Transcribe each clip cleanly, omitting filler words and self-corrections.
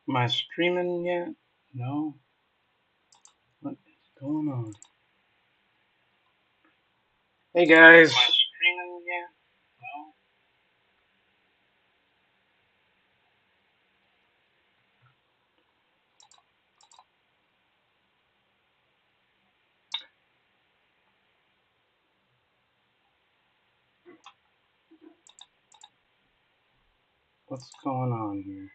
Am I streaming yet? No? What is going on? Hey guys! Am I streaming yet? No? What's going on here?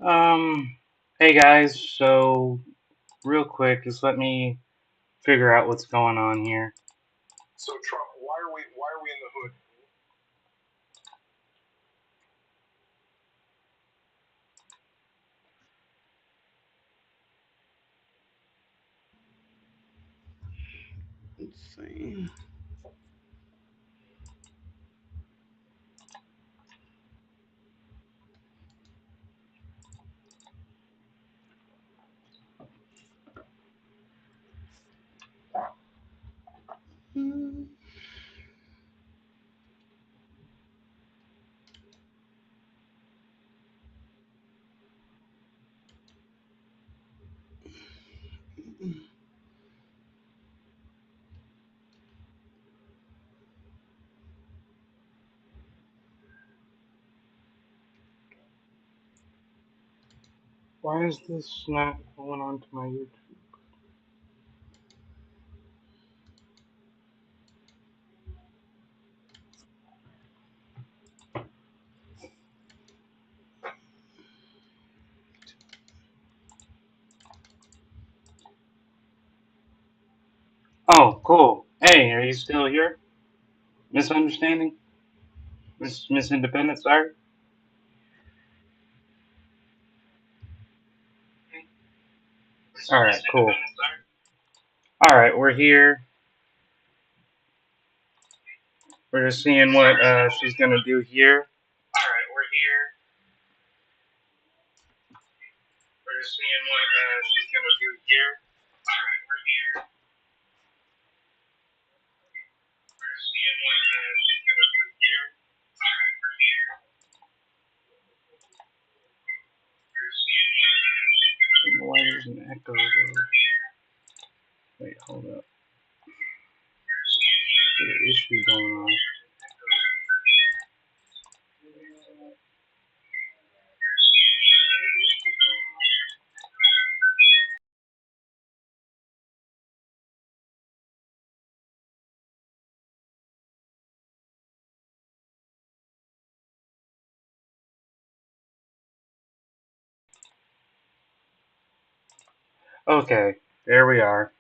Um, hey guys, so real quick, just let me figure out what's going on here. So Trump, why are we in the hood? Let's see. Hmm. Why is this not going on to my YouTube? Oh, cool. Hey, are you still here? Misunderstanding? Miss Independent, sorry? Alright, cool. Alright, we're here. We're just seeing what she's gonna do here. Alright, we're here. We're just seeing what she's gonna do here. Alright, we're here. We're just seeing what she's gonna do here. Alright, we're here. We're just seeing what she's gonna do. I don't know why there's an echo though. Wait, hold up. There's an issue going on. Okay, there we are.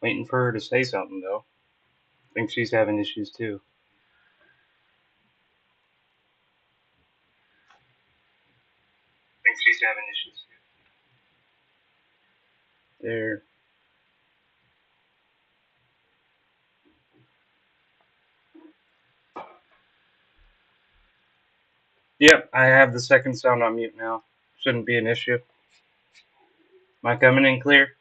Waiting for her to say something though. I think she's having issues too. I think she's having issues too. There. Yep, I have the second sound on mute now. Shouldn't be an issue. Am I coming in clear?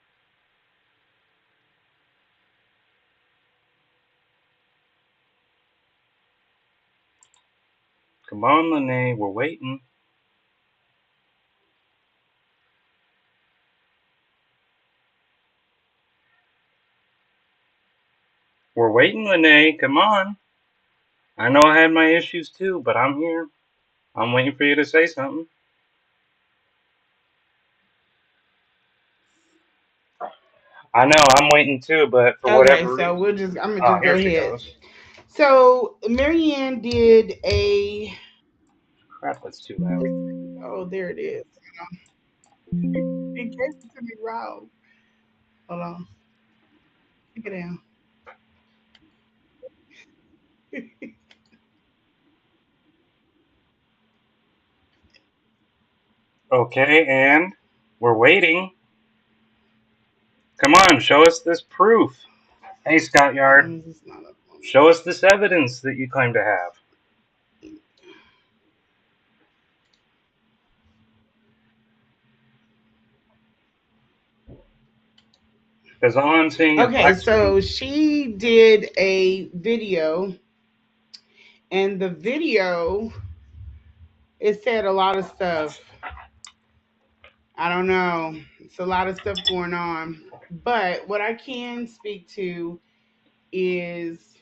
Come on, Lene, we're waiting. We're waiting, Lene. Come on. I know I had my issues too, but I'm here. I'm waiting for you to say something. I know I'm waiting too, but for Okay, whatever so reason. I'm gonna Oh, just go here she ahead. goes. So Marianne did a. Crap, that's too loud. Oh, there it is. It gave it to me wrong. Hold on. Take it down. Okay, and we're waiting. Come on, show us this proof. Hey, Scott Yard, It's not up on show us this evidence that you claim to have. Because all I'm seeing is Okay, black so screen. she did a video, and the video, it said a lot of stuff. I don't know. It's a lot of stuff going on. But what I can speak to is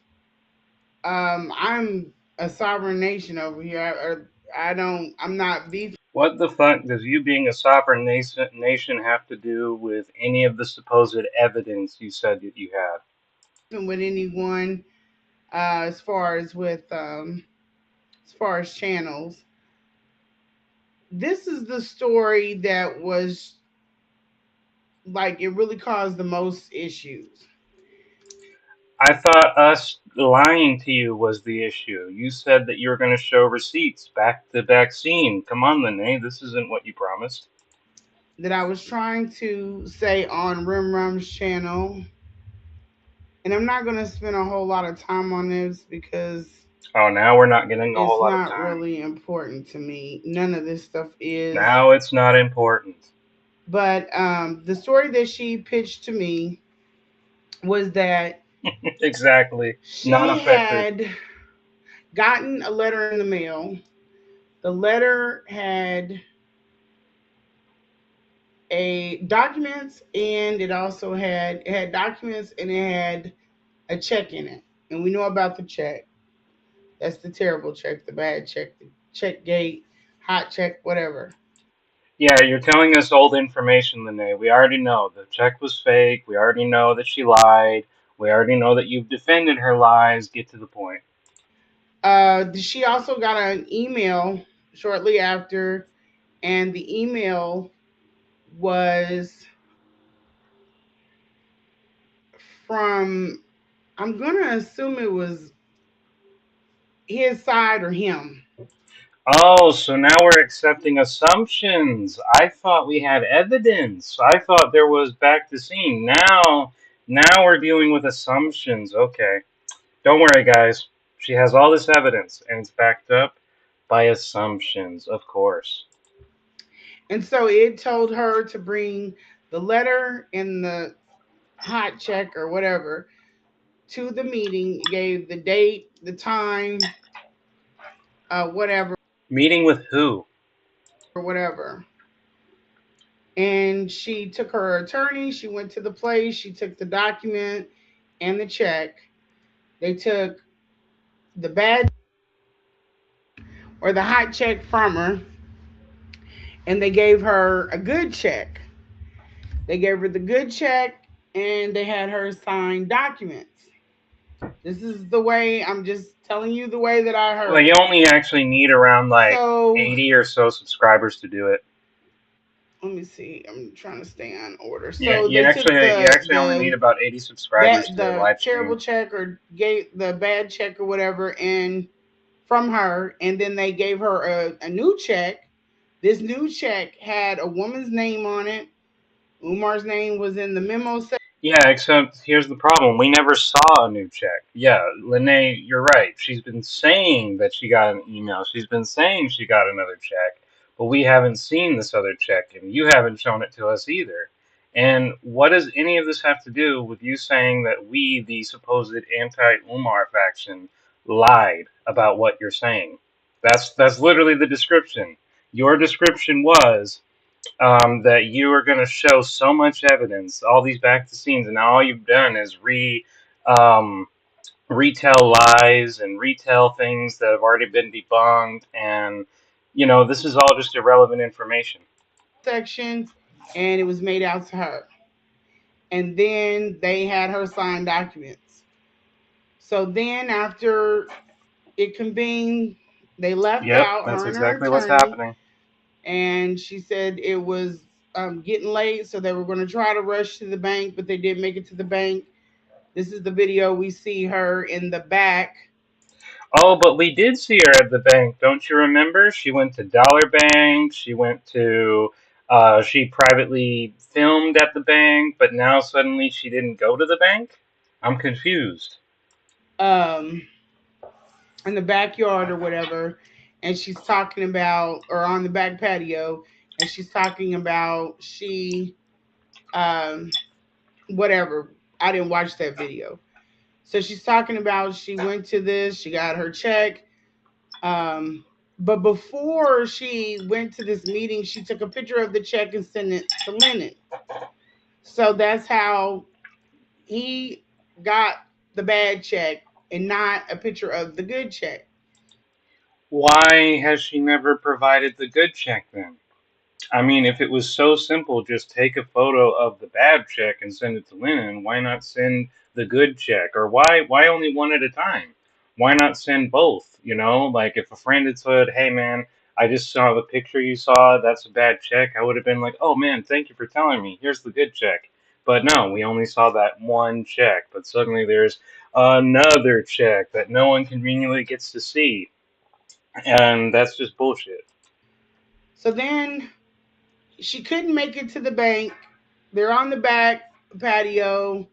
I'm a sovereign nation over here. I'm not beefing What the fuck does you being a sovereign nation have to do with any of the supposed evidence you said that you had? with anyone as far as as far as channels. This is the story that was like it really caused the most issues. I thought us lying to you was the issue. You said that you were going to show receipts back to vaccine. Come on, Lene, this isn't what you promised. That I was trying to say on Rim Rum's channel. And I'm not going to spend a whole lot of time on this because Oh, now we're not getting a whole it's lot of not time. really important to me. None of this stuff is. Now it's not important. But the story that she pitched to me was that Exactly. Not she affected. had gotten a letter in the mail. The letter had a documents and it had documents and it had a check in it. And we know about the check. That's the terrible check, the bad check, the check gate, hot check, whatever. Yeah, you're telling us old information, Lene. We already know the check was fake. We already know that she lied. We already know that you've defended her lies. Get to the point. She also got an email shortly after, and the email was from, I'm going to assume it was his side or him. Oh, so now we're accepting assumptions. I thought we had evidence. I thought there was back to scene. Now we're dealing with assumptions. Okay. Don't worry, guys. She has all this evidence, and it's backed up by assumptions, of course. And so it told her to bring the letter and the hot check or whatever to the meeting. It gave the date, the time, whatever, Meeting with who? whatever. And she took her attorney. She went to the place. She took the document and the check. They took the bad or the hot check from her and they gave her a good check. They gave her the good check and they had her sign documents. This is the way, I'm just telling you the way that I Well, heard you it. only actually need around like So 80 or so subscribers to do it. let me see. I'm trying to stay on order. Yeah, So they took you actually only need about 80 subscribers to the live terrible stream. check or gave the bad check or whatever and from her, and then they gave her a new check. This new check had a woman's name on it. Umar's name was in the memo Yeah, except here's the problem. We never saw a new check. Yeah, Lene, you're right. She's been saying that she got an email. She's been saying she got another check, but we haven't seen this other check, and you haven't shown it to us either. And what does any of this have to do with you saying that we, the supposed anti-Umar faction, lied about what you're saying? That's literally the description. Your description was that you are going to show so much evidence, all these back to scenes, and now all you've done is um, retell lies and retell things that have already been debunked, and this is all just irrelevant information. section, and it was made out to her. And then they had her sign documents. So then after it convened, they left Yep, out that's her and her exactly what's attorney, happening. and she said it was getting late, so they were going to try to rush to the bank, but they didn't make it to the bank. This is the video. We see her in the back. Oh, but we did see her at the bank, don't you remember? She went to Dollar Bank. She went to. She privately filmed at the bank, but now suddenly she didn't go to the bank. I'm confused. um in the backyard or whatever, and she's talking about, or on the back patio, and she's talking about um whatever. I didn't watch that video. So she's talking about she went to this, she got her check. Um, but before she went to this meeting, she took a picture of the check and sent it to Lennon. So that's how he got the bad check and not a picture of the good check. Why has she never provided the good check then? I mean, if it was so simple, just take a photo of the bad check and send it to Lennon. Why not send the good check? Or why only one at a time? Why not send both? You know, like if a friend had said, "Hey man, I just saw the picture you saw. That's a bad check." I would have been like, "Oh man, thank you for telling me. Here's the good check." But no, we only saw that one check. But suddenly there's another check that no one conveniently gets to see, and that's just bullshit. So then she couldn't make it to the bank. They're on the back patio.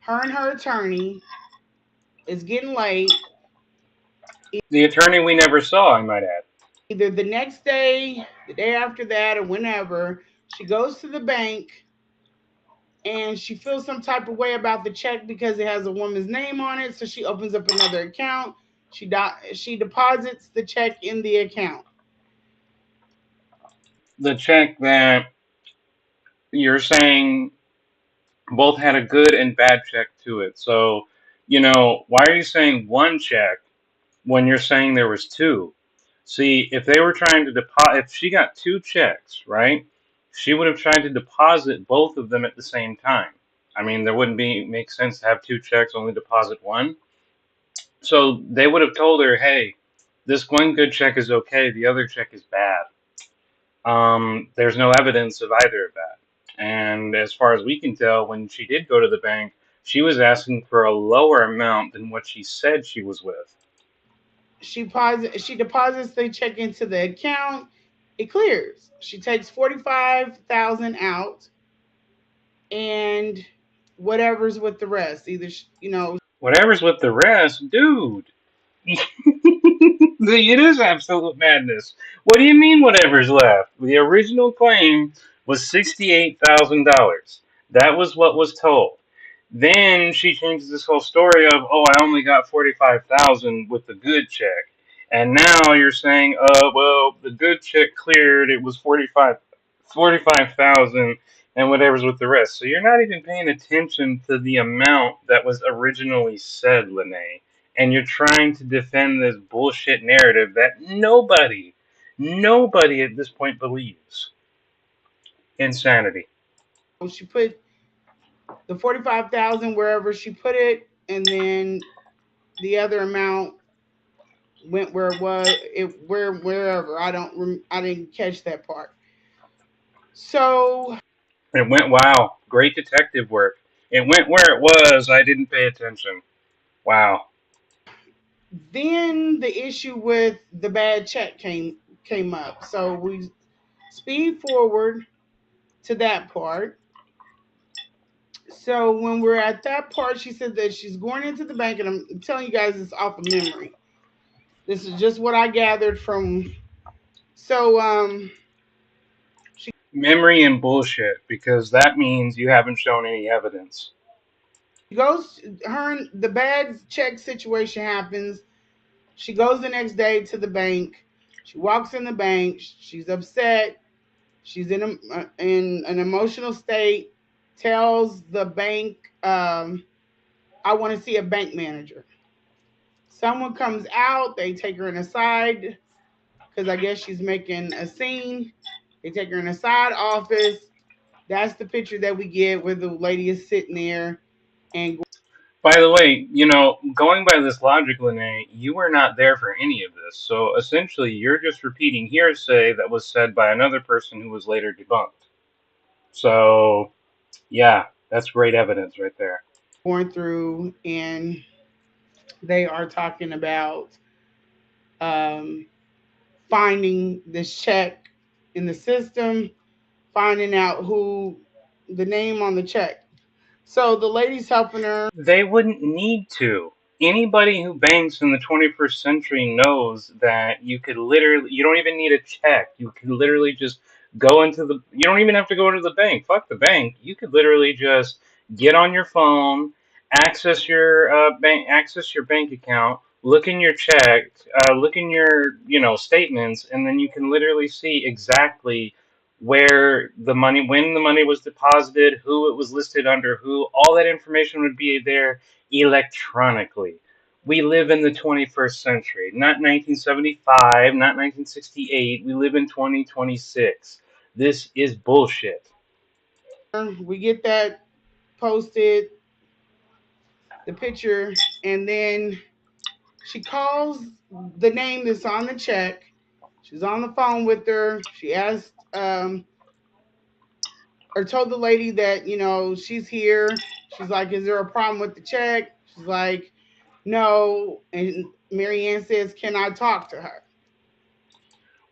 Her and her attorney. It's getting late. The attorney we never saw, I might add. Either the next day, the day after that, or whenever, she goes to the bank and she feels some type of way about the check because it has a woman's name on it. So she opens up another account. She deposits the check in the account. The check that you're saying both had a good and bad check to it. So, why are you saying one check when you're saying there was two? See, if they were trying to deposit, if she got two checks, right, she would have tried to deposit both of them at the same time. I mean, there wouldn't be make sense to have two checks, only deposit one. So they would have told her, hey, this one good check is okay, the other check is bad. There's no evidence of either of that. And as far as we can tell, when she did go to the bank, she was asking for a lower amount than what she said she was with. She deposits the check into the account. It clears. She takes 45,000 out, and whatever's with the rest. Either Whatever's with the rest, dude. It is absolute madness. What do you mean, whatever's left? The original claim was $68,000. That was what was told. Then she changes this whole story of, oh, I only got 45,000 with the good check, and now you're saying, well, the good check cleared. It was 45,000, and whatever's with the rest. So you're not even paying attention to the amount that was originally said, Lene, and you're trying to defend this bullshit narrative that nobody at this point believes. Insanity. she put the 45,000 wherever she put it, and then the other amount went where it was. It wherever. I didn't catch that part. So It went, wow, great detective work. It went where it was. I didn't pay attention. Wow. then the issue with the bad check came up. So we speed forward to that part. So when we're at that part, she said that she's going into the bank, and I'm telling you guys this off of memory. This is just what I gathered from. So Memory and bullshit, because that means you haven't shown any evidence. she goes. The bad check situation happens. She goes the next day to the bank. She walks in the bank. She's upset. She's in an emotional state. Tells the bank, "I want to see a bank manager." Someone comes out. They take her in a side because I guess she's making a scene. They take her in a side office. That's the picture that we get where the lady is sitting there and By the way, going by this logic, Lene, you were not there for any of this. So essentially, you're just repeating hearsay that was said by another person who was later debunked. So, yeah, that's great evidence right there. going through, and They are talking about um, finding this check in the system, finding out who the name on the check. So the lady's helping her. They wouldn't need to. Anybody who banks in the 21st century knows that you could literally, you don't even need a check. You could literally just go into the, you don't even have to go into the bank. Fuck the bank. You could literally just get on your phone, access your bank account, look in your check, look in your, statements, and then you can literally see exactly where the money, when the money was deposited, who it was listed under, who, all that information would be there electronically. We live in the 21st century, not 1975, not 1968. We live in 2026. This is bullshit. We get that posted, the picture, and then she calls the name that's on the check. She's on the phone with her. She asked or told the lady that, she's here. She's like, "Is there a problem with the check?" She's like, "No." And Marianne says, "Can I talk to her?"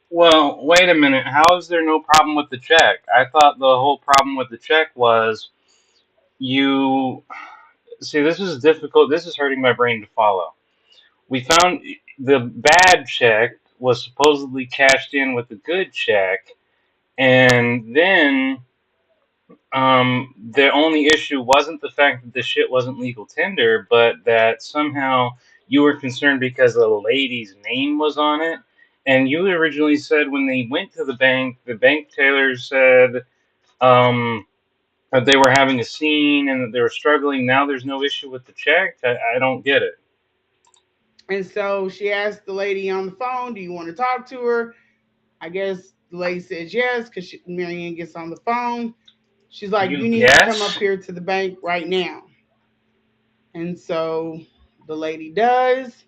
Well, wait a minute. How is there no problem with the check? I thought the whole problem with the check was you. See, this is difficult. This is hurting my brain to follow. We found the bad check was supposedly cashed in with the good check, and then the only issue wasn't the fact that the shit wasn't legal tender, but that somehow you were concerned because a lady's name was on it. And you originally said when they went to the bank teller said that they were having a scene and that they were struggling. Now there's no issue with the check. I don't get it. And so she asked the lady on the phone, "Do you want to talk to her?" I guess the lady says yes because Marianne gets on the phone. She's like, You "You need to come up guess? here to the bank right now." And so the lady does.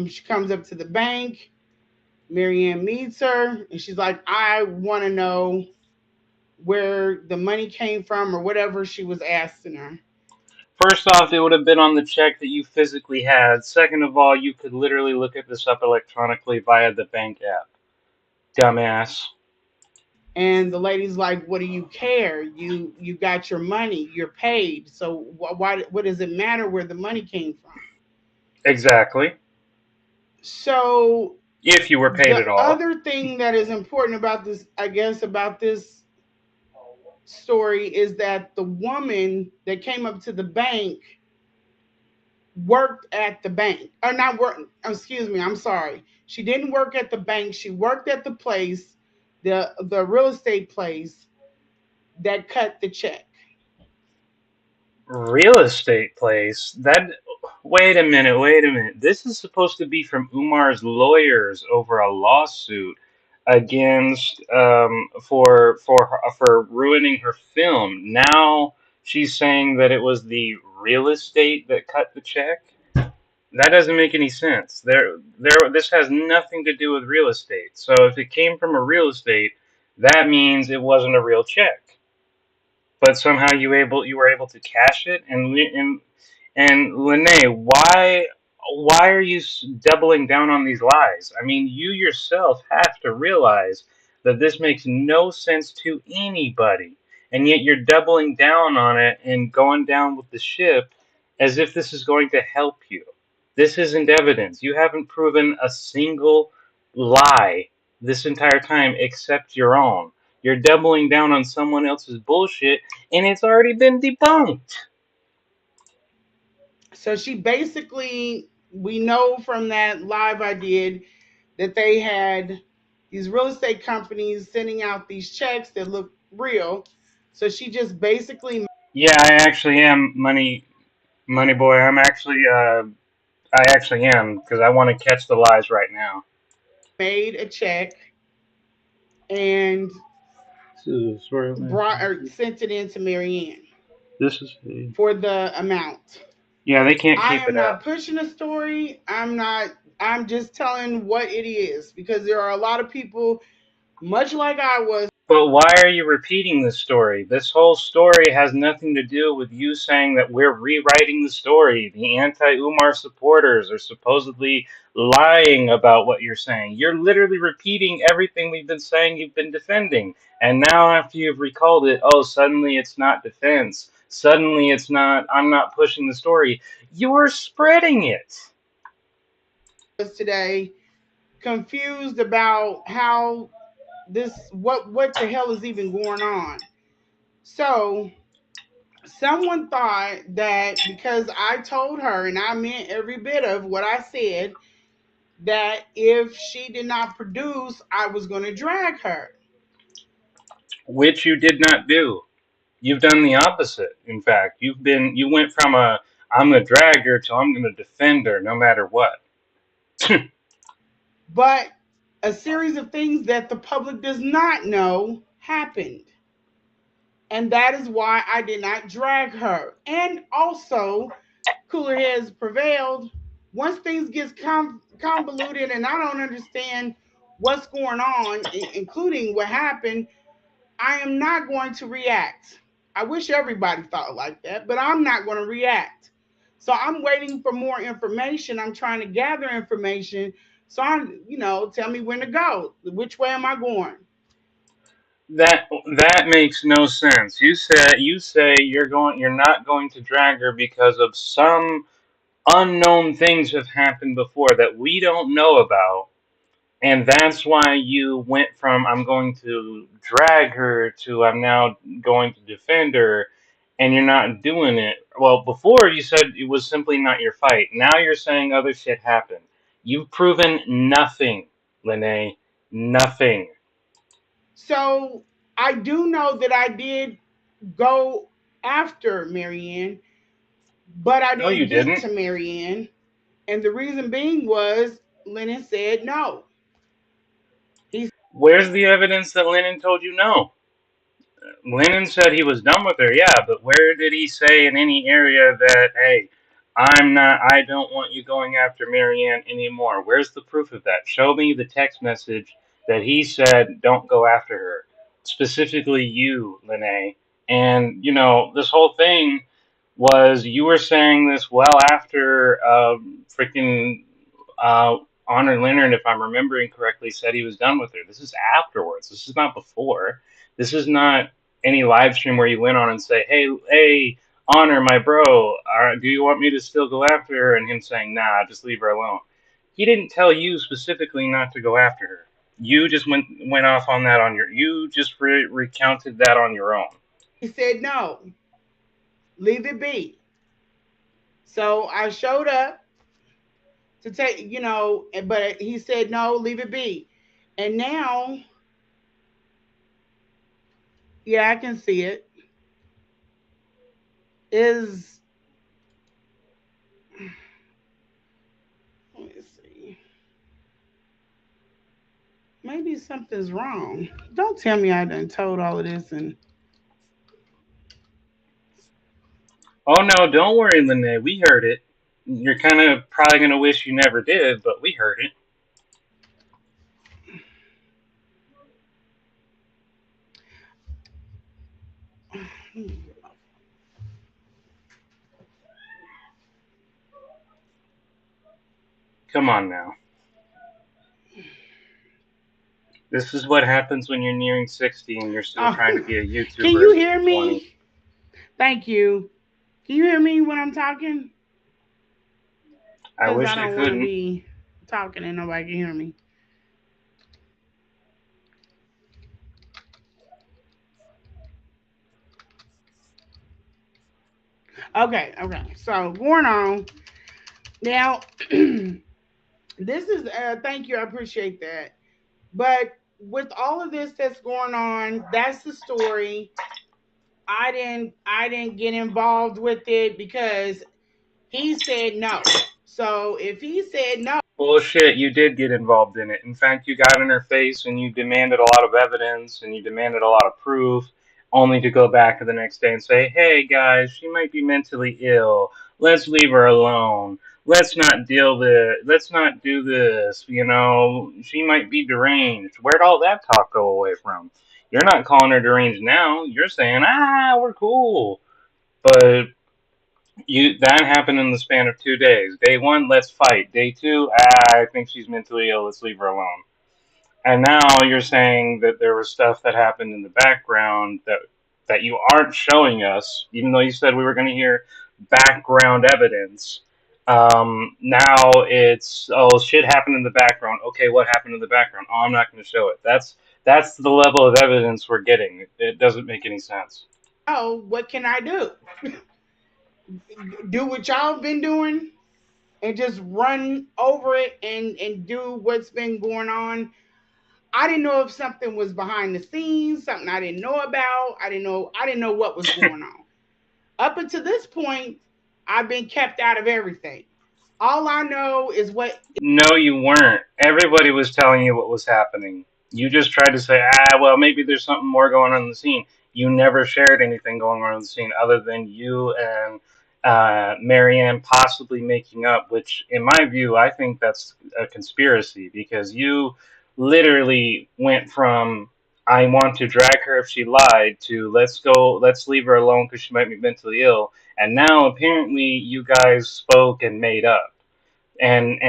She comes up to the bank. Marianne meets her, and she's like, "I want to know where the money came from," or whatever she was asking her. First off, it would have been on the check that you physically had. Second of all, you could literally look at this up electronically via the bank app. Dumbass. And the lady's like, "What do you care? You got your money. You're paid. So why? What does it matter where the money came from?" Exactly. So If you were paid at the all. other thing that is important about this, I guess, about this story is that the woman that came up to the bank worked at the bank. Or not work, excuse me, I'm sorry. She didn't work at the bank. She worked at the place, the real estate place that cut the check. Real estate place? That. Wait a minute. This is supposed to be from Umar's lawyers over a lawsuit against for ruining her film. Now she's saying that it was the real estate that cut the check. That doesn't make any sense. This has nothing to do with real estate. So if it came from a real estate, that means it wasn't a real check. But somehow you were able to cash it. And Lene, why are you doubling down on these lies? I mean, you yourself have to realize that this makes no sense to anybody, and yet you're doubling down on it and going down with the ship as if this is going to help you. This isn't evidence. You haven't proven a single lie this entire time except your own. You're doubling down on someone else's bullshit, and it's already been debunked. So she basically, we know from that live I did that they had these real estate companies sending out these checks that look real. So she just basically Yeah, I actually am money boy. I actually am because I want to catch the lies right now. made a check and So, sorry, brought or sent it in to Marianne this is the. for the amount. Yeah, they can't I keep am it not up. pushing a story. I'm just telling what it is because there are a lot of people, much like I was, But why are you repeating this story? This whole story has nothing to do with you saying that we're rewriting the story. The anti-Umar supporters are supposedly lying about what you're saying. You're literally repeating everything we've been saying you've been defending. And now after you've recalled it, oh, suddenly it's not defense. Suddenly it's not, I'm not pushing the story. You're spreading it. Today, confused about how this what the hell is even going on. So someone thought that because I told her and I meant every bit of what I said, that if she did not produce, I was going to drag her. Which you did not do. You've done the opposite. In fact, you went from a I'm gonna drag her to I'm gonna defend her no matter what. But a series of things that the public does not know happened. And that is why I did not drag her. And also, cooler heads prevailed. Once things get convoluted and I don't understand what's going on, including what happened, I am not going to react. I wish everybody thought like that, but I'm not going to react. So I'm waiting for more information. I'm trying to gather information. So I'm, tell me when to go. Which way am I going? That makes no sense. You say you're not going to drag her because of some unknown things have happened before that we don't know about. And that's why you went from I'm going to drag her to I'm now going to defend her, and you're not doing it. Well, before you said it was simply not your fight. Now you're saying other shit happened. You've proven nothing, Lene. Nothing. So I do know that I did go after Marianne, but I No, you didn't get didn't. to Marianne. And the reason being was Lennon said no. He Where's the evidence that Lennon told you no? Lennon said he was done with her, yeah, but where did he say in any area that, hey, I don't want you going after Marianne anymore? Where's the proof of that? Show me the text message that he said, don't go after her. Specifically you, Lene. And, this whole thing was you were saying this well after freaking uh, Honor Leonard, if I'm remembering correctly, said he was done with her. This is afterwards. This is not before. This is not any live stream where you went on and say, hey, Honor, my bro, do you want me to still go after her? And him saying, nah, just leave her alone. He didn't tell you specifically not to go after her. You just went off on that on your. You just recounted that on your own. said no, leave it be. So I showed up to take, but he said no, leave it be. And now, yeah, I can see it. Is let me see. Maybe something's wrong. Don't tell me I done told all of this and Oh no, don't worry, Lene. We heard it. You're kind of probably gonna wish you never did, but we heard it. Come on now. This is what happens when you're nearing 60 and you're still trying to oh, be a can YouTuber you at hear 20. me? Thank you. Can you hear me when I'm talking? I Because I wish I don't want to couldn't. be talking and nobody can hear me. Okay, okay. So going on now. This is thank you. I appreciate that. But with all of this that's going on, that's the story. I didn't get involved with it because he said no. So if he said no, Bullshit, you did get involved in it. In fact, you got in her face and you demanded a lot of evidence and you demanded a lot of proof, only to go back the next day and say, hey guys, she might be mentally ill. Let's leave her alone. Let's not do this. She might be deranged. Where'd all that talk go away from? You're not calling her deranged now. You're saying, we're cool. But you that happened in the span of 2 days. Day one, let's fight. Day two, I think she's mentally ill. Let's leave her alone. And now you're saying that there was stuff that happened in the background that you aren't showing us, even though you said we were going to hear background evidence. Now it's, oh, shit happened in the background. Okay, what happened in the background? Oh, I'm not going to show it. That's the level of evidence we're getting. It doesn't make any sense. Oh, what can I do? Do what y'all been doing and just run over it and do what's been going on. I didn't know if something was behind the scenes, something I didn't know about. I didn't know what was going on. Up until this point, I've been kept out of everything. All I know is what No, you weren't. Everybody was telling you what was happening. You just tried to say, well, maybe there's something more going on in the scene. You never shared anything going on in the scene other than you and Marianne possibly making up, which, in my view, I think that's a conspiracy because you literally went from, I want to drag her if she lied, to let's go, let's leave her alone because she might be mentally ill. And now apparently you guys spoke and made up, and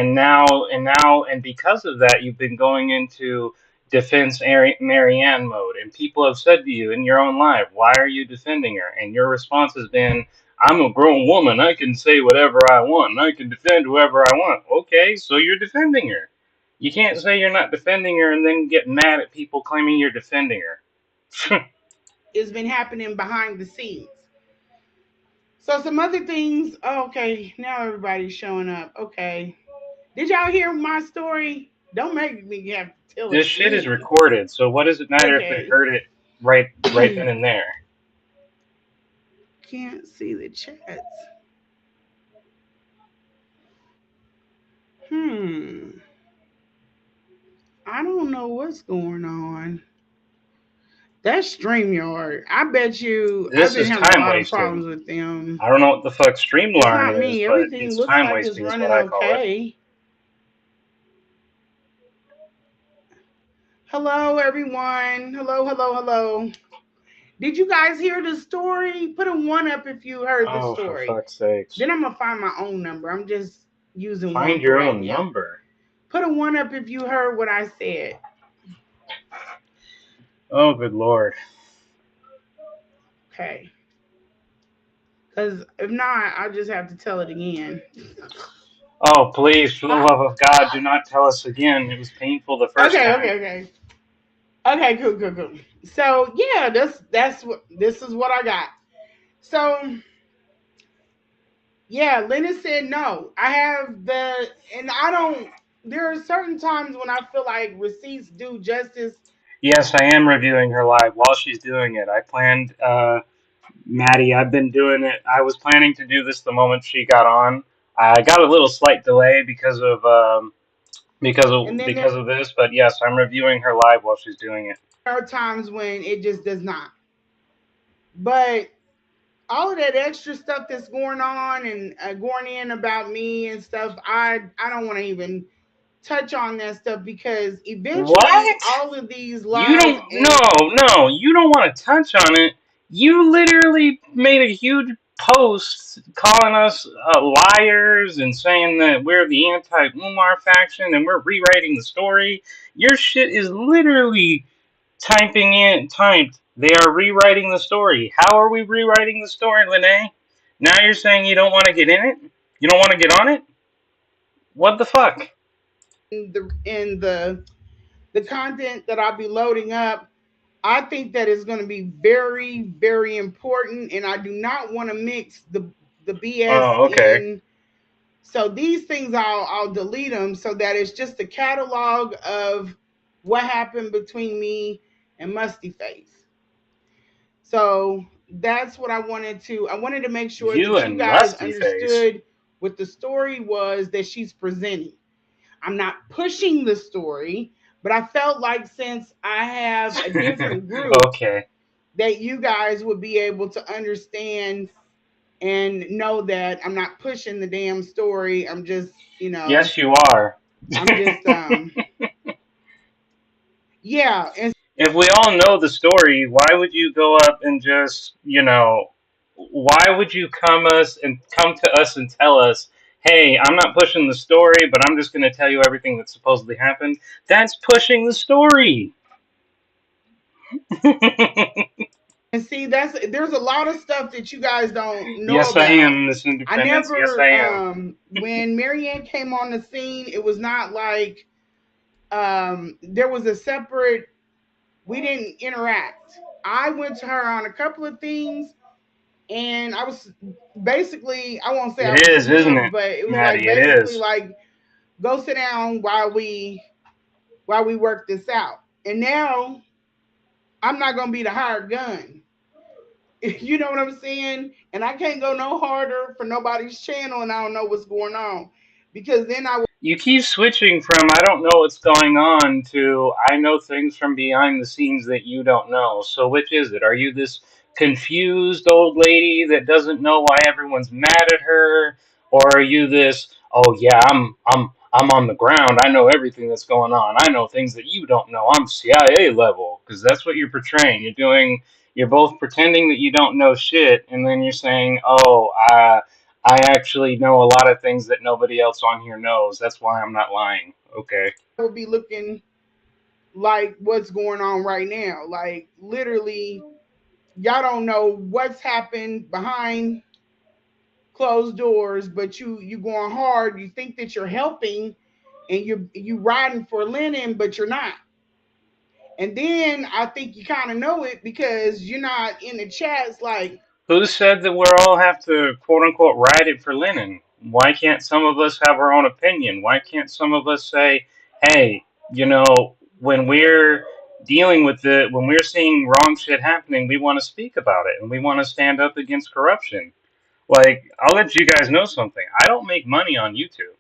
because of that, you've been going into defense Marianne mode, and people have said to you in your own life, "Why are you defending her?" And your response has been, "I'm a grown woman. I can say whatever I want, and I can defend whoever I want." Okay, so you're defending her. You can't say you're not defending her and then get mad at people claiming you're defending her. has been happening behind the scenes. So some other things. Oh, okay, now everybody's showing up. Okay, did y'all hear my story? Don't make me have to tell it This shit is again. recorded, so what does it matter if they Okay. heard it right then and there? Can't see the chats. Hmm. I don't know what's going on. That's StreamYard. I bet you I've This been is having a time lot of wasting. problems with them. I don't know what the fuck It's Streamline not is, me. but Everything it's looks time like it's wasting is what running I call it. okay. Hello, everyone. Hello, hello, hello. Did you guys hear the story? Put a one up if you heard the Oh, for story. fuck's sakes. Then I'm gonna find my own number. I'm just using one Find for your right own now. number. Put a one up if you heard what I said. Oh, good lord. Okay. Because if not, I'll just have to tell it again. Oh, please, for the love of God, do not tell us again. It was painful the first Okay, time. okay, okay. Okay, cool, cool, cool. So yeah, that's what this is what I got. So yeah, Lennon said no. I have the and I don't there are certain times when I feel like receipts do justice. Yes, I am reviewing her live while she's doing it. I planned, Maddie, I've been doing it. I was planning to do this the moment she got on. I got a little slight delay And then because of this, but yes, I'm reviewing her live while she's doing it. there are times when it just does not. But all of that extra stuff that's going on and going in about me and stuff, I don't want to even touch on that stuff because eventually What? all of these You lies don't, and no, you don't want to touch on it. You literally made a huge post calling us liars and saying that we're the anti-Umar faction and we're rewriting the story. Your shit is literally typed. They are rewriting the story. How are we rewriting the story, Lene? Now you're saying you don't want to get in it? You don't want to get on it? What the fuck? the content that I'll be loading up, I think that is going to be very, very important, and I do not want to mix the BS Oh, okay. in. So these things I'll delete them so that it's just a catalog of what happened between me and Musty Face. So that's what I wanted to make sure You that you and guys Musty Face. understood what the story was that she's presenting. I'm not pushing the story, but I felt like since I have a different group Okay. that you guys would be able to understand and know that I'm not pushing the damn story. I'm just, Yes, you are. I'm just yeah, and If we all know the story, why would you go up and just, why would you come to us and tell us, "Hey, I'm not pushing the story, but I'm just going to tell you everything that supposedly happened." That's pushing the story. And see, there's a lot of stuff that you guys don't know Yes, I about. am, Miss I Independence. Yes, I never, am. when Marianne came on the scene, it was not like there was a separate. We didn't interact. I went to her on a couple of things, and I was basically, I won't say I It was is, isn't snubbed, it, but it was like Maddie? It basically is. like go sit down while we work this out. And now I'm not gonna be the hired gun. You know what I'm saying? And I can't go no harder for nobody's channel, and I don't know what's going on because then I will You keep switching from "I don't know what's going on" to "I know things from behind the scenes that you don't know." So which is it? Are you this confused old lady that doesn't know why everyone's mad at her, or are you this, "Oh yeah, I'm on the ground. I know everything that's going on. I know things that you don't know. I'm CIA level." Because that's what you're portraying. You're both pretending that you don't know shit, and then you're saying, "Oh, I actually know a lot of things that nobody else on here knows. That's why I'm not lying." Okay. be looking like what's going on right now. Like literally, y'all don't know what's happened behind closed doors, but you going hard. You think that you're helping, and you riding for linen, but you're not. And then I think you kind of know it because you're not in the chats. Like, Who said that we all have to quote unquote ride it for linen? Why can't some of us have our own opinion? Why can't some of us say, "Hey, when we're when we're seeing wrong shit happening, we want to speak about it and we want to stand up against corruption." Like, I'll let you guys know something. I don't make money on YouTube.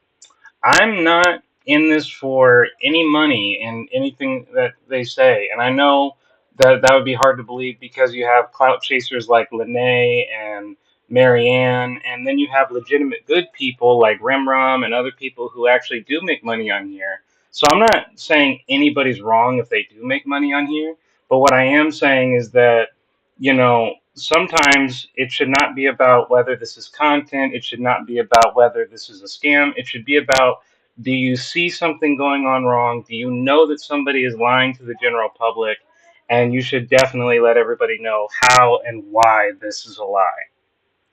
I'm not in this for any money in anything that they say, and I know that that would be hard to believe because you have clout chasers like Lene and Marianne, and then you have legitimate good people like Rimrum and other people who actually do make money on here. So I'm not saying anybody's wrong if they do make money on here, but what I am saying is that, sometimes it should not be about whether this is content. It should not be about whether this is a scam. It should be about, do you see something going on wrong? Do you know that somebody is lying to the general public? And you should definitely let everybody know how and why this is a lie.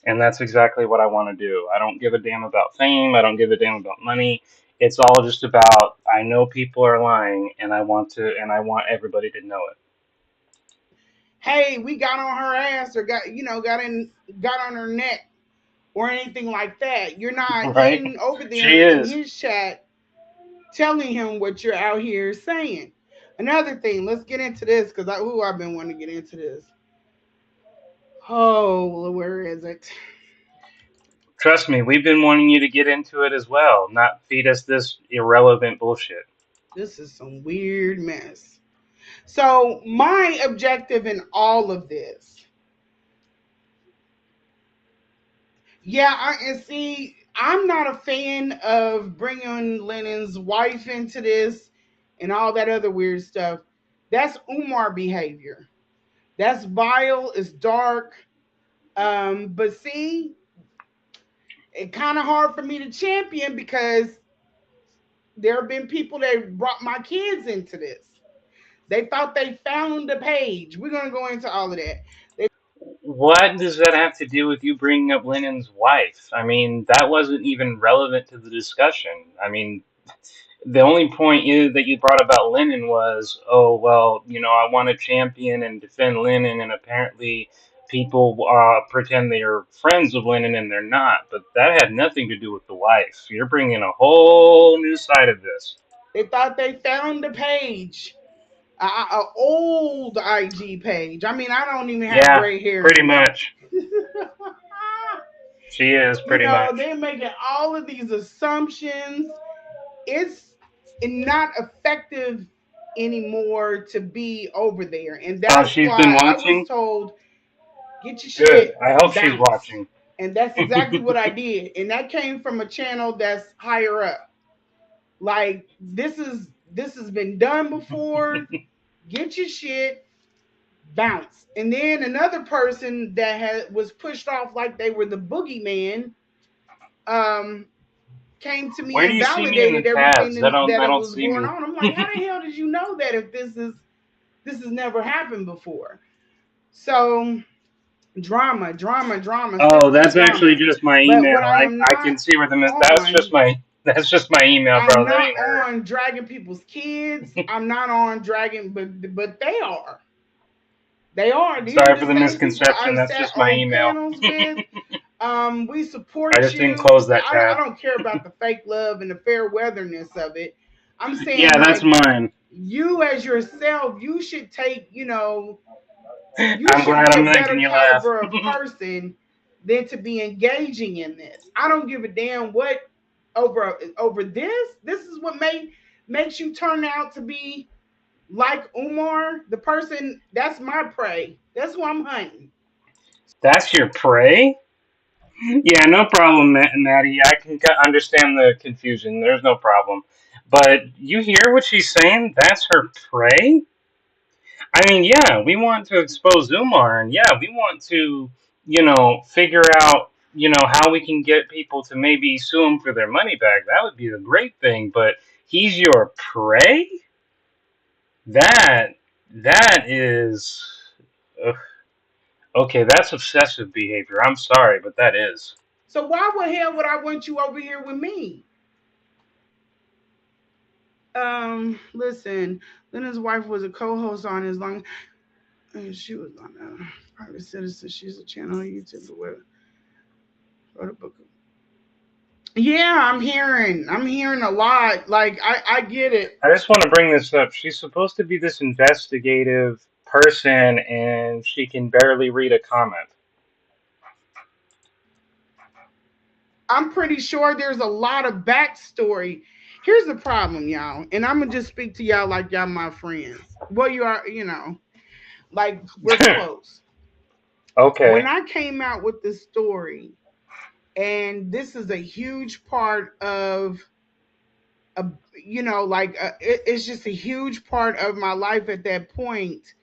And that's exactly what I want to do. I don't give a damn about fame. I don't give a damn about money. It's all just about, I know people are lying, and I want everybody to know hey, we got on her ass or got on her neck or anything like that. You're it. not Right? in over She there in is. his chat telling him what you're out here saying. Another thing, let's get into this because I've been wanting to get into this. Oh, where is it? Trust me, we've been wanting you to get into it as well, not feed us this irrelevant bullshit. This is some weird mess. So my objective in all of this, yeah, and see, I'm not a fan of bringing Lennon's wife into this and all that other weird stuff. That's Umar behavior. That's vile. It's dark. But see, it kind of hard for me to champion because there have been people that brought my kids into this. They thought they found the page. We're gonna go into all of that. They What does that have to do with you bringing up Lennon's wife? I mean, that wasn't even relevant to the discussion. I mean, the only point that you brought about Lennon was, "Oh, well, I want to champion and defend Lennon," and apparently people pretend they are friends with Lennon and they're not. But that had nothing to do with the wife. You're bringing a whole new side of this. they thought they found the page, a old IG page. I mean, I don't even have Yeah, gray hair pretty anymore. much. She is pretty much. They're making all of these assumptions. It's not effective anymore to be over there. And Oh, that's she's been why I was watching? told, get your Good. shit I hope and she's bounce. watching. And that's exactly what I did. And that came from a channel that's higher up. Like this has been done before. get your shit, bounce. And then another person that was pushed off like they were the boogeyman, um, came to me Where do and you see me in the validated tabs? everything that I it don't was see going me. on. I'm like, how the hell did you know that if this has never happened before? So drama, drama, drama, Oh, sexual that's actually drama. just my But email. what I am I not can see where the that's just on, my that's just my email, I'm bro. That not ain't her. on dragging people's kids. I'm not on dragging, but they are. They are. These are Sorry the for the same people misconception. I've That's sat just my on email. panels with. We I support just didn't you. close that I tab. don't care about the fake love and the fair weatherness of it. I'm Yeah, saying that's like mine. you as yourself, you should take, you I'm should glad be a I'm better making you laugh. caliber of person than to be engaging in this. I don't give a damn what over this. This is what makes you turn out to be like Umar, the person that's my prey. That's who I'm hunting. That's your prey? Yeah, no problem, Maddie. I can understand the confusion. There's no problem. But you hear what she's saying? That's her prey? I mean, yeah, we want to expose Umar, and yeah, we want to, figure out, how we can get people to maybe sue him for their money back. That would be a great thing. But he's your prey? That, that is, ugh, okay, that's obsessive behavior. I'm sorry, but that is. So why the hell would I want you over here with me? Listen, Leonard's wife was a co-host on his long. She was on a private citizen. She's a channel on YouTube. Wrote a book. Yeah, I'm hearing a lot. Like I get it. I just want to bring this up. She's supposed to be this investigative person, and she can barely read a comment. I'm pretty sure there's a lot of backstory. Here's the problem, y'all, and I'm gonna just speak to y'all like y'all my friends. Well, you are, like we're close. When Okay. I came out with this story, and this is a huge part of a, it's just a huge part of my life at that point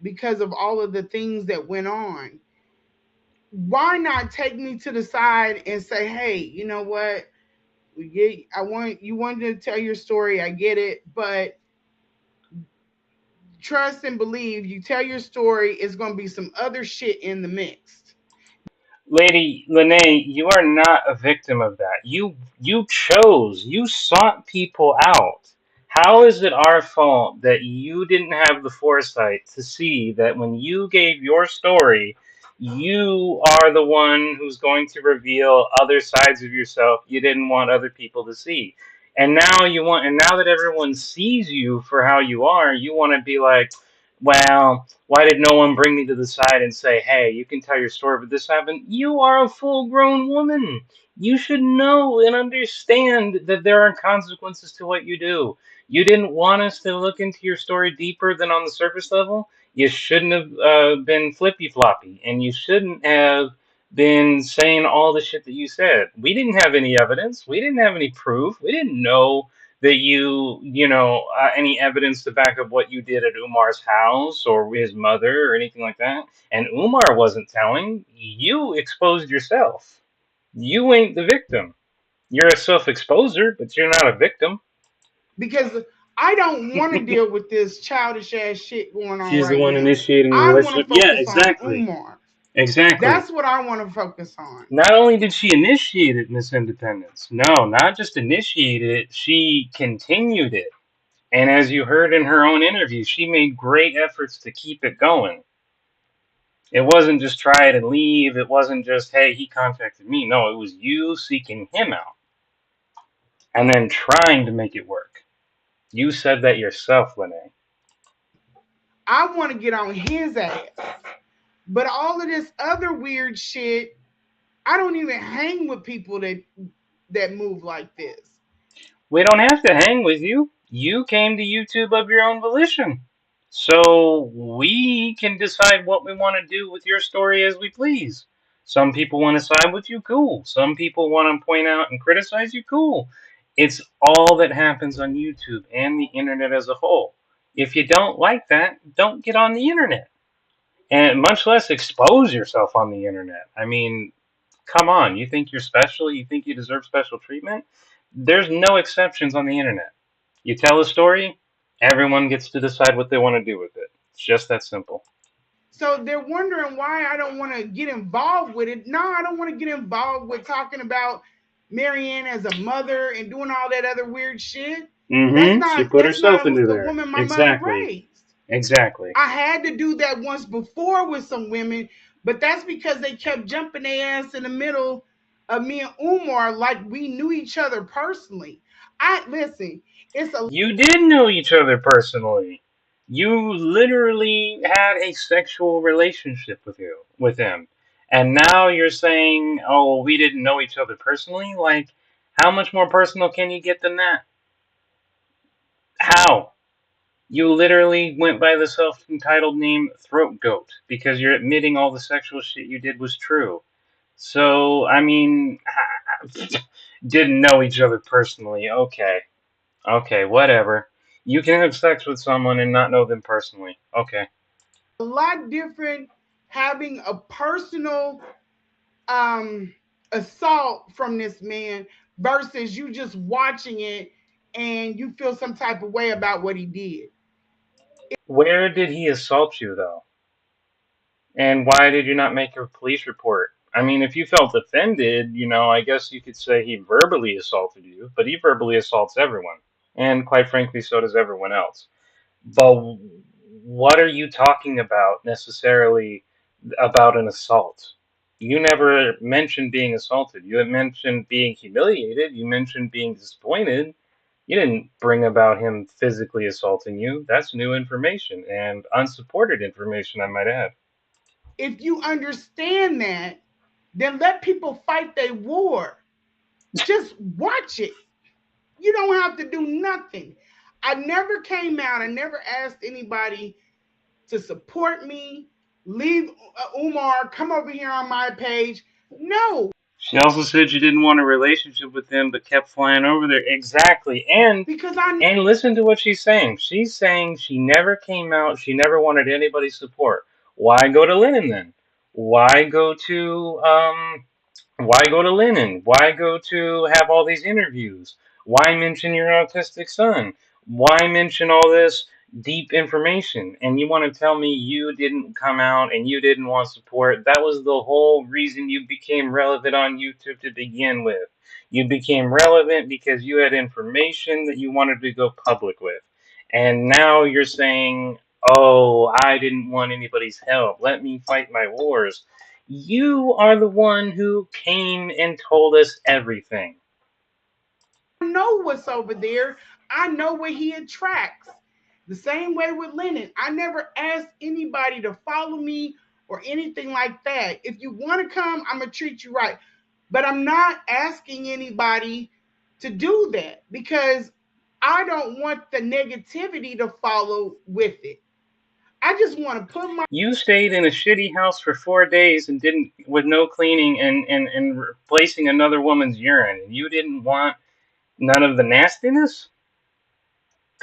because of all of the things that went on. Why not take me to the side and say, hey, you know what? I want you wanted to tell your story. I get it, but trust and believe you tell your story, it's going to be some other shit in the mix. Lady Lene, you are not a victim of that. You sought people out. How is it our fault that you didn't have the foresight to see that when you gave your story, you are the one who's going to reveal other sides of yourself you didn't want other people to see. And now that everyone sees you for how you are, you want to be like, well, why did no one bring me to the side and say, hey, you can tell your story, but this happened? You are a full grown woman. You should know and understand that there are consequences to what you do. You didn't want us to look into your story deeper than on the surface level. You shouldn't have been flippy floppy, and you shouldn't have been saying all the shit that you said. We didn't have any evidence. We didn't have any proof. We didn't know that any evidence to back up what you did at Umar's house or his mother or anything like that. And Umar wasn't telling. You exposed yourself. You ain't the victim. You're a self-exposer, but you're not a victim. Because I don't want to deal with this childish ass shit going on She's the right one now. initiating the I want to relationship. Yeah, focus on exactly. Umar. Exactly. That's what I want to focus on. Not only did she initiate it, Miss Independence, no, not just initiate it, she continued it. And as you heard in her own interview, she made great efforts to keep it going. It wasn't just try it and leave. It wasn't just, hey, he contacted me. No, it was you seeking him out and then trying to make it work. You said that yourself, Lene. I want to get on his ass. But all of this other weird shit, I don't even hang with people that move like this. We don't have to hang with you. You came to YouTube of your own volition. So we can decide what we want to do with your story as we please. Some people want to side with you, cool. Some people want to point out and criticize you, cool. It's all that happens on YouTube and the internet as a whole. If you don't like that, don't get on the internet, and much less expose yourself on the internet. I mean, come on, you think you're special? You think you deserve special treatment? There's no exceptions on the internet. You tell a story, everyone gets to decide what they want to do with it. It's just that simple. So they're wondering why I don't want to get involved with it. No, I don't want to get involved with talking about Marianne as a mother and doing all that other weird shit. Mm-hmm. She put That's not herself into the there. woman my mother Exactly. raised. Exactly. I had to do that once before with some women, but that's because they kept jumping their ass in the middle of me and Umar like we knew each other personally. I listen, it's a You did know each other personally. You literally had a sexual relationship with him. And now you're saying, "Oh, well, we didn't know each other personally." Like, how much more personal can you get than that? How? You literally went by the self-entitled name Throat Goat because you're admitting all the sexual shit you did was true. So, I mean, didn't know each other personally. Okay. Okay, whatever. You can have sex with someone and not know them personally. Okay. lot different having a personal um assault from this man versus you just watching it and you feel some type of way about what he did. Where did he assault you, though? And why did you not make a police report? I mean, if you felt offended, I guess you could say he verbally assaulted you, but he verbally assaults everyone. And quite frankly, so does everyone else. But what are you talking about necessarily about an assault? You never mentioned being assaulted. You had mentioned being humiliated. You mentioned being disappointed. You didn't bring about him physically assaulting you. That's new information and unsupported information, I might add. If you understand that, then let people fight their war. Just watch it. You don't have to do nothing. I never came out, I never asked anybody to support me, leave Umar, come over here on my page. No, She also said she didn't want a relationship with him, but kept flying over there. Exactly. And because I and listen to what she's saying. She's saying she never came out. She never wanted anybody's support. Why go to Lennon then? Why go to why go to Lennon? Why go to have all these interviews? Why mention your autistic son? Why mention all this deep information? And you want to tell me you didn't come out and you didn't want support? That was the whole reason you became relevant on YouTube to begin with. You became relevant because you had information that you wanted to go public with. And now you're saying, oh, I didn't want anybody's help. Let me fight my wars. You are the one who came and told us everything. know what's over there. I know what he attracts. The same way with Lennon. I never asked anybody to follow me or anything like that. If you want to come, I'm going to treat you right. But I'm not asking anybody to do that because I don't want the negativity to follow with it. I just want to put my You stayed in a shitty house for 4 days and didn't, with no cleaning and replacing another woman's urine. And you didn't want none of the nastiness?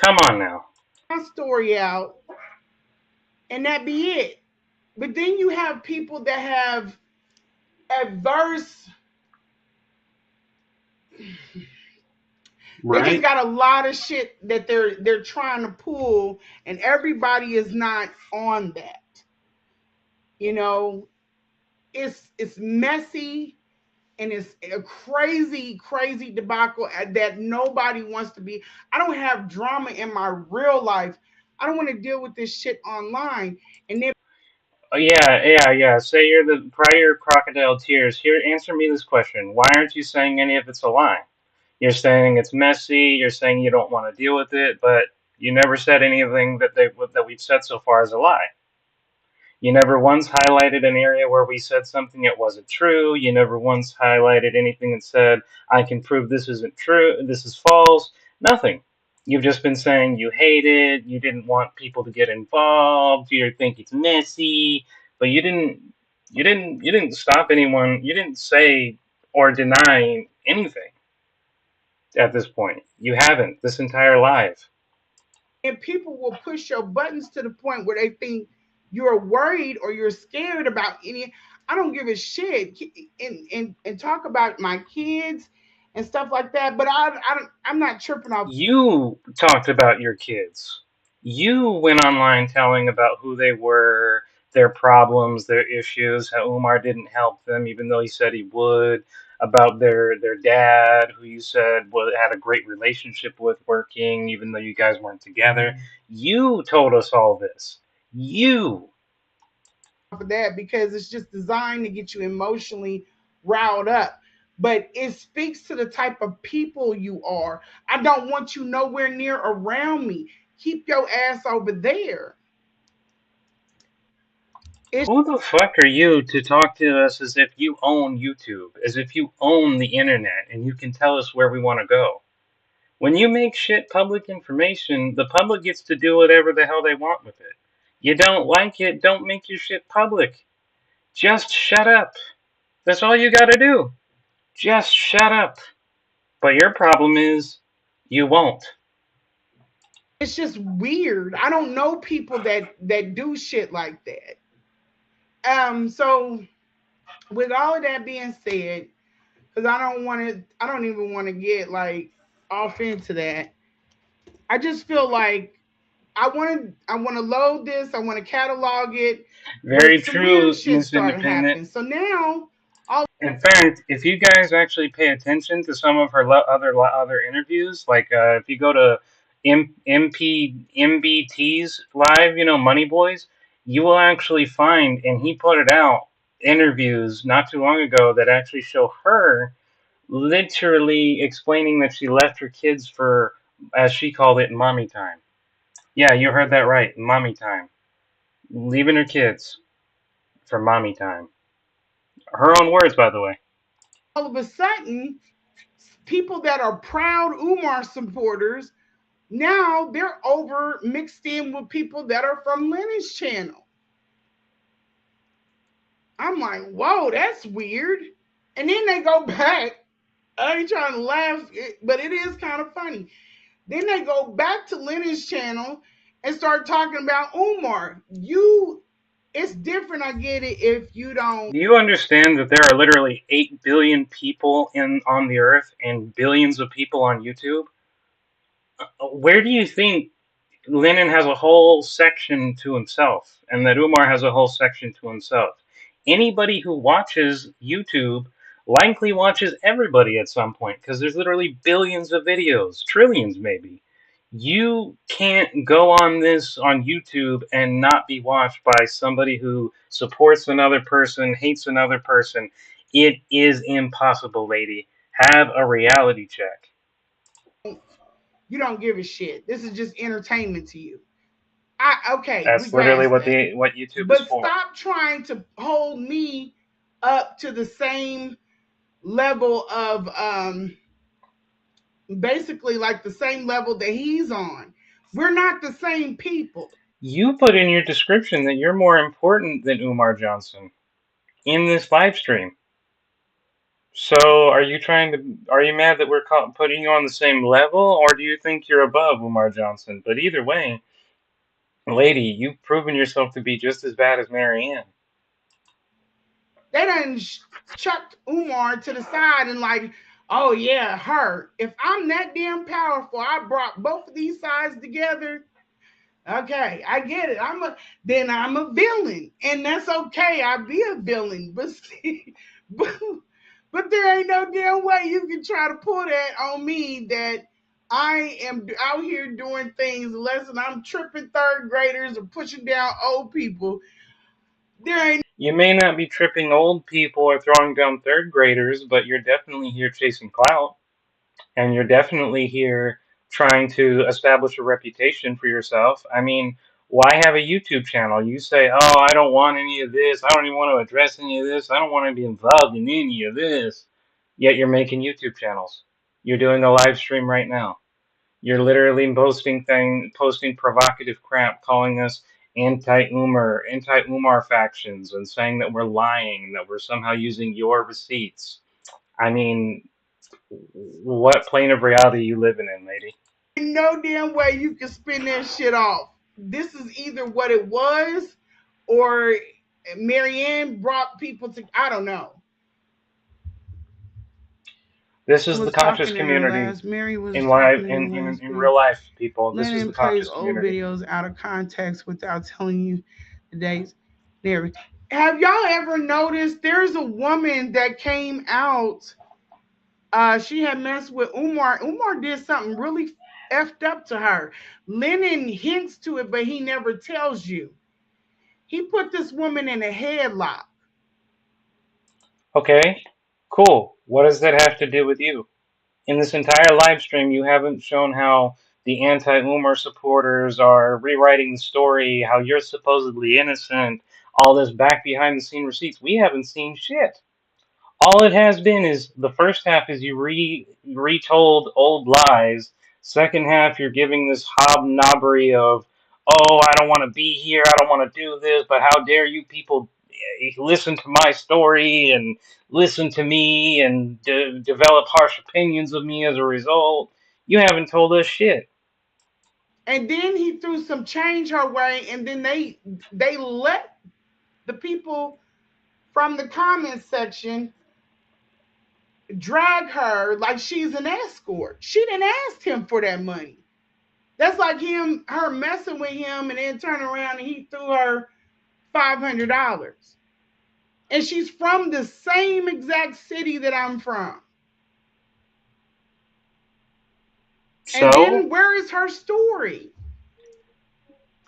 Come on now. story out and that be it. But then you have people that have adverse, they just Right? got a lot of shit that they're trying to pull and everybody is not on that. You know, it's messy and it's a crazy debacle that nobody wants to be. I don't have drama in my real life. I don't want to deal with this shit online. And then Oh, yeah. Say you're the prior crocodile tears. Here, answer me this question. Why aren't you saying any of it's a lie? You're saying it's messy. You're saying you don't want to deal with it, but you never said anything that we've said so far as a lie. You never once highlighted an area where we said something that wasn't true. You never once highlighted anything that said, I can prove this isn't true, this is false. Nothing. You've just been saying you hate it, you didn't want people to get involved, you think it's messy, but you didn't stop anyone, you didn't say or deny anything at this point. You haven't this entire life. And people will push your buttons to the point where they think you're worried or you're scared about any. I don't give a shit, and talk about my kids and stuff like that. But I'm not tripping off You talked about your kids. You went online telling about who they were, their problems, their issues, how Umar didn't help them, even though he said he would, about their dad, who you said had a great relationship with working, even though you guys weren't together. You told us all this. You. of that because it's just designed to get you emotionally riled up. But it speaks to the type of people you are. I don't want you nowhere near around me. Keep your ass over there. It's Who the fuck are you to talk to us as if you own YouTube, as if you own the internet and you can tell us where we want to go? When you make shit public information, the public gets to do whatever the hell they want with it. You don't like it, don't make your shit public. Just shut up. That's all you gotta do. Just shut up. But your problem is, you won't. it's just weird. I don't know people that do shit like that. So with all of that being said, because I don't even want to get like off into that. I just feel like I want to load this. I want to catalog it, but Very some weird true, shit Miss started Independent. happening. So now all In fact, if you guys actually pay attention to some of her other interviews, like if you go to MBT's live, Money Boys, you will actually find, and he put it out, interviews not too long ago that actually show her literally explaining that she left her kids for, as she called it, mommy time. Yeah, you heard that right, mommy time. Leaving her kids for mommy time. Her own words, by the way. of a sudden, people that are proud Umar supporters now they're over mixed in with people that are from Lenin's channel. I'm like, whoa, that's weird. And then they go back. I ain't trying to laugh, but it is kind of funny. Then they go back to Lenin's channel and start talking about Umar. It's different. I get it if you don't. Do you understand that there are literally 8 billion people on the earth and billions of people on YouTube? Where do you think Lennon has a whole section to himself and that Umar has a whole section to himself? Anybody who watches YouTube likely watches everybody at some point because there's literally billions of videos, trillions maybe. You can't go on this on YouTube and not be watched by somebody who supports another person, hates another person. It is impossible, lady. Have a reality check. You don't give a shit. This is just entertainment to you. I Okay, we That's literally grasp what that. the what YouTube is But for. stop trying to hold me up to the same level of basically like the same level that he's on. We're not the same people. You put in your description that you're more important than Umar Johnson in this live stream. So are you mad that we're putting you on the same level, or do you think you're above Umar Johnson? But either way, lady, you've proven yourself to be just as bad as Marianne. They done chucked Umar to the side and like, oh yeah, her. If I'm that damn powerful, I brought both of these sides together. Okay, I get it. I'm a villain, and that's okay. I be a villain, but see, but, but there ain't no damn way you can try to pull that on me that I am out here doing things unless I'm tripping third graders or pushing down old people. There ain't. You may not be tripping old people or throwing down third graders, but you're definitely here chasing clout. And you're definitely here trying to establish a reputation for yourself. I mean, why have a YouTube channel? You say, "Oh, I don't want any of this. I don't even want to address any of this. I don't want to be involved in any of this." Yet you're making YouTube channels. You're doing a live stream right now. You're literally posting provocative crap, calling us anti-Umar factions, and saying that we're lying, that we're somehow using your receipts. I mean, what plane of reality are you living in, lady? No damn way you can spin that shit off. This is either what it was, or Marianne brought people to. I don't know. This is the Was conscious talking in her community last. Mary was in live talking in her last in video. real life, people. This is Lennon the plays conscious old community. videos out of context without telling you the dates. There. Have y'all ever noticed there's a woman that came out? She had messed with Umar. Umar did something really effed up to her. Lennon hints to it, but he never tells you. He put this woman in a headlock. Okay, cool. What does that have to do with you? In this entire live stream, you haven't shown how the anti-Umar supporters are rewriting the story, how you're supposedly innocent, all this back behind the scene receipts. We haven't seen shit. All it has been is the first half is you retold old lies. Second half, you're giving this hobnobbery of, oh, I don't want to be here, I don't want to do this, but how dare you people listen to my story and listen to me and develop harsh opinions of me as a result. You haven't told us shit. And then he threw some change her way, and then they let the people from the comments section drag her like she's an escort. She didn't ask him for that money. That's like her messing with him, and then turn around and he threw her $500. And she's from the same exact city that I'm from. And So, then where is her story?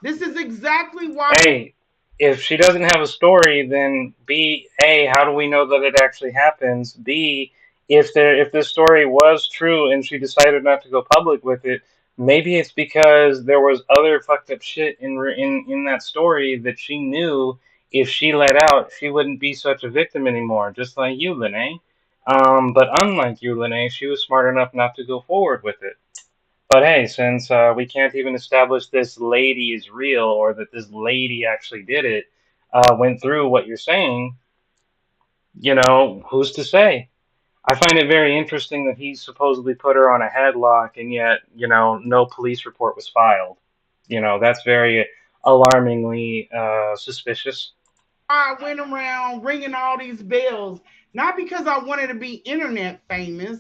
This is exactly why. A, if she doesn't have a story, then B, A, how do we know that it actually happens? B, if this story was true and she decided not to go public with it, maybe it's because there was other fucked up shit in that story that she knew if she let out, she wouldn't be such a victim anymore, just like you, Lene. But unlike you, Lene, she was smart enough not to go forward with it. But hey, since we can't even establish this lady is real or that this lady actually did it, went through what you're saying, who's to say? I find it very interesting that he supposedly put her on a headlock and yet, no police report was filed. That's very alarmingly suspicious. I went around ringing all these bells, not because I wanted to be internet famous.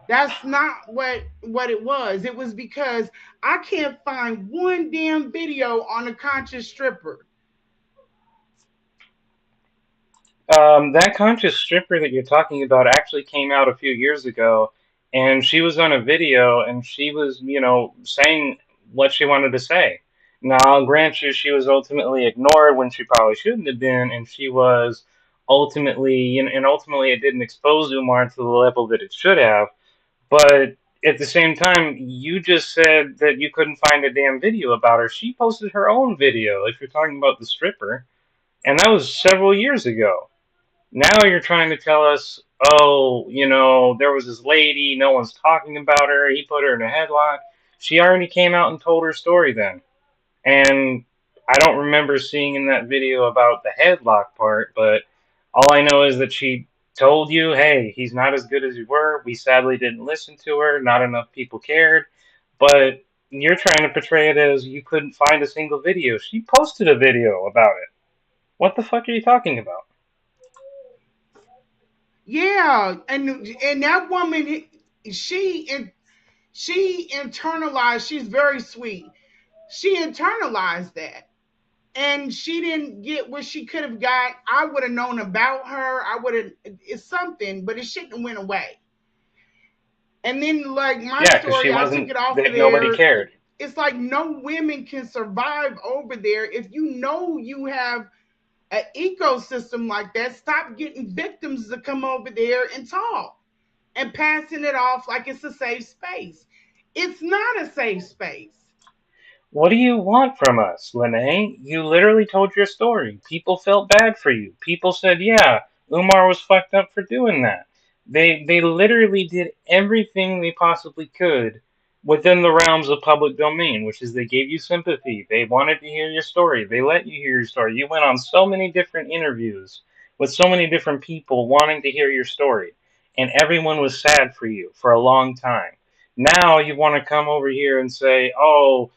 That's not what it was. It was because I can't find one damn video on a conscious stripper. That conscious stripper that you're talking about actually came out a few years ago, and she was on a video and she was, saying what she wanted to say. Now, I'll grant you, she was ultimately ignored when she probably shouldn't have been, and she was ultimately, and ultimately it didn't expose Umar to the level that it should have. But at the same time, you just said that you couldn't find a damn video about her. She posted her own video, if you're talking about the stripper, and that was several years ago. Now you're trying to tell us, oh, there was this lady, no one's talking about her, he put her in a headlock. She already came out and told her story then. And I don't remember seeing in that video about the headlock part, but all I know is that she told you, hey, he's not as good as you were. We sadly didn't listen to her, not enough people cared. But you're trying to portray it as you couldn't find a single video. She posted a video about it. What the fuck are you talking about? Yeah, and that woman, she she internalized. She's very sweet. She internalized that, and she didn't get what she could have got. I would have known about her. I would have. It's something, but it shouldn't have went away. And then, like my Yeah, because she story, I took wasn't, it off of that nobody there. cared. It's like no women can survive over there if you know you have an ecosystem like that. Stop getting victims to come over there and talk and passing it off like it's a safe space. It's not a safe space. What do you want from us, Lene? You literally told your story. People felt bad for you. People said, yeah, Umar was fucked up for doing that. They literally did everything they possibly could within the realms of public domain, which is they gave you sympathy. They wanted to hear your story. They let you hear your story. You went on so many different interviews with so many different people wanting to hear your story. And everyone was sad for you for a long time. Now you want to come over here and say, oh,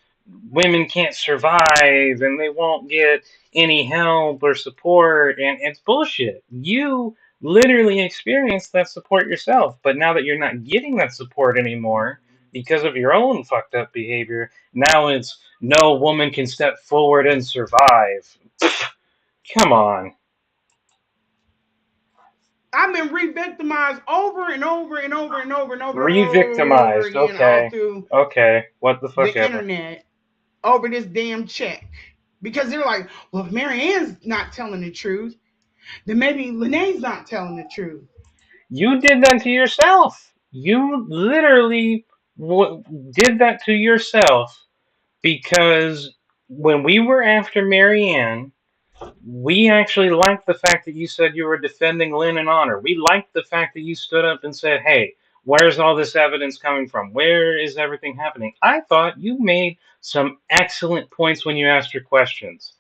women can't survive and they won't get any help or support, and it's bullshit. You literally experienced that support yourself, but now that you're not getting that support anymore because of your own fucked up behavior, now it's no woman can step forward and survive. Come on. I've been re-victimized over and over and over and over and over and over Re-victimized. again all Okay. through Okay. What the the fuck ever. internet over this damn check. Because they're like, well, if Marianne's not telling the truth, then maybe Lenae's not telling the truth. You did that to yourself. You literally did that to yourself because when we were after Marianne, we actually liked the fact that you said you were defending Lynn in honor. We liked the fact that you stood up and said, hey, where's all this evidence coming from? Where is everything happening? I thought you made some excellent points when you asked your questions.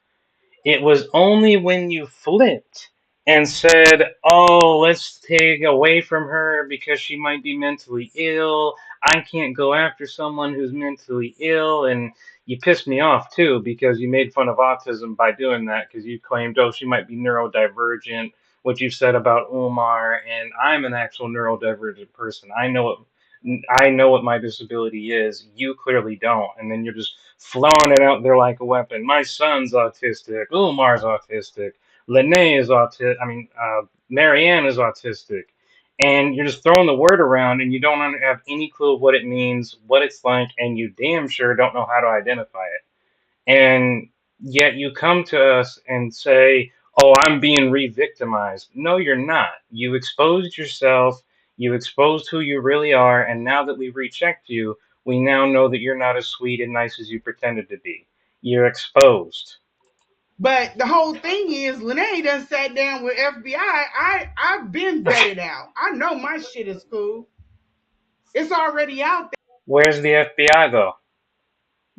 It was only when you flipped and said, oh, let's take away from her because she might be mentally ill. I can't go after someone who's mentally ill. And you pissed me off too because you made fun of autism by doing that because you claimed, oh, she might be neurodivergent. What you said about Umar, and I'm an actual neurodivergent person. I know what my disability is. You clearly don't. And then you're just throwing it out there like a weapon. My son's autistic. Umar's autistic. Lene is autistic. Marianne is autistic. And you're just throwing the word around and you don't have any clue of what it means, what it's like, and you damn sure don't know how to identify it. And yet you come to us and say, oh, I'm being re victimized. No, you're not. You exposed yourself, you exposed who you really are, and now that we've rechecked you, we now know that you're not as sweet and nice as you pretended to be. You're exposed. But the whole thing is, Lene done sat down with FBI. I've been vetted out. I know my shit is cool. It's already out Where's the FBI though?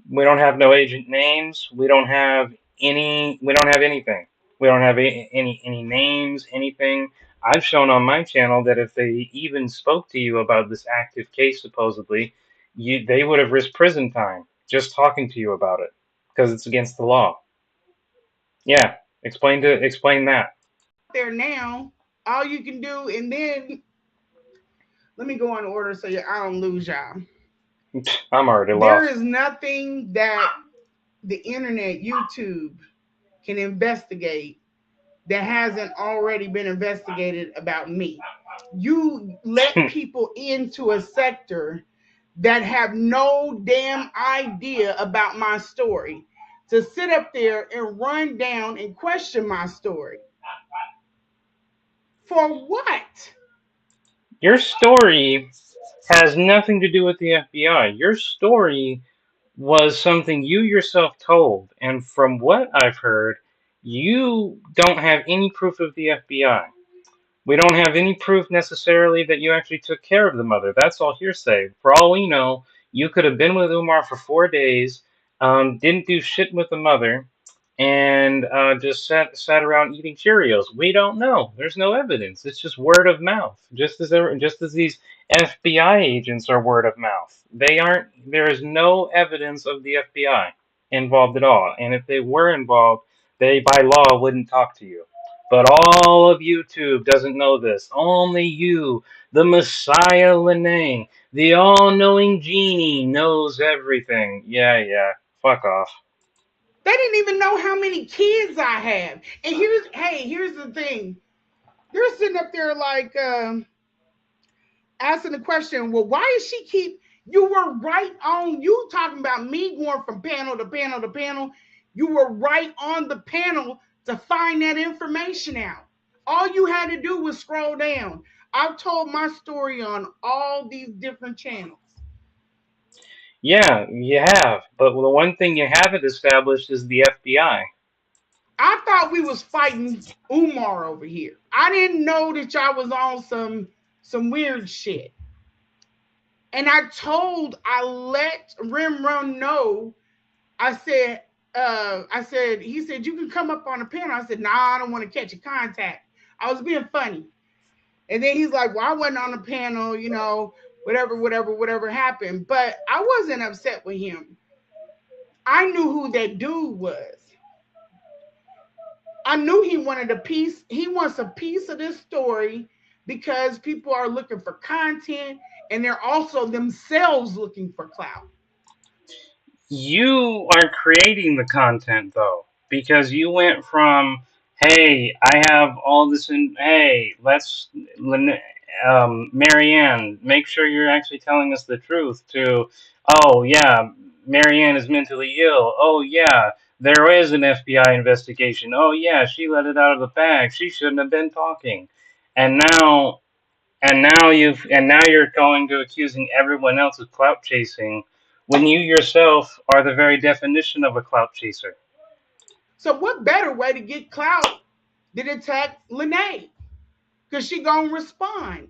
We don't have no agent names. We don't have any. We don't have anything. We don't have any names, anything. I've shown on my channel that if they even spoke to you about this active case, supposedly, they would have risked prison time just talking to you about it because it's against the law. Yeah, explain that. there now. All you can do, and then let me go on order so I don't lose y'all. I'm already There lost. is nothing that the internet, YouTube, can investigate that hasn't already been investigated about me. You let people into a sector that have no damn idea about my story to sit up there and run down and question my story. For what? Your story has nothing to do with the FBI. Your story was something you yourself told, and from what I've heard, you don't have any proof of the FBI. We don't have any proof necessarily that you actually took care of the mother. That's all hearsay. For all we know, you could have been with Umar for 4 days, didn't do shit with the mother, and just sat around eating Cheerios. We don't know. There's no evidence. It's just word of mouth. Just as these FBI agents are word of mouth. They aren't. There is no evidence of the FBI involved at all. And if they were involved, they by law wouldn't talk to you. But all of YouTube doesn't know this. Only you, the Messiah Lene, the all-knowing genie, knows everything. Yeah, yeah. Fuck off. They didn't even know how many kids I have. And here's the thing. They're sitting up there like asking the question, well, why does she keep you were right on you talking about me going from panel to panel to panel. You were right on the panel to find that information out. All you had to do was scroll down. I've told my story on all these different channels. Yeah, you have. But the one thing you haven't established is the FBI. I thought we was fighting Umar over here. I didn't know that y'all was on some weird shit. And I let Rimrun know. He said, you can come up on the panel. I said, nah, I don't want to catch a contact. I was being funny. And then he's like, well, I wasn't on the panel, whatever happened. But I wasn't upset with him. I knew who that dude was. I knew he wanted a piece. He wants a piece of this story because people are looking for content and they're also themselves looking for clout. You are creating the content though, because you went from, hey, I have all this in, hey, Marianne, make sure you're actually telling us the truth, to, oh, yeah, Marianne is mentally ill. Oh, yeah, there is an FBI investigation. Oh, yeah, she let it out of the bag. She shouldn't have been talking. And now you're going to accusing everyone else of clout chasing when you yourself are the very definition of a clout chaser. So what better way to get clout than attack Lene? Because she gonna respond.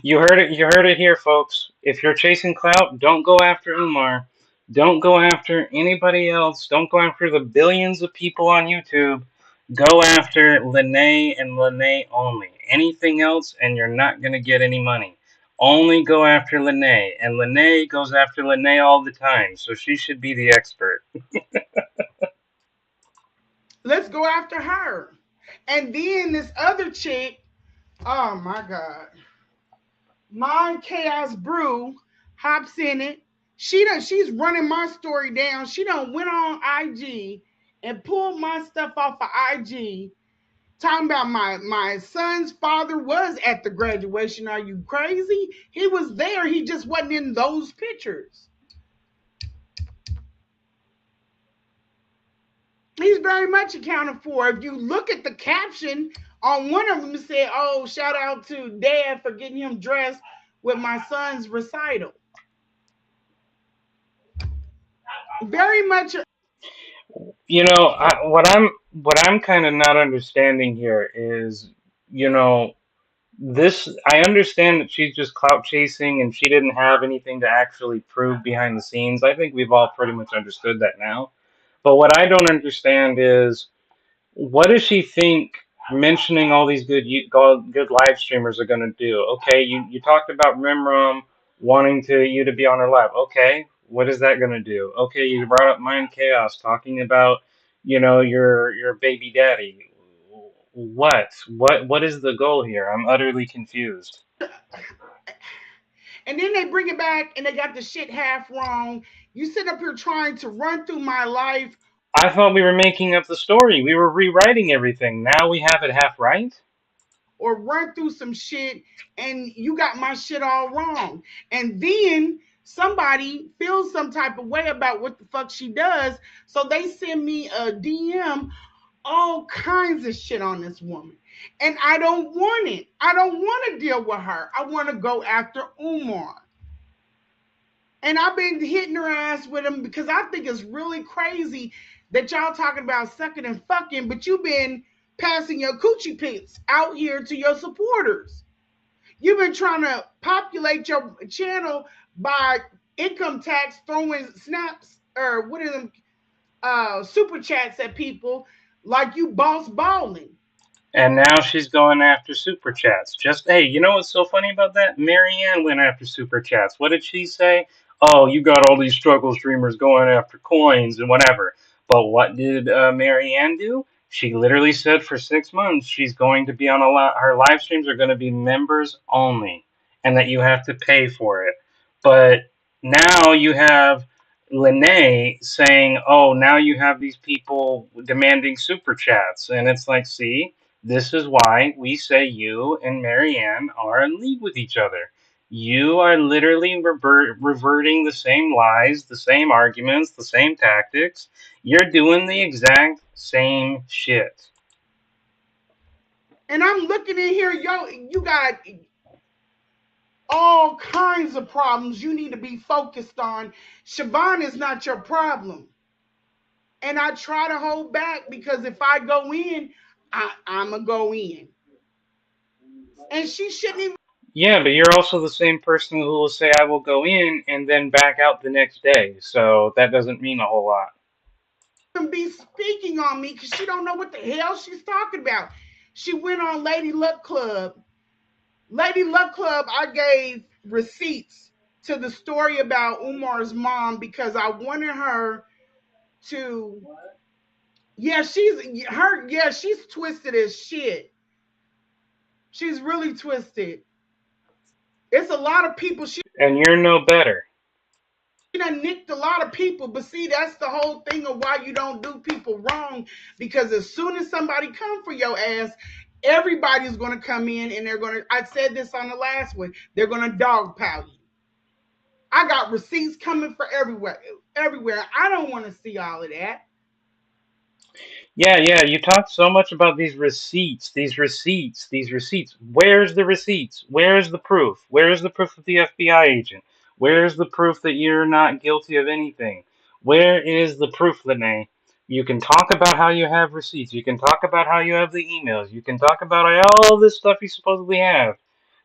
You heard it here, folks. If you're chasing clout, don't go after Umar. Don't go after anybody else. Don't go after the billions of people on YouTube. Go after Lene and Lene only. Anything else, and you're not gonna get any money. Only go after Lene, and Lene goes after Lene all the time, so she should be the expert. Let's go after her. And then this other chick, oh my God. Mind Chaos Brew hops in it. She's running my story down. She done went on IG and pulled my stuff off of IG. Talking about my son's father was at the graduation. Are you crazy? He was there. He just wasn't in those pictures. He's very much accounted for. If you look at the caption on one of them, it said, "Oh, shout out to Dad for getting him dressed with my son's recital." Very much. You know, what I'm kind of not understanding here is, you know, this. I understand that she's just clout chasing and she didn't have anything to actually prove behind the scenes. I think we've all pretty much understood that now. But what I don't understand is, what does she think mentioning all these good live streamers are going to do? Okay, you talked about Rimrom wanting to you to be on her live. Okay, what is that going to do? Okay, you brought up Mind Chaos talking about, your baby daddy. What is the goal here? I'm utterly confused. And then they bring it back and they got the shit half wrong. You sit up here trying to run through my life I thought we were making up the story. We were rewriting everything. Now we have it half right. or run through some shit and you got my shit all wrong. And then somebody feels some type of way about what the fuck she does. So they send me a DM, all kinds of shit on this woman. And I don't want it. I don't want to deal with her. I want to go after Umar. And I've been hitting her ass with him because I think it's really crazy that y'all talking about sucking and fucking, but you've been passing your coochie pits out here to your supporters. You've been trying to populate your channel by income tax throwing snaps or what are them super chats at people like you boss balling. And now she's going after super chats. Just, hey, you know what's so funny about that? Marianne went after super chats. What did she say? Oh, you got all these struggle streamers going after coins and whatever. But what did Marianne do? She literally said for 6 months she's going to be on a lot. Her live streams are going to be members only, and that you have to pay for it. But now you have Lene saying, "Oh, now you have these people demanding super chats," and it's like, see, this is why we say you and Marianne are in league with each other. You are literally reverting the same lies, the same arguments, the same tactics. You're doing the exact same shit. And I'm looking in here, yo, you got all kinds of problems you need to be focused on. Siobhan is not your problem. And I try to hold back because if I go in, I'm going to go in. And she shouldn't Yeah, but you're also the same person who will say, I will go in and then back out the next day. So that doesn't mean a whole lot. even be speaking on me because she don't know what the hell she's talking about. She went on Lady Luck Club Lady Luck Club, I gave receipts to the story about Umar's mom because I wanted her to. Yeah, she's her. Yeah, she's twisted as shit. She's really twisted. It's a lot of people. She And you're no better. done nicked a lot of people, but see, that's the whole thing of why you don't do people wrong. Because as soon as somebody come for your ass, everybody's gonna come in and they're gonna. I said this on the last one. They're gonna dogpile you. I got receipts coming for everywhere. Everywhere. I don't want to see all of that. Yeah, yeah, you talk so much about these receipts, these receipts, these receipts. Where's the receipts? Where's the proof? Where's the proof of the FBI agent? Where's the proof that you're not guilty of anything? Where is the proof, Lene? You can talk about how you have receipts. You can talk about how you have the emails. You can talk about all this stuff you supposedly have.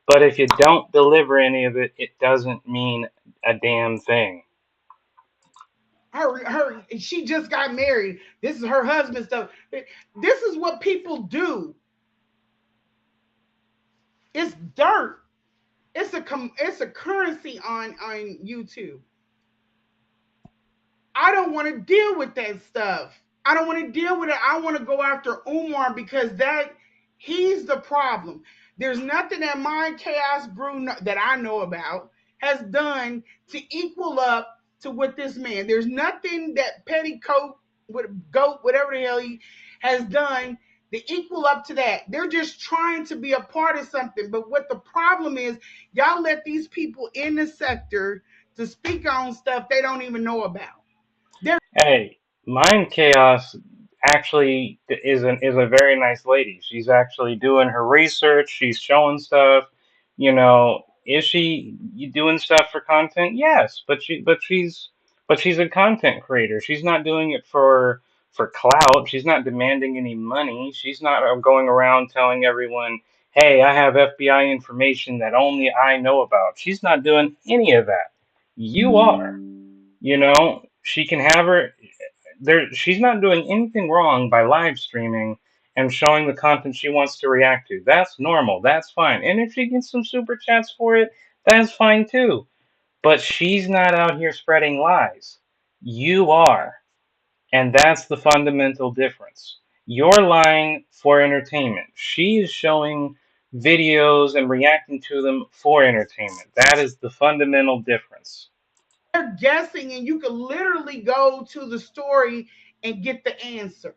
But if you don't deliver any of it, it doesn't mean a damn thing. She just got married. This is her husband stuff. This is what people do. It's dirt. It's a currency on YouTube. I don't want to deal with that stuff. I don't want to deal with it. I want to go after Umar because he's the problem. There's nothing that Mind Chaos Brew that I know about has done to equal up to what this man. There's nothing that Petticoat, Goat, whatever the hell he has done to equal up to that. They're just trying to be a part of something. But what the problem is, y'all let these people in the sector to speak on stuff they don't even know about. They're Hey, Mind Chaos actually is a very nice lady. She's actually doing her research. She's showing stuff. Is she doing stuff for content? Yes, but she's a content creator. She's not doing it for clout. She's not demanding any money. She's not going around telling everyone, "Hey, I have FBI information that only I know about." She's not doing any of that. You are. She can have her there. She's not doing anything wrong by live streaming and showing the content she wants to react to. That's normal. That's fine. And if she gets some super chats for it, that's fine too. But she's not out here spreading lies. You are. And that's the fundamental difference. You're lying for entertainment. She is showing videos and reacting to them for entertainment. That is the fundamental difference. guessing, and you can literally go to the story and get the answer.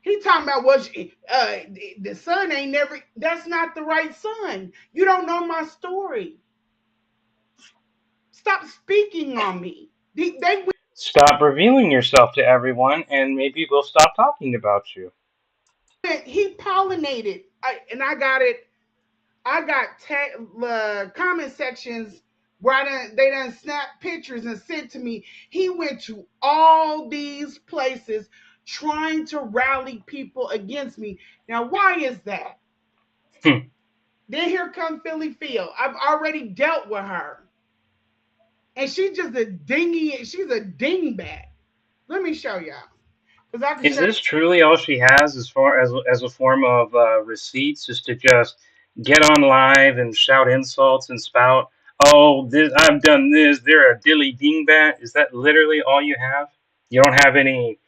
He talking about the son ain't never. That's not the right son. You don't know my story. Stop speaking on me. They Stop revealing yourself to everyone, and maybe we'll stop talking about you. he pollinated, and I got it. I got comment sections where they done snap pictures and sent to me. He went to all these places trying to rally people against me. Now, why is that? Hmm. Then here come Philly Phil. I've already dealt with her. And she's just a dingy, she's a dingbat. Let me show y'all. Because I can Is show this truly all she has as far as a form of receipts, is to just get on live and shout insults and spout, "Oh, this I've done this. They're a dilly dingbat." Is that literally all you have? You don't have any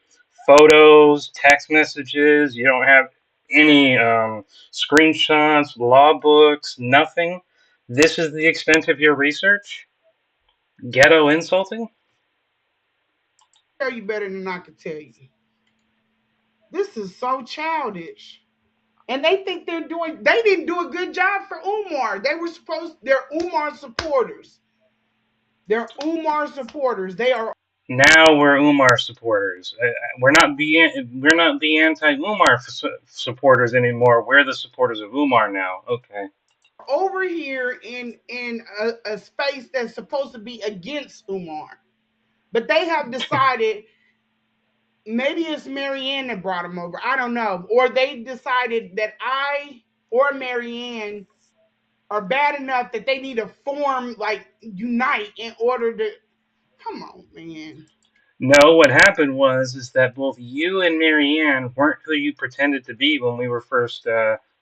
photos, text messages. You don't have any screenshots, law books, nothing. This is the extent of your research? Ghetto insulting? you better than I can tell you. This is so childish. And they think they didn't do a good job for Umar. They're Umar supporters. They're Umar supporters. They are Now we're Umar supporters. We're not the anti Umar supporters anymore. We're the supporters of Umar now. Okay. over here in a space that's supposed to be against Umar. But they have decided maybe it's Marianne that brought him over. I don't know. Or they decided that I or Marianne are bad enough that they need to form, like, unite in order to. Come on, man. No, what happened was is that both you and Marianne weren't who you pretended to be when we were first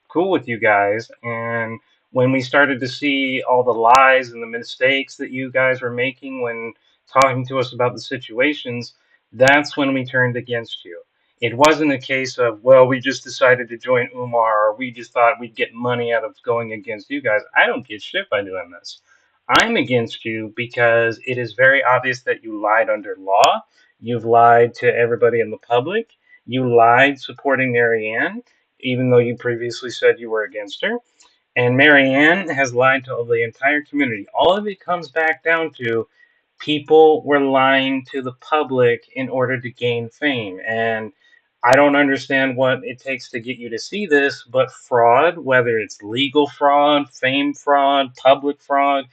cool with you guys, and when we started to see all the lies and the mistakes that you guys were making when talking to us about the situations, that's when we turned against you. It wasn't a case of, well, we just decided to join Umar or we just thought we'd get money out of going against you guys. I don't get shit by doing this. I'm against you because it is very obvious that you lied under law. You've lied to everybody in the public. You lied supporting Marianne, even though you previously said you were against her. And Marianne has lied to the entire community. All of it comes back down to people were lying to the public in order to gain fame. And I don't understand what it takes to get you to see this, but fraud, whether it's legal fraud, fame fraud, public fraud,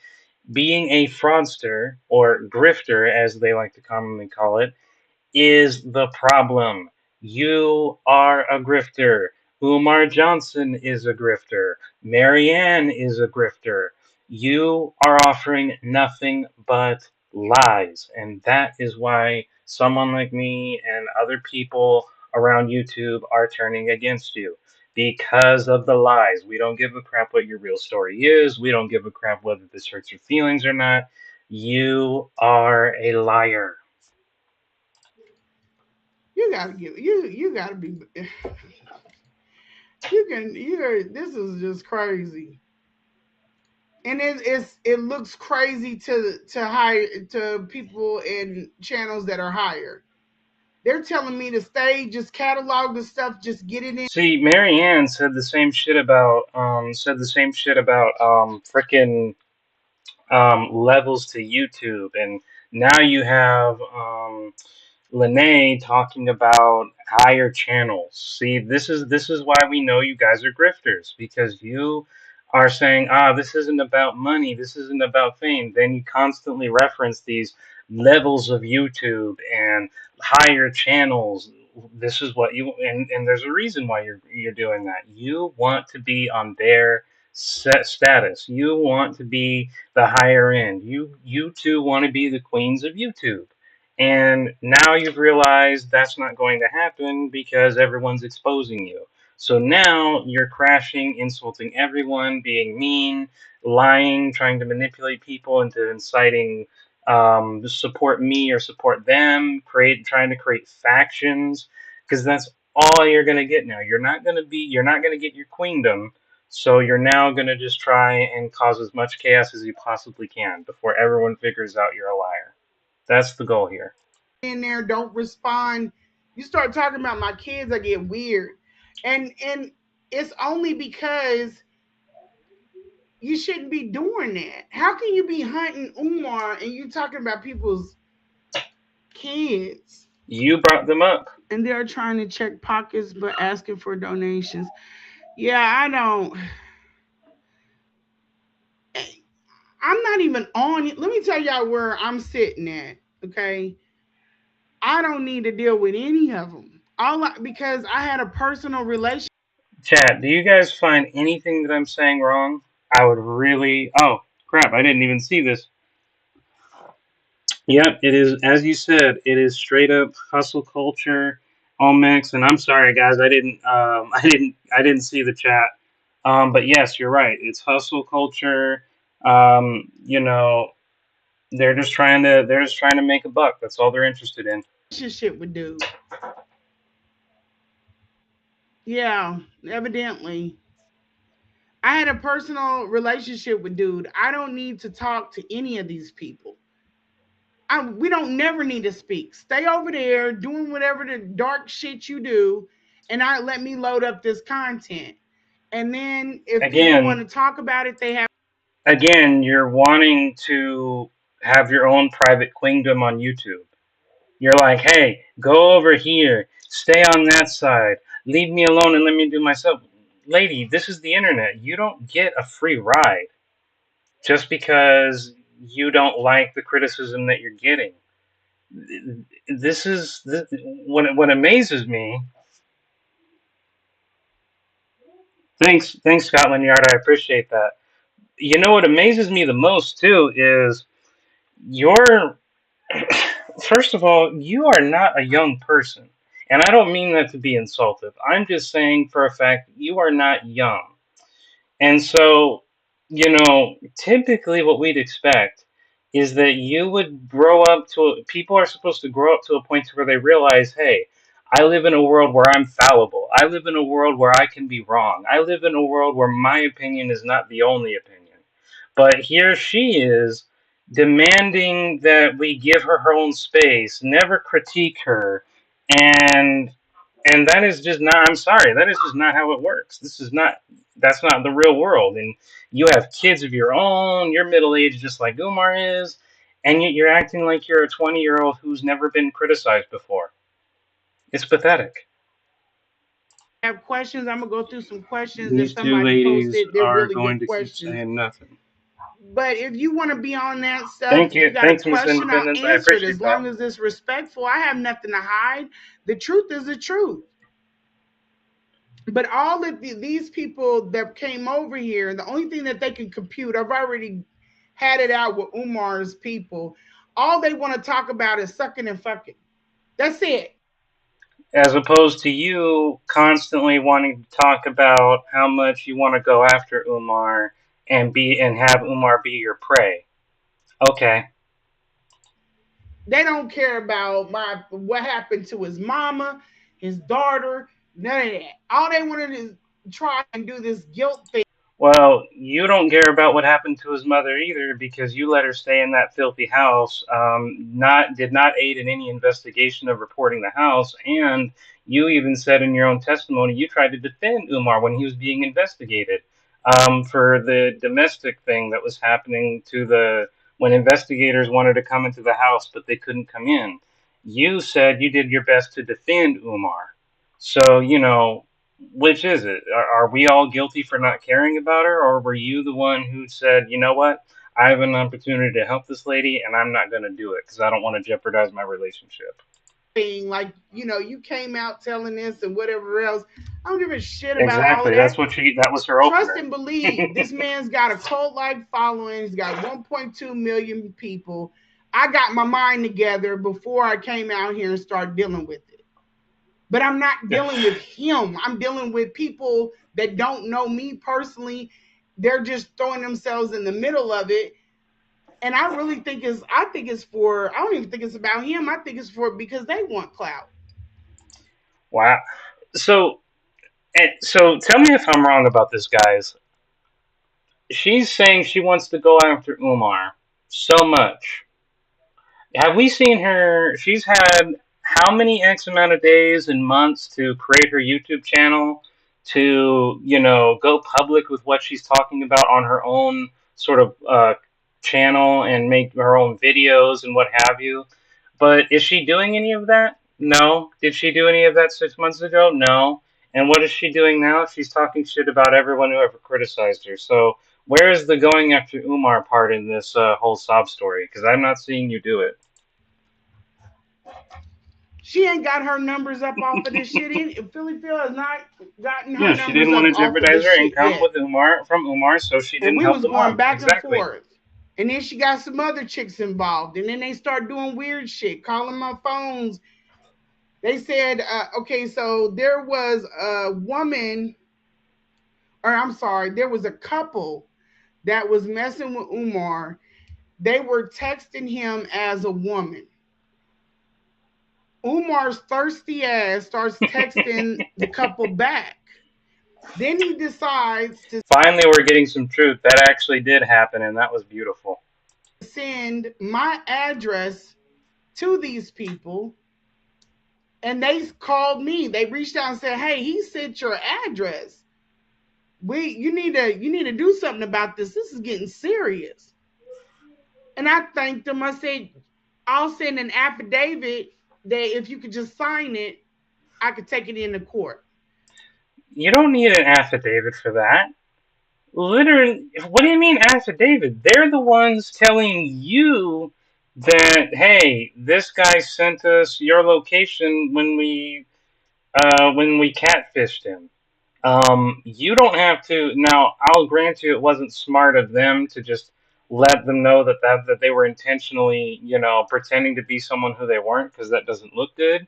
being a fraudster or grifter, as they like to commonly call it, is the problem. You are a grifter. Umar Johnson is a grifter. Marianne is a grifter. You are offering nothing but lies. And that is why someone like me and other people around YouTube are turning against you. Because of the lies. We don't give a crap what your real story is. We don't give a crap whether this hurts your feelings or not. You are a liar. You gotta give you gotta be you can you're this is just crazy. And it looks crazy to hire to people in channels that are hired. They're telling me to stay, just catalog the stuff, just get it in. See, Marianne said the same shit about frickin' levels to YouTube, and now you have Lene talking about higher channels. See, this is why we know you guys are grifters, because you are saying, this isn't about money, this isn't about fame. Then you constantly reference these levels of YouTube and higher channels. This is what you and there's a reason why you're doing that. You want to be on their set status. You want to be the higher end. You two want to be the queens of YouTube. And now you've realized that's not going to happen because everyone's exposing you. So now you're crashing, insulting everyone, being mean, lying, trying to manipulate people into inciting support me or support them, trying to create factions, because that's all you're gonna get now. You're not gonna get your queendom. So you're now gonna just try and cause as much chaos as you possibly can before everyone figures out you're a liar. That's the goal here. In there, don't respond. You start talking about my kids, I get weird. And it's only because you shouldn't be doing that. How can you be hunting Umar and you talking about people's kids? You brought them up. And they're trying to check pockets but asking for donations. Yeah, I don't. I'm not even on it. Let me tell y'all where I'm sitting at. Okay. I don't need to deal with any of them. Because I had a personal relationship. Chat, do you guys find anything that I'm saying wrong? I would really. Oh, crap, I didn't even see this. Yep, it is, as you said, it is straight up hustle culture, all mix. And I'm sorry, guys, I didn't see the chat. But yes, you're right. It's hustle culture. You know, they're just trying to make a buck. That's all they're interested in. Relationship with dude. Yeah, evidently. I had a personal relationship with dude. I don't need to talk to any of these people. We don't never need to speak. Stay over there doing whatever the dark shit you do, and I let me load up this content. And then if people want Again, to talk about it, they have. again, you're wanting to have your own private queendom on YouTube. You're like, hey, go over here, stay on that side, leave me alone and let me do myself. Lady, this is the internet. You don't get a free ride just because you don't like the criticism that you're getting. What amazes me. Thanks, Scotland Yard. I appreciate that. You know what amazes me the most too is your. First of all, you are not a young person. And I don't mean that to be insultive. I'm just saying for a fact you are not young. And so typically what we'd expect is that you would grow up to, people are supposed to grow up to a point where they realize, hey, I live in a world where I'm fallible. I live in a world where I can be wrong. I live in a world where my opinion is not the only opinion. But here she is demanding that we give her her own space, never critique her, and that is just not, I'm sorry, that is just not how it works. That's not the real world. And you have kids of your own, you're middle aged just like Umar is, and yet you're acting like you're a 20-year-old who's never been criticized before. It's pathetic. Have questions. I'm gonna go through some questions that These two somebody ladies posted. They're are really going good to keep questions. saying nothing. But if you want to be on that stuff, Thank you you. got a Thanks, Miss question, I'll Independence. I answer it appreciate as that. long as it's respectful. I have nothing to hide. The truth is the truth. But all of these people that came over here, the only thing that they can compute, I've already had it out with Umar's people. All they want to talk about is sucking and fucking. That's it. As opposed to you constantly wanting to talk about how much you want to go after Umar and have Umar be your prey. Okay. They don't care about what happened to his mama, his daughter, none of that. All they wanted is try and do this guilt thing. Well, you don't care about what happened to his mother either because you let her stay in that filthy house. Not did not aid in any investigation of reporting the house, and you even said in your own testimony you tried to defend Umar when he was being investigated for the domestic thing that was happening to the when investigators wanted to come into the house but they couldn't come in. You said you did your best to defend Umar. So, which is it? Are we all guilty for not caring about her, or were you the one who said, you know what? I have an opportunity to help this lady, and I'm not going to do it because I don't want to jeopardize my relationship. Thing like you came out telling this and whatever else. I don't give a shit about all of Exactly. that. That was her Trust opener. and believe. This man's got a cult like following. He's got 1.2 million people. I got my mind together before I came out here and started dealing with it. But I'm not dealing with him. I'm dealing with people that don't know me personally. They're just throwing themselves in the middle of it. And I think it's for, I don't even think it's about him. I think it's for because they want clout. Wow. So, so tell me if I'm wrong about this, guys. She's saying she wants to go after Umar so much. Have we seen her? She's had how many X amount of days and months to create her YouTube channel, to, go public with what she's talking about on her own sort of channel and make her own videos and what have you. But is she doing any of that? No. Did she do any of that 6 months ago? No. And what is she doing now? She's talking shit about everyone who ever criticized her. So where is the going after Umar part in this whole sob story? Because I'm not seeing you do it. She ain't got her numbers up off of this shit. Philly Phil has not gotten her Yeah, she numbers didn't want up to off of jeopardize this her shit income yet. with Umar, so she And didn't we help was the going mom. back and Exactly. forth. And then she got some other chicks involved. And then they start doing weird shit, calling my phones. They said, okay, so there was a woman, or I'm sorry, there was a couple that was messing with Umar. They were texting him as a woman. Umar's thirsty ass starts texting the couple back. Then he decides to Finally, we're getting some truth. That actually did happen, and that was beautiful. send my address to these people. And they called me. They reached out and said, "Hey, he sent your address. You need to do something about this. This is getting serious." And I thanked them. I said, "I'll send an affidavit that if you could just sign it, I could take it into court." You don't need an affidavit for that. Literally, what do you mean affidavit? They're the ones telling you that, hey, this guy sent us your location when we catfished him. You don't have to. Now, I'll grant you, it wasn't smart of them to just let them know that they were intentionally, pretending to be someone who they weren't, because that doesn't look good.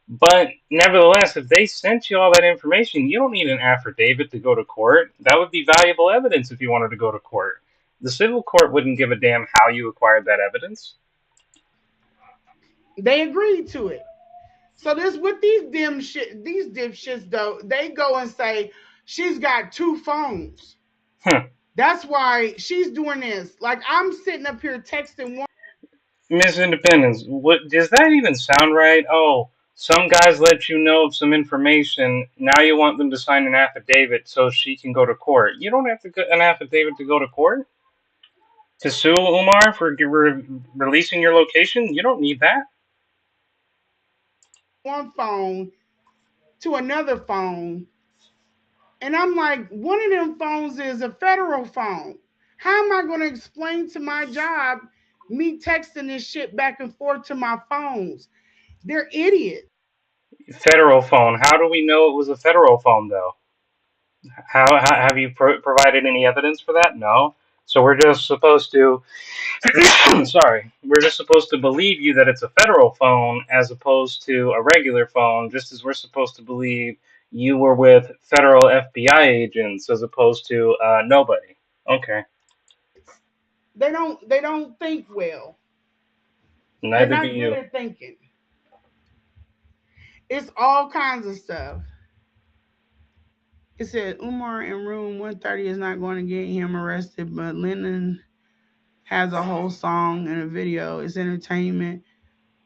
But nevertheless, if they sent you all that information, you don't need an affidavit to go to court. That would be valuable evidence if you wanted to go to court. The civil court wouldn't give a damn how you acquired that evidence. They agreed to it. So this with these dipshits though, they go and say she's got two phones. Huh. That's why she's doing this. Like I'm sitting up here texting one Miss Independence, what does that even sound right? Oh, some guys let you know of some information. Now you want them to sign an affidavit so she can go to court. You don't have to get an affidavit to go to court to sue Umar for releasing your location. You don't need that. phone to another phone. And I'm like, one of them phones is a federal phone. How am I going to explain to my job me texting this shit back and forth to my phones? They're idiots. Federal phone. How do we know it was a federal phone, though? How have you provided any evidence for that? No. So we're just supposed to, sorry, we're just supposed to believe you that it's a federal phone as opposed to a regular phone, just as we're supposed to believe you were with federal FBI agents as opposed to nobody. Okay. They don't think well. They're Neither do not good you. at thinking. It's all kinds of stuff. It said Umar in room 130 is not going to get him arrested, but Lennon has a whole song and a video. It's entertainment.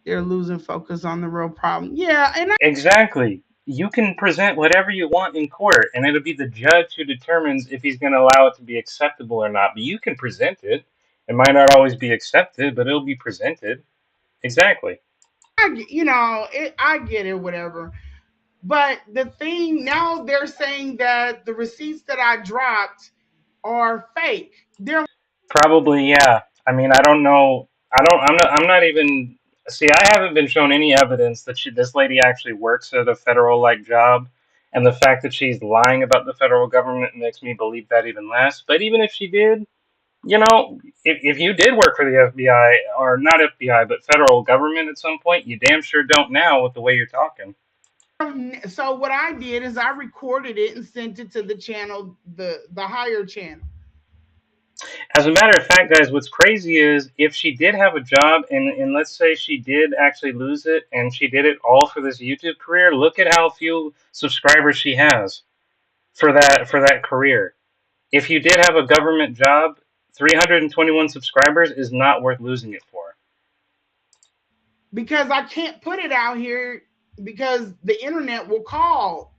They're losing focus on the real problem. Yeah, and Exactly. You can present whatever you want in court, and it'll be the judge who determines if he's going to allow it to be acceptable or not. But you can present it. It might not always be accepted, but it'll be presented. Exactly. I get it, whatever. But the thing now, they're saying that the receipts that I dropped are fake. They're Probably, yeah. I mean, I don't know. I don't. I'm not even. See, I haven't been shown any evidence that this lady actually works at a federal like job, and the fact that she's lying about the federal government makes me believe that even less. But even if she did, you know, if you did work for the FBI, or not FBI, but federal government at some point, you damn sure don't now with the way you're talking. so what I did is I recorded it and sent it to the channel, the higher channel. As a matter of fact, guys, what's crazy is if she did have a job and let's say she did actually lose it and she did it all for this YouTube career, look at how few subscribers she has for that career. If you did have a government job, 321 subscribers is not worth losing it for. Because I can't put it out here because the internet will call.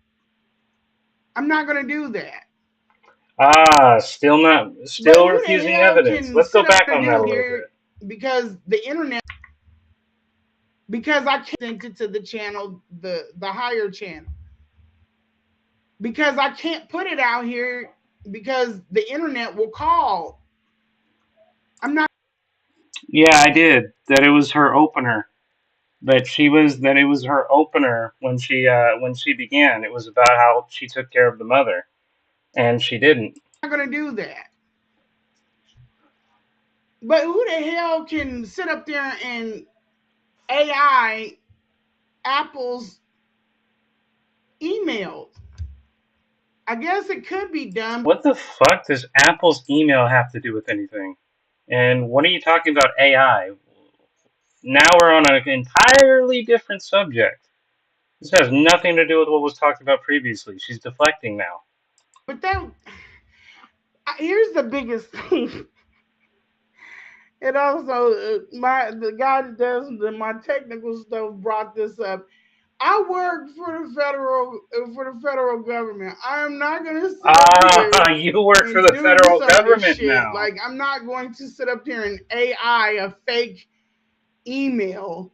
I'm not going to do that. Ah, But still who the refusing hell evidence. can Let's go sit up back and on that do a little here bit. because the internet because I can't send it to the channel, the higher channel. Because I can't put it out here because the internet will call. I'm not Yeah, I did. That it was her opener. That it was her opener when she began. It was about how she took care of the mother, and she didn't. going to do that. But who the hell can sit up there and AI Apple's emails? I guess it could be done. What the fuck does Apple's email have to do with anything? And what are you talking about AI? Now we're on an entirely different subject. This has nothing to do with what was talked about previously. She's deflecting now. But then here's the biggest thing. And also, the guy that does my technical stuff brought this up. I work for the federal government. I am not going to sit up Ah, here you work for and the do federal some of this government shit. now. Like I'm not going to sit up here and AI a fake email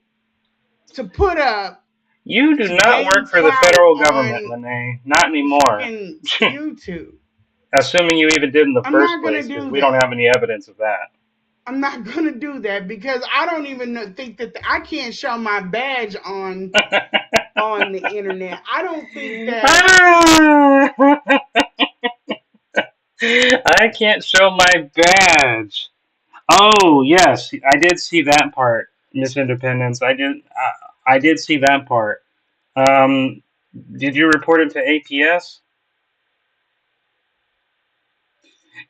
to put up You do to not gain work for the clout federal government, on Lene. Not anymore. fucking YouTube. Assuming you even did in the I'm first not gonna place, because do we don't that. have any evidence of that. I'm not gonna do that because I don't even think that I can't show my badge on the internet. I don't think that I can't show my badge. Oh yes, I did see that part, Miss Independence. I did see that part. Um, did you report it to APS?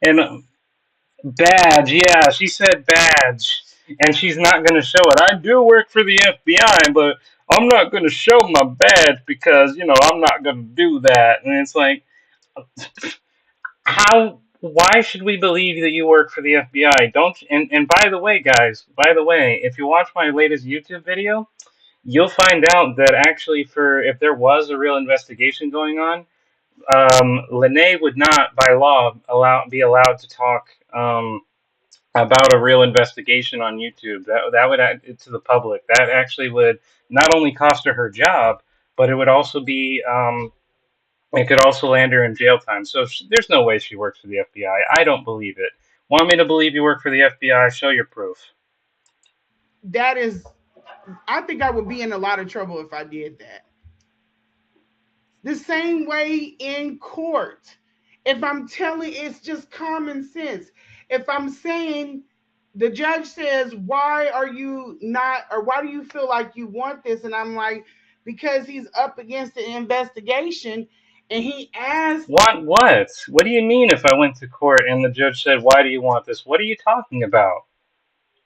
And badge, yeah, she said badge, and she's not going to show it. I do work for the FBI, but I'm not going to show my badge because I'm not going to do that. And it's like, how? Why should we believe that you work for the FBI? Don't. And by the way, guys, by the way, if you watch my latest YouTube video, you'll find out that actually, for if there was a real investigation going on, Lene would not, by law, be allowed to talk. About a real investigation on YouTube. That would add it to the public. That actually would not only cost her her job, but it would also be it could also land her in jail time. So there's no way she works for the FBI. I don't believe it. Want me to believe you work for the FBI? Show your proof. That is, I think I would be in a lot of trouble if I did that. The same way in court. If I'm telling, it's just common sense. If I'm saying, the judge says, why are you not, or why do you feel like you want this? And I'm like, because he's up against an investigation and he asked. What? What? What do you mean if I went to court and the judge said, "Why do you want this?" What are you talking about?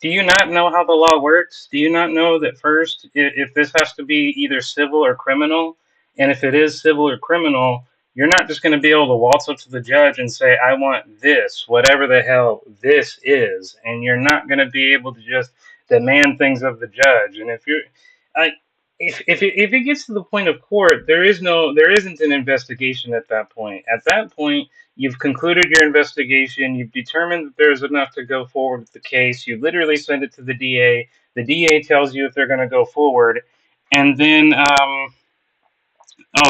Do you not know how the law works? Do you not know that first, if this has to be either civil or criminal, and if it is civil or criminal, you're not just going to be able to waltz up to the judge and say, "I want this, whatever the hell this is," and you're not going to be able to just demand things of the judge. And if you're, I, if it gets to the point of court, there isn't an investigation at that point. At that point, you've concluded your investigation. You've determined that there's enough to go forward with the case. You literally send it to the DA. The DA tells you if they're going to go forward, and then, oh,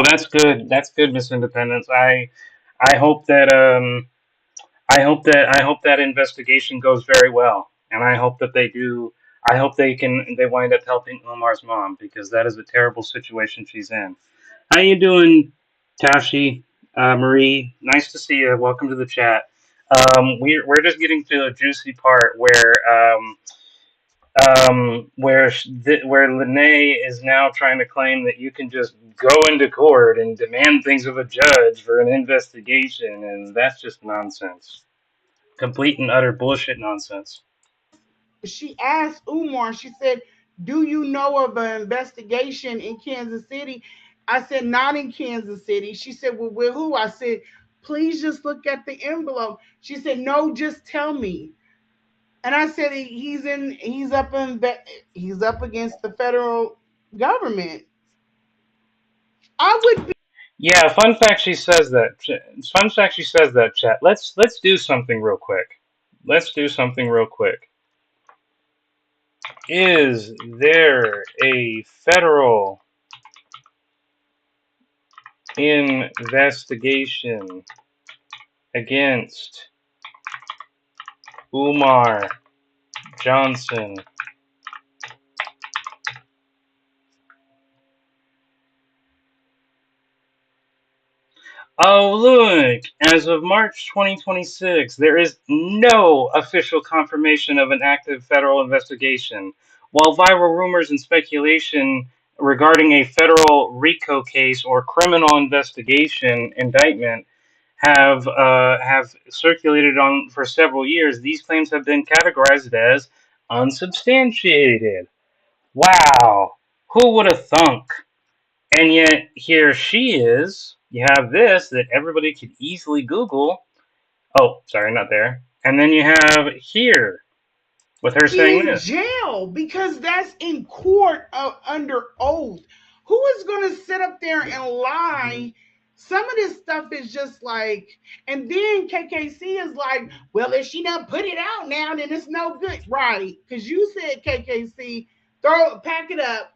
that's good. That's good, Miss Independence. I hope that I hope that investigation goes very well, and I hope that they do. I hope they wind up helping Omar's mom because that is a terrible situation she's in. How you doing, Tashi? Marie, nice to see you. Welcome to the chat. We're just getting to a juicy part where Lene is now trying to claim that you can just go into court and demand things of a judge for an investigation, and that's just nonsense. Complete and utter bullshit nonsense. She asked Umar, she said, do you know of an investigation in Kansas City? I said, not in Kansas City. She said, well, with who? I said, please just look at the envelope. She said, no, just tell me. And I said, he's up against the federal government. I would be. Yeah, fun fact she says that. Fun fact she says that, chat. Let's do something real quick. Let's do something real quick. Is there a federal investigation against Umar Johnson? Oh, look! As of March 2026, there is no official confirmation of an active federal investigation. While viral rumors and speculation regarding a federal RICO case or criminal investigation indictment have circulated on for several years, these claims have been categorized as unsubstantiated. Wow, who would have thunk? And yet here she is. You have this that everybody could easily Google. Oh, sorry, not there. And then you have here with her saying In this. jail because that's in court under oath. Who is going to sit up there and lie? Some of this stuff is just like, and then KKC is like, well, if she done put it out now, then it's no good, right? Because you said KKC, pack it up,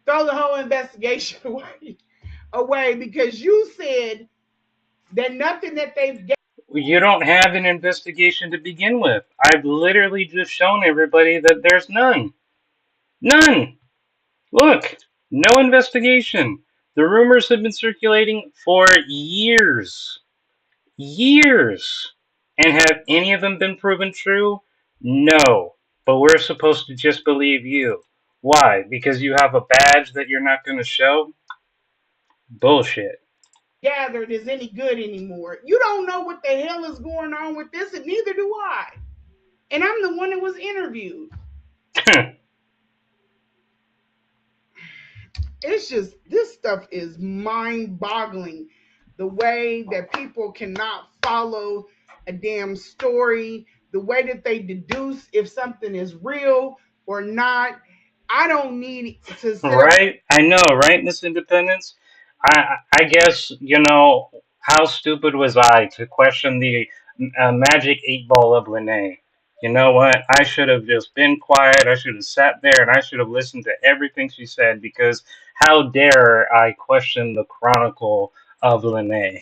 throw the whole investigation away because you said that nothing that they've. You don't have an investigation to begin with. I've literally just shown everybody that there's none. None. Look, no investigation. The rumors have been circulating for years. Years. And have any of them been proven true? No. But we're supposed to just believe you. Why? Because you have a badge that you're not going to show? Bullshit. gathered is any good anymore. You don't know what the hell is going on with this, and neither do I. And I'm the one that was interviewed. It's just, this stuff is mind boggling. The way that people cannot follow a damn story, the way that they deduce if something is real or not. I don't need to sit up. Right? I know, right, Miss Independence? I guess, how stupid was I to question the magic 8 ball of Lene? You know what? I should have just been quiet. I should have sat there and I should have listened to everything she said because how dare I question the chronicle of Lene?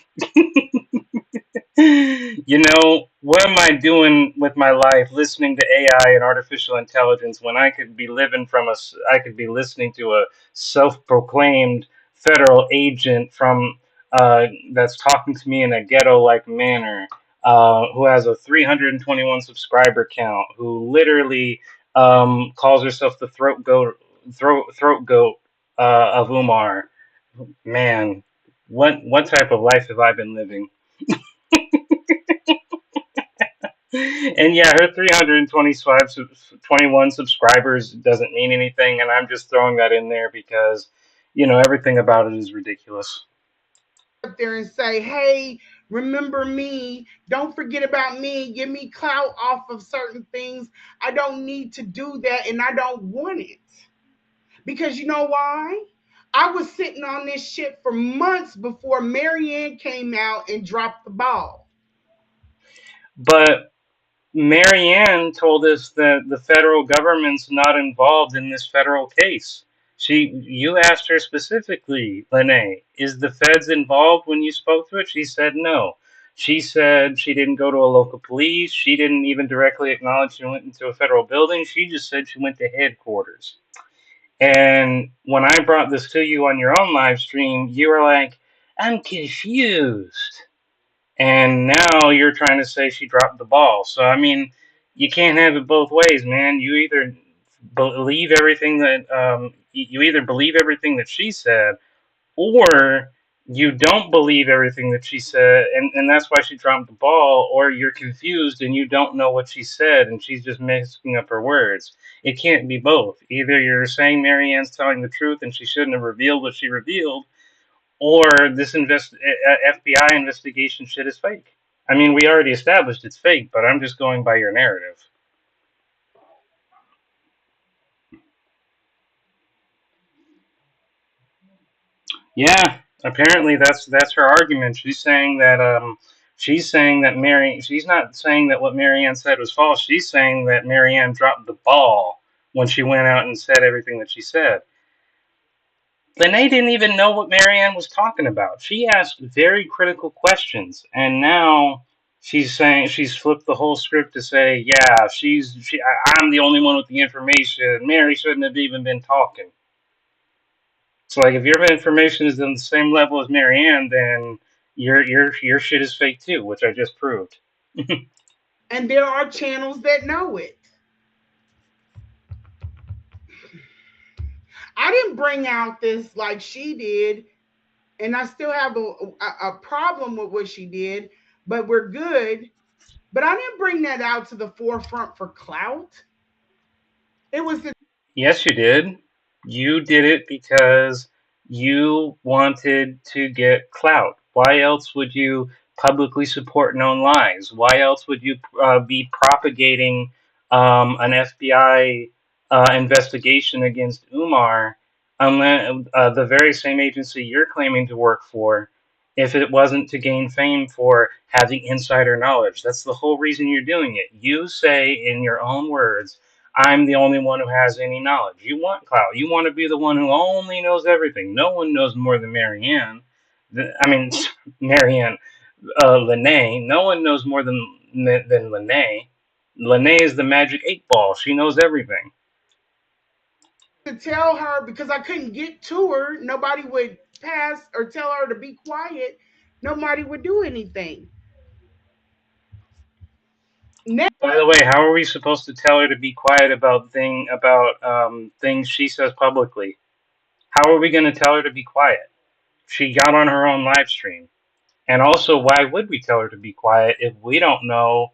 What am I doing with my life listening to AI and artificial intelligence when I could be listening to a self-proclaimed federal agent from that's talking to me in a ghetto-like manner, who has a 321 subscriber count, who literally calls herself the throat goat of Umar. Man, what type of life have I been living? And yeah, her 321 subscribers doesn't mean anything, and I'm just throwing that in there because, everything about it is ridiculous. Up there and say, hey, remember me. Don't forget about me. Give me clout off of certain things. I don't need to do that, and I don't want it. Because you know why? I was sitting on this shit for months before Marianne came out and dropped the ball. But Marianne told us that the federal government's not involved in this federal case. You asked her specifically, Lene, is the feds involved when you spoke to it? She said no. She said she didn't go to a local police. She didn't even directly acknowledge she went into a federal building. She just said she went to headquarters. And when I brought this to you on your own live stream, you were like, I'm confused. And now you're trying to say she dropped the ball. So, I mean, you can't have it both ways, man. You either believe everything that, you either believe everything that she said, or you don't believe everything that she said, and that's why she dropped the ball, or you're confused and you don't know what she said and she's just mixing up her words. It can't be both. Either you're saying Marianne's telling the truth and she shouldn't have revealed what she revealed, or this FBI investigation shit is fake. I mean, we already established it's fake, but I'm just going by your narrative. Yeah, apparently that's her argument. She's saying that Mary she's not saying that what Marianne said was false. She's saying that Marianne dropped the ball when she went out and said everything that she said. Lene didn't even know what Marianne was talking about. She asked very critical questions, and now she's saying she's flipped the whole script to say, yeah, I'm the only one with the information. Mary shouldn't have even been talking. It's like if your information is on the same level as Marianne, then your shit is fake too, which I just proved. And there are channels that know it. I didn't bring out this like she did, and I still have a problem with what she did, but we're good. But I didn't bring that out to the forefront for clout. It was the Yes, you did. You did it because you wanted to get clout. Why else would you publicly support known lies? Why else would you be propagating an FBI investigation against Umar, unless, the very same agency you're claiming to work for, if it wasn't to gain fame for having insider knowledge? That's the whole reason you're doing it. You say in your own words, I'm the only one who has any knowledge. You want clout. You want to be the one who only knows everything. No one knows more than Marianne. I mean, Marianne, Lene. No one knows more than Lene. Lene is the magic 8 ball. She knows everything. to tell her because I couldn't get to her. Nobody would pass or tell her to be quiet. Nobody would do anything. Now, By the way, how are we supposed to tell her to be quiet about things she says publicly? How are we going to tell her to be quiet? She got on her own live stream. And also, why would we tell her to be quiet if we don't know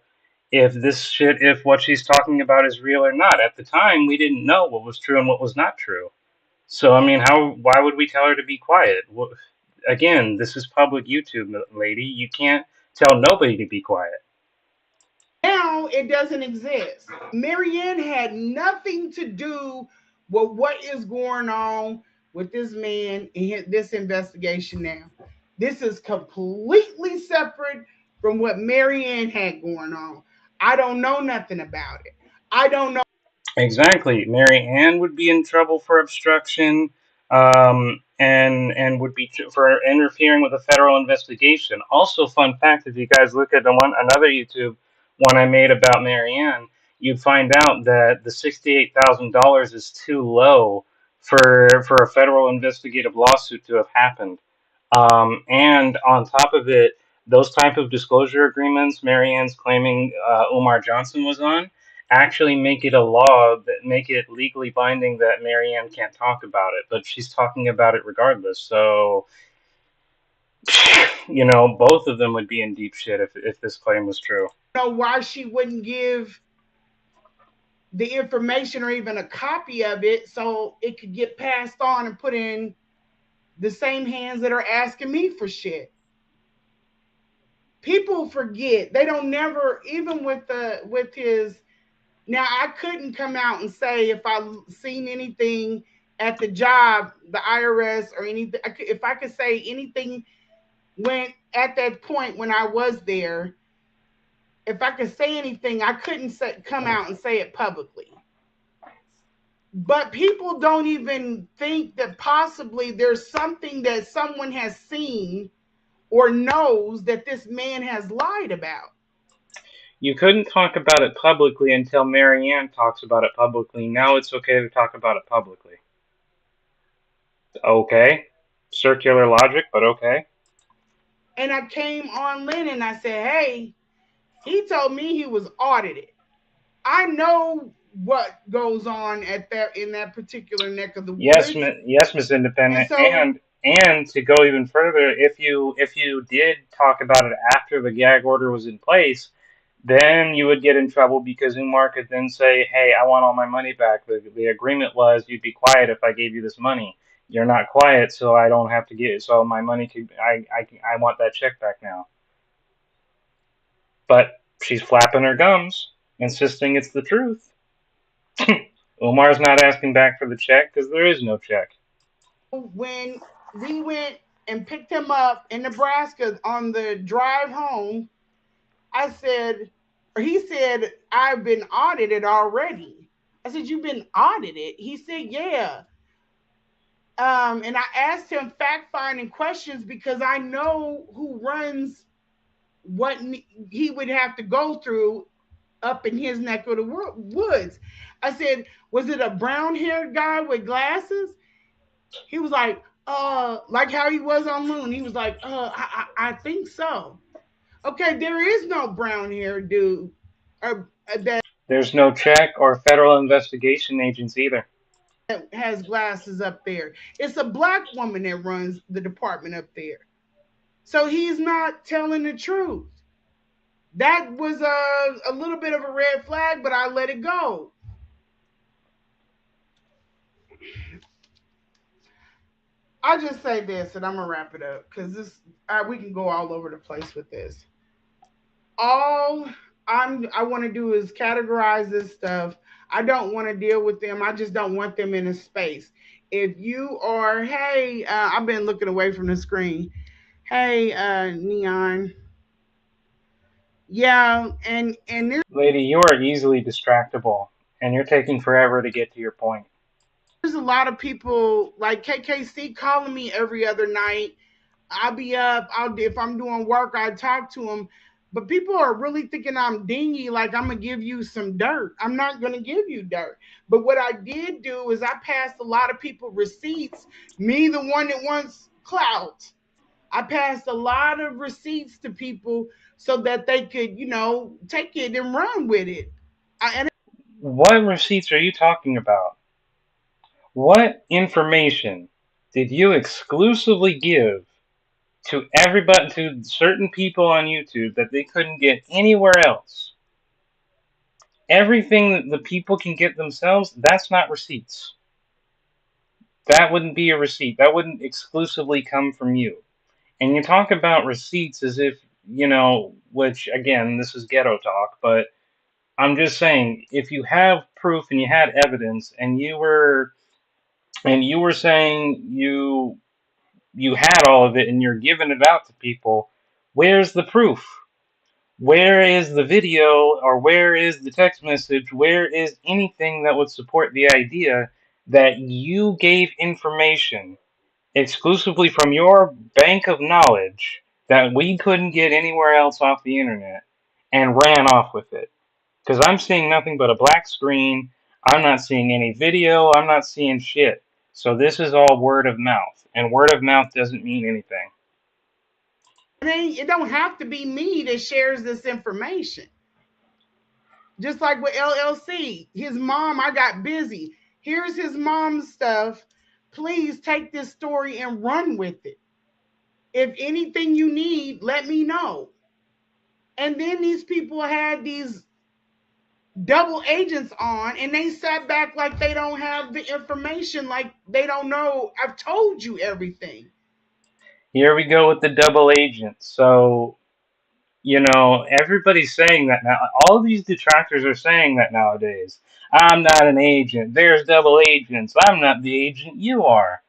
if what she's talking about is real or not? At the time, we didn't know what was true and what was not true. So, I mean, why would we tell her to be quiet? Again, this is public YouTube, lady. You can't tell nobody to be quiet. Now it doesn't exist. Marianne had nothing to do with what is going on with this man in this investigation now. This is completely separate from what Marianne had going on. I don't know nothing about it. I don't know. Exactly. Mary Ann would be in trouble for obstruction, and would be for interfering with a federal investigation. Also, fun fact: if you guys look at the another YouTube one I made about Mary Ann, you'd find out that the $68,000 is too low for a federal investigative lawsuit to have happened. And on top of it, those type of disclosure agreements Marianne's claiming Umar Johnson was on actually make it a law that make it legally binding that Marianne can't talk about it, but she's talking about it regardless. So, both of them would be in deep shit if this claim was true. Know why she wouldn't give the information or even a copy of it so it could get passed on and put in the same hands that are asking me for shit. People forget. They don't never, even with his. Now I couldn't come out and say if I seen anything at the job, the IRS or anything. If I could say anything when at that point when I was there, if I could say anything, I couldn't come out and say it publicly. But people don't even think that possibly there's something that someone has seen or knows that this man has lied about. You couldn't talk about it publicly until Marianne talks about it publicly. Now it's okay to talk about it publicly. Okay. Circular logic, but okay. And I came on Lynn and I said, hey, he told me he was audited. I know what goes on at that in that particular neck of the Yes, woods. yes, Miss And Independent, so and to go even further, if you did talk about it after the gag order was in place, then you would get in trouble because Umar could then say, "Hey, I want all my money back. The agreement was you'd be quiet if I gave you this money. You're not quiet, so I don't have to get it. So my money could I want that check back now." But she's flapping her gums, insisting it's the truth. Umar's not asking back for the check because there is no check. when we went and picked him up in Nebraska on the drive home, I said, or he said, I've been audited already. I said, you've been audited? He said, yeah. And I asked him fact finding questions because I know who runs what he would have to go through up in his neck of the woods. I said, was it a brown haired guy with glasses? He was like how he was on Moon. He was like, I think so. Okay, there is no brown haired dude that There's no check or federal investigation agents either. has glasses up there. It's a black woman that runs the department up there. So he's not telling the truth. That was a little bit of a red flag, but I let it go. I'll just say this, and I'm gonna wrap it up because this we can go all over the place with this. All I want to do is categorize this stuff. I don't want to deal with them. I just don't want them in a space. If you are, hey, I've been looking away from the screen. Hey, Neon, yeah, and Lady, you are easily distractible, and you're taking forever to get to your point. there's a lot of people like KKC calling me every other night. I'll be up. If I'm doing work, I talk to them. But people are really thinking I'm dingy, like I'm gonna give you some dirt. I'm not gonna give you dirt. But what I did do is I passed a lot of people receipts. Me, the one that wants clout, I passed a lot of receipts to people so that they could, take it and run with it. And What receipts are you talking about? What information? did you exclusively give to everybody, to certain people on YouTube that they couldn't get anywhere else? Everything that the people can get themselves, that's not receipts. That wouldn't be a receipt. That wouldn't exclusively come from you. And you talk about receipts as if, which again, this is ghetto talk, but I'm just saying, if you have proof and you had evidence and you were saying you had all of it and you're giving it out to people, where's the proof? Where is the video or where is the text message? Where is anything that would support the idea that you gave information exclusively from your bank of knowledge that we couldn't get anywhere else off the internet and ran off with it? Because I'm seeing nothing but a black screen. I'm not seeing any video. I'm not seeing shit. So this is all word of mouth, and word of mouth doesn't mean anything. It don't have to be me that shares this information. Just like with LLC, his mom, I got busy. Here's his mom's stuff. Please take this story and run with it. If anything you need, let me know. And then these people had these double agents on and they sat back like they don't have the information, like they don't know. I've told you everything. Here we go with the double agent. So, everybody's saying that now. All of these detractors are saying that nowadays. I'm not an agent. There's double agents. I'm not the agent. You are.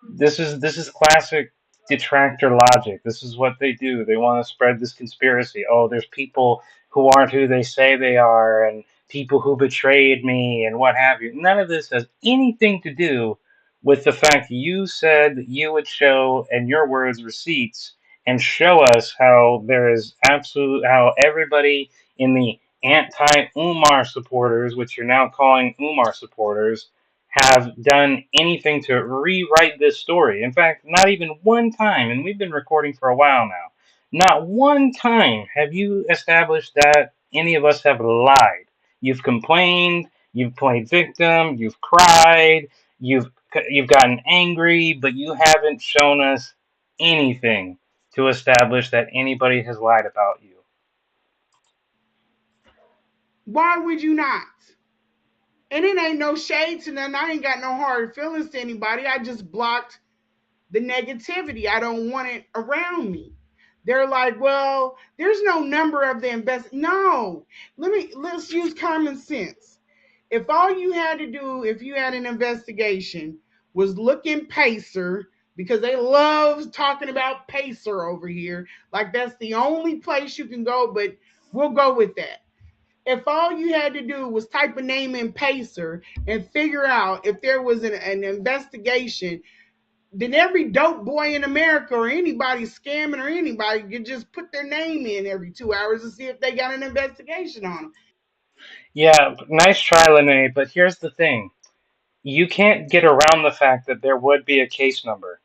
This is classic detractor logic. This is what they do. They want to spread this conspiracy. Oh, there's people who aren't who they say they are, and people who betrayed me, and what have you. None of this has anything to do with the fact you said that you would show, and your words, receipts, and show us how there is absolute how everybody in the anti-Umar supporters, which you're now calling Umar supporters, have done anything to rewrite this story. In fact, not even one time, and we've been recording for a while now, not one time have you established that any of us have lied. You've complained, you've played victim, you've cried, you've you've gotten angry, but you haven't shown us anything to establish that anybody has lied about you. Why would you not? And it ain't no shade to none. I ain't got no hard feelings to anybody. I just blocked the negativity. I don't want it around me. They're like, well, there's no number of the invest. No, let's use common sense. If all you had to do, if you had an investigation, was look in Pacer, because they love talking about Pacer over here, like that's the only place you can go, but we'll go with that. If all you had to do was type a name in Pacer and figure out if there was an investigation, then every dope boy in America or anybody scamming or anybody could just put their name in every 2 hours to see if they got an investigation on them. Yeah, nice try, Lene, but here's the thing. You can't get around the fact that there would be a case number.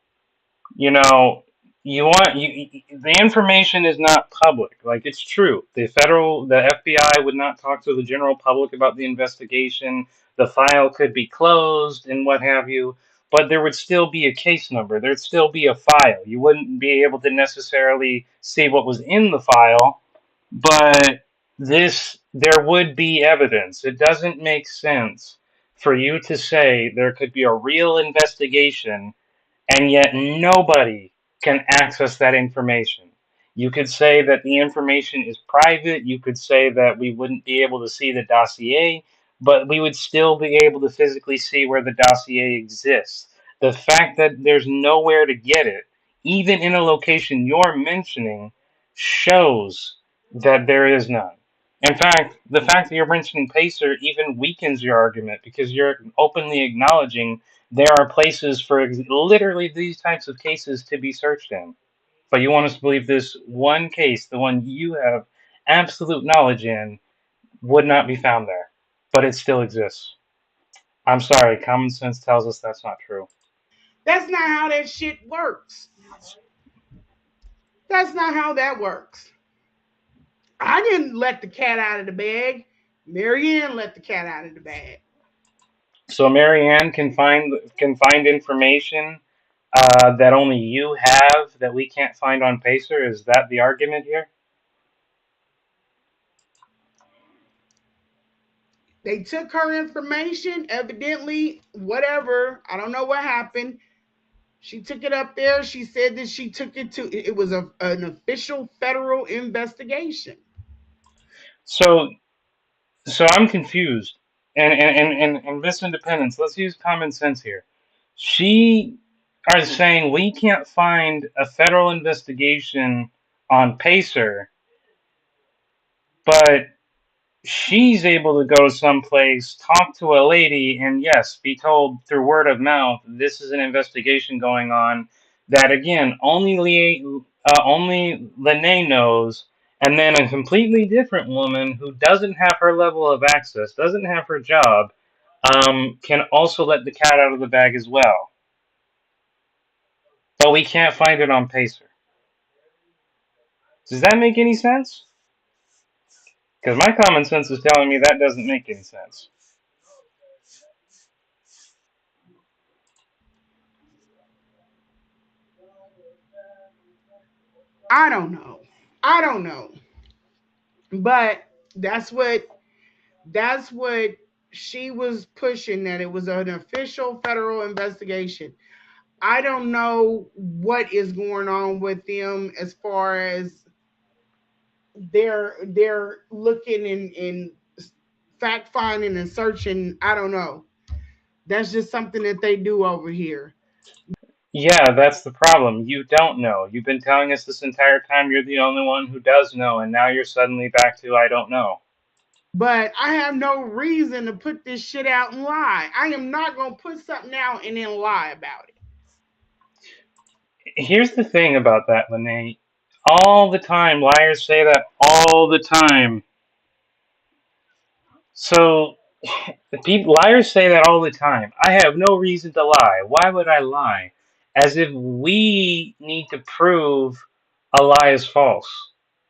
You know, the information is not public. Like, it's true. The FBI would not talk to the general public about the investigation. The file could be closed and what have you, but there would still be a case number. There'd still be a file. You wouldn't be able to necessarily see what was in the file, but there would be evidence. It doesn't make sense for you to say there could be a real investigation and yet nobody can access that information. You could say that the information is private. You could say that we wouldn't be able to see the dossier, but we would still be able to physically see where the dossier exists. The fact that there's nowhere to get it, even in a location you're mentioning, shows that there is none. In fact, the fact that you're mentioning Pacer even weakens your argument because you're openly acknowledging there are places for literally these types of cases to be searched in. But you want us to believe this one case, the one you have absolute knowledge in, would not be found there. But it still exists. I'm sorry, common sense tells us that's not true. That's not how that shit works. That's not how that works. I didn't let the cat out of the bag. Marianne let the cat out of the bag. So Marianne can find information that only you have that we can't find on Pacer? Is that the argument here? They took her information, evidently, whatever. I don't know what happened. She took it up there. She said that she took it to, it was an official federal investigation. So so I'm confused. And Miss Independence, let's use common sense here. She are saying we can't find a federal investigation on Pacer, but she's able to go someplace, talk to a lady, and yes, be told through word of mouth this is an investigation going on that again only Lene knows, and then a completely different woman who doesn't have her level of access, doesn't have her job, can also let the cat out of the bag as well. But we can't find it on Pacer. Does that make any sense? Because my common sense is telling me that doesn't make any sense. I don't know. I don't know. But that's what that's what she was pushing, that it was an official federal investigation. I don't know what is going on with them as far as they're looking and fact finding and searching. I don't know. That's just something that they do over here. Yeah, that's the problem. You don't know. You've been telling us this entire time you're the only one who does know, and now you're suddenly back to I don't know. But I have no reason to put this shit out and lie. I am not gonna put something out and then lie about it. Here's the thing about that, Lene. All the time, liars say that all the time. So, the people, liars say that all the time. I have no reason to lie. Why would I lie? As if we need to prove a lie is false.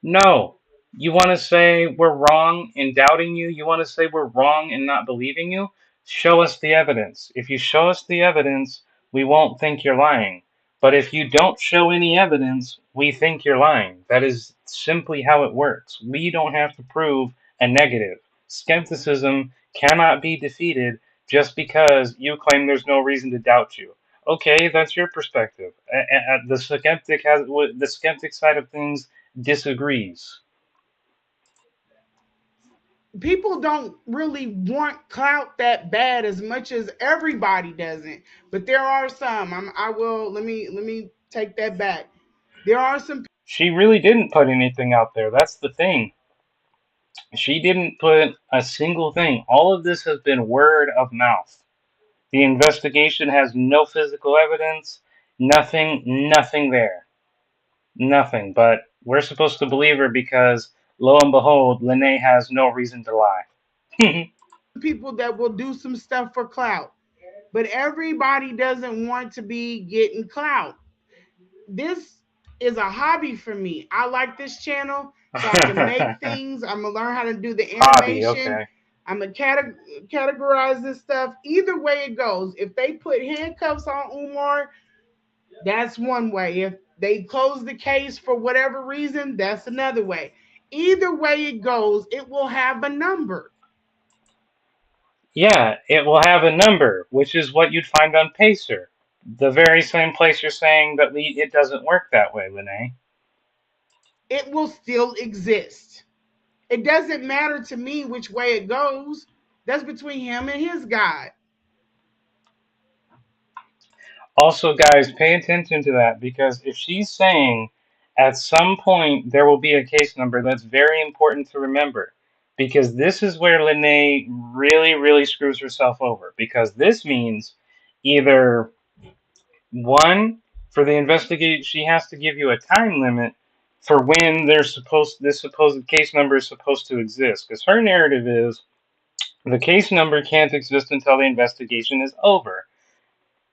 No. You want to say we're wrong in doubting you? You want to say we're wrong in not believing you? Show us the evidence. If you show us the evidence, we won't think you're lying. But if you don't show any evidence, we think you're lying. That is simply how it works. We don't have to prove a negative. Skepticism cannot be defeated just because you claim there's no reason to doubt you. Okay, that's your perspective. The skeptic side of things disagrees. People don't really want clout that bad as much as everybody doesn't. But there are some. I will let me take that back. There are some She really didn't put anything out there. That's the thing. She didn't put a single thing. All of this has been word of mouth. The investigation has no physical evidence, nothing there. Nothing. But we're supposed to believe her because lo and behold, Lene has no reason to lie. people that will do some stuff for clout, but everybody doesn't want to be getting clout. This is a hobby for me. I like this channel so I can make things. I'm gonna learn how to do the Hobby, animation. okay. I'm gonna categorize this stuff. Either way it goes, if they put handcuffs on Umar, that's one way. If they close the case for whatever reason, that's another way. Either way it goes, it will have a number. Yeah, it will have a number, which is what you'd find on Pacer. The very same place you're saying that it doesn't work that way, Lene. It will still exist. It doesn't matter to me which way it goes. That's between him and his God. Also, guys, pay attention to that because if she's saying at some point there will be a case number, that's very important to remember because this is where Lene really screws herself over because this means either one, for the investigate, she has to give you a time limit for when this supposed case number is supposed to exist because her narrative is the case number can't exist until the investigation is over.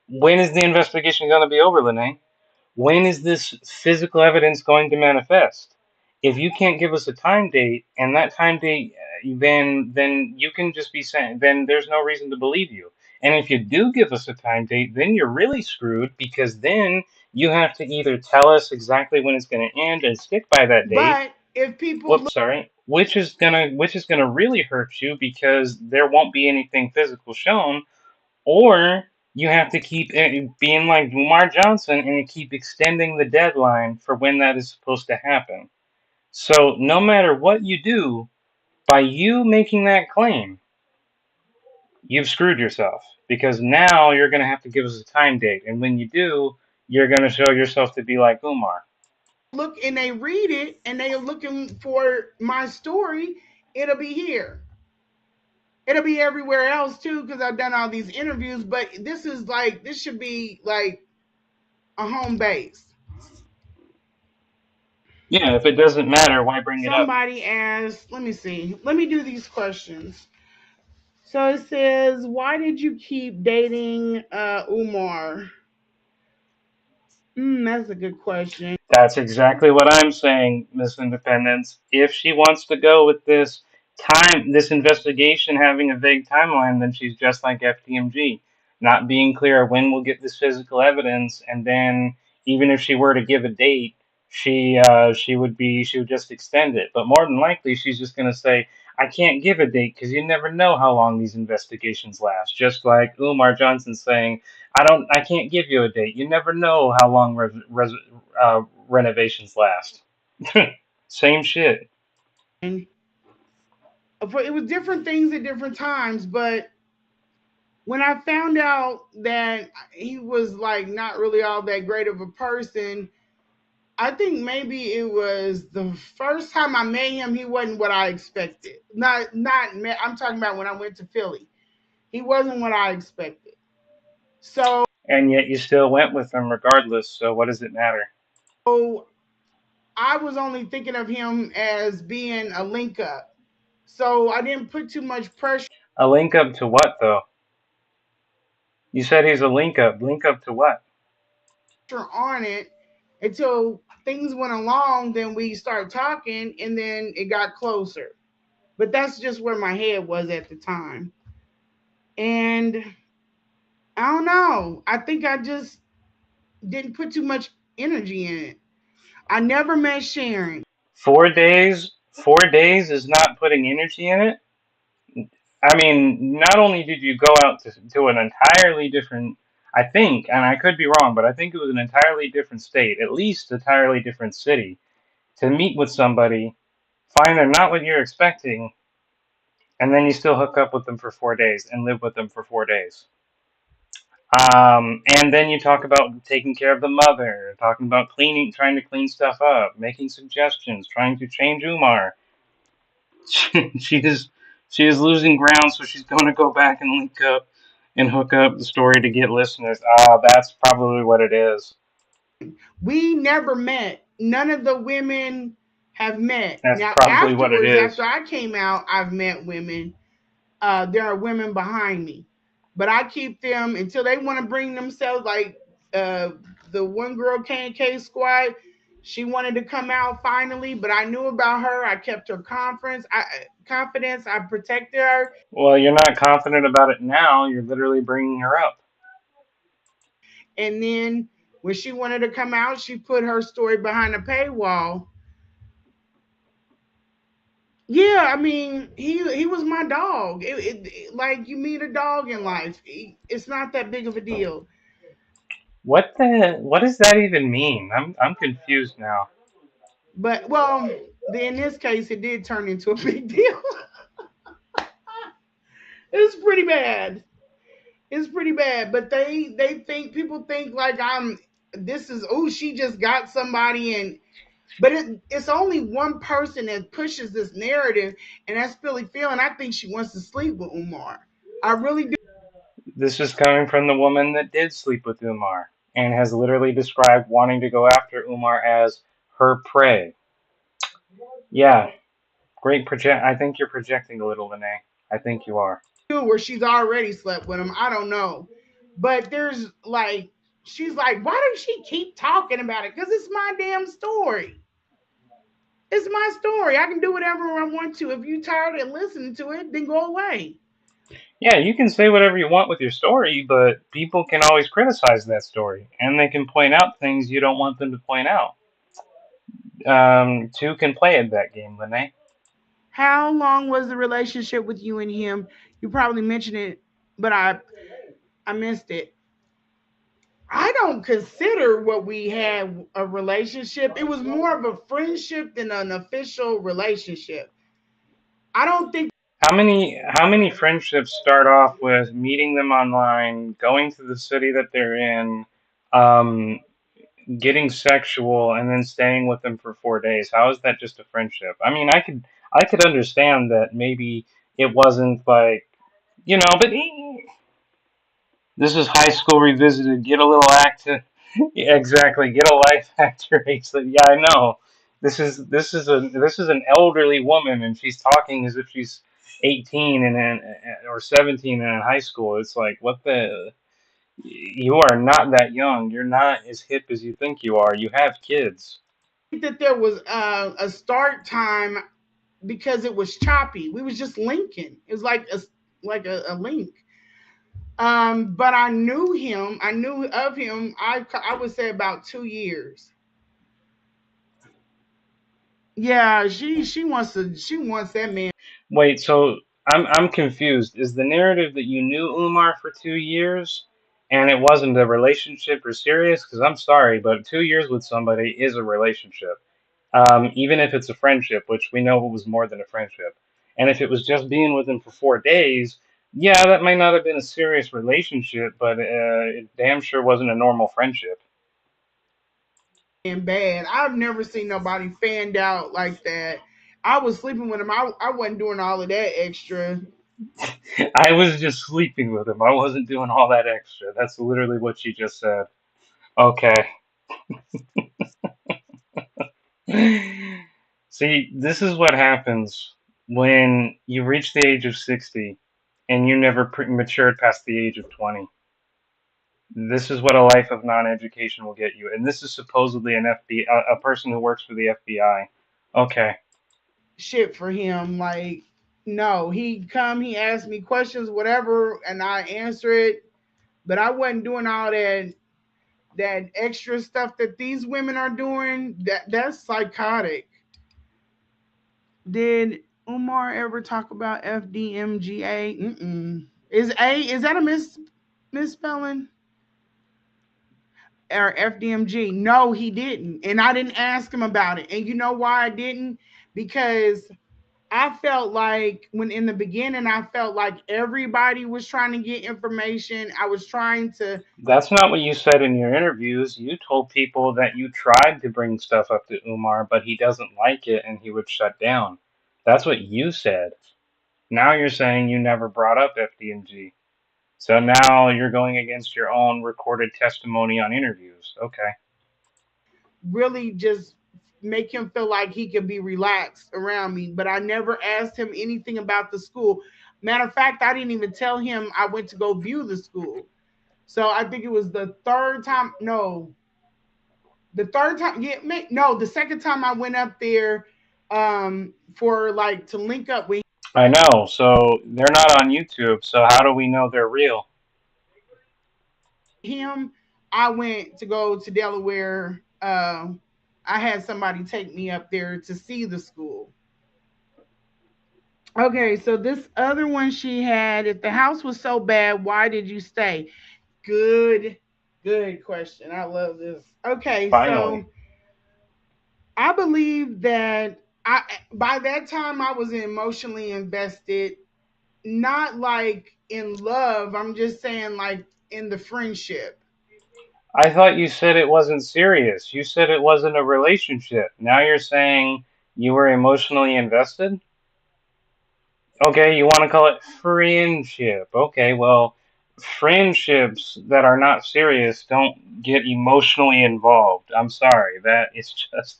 When is the investigation going to be over, Lene? When is this physical evidence going to manifest? If you can't give us a time date, and that time date, then you can just be saying, then there's no reason to believe you. And if you do give us a time date, then you're really screwed because then you have to either tell us exactly when it's going to end and stick by that date. But if people look Whoops, sorry. Which is gonna really hurt you because there won't be anything physical shown, or you have to keep being like Umar Johnson and keep extending the deadline for when that is supposed to happen. So no matter what you do, by you making that claim, you've screwed yourself because now you're going to have to give us a time date, and when you do, you're going to show yourself to be like Umar. look and they read it and they are looking for my story, it'll be here. It'll be everywhere else too because I've done all these interviews. But this should be like a home base. Yeah, if it doesn't matter, why bring it up? Somebody asked, let me see, let me do these questions. So it says, why did you keep dating Umar? That's a good question. That's exactly what I'm saying, Miss Independence. If she wants to go with this investigation having a vague timeline, then she's just like FDMG, not being clear when we'll get this physical evidence, and then even if she were to give a date, she would just extend it. But more than likely, she's just going to say, "I can't give a date because you never know how long these investigations last." Just like Umar Johnson saying, I can't give you a date. You never know how long renovations last. Same shit. And it was different things at different times, but when I found out that he was like not really all that great of a person, I think maybe it was the first time I met him. He wasn't what I expected. I'm talking about when I went to Philly. He wasn't what I expected. So And yet you still went with them regardless, so what does it matter? I was only thinking of him as being a link up. So I didn't put too much pressure A link up to what, though? You said he's a link up. Link up to what? on it until things went along. Then we started talking, and then it got closer. But that's just where my head was at the time. And I don't know. I think I just didn't put too much energy in it. I never met Sharon. 4 days? 4 days is not putting energy in it? I mean, not only did you go out to an entirely different, I think, and I could be wrong, but I think it was an entirely different state, at least entirely different city, to meet with somebody, find they're not what you're expecting, and then you still hook up with them for 4 days and live with them for 4 days. And then you talk about taking care of the mother, talking about cleaning, trying to clean stuff up, making suggestions, trying to change Umar. she is she is losing ground, so she's going to go back and link up and hook up the story to get listeners. That's probably what it is. We never met. None of the women have met. That's Now, probably what it afterwards, after is. I came out, I've met women. There are women behind me, but I keep them until they want to bring themselves. Like uh, the one girl K&K squad, she wanted to come out finally, but I knew about her. I kept her confidence. I protected her, Well, you're not confident about it now. You're literally bringing her up. and then when she wanted to come out, she put her story behind a paywall. Yeah, I mean, he was my dog. Like you meet a dog in life, it's not that big of a deal. What does that even mean? I'm confused now. But well, in this case, it did turn into a big deal. It's pretty bad. It's pretty bad. But they think people think like I'm. This is oh she just got somebody and. But it's only one person that pushes this narrative, and that's Philly Phil. And I think she wants to sleep with Umar. I really do. This is coming from the woman that did sleep with Umar and has literally described wanting to go after Umar as her prey. Yeah, great project. I think you're projecting a little, Lene. I think you are. Where she's already slept with him. I don't know. But there's like she's like, why does she keep talking about it? Because it's my damn story. It's my story. I can do whatever I want to. If you tired of listening to it, then go away. Yeah, you can say whatever you want with your story, but people can always criticize that story, and they can point out things you don't want them to point out. Two can play at that game, Lene. How long was the relationship with you and him? You probably mentioned it, but I missed it. I don't consider what we had a relationship. It was more of a friendship than an official relationship. I don't think How many friendships start off with meeting them online, going to the city that they're in, um, getting sexual, and then staying with them for 4 days? How is that just a friendship? I mean, I could understand that maybe it wasn't like but this is high school revisited. Get a little actor. Yeah, exactly. Get a life actor. So, yeah, I know. This is an elderly woman, and she's talking as if she's 18 or 17 and in high school. It's like, what the? You are not that young. You're not as hip as you think you are. You have kids. that there was a start time because it was choppy. We was just linking. It was like a link. But I knew him. I knew of him. I would say about 2 years. Yeah, she wants that man. Wait, so I'm confused. Is the narrative that you knew Umar for 2 years and it wasn't a relationship or serious? Because I'm sorry, but 2 years with somebody is a relationship. Even if it's a friendship, which we know was more than a friendship. And if it was just being with him for 4 days, yeah, that might not have been a serious relationship, but it damn sure wasn't a normal friendship. And bad. I've never seen nobody fanned out like that. I was sleeping with him. I wasn't doing all of that extra. I was just sleeping with him. I wasn't doing all that extra. That's literally what she just said. Okay. See, this is what happens when you reach the age of 60 and you never matured past the age of 20. This is what a life of non-education will get you. And this is supposedly an a person who works for the FBI. Okay. Shit for him. Like, no, he asked me questions, whatever, and I answer it. But I wasn't doing all that extra stuff that these women are doing. That's psychotic. Did Umar ever talk about FDMGA? Mm-mm. Is that a misspelling or FDMG? No, he didn't, and I didn't ask him about it. And you know why I didn't? Because I felt like when in the beginning, I felt like everybody was trying to get information. I was trying to That's not what you said in your interviews. You told people that you tried to bring stuff up to Umar, but he doesn't like it and he would shut down. That's what you said. Now you're saying you never brought up FDNG. So now you're going against your own recorded testimony on interviews. Okay. really just make him feel like he could be relaxed around me. But I never asked him anything about the school. Matter of fact, I didn't even tell him I went to go view the school. So I think it was the third time. No, the third time. Yeah, no, the second time I went up there for like to link up with I know. So they're not on YouTube. So how do we know they're real? him. I went to go to Delaware. I had somebody take me up there to see the school. Okay, so this other one she had, if the house was so bad, why did you stay? Good, good question. I love this. Okay, Finally. so I believe that I by that time I was emotionally invested, not like in love. I'm just saying like in the friendship. I thought you said it wasn't serious. You said it wasn't a relationship. Now you're saying you were emotionally invested? Okay, you want to call it friendship. Okay, well, friendships that are not serious don't get emotionally involved. I'm sorry. That is just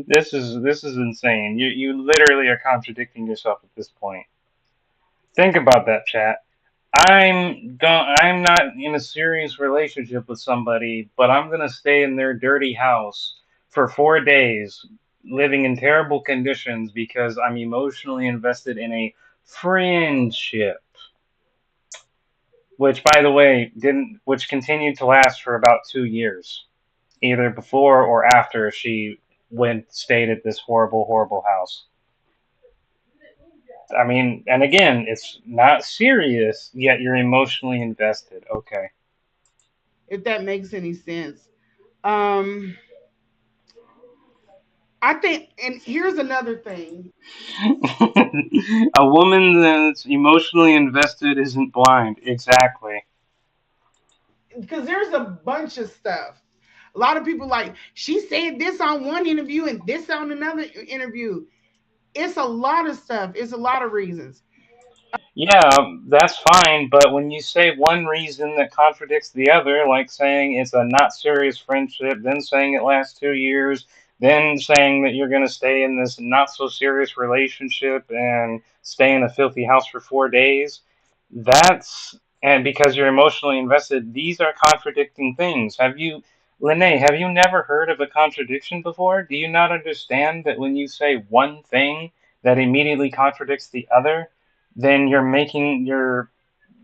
this is insane. You literally are contradicting yourself at this point. Think about that, chat. I'm not in a serious relationship with somebody, but I'm gonna stay in their dirty house for 4 days, living in terrible conditions because I'm emotionally invested in a friendship. which, by the way, didn't, which continued to last for about 2 years, either before or after she went stayed at this horrible, horrible house. I mean, and again, it's not serious, yet you're emotionally invested. Okay. if that makes any sense. Um, I think, and here's another thing, A woman that's emotionally invested isn't blind. Exactly. because there's a bunch of stuff. A lot of people like she said this on one interview and this on another interview. It's a lot of stuff. It's a lot of reasons. Yeah, that's fine, but when you say one reason that contradicts the other, like saying it's a not serious friendship, then saying it lasts 2 years, then saying that you're going to stay in this not so serious relationship and stay in a filthy house for 4 days, that's, and because you're emotionally invested, these are contradicting things. Lene, have you never heard of a contradiction before? Do you not understand that when you say one thing, that immediately contradicts the other? Then you're making you're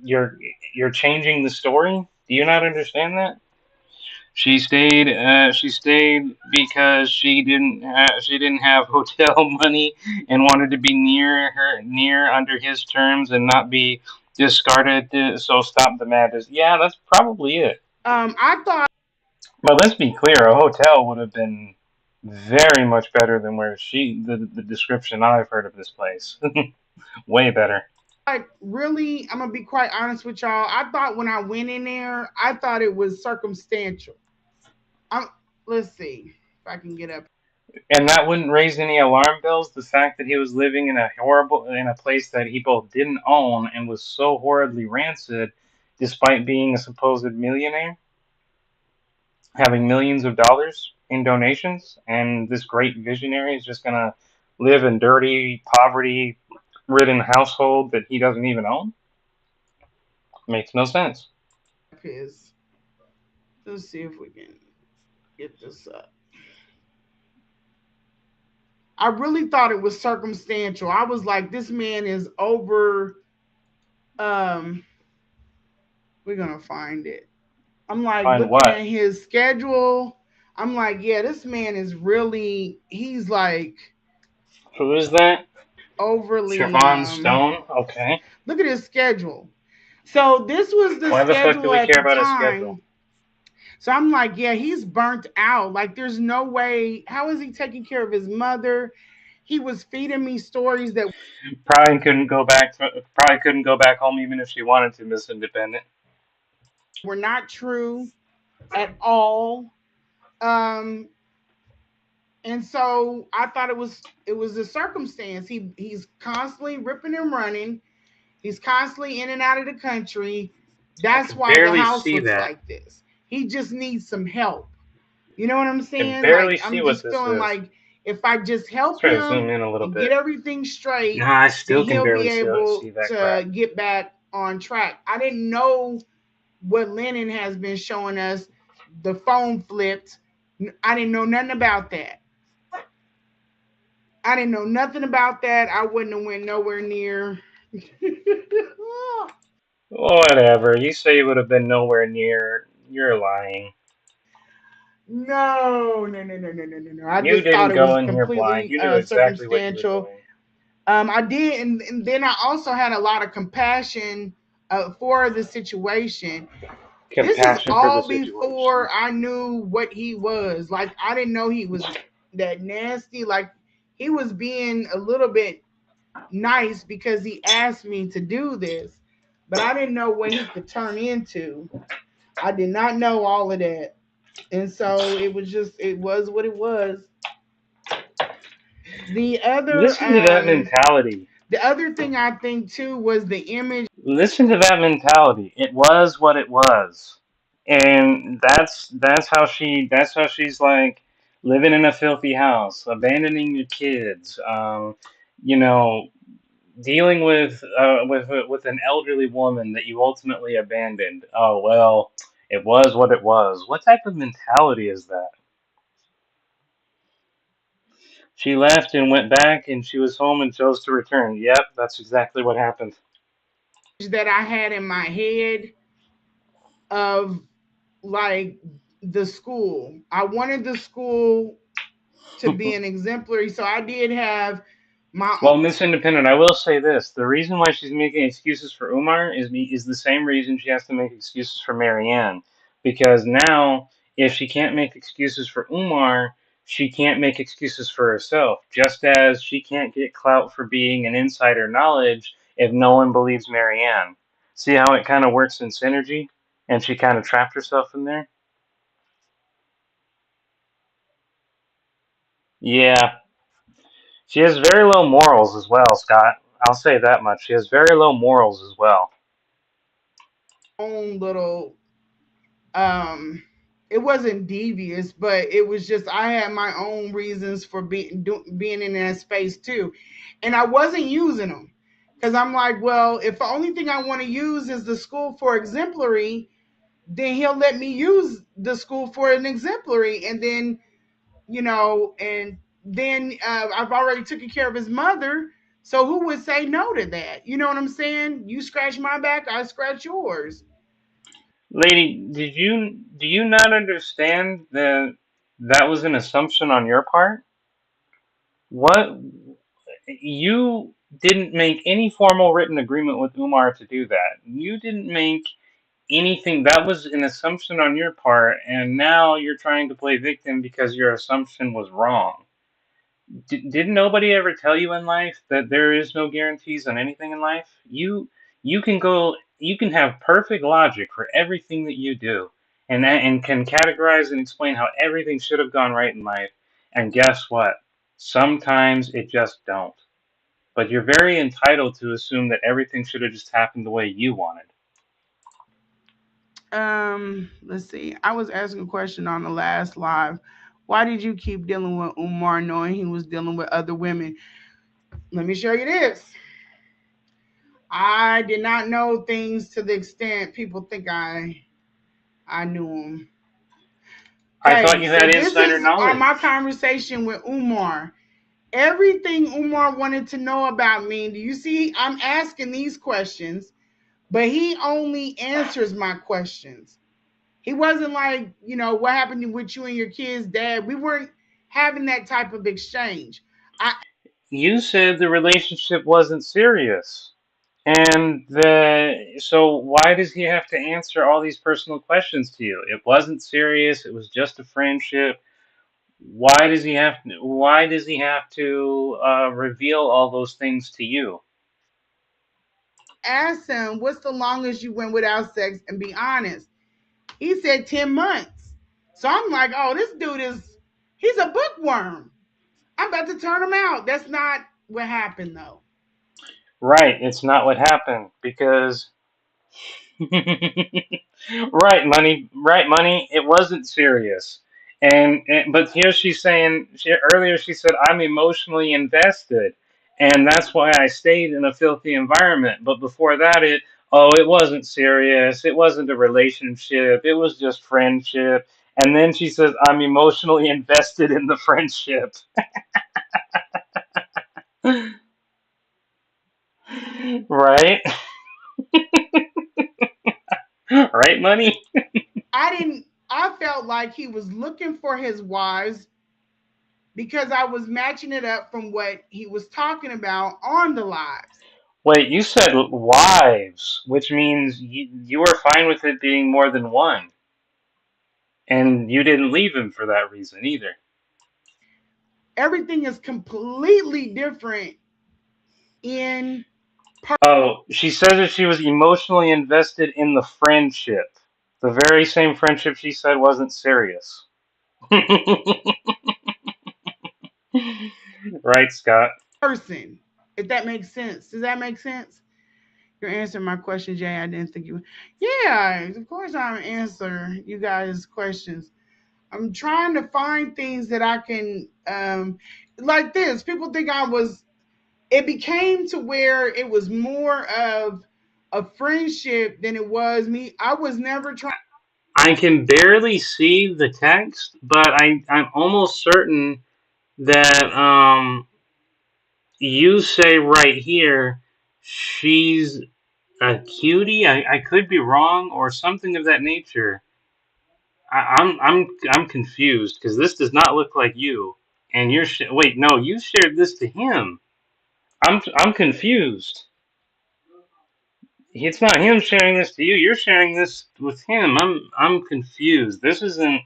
you're changing the story. Do you not understand that? She stayed. She stayed because she didn't have hotel money and wanted to be near under his terms and not be discarded. So stop the madness. Yeah, that's probably it. I thought But let's be clear. A hotel would have been very much better than where the description I've heard of this place. Way better. really, I'm gonna be quite honest with y'all. I thought when I went in there, I thought it was circumstantial. I'm let's see if I can get up. And that wouldn't raise any alarm bells. The fact that he was living in a place that he both didn't own and was so horridly rancid, despite being a supposed millionaire, having millions of dollars in donations, and this great visionary is just gonna live in dirty, poverty-ridden household that he doesn't even own. Makes no sense. His let's see if we can get this up. I really thought it was circumstantial. I was like, this man is over. Um, we're gonna find it. I'm like Find looking at what? his schedule. I'm like, yeah, this man is really. He's like Who is that? overly. Siobhan Stone. Okay. Look at his schedule. So this was the Why the fuck do schedule we at care the about his schedule? time. So I'm like, yeah, he's burnt out. Like, there's no way. How is he taking care of his mother? He was feeding me stories that Probably couldn't go back home even if she wanted to, Miss Independent. were not true at all. Um, and so I thought it was a circumstance. He's constantly ripping and running. He's constantly in and out of the country. I That's can why the barely house see looks that. like this. He just needs some help. You know what I'm I can saying? barely Like, see I'm what just this feeling is. like if I just Let's help try to zoom him in a little and get bit. everything straight, Nah, I then still can he'll be barely see able that crap. to get back on track. I didn't know what Lennon has been showing us. The phone flipped. I didn't know nothing about that. I didn't know nothing about that. I wouldn't have went nowhere near. Whatever. You say you would have been nowhere near. You're lying. No, no, no, no, no, no, no, no. I You just thought didn't it go was in here blind. completely You knew exactly what you were circumstantial. doing. I did, and then I also had a lot of compassion for the situation. This is Compassion for the all situation. before I knew what he was. Like, I didn't know he was that nasty. Like, he was being a little bit nice because he asked me to do this, but I didn't know what he could turn into. I did not know all of that. And so it was what it was. The other Listen to that um mentality. the other thing I think too was the image Listen to that mentality. It was what it was, and that's how she's like living in a filthy house, abandoning your kids, you know, dealing with an elderly woman that you ultimately abandoned. Oh well, it was what it was. What type of mentality is that? She left and went back, and she was home and chose to return. Yep, that's exactly what happened. that I had in my head. of like the school. I wanted the school to be an exemplary, so I did have my Well, Miss Independent, I will say this: the reason why she's making excuses for Umar is the same reason she has to make excuses for Marianne, because now if she can't make excuses for Umar, she can't make excuses for herself. Just as she can't get clout for being an insider knowledge if no one believes Marianne. See how it kind of works in synergy, and she kind of trapped herself in there. Yeah, she has very low morals as well, Scott. I'll say that much. She has very low morals as well. own little um it wasn't devious, but it was just I had my own reasons for being in that space too, and I wasn't using them because I'm like, well, if the only thing I want to use is the school for exemplary, then he'll let me use the school for an exemplary, and then and then I've already taken care of his mother. So who would say no to that? You know what I'm saying? You scratch my back, I scratch yours. Lady, do you not understand that that was an assumption on your part? What you didn't make any formal written agreement with Umar to do that. You didn't make anything. That was an assumption on your part, and now you're trying to play victim because your assumption was wrong. Didn't nobody ever tell you in life that there is no guarantees on anything in life? You can have perfect logic for everything that you do, and can categorize and explain how everything should have gone right in life. And guess what? Sometimes it just don't. But you're very entitled to assume that everything should have just happened the way you wanted. Let's see. I was asking a question on the last live. Why did you keep dealing with Umar knowing he was dealing with other women? Let me show you this. I did not know things to the extent people think I knew him. I thought Okay, you so had this insider is on my knowledge. conversation with Umar. Everything Umar wanted to know about me. Do you see? I'm asking these questions, but he only answers my questions. He wasn't like, what happened with you and your kids, dad? We weren't having that type of exchange. I You said the relationship wasn't serious. And so why does he have to answer all these personal questions to you? It wasn't serious. It was just a friendship. Why does he have to reveal all those things to you? asked him, what's the longest you went without sex? And be honest. He said 10 months. So I'm like, oh, this dude he's a bookworm. I'm about to turn him out. That's not what happened, though. Right, it's not what happened because right money, it wasn't serious. And but here she's saying earlier she said I'm emotionally invested, and that's why I stayed in a filthy environment. But before that, it wasn't serious. It wasn't a relationship. It was just friendship. And then she says I'm emotionally invested in the friendship. Right? Right, money? I felt like he was looking for his wives because I was matching it up from what he was talking about on the lives. Wait, you said wives, which means you were fine with it being more than one, and you didn't leave him for that reason either. Everything is completely different in Oh, she says that she was emotionally invested in the friendship, the very same friendship she said wasn't serious. Right, Scott? person, if that makes sense. Does that make sense? You're answering my question, Jay. I didn't think you would. Yeah, of course I'm answer you guys' questions. I'm trying to find things that I can like this. People think I was it became to where it was more of a friendship than it was me. I was never trying I can barely see the text, but I'm almost certain that you say right here she's A cutie? I could be wrong or something of that nature. I'm confused because this does not look like you. And wait, no, you shared this to him. I'm confused. It's not him sharing this to you. You're sharing this with him. I'm confused. This isn't.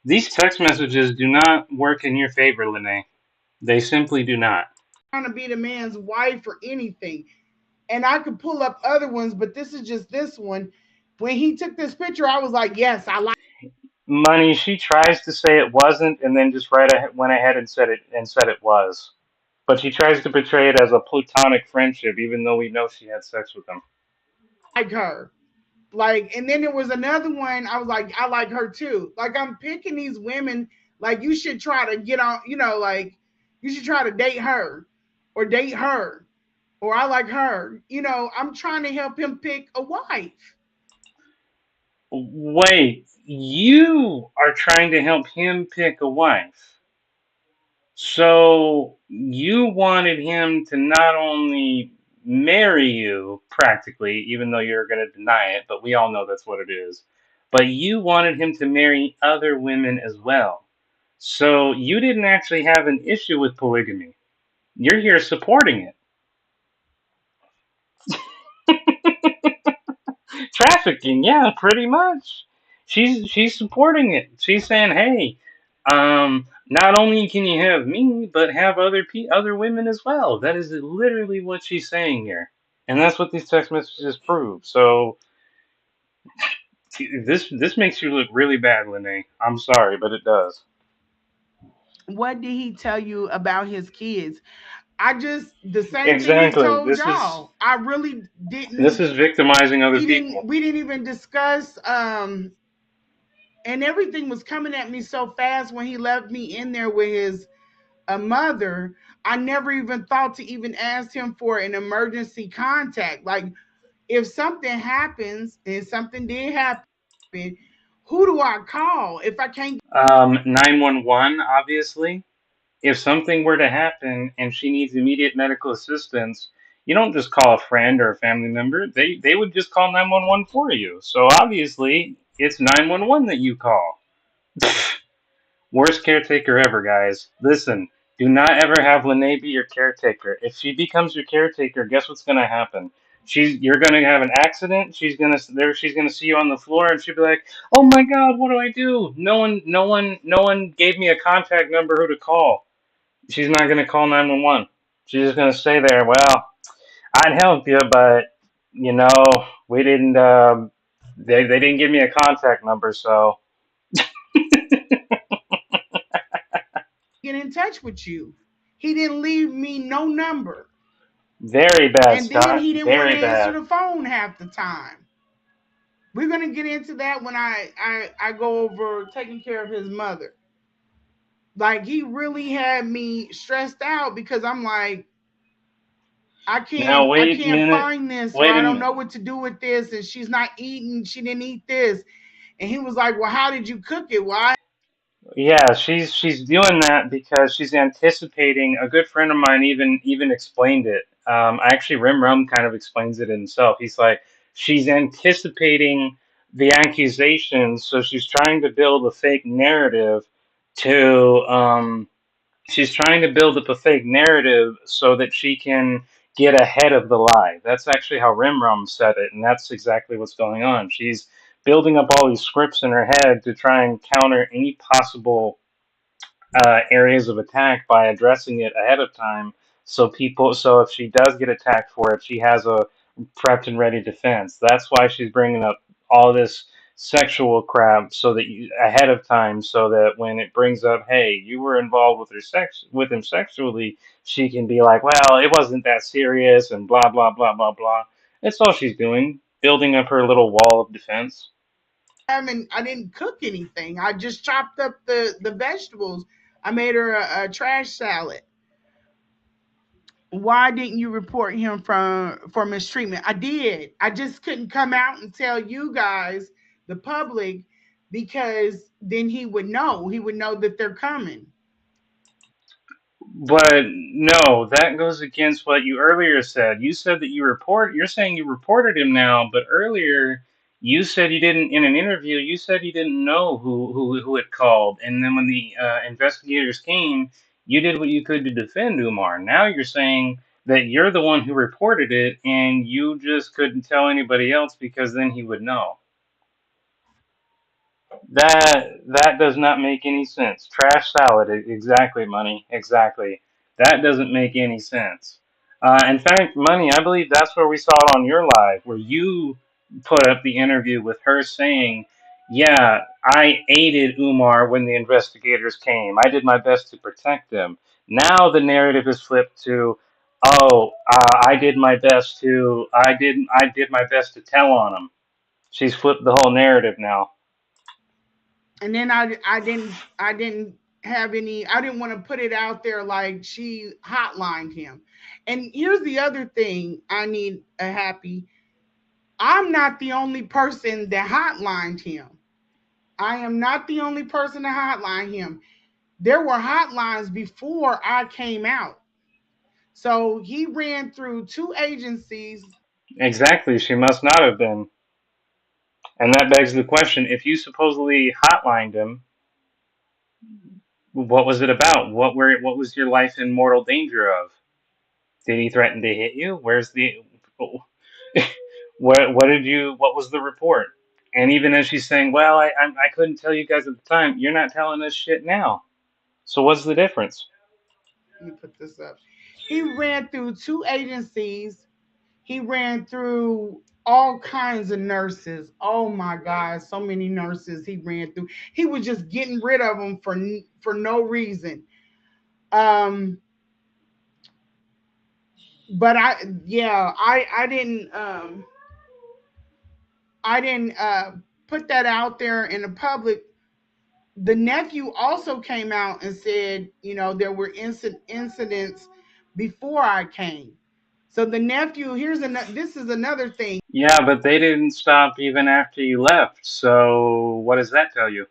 These text messages do not work in your favor, Lene. They simply do not. Trying to be the man's wife or anything. And I could pull up other ones, but this is just this one. When he took this picture, I was like, yes, I like Money. She tries to say it wasn't, and then just went ahead and said it was. But she tries to portray it as a platonic friendship, even though we know she had sex with him. her. Like, and then there was another one. I was like, I like her too. Like, I'm picking these women. Like, you should try to get on. Like you should try to date her, or date her, or I like her. I'm trying to help him pick a wife. Wait, you are trying to help him pick a wife. So you wanted him to not only marry you practically, even though you're going to deny it, but we all know that's what it is. But you wanted him to marry other women as well. So you didn't actually have an issue with polygamy. You're here supporting it. Trafficking, yeah, pretty much. She's supporting it. She's saying, "Hey, not only can you have me, but have other women as well." That is literally what she's saying here, and that's what these text messages prove. So this makes you look really bad, Lene. I'm sorry, but it does. What did he tell you about his kids? I just the same thing he Exactly. told y'all. I really This didn't. is victimizing other He didn't. people. We didn't even discuss. And everything was coming at me so fast when he left me in there with his a mother. I never even thought to even ask him for an emergency contact. Like, if something happens, and something did happen, who do I call if I can't? 911, obviously. If something were to happen and she needs immediate medical assistance, you don't just call a friend or a family member. They would just call 911 for you. So obviously, it's 911 that you call. Worst caretaker ever, guys. Listen, do not ever have Lene be your caretaker. If she becomes your caretaker, guess what's gonna happen? You're gonna have an accident. She's gonna see you on the floor, and she'll be like, "Oh my God, what do I do? No one gave me a contact number who to call." She's not gonna call 911. She's just gonna stay there. Well, I'd help you, but you know, we didn't. They didn't give me a contact number, so Get in touch with you. He didn't leave me no number. very bad, And then Scott. he didn't want to Very answer bad. the phone half the time. We're gonna get into that when I go over taking care of his mother. Like, he really had me stressed out because I'm like, Now I wait a can't minute. find this, or Wait I a don't minute. know what to do with this, and she's not eating, she didn't eat this. And he was like, well, how did you cook it? Why? Yeah, she's doing that because she's anticipating. A good friend of mine even explained it. Actually, Rim Rum kind of explains it himself. He's like, she's anticipating the accusations, so she's trying to build a fake narrative to she's trying to build up a fake narrative so that she can get ahead of the lie. That's actually how Rimrum said it, and that's exactly what's going on. She's building up all these scripts in her head to try and counter any possible areas of attack by addressing it ahead of time. So if she does get attacked for it, she has a prepped and ready defense. That's why she's bringing up all this sexual crap so that ahead of time, so that when it brings up, hey, you were involved with with him sexually, she can be like, well, it wasn't that serious, and blah blah blah blah blah. That's all she's doing, building up her little wall of defense. I didn't cook anything. I just chopped up the vegetables. I made her a trash salad. Why didn't you report him for mistreatment? I did. I just couldn't come out and tell you guys, the public, because then he would know. He would know that they're coming. But no, that goes against what you earlier said. You said that you're saying you reported him now, but earlier you said you didn't, in an interview, you said you didn't know who had called. And then when the investigators came, you did what you could to defend Umar. Now you're saying that you're the one who reported it and you just couldn't tell anybody else because then he would know. That does not make any sense. Trash salad, exactly, money, exactly. That doesn't make any sense. In fact, money, I believe that's where we saw it on your live, where you put up the interview with her saying, "Yeah, I aided Umar when the investigators came. I did my best to protect him." Now the narrative is flipped to, "Oh, I did my best to tell on him." She's flipped the whole narrative now. And then I didn't have any. I didn't want to put it out there like she hotlined him. And here's the other thing I need a happy. I'm not the only person that hotlined him. I am not the only person to hotline him. There were hotlines before I came out. So he ran through two agencies. Exactly, she must not have been. And that begs the question, if you supposedly hotlined him, what was it about? What was your life in mortal danger of? Did he threaten to hit you? Where's the what was the report? And even as she's saying, "Well, I couldn't tell you guys at the time," you're not telling us shit now. So what's the difference? Let me put this up. He ran through two agencies. He ran through all kinds of nurses. Oh my God, so many nurses he ran through. He was just getting rid of them for no reason. Um, but I didn't put that out there in the public. The nephew also came out and said, there were incidents before I came. So the nephew, this is another thing. Yeah, but they didn't stop even after you left. So what does that tell you?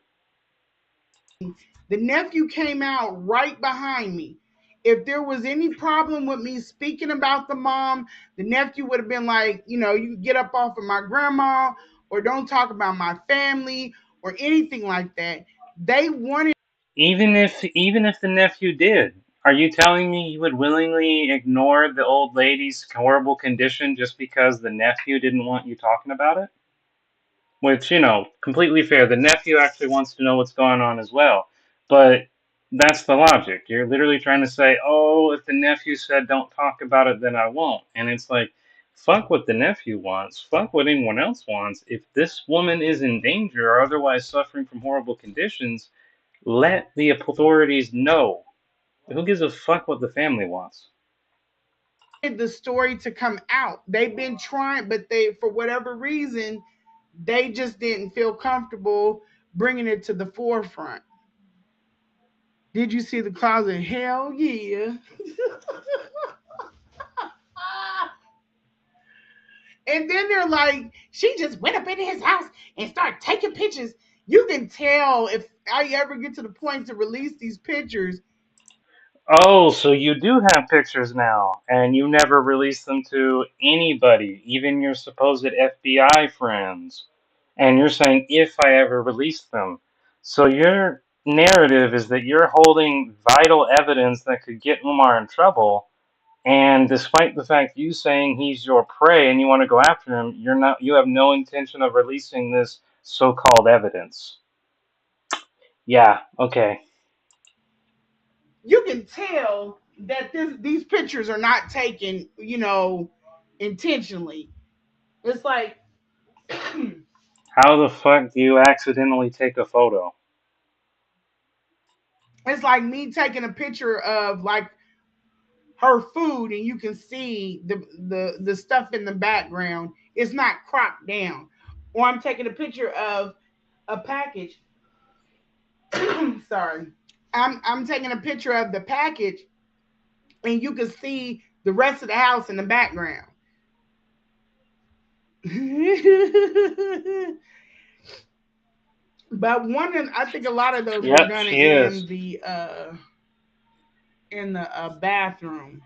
The nephew came out right behind me. If there was any problem with me speaking about the mom, the nephew would have been like, you get up off of my grandma, or don't talk about my family or anything like that. They wanted Even if the nephew did, are you telling me you would willingly ignore the old lady's horrible condition just because the nephew didn't want you talking about it? Which, completely fair. The nephew actually wants to know what's going on as well. But that's the logic. You're literally trying to say, "Oh, if the nephew said don't talk about it, then I won't." And it's like, fuck what the nephew wants. Fuck what anyone else wants. If this woman is in danger or otherwise suffering from horrible conditions, let the authorities know. Who gives a fuck what the family wants? the story to come out. They've been trying, but for whatever reason, they just didn't feel comfortable bringing it to the forefront. Did you see the closet? Hell yeah. And then they're like, she just went up in his house and started taking pictures. You can tell if I ever get to the point to release these pictures. Oh, so you do have pictures now, and you never release them to anybody, even your supposed FBI friends. And you're saying if I ever release them. So your narrative is that you're holding vital evidence that could get Umar in trouble, and despite the fact you saying he's your prey and you want to go after him, you have no intention of releasing this so-called evidence. Yeah, okay. You can tell that these pictures are not taken, intentionally. It's like How the fuck do you accidentally take a photo? it's like me taking a picture of like her food, and you can see the stuff in the background. It's not cropped down. Or I'm taking a picture of a package. Sorry. I'm taking a picture of the package, and you can see the rest of the house in the background. But I think a lot of those were Yep, done she is. in the in the bathroom.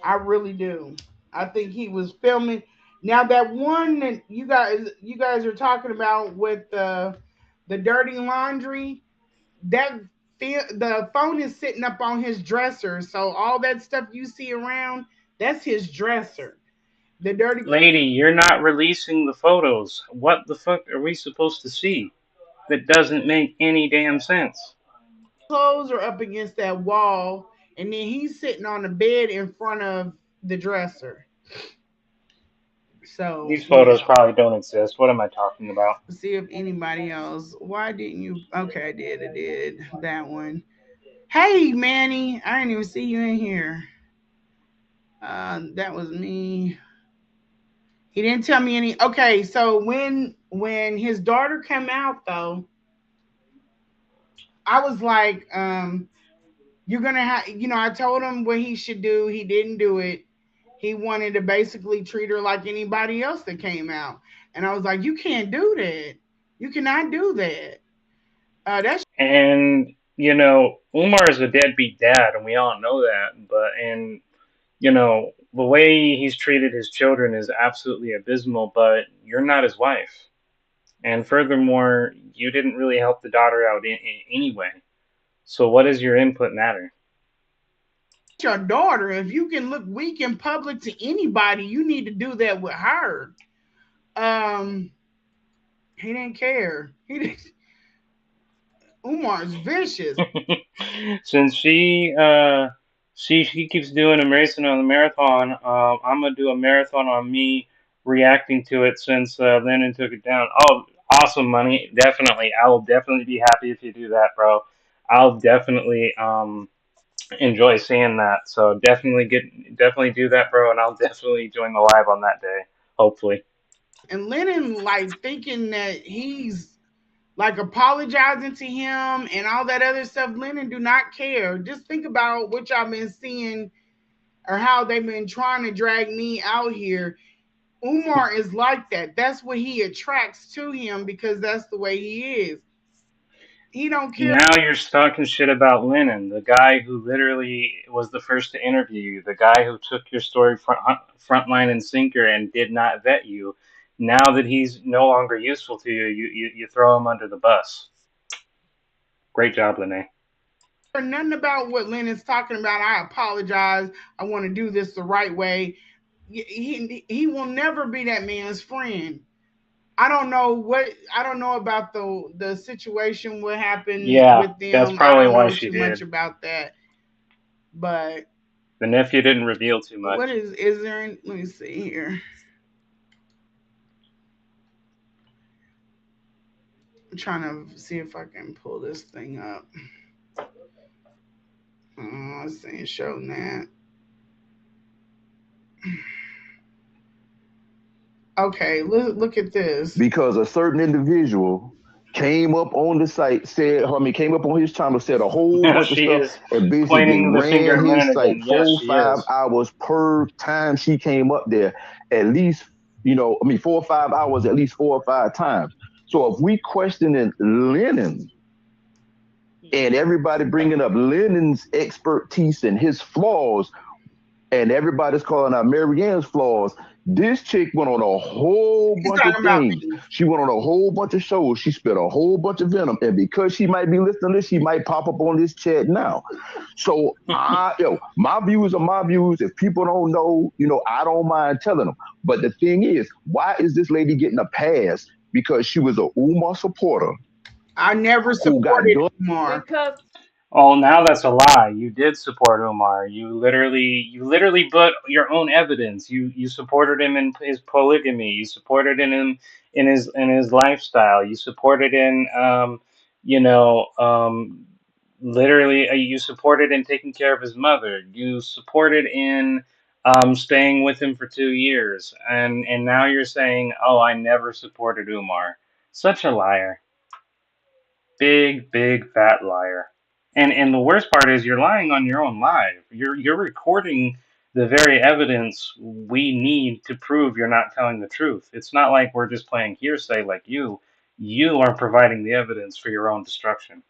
I really do. I think he was filming. Now that one that you guys are talking about with the dirty laundry, that the phone is sitting up on his dresser. So all that stuff you see around, that's his dresser. The dirty Lady, you're not releasing the photos. What the fuck are we supposed to see? That doesn't make any damn sense. clothes are up against that wall, and then he's sitting on the bed in front of the dresser. So These photos yeah. probably don't exist. What am I talking about? See if anybody else. Why didn't you? Okay, I did. I did that one. Hey, Manny, I didn't even see you in here. That was me. He didn't tell me any. Okay, so when his daughter came out though, I was like, you're gonna have. I told him what he should do. He didn't do it. He wanted to basically treat her like anybody else that came out, and I was like, you can't do that. You cannot do that. That's And Umar is a deadbeat dad, and we all know that. And the way he's treated his children is absolutely abysmal. But you're not his wife, and furthermore, you didn't really help the daughter out anyway. So what does your input matter? your daughter. If you can look weak in public to anybody, you need to do that with her. Um, he didn't care. He didn't. Umar's vicious. Since she keeps doing a racing on the marathon, I'm gonna do a marathon on me reacting to it since Lennon took it down. Oh, awesome, money! Definitely, I will definitely be happy if you do that, bro. I'll definitely enjoy seeing that. So definitely do that, bro, and I'll definitely join the live on that day. Hopefully. And Lennon like thinking that he's like apologizing to him and all that other stuff. Lennon do not care. Just think about what y'all been seeing or how they've been trying to drag me out here. Umar is like that. That's what he attracts to him because that's the way he is. He don't care. Now you're talking shit about Lennon, the guy who literally was the first to interview you, the guy who took your story front line and sinker and did not vet you. Now that he's no longer useful to you, you throw him under the bus. Great job, Lene. Nothing about what Lennon's talking about. I apologize. I want to do this the right way. He will never be that man's friend. I don't know about the situation what happened Yeah, with that's them. I probably don't why know she too much did. about that. But The nephew didn't reveal too what much. is there let me see here. I'm trying to see if I can pull this thing up. Let's see, show that. Okay, look at this. because a certain individual came up on the site, said, I mean, came up on his channel, said a whole bunch of She stuff, is and basically pointing the finger ran at his Lennon site again. Yes, four, she five is. hours per time she came up there, at least, 4 or 5 hours, at least 4 or 5 times. So if we questioning Lennon and everybody bringing up Lennon's expertise and his flaws, and everybody's calling out Marianne's flaws. This chick went on a whole He's bunch of talking about things. me. She went on a whole bunch of shows. She spit a whole bunch of venom. And because she might be listening to this, she might pop up on this chat now. So my views are my views. If people don't know, I don't mind telling them. But the thing is, why is this lady getting a pass? Because she was a Umar supporter I never who got supported done. Umar. Oh, now that's a lie. You did support Umar. You literally put your own evidence. You supported him in his polygamy. You supported in him in his lifestyle. You supported in you know, literally you supported in taking care of his mother. You supported in staying with him for 2 years. And now you're saying, "Oh, I never supported Umar." Such a liar. Big, big fat liar. And the worst part is you're lying on your own live. You're recording the very evidence we need to prove you're not telling the truth. It's not like we're just playing hearsay like you. You are providing the evidence for your own destruction.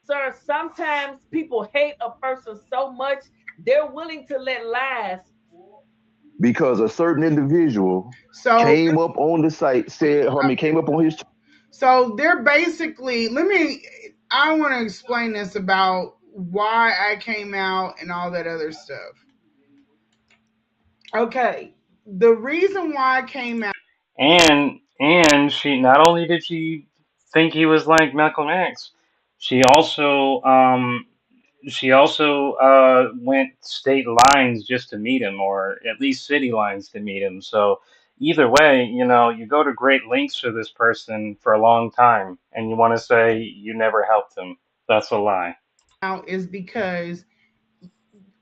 Sir, sometimes people hate a person so much they're willing to let lies. because a certain individual So came up on the site, said, I mean, came up on his. so they're basically, I want to explain this about why I came out and all that other stuff. Okay. The reason why I came out, And she not only did she think he was like Malcolm X, she also went state lines just to meet him, or at least city lines to meet him. So either way, you go to great lengths for this person for a long time, and you want to say you never helped him. That's a lie. is because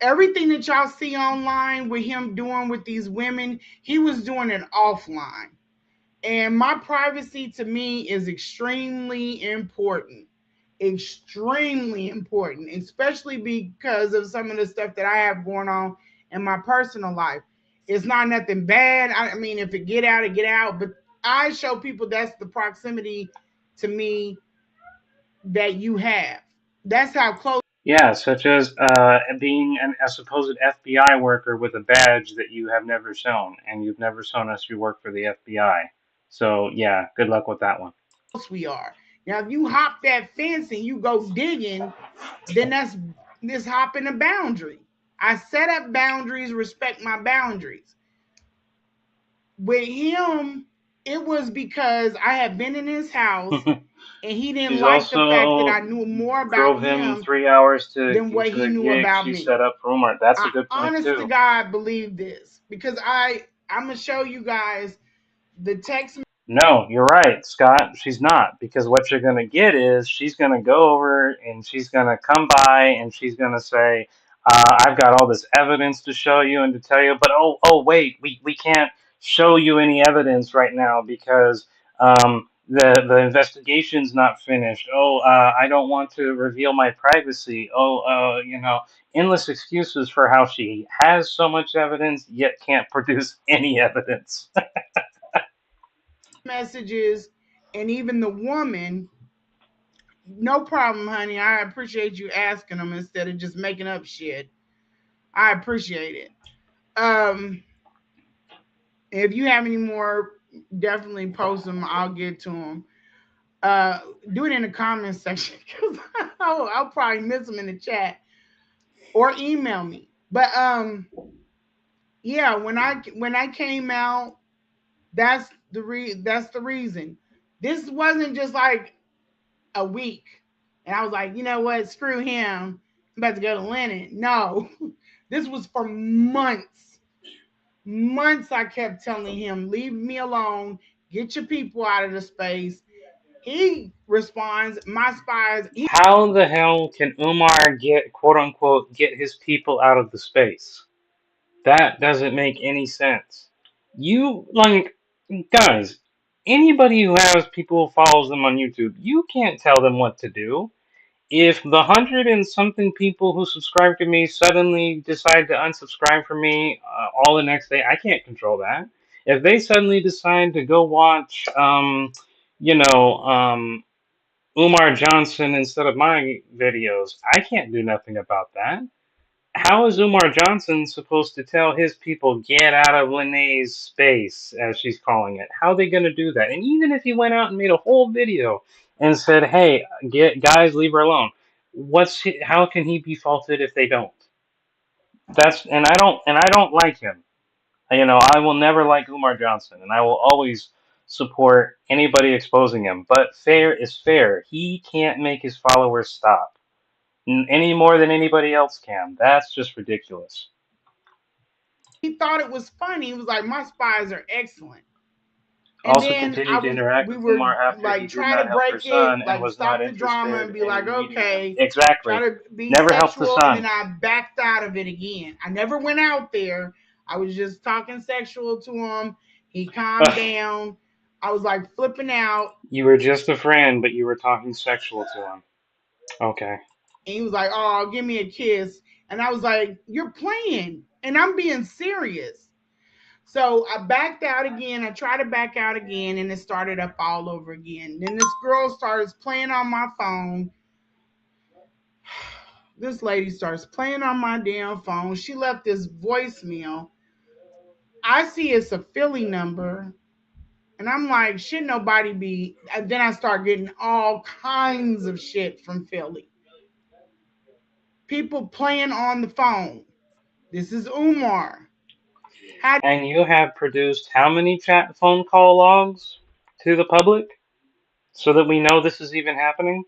everything that y'all see online with him doing with these women, he was doing it offline. And my privacy to me is extremely important. Extremely important, especially because of some of the stuff that I have going on in my personal life. It's not nothing bad. I mean, if it get out, it get out. But I show people that's the proximity to me that you have. That's how close. Yeah, such as being a supposed FBI worker with a badge that you have never shown, and you've never shown us you work for the FBI. So yeah, good luck with that one. We are. Now, if you hop that fence and you go digging, then that's this hopping a boundary. I set up boundaries, respect my boundaries. With him, it was because I had been in his house and he didn't She's like the fact that also I knew more about drove him him 3 hours to than what to he the knew gig about she me. set up for Umar. That's a I good point honest to too. God believe this because I'm gonna show you guys the text. No, you're right, Scott. She's not, because what you're going to get is she's going to go over and she's going to come by and she's going to say, "I've got all this evidence to show you and to tell you, but wait, we can't show you any evidence right now because the investigation's not finished. I don't want to reveal my privacy. Endless excuses for how she has so much evidence yet can't produce any evidence." Messages and even the woman, no problem, honey. I appreciate you asking them instead of just making up shit. I appreciate it. Um, if you have any more, definitely post them. I'll get to them. Uh, do it in the comments section because I'll probably miss them in the chat or email me. But yeah, when I came out, that's the reason. This wasn't just like a week, and I was like, you know what, screw him. I'm about to go to Lennon. No, this was for months. Months I kept telling him, leave me alone, get your people out of the space. He responds, my spies. How the hell can Umar get, quote unquote, get his people out of the space? That doesn't make any sense. You, like, guys, anybody who has people who follows them on YouTube, you can't tell them what to do. If the hundred and something people who subscribe to me suddenly decide to unsubscribe from me all the next day, I can't control that. If they suddenly decide to go watch, you know, um, Umar Johnson instead of my videos, I can't do nothing about that. How is Umar Johnson supposed to tell his people get out of Lenae's space, as she's calling it? How are they going to do that? And even if he went out and made a whole video and said, "Hey, get guys, leave her alone," how can he be faulted if they don't? And I don't like him. I will never like Umar Johnson, and I will always support anybody exposing him. But fair is fair. He can't make his followers stop any more than anybody else can. That's just ridiculous. He thought it was funny. He was like, my spies are excellent. And Also then continued to interact we with were Umar after he like, did try to not help her break it, son and like was not stop the drama interested and be like, in meeting him. okay, try Exactly. to be Never helped the sexual. And then son. I backed out of it again. I never went out there. I was just talking sexual to him. He calmed down. I was like flipping out. You were just a friend, but you were talking sexual to him. Okay. And he was like, oh, give me a kiss. And I was like, you're playing. And I'm being serious. So I backed out again. I tried to back out again, and it started up all over again. Then this girl starts playing on my phone. This lady starts playing on my damn phone. She left this voicemail. I see it's a Philly number. And I'm like, should nobody be? Then I start getting all kinds of shit from Philly. People playing on the phone. This is Umar. How And you have produced how many chat phone call logs to the public so that we know this is even happening?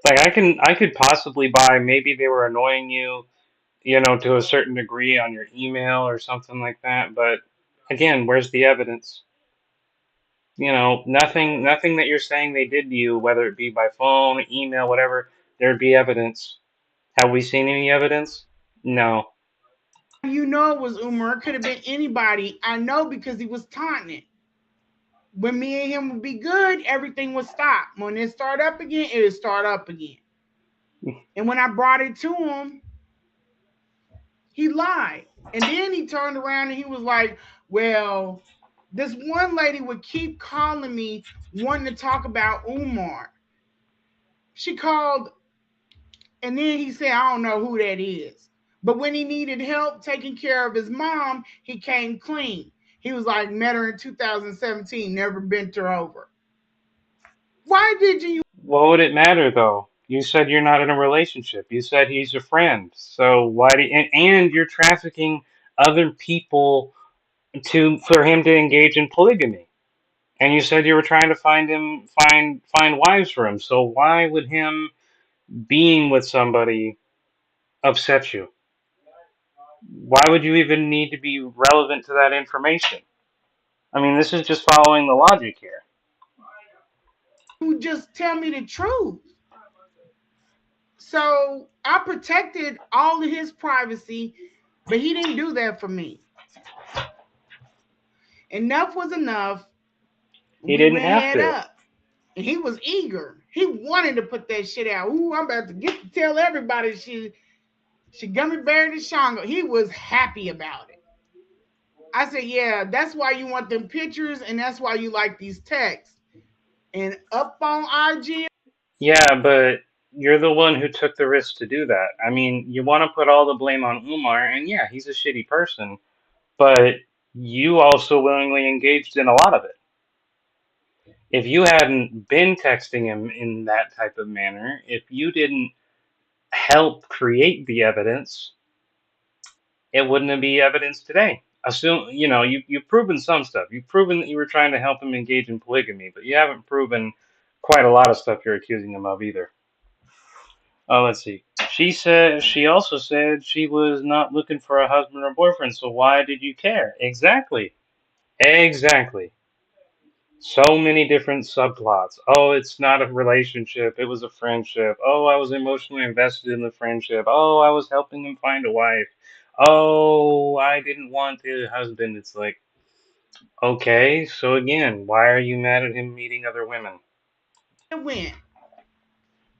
Like I could possibly buy maybe they were annoying you, to a certain degree on your email or something like that, but again, where's the evidence? Nothing that you're saying they did to you, whether it be by phone, email, whatever, there'd be evidence. Have we seen any evidence? No. you know it was Umar? It could have been anybody. I know because he was taunting it. When me and him would be good, everything would stop. When it start up again, it would start up again. And when I brought it to him, he lied. And then he turned around and he was like, well, this one lady would keep calling me wanting to talk about Umar. She called and then he said, I don't know who that is. But when he needed help taking care of his mom, he came clean. He was like, met her in 2017, never bent her over. Why did you? What would it matter though? You said you're not in a relationship. You said he's your friend. So why do and you're trafficking other people to for him to engage in polygamy. And you said you were trying to find wives for him. So why would him being with somebody upset you? Why would you even need to be relevant to that information? I mean, this is just following the logic here. Just tell me the truth? So I protected all of his privacy, but he didn't do that for me. Enough was enough. He We didn't went have head to. up. And he was eager. He wanted to put that shit out. Ooh, I'm about to get to tell everybody she gummy bear the shango. He was happy about it. I said, yeah, that's why you want them pictures and that's why you like these texts. And up on IG, Yeah, but you're the one who took the risk to do that. I mean, you want to put all the blame on Umar, and yeah, he's a shitty person, but you also willingly engaged in a lot of it. If you hadn't been texting him in that type of manner, if you didn't help create the evidence, it wouldn't be evidence today. Assume you've proven some stuff. You've proven that you were trying to help him engage in polygamy, but you haven't proven quite a lot of stuff you're accusing him of either. Oh, let's see. She also said she was not looking for a husband or boyfriend, so why did you care? Exactly. Exactly. So many different subplots. Oh, it's not a relationship, it was a friendship. Oh, I was emotionally invested in the friendship. Oh, I was helping him find a wife. Oh, I didn't want a husband. It's like, okay, so again, why are you mad at him meeting other women? it went.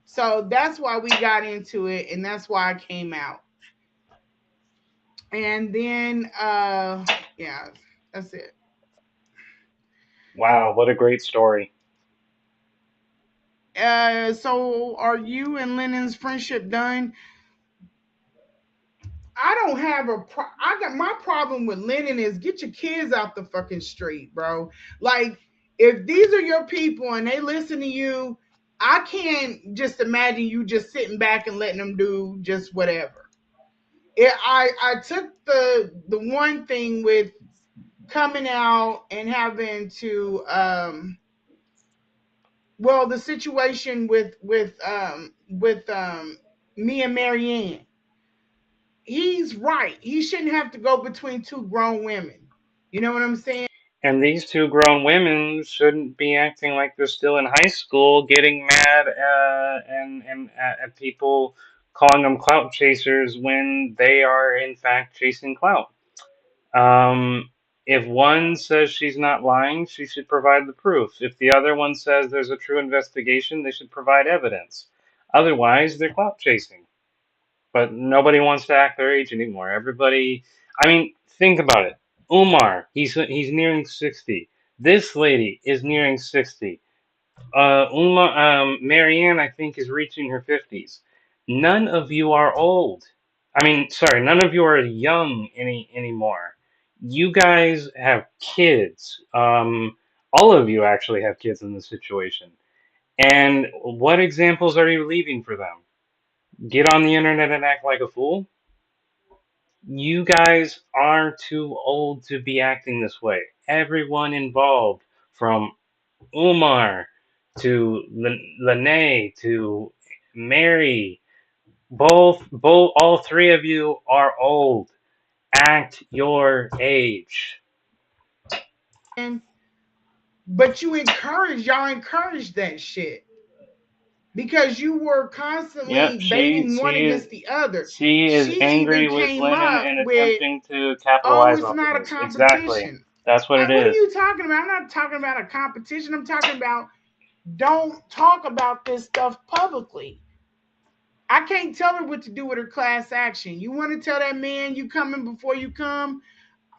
So that's why we got into it and that's why I came out. And then yeah, that's it. Wow, what a great story. So are you and Lennon's friendship done? I don't have I got my problem with Lennon is get your kids out the fucking street, bro. Like if these are your people and they listen to you, I can't just imagine you just sitting back and letting them do just whatever. I took the one thing with coming out and having to well the situation with me and Marianne. He's right. He shouldn't have to go between two grown women. You know what I'm saying? And these two grown women shouldn't be acting like they're still in high school, getting mad at people calling them clout chasers when they are in fact chasing clout. If one says she's not lying, she should provide the proof. If the other one says there's a true investigation, they should provide evidence. Otherwise, they're clout chasing. But nobody wants to act their age anymore. Everybody, I mean, think about it. Umar, he's nearing 60. This lady is nearing 60. Marianne, I think, is reaching her 50s. None of you are old. I mean, sorry, none of you are young anymore. You guys have kids. All of you actually have kids in this situation. And what examples are you leaving for them? Get on the internet and act like a fool? You guys are too old to be acting this way. Everyone involved, from Umar to Lene to Mary, all three of you are old. Act your age. And but y'all encourage that shit because you were Yep, constantly baiting one against the other. she is She even angry with came Lennon up and with, attempting to "Oh, capitalize it's off of not a this. Exactly. competition." That's what it What are is. you talking about? I'm not talking about a competition. I'm talking about don't talk about this stuff publicly. I can't tell her what to do with her class action. You want to tell that man you coming before you come?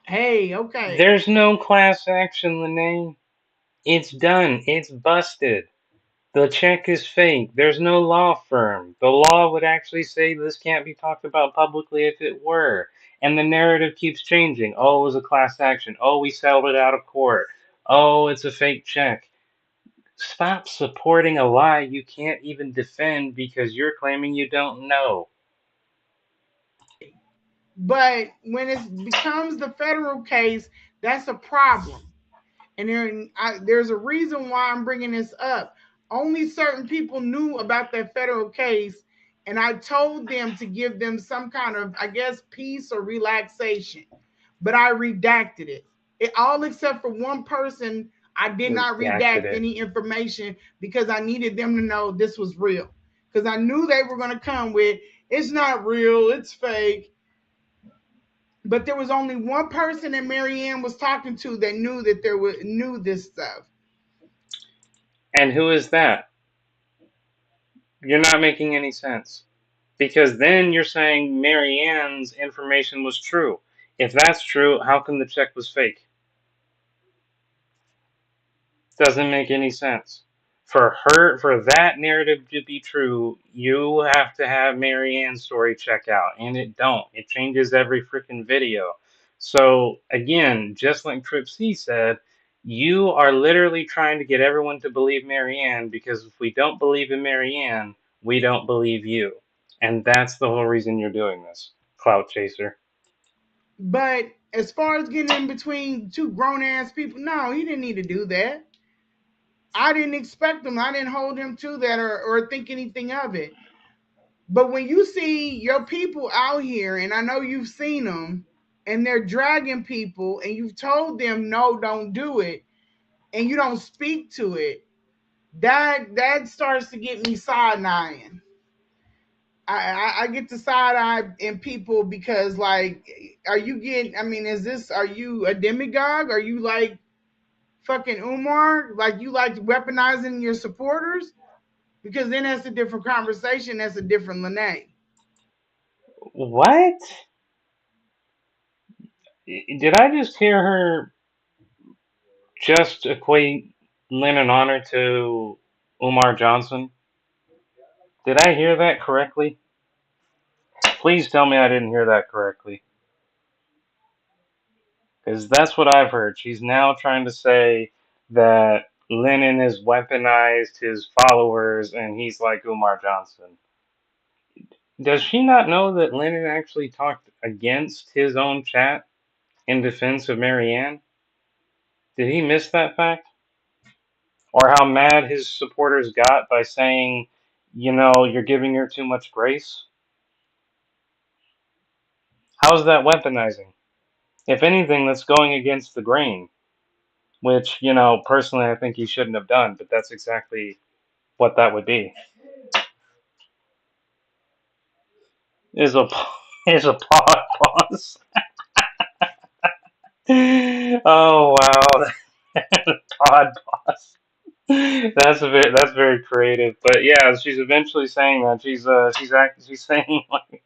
Hey, okay. There's no class action, Lene. It's done. It's busted. The check is fake. There's no law firm. The law would actually say this can't be talked about publicly if it were. And the narrative keeps changing. Oh, it was a class action. Oh, we settled it out of court. Oh, it's a fake check. Stop supporting a lie you can't even defend because you're claiming you don't know. But when it becomes the federal case, that's a problem. And there's a reason why I'm bringing this up. Only certain people knew about that federal case, and I told them to give them some kind of, I guess, peace or relaxation. But I redacted it all except for one person. I did not Redacted redact it. any information because I needed them to know this was real. Because I knew they were going to come with, it's not real, it's fake. But there was only one person that Marianne was talking to that knew this stuff. And who is that? You're not making any sense. Because then you're saying Marianne's information was true. If that's true, how come the check was fake? Doesn't make any sense. For that narrative to be true, you have to have Marianne's story check out, and it don't. It changes every freaking video. So again, just like Trip C said, you are literally trying to get everyone to believe Marianne because if we don't believe in Marianne, we don't believe you, and that's the whole reason you're doing this, clout chaser. But as far as getting in between two grown ass people, no, he didn't need to do that. I didn't expect him. I didn't hold him to that or think anything of it. But when you see your people out here, and I know you've seen them, and they're dragging people, and you've told them no, don't do it, and you don't speak to it, that starts to get me side eyeing. I get the side eye in people because, like, are you getting? I mean, are you a demigod? Are you like fucking Umar? Like, you like weaponizing your supporters? Because then that's a different conversation. That's a different Lene. What? Did I just hear her just equate Lennon Honor to Umar Johnson? Did I hear that correctly? Please tell me I didn't hear that correctly. Because that's what I've heard. She's now trying to say that Lennon has weaponized his followers and he's like Umar Johnson. Does she not know that Lennon actually talked against his own chat in defense of Marianne? Did he miss that fact? Or how mad his supporters got by saying, you're giving her too much grace? How's that weaponizing? If anything, that's going against the grain, which, personally I think he shouldn't have done, but that's exactly what that would be. Is a is a pod boss. Oh wow, pod boss. That's very creative. But yeah, she's eventually saying that she's saying like.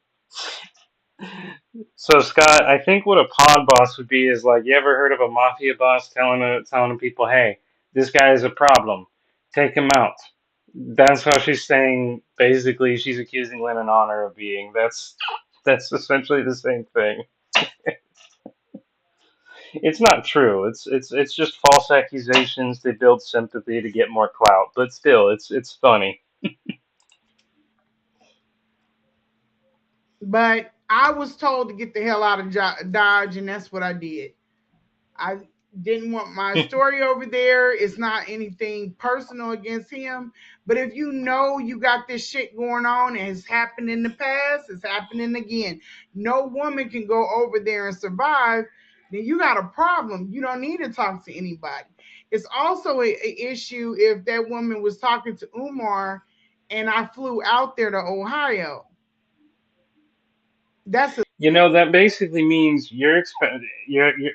So Scott, I think what a pod boss would be is like, you ever heard of a mafia boss telling people, hey, this guy is a problem. Take him out. That's how she's saying. Basically, she's accusing Lynn and Honor of being. That's essentially the same thing. It's not true. It's just false accusations. They build sympathy to get more clout. But still, it's funny. But I was told to get the hell out of Dodge, and that's what I did. I didn't want my story over there. It's not anything personal against him. But if you know you got this shit going on and it's happened in the past, it's happening again. No woman can go over there and survive. Then you got a problem. You don't need to talk to anybody. It's also a issue if that woman was talking to Umar and I flew out there to Ohio. That's a That basically means you're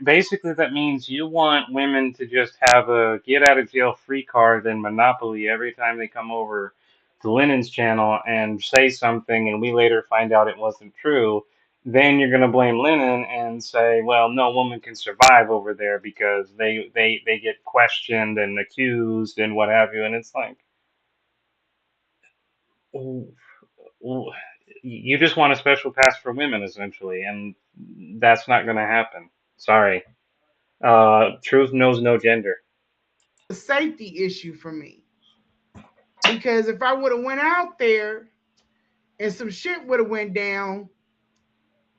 basically that means you want women to just have a get out of jail free card in Monopoly every time they come over to Lennon's channel and say something, and we later find out it wasn't true. Then you're gonna blame Lennon and say, well, no woman can survive over there because they get questioned and accused and what have you, and it's like, w- you just want a special pass for women essentially, and that's not going to happen. Sorry. Truth knows no gender. safety issue for me because if I would have went out there and some shit would have went down,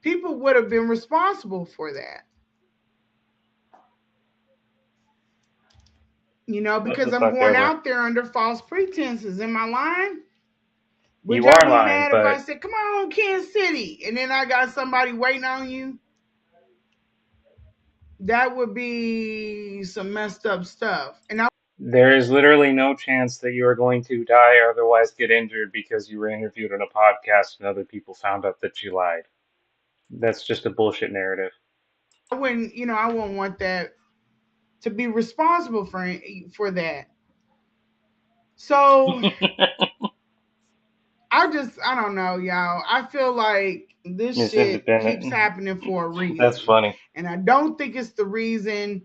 people would have been responsible for that. Let Because the I'm fuck going ever. out there under false pretenses. Am I lying? Would You y'all are be lying, mad if I but said, "Come on, Kansas City," and then I got somebody waiting on you? That would be some messed up stuff. And I there is literally no chance that you are going to die or otherwise get injured because you were interviewed on a podcast and other people found out that you lied. That's just a bullshit narrative. wouldn't, I wouldn't want that to be responsible for that. So I don't know, y'all. I feel like this Miss shit keeps Independent. happening for a That's reason. funny. And I don't think it's the reason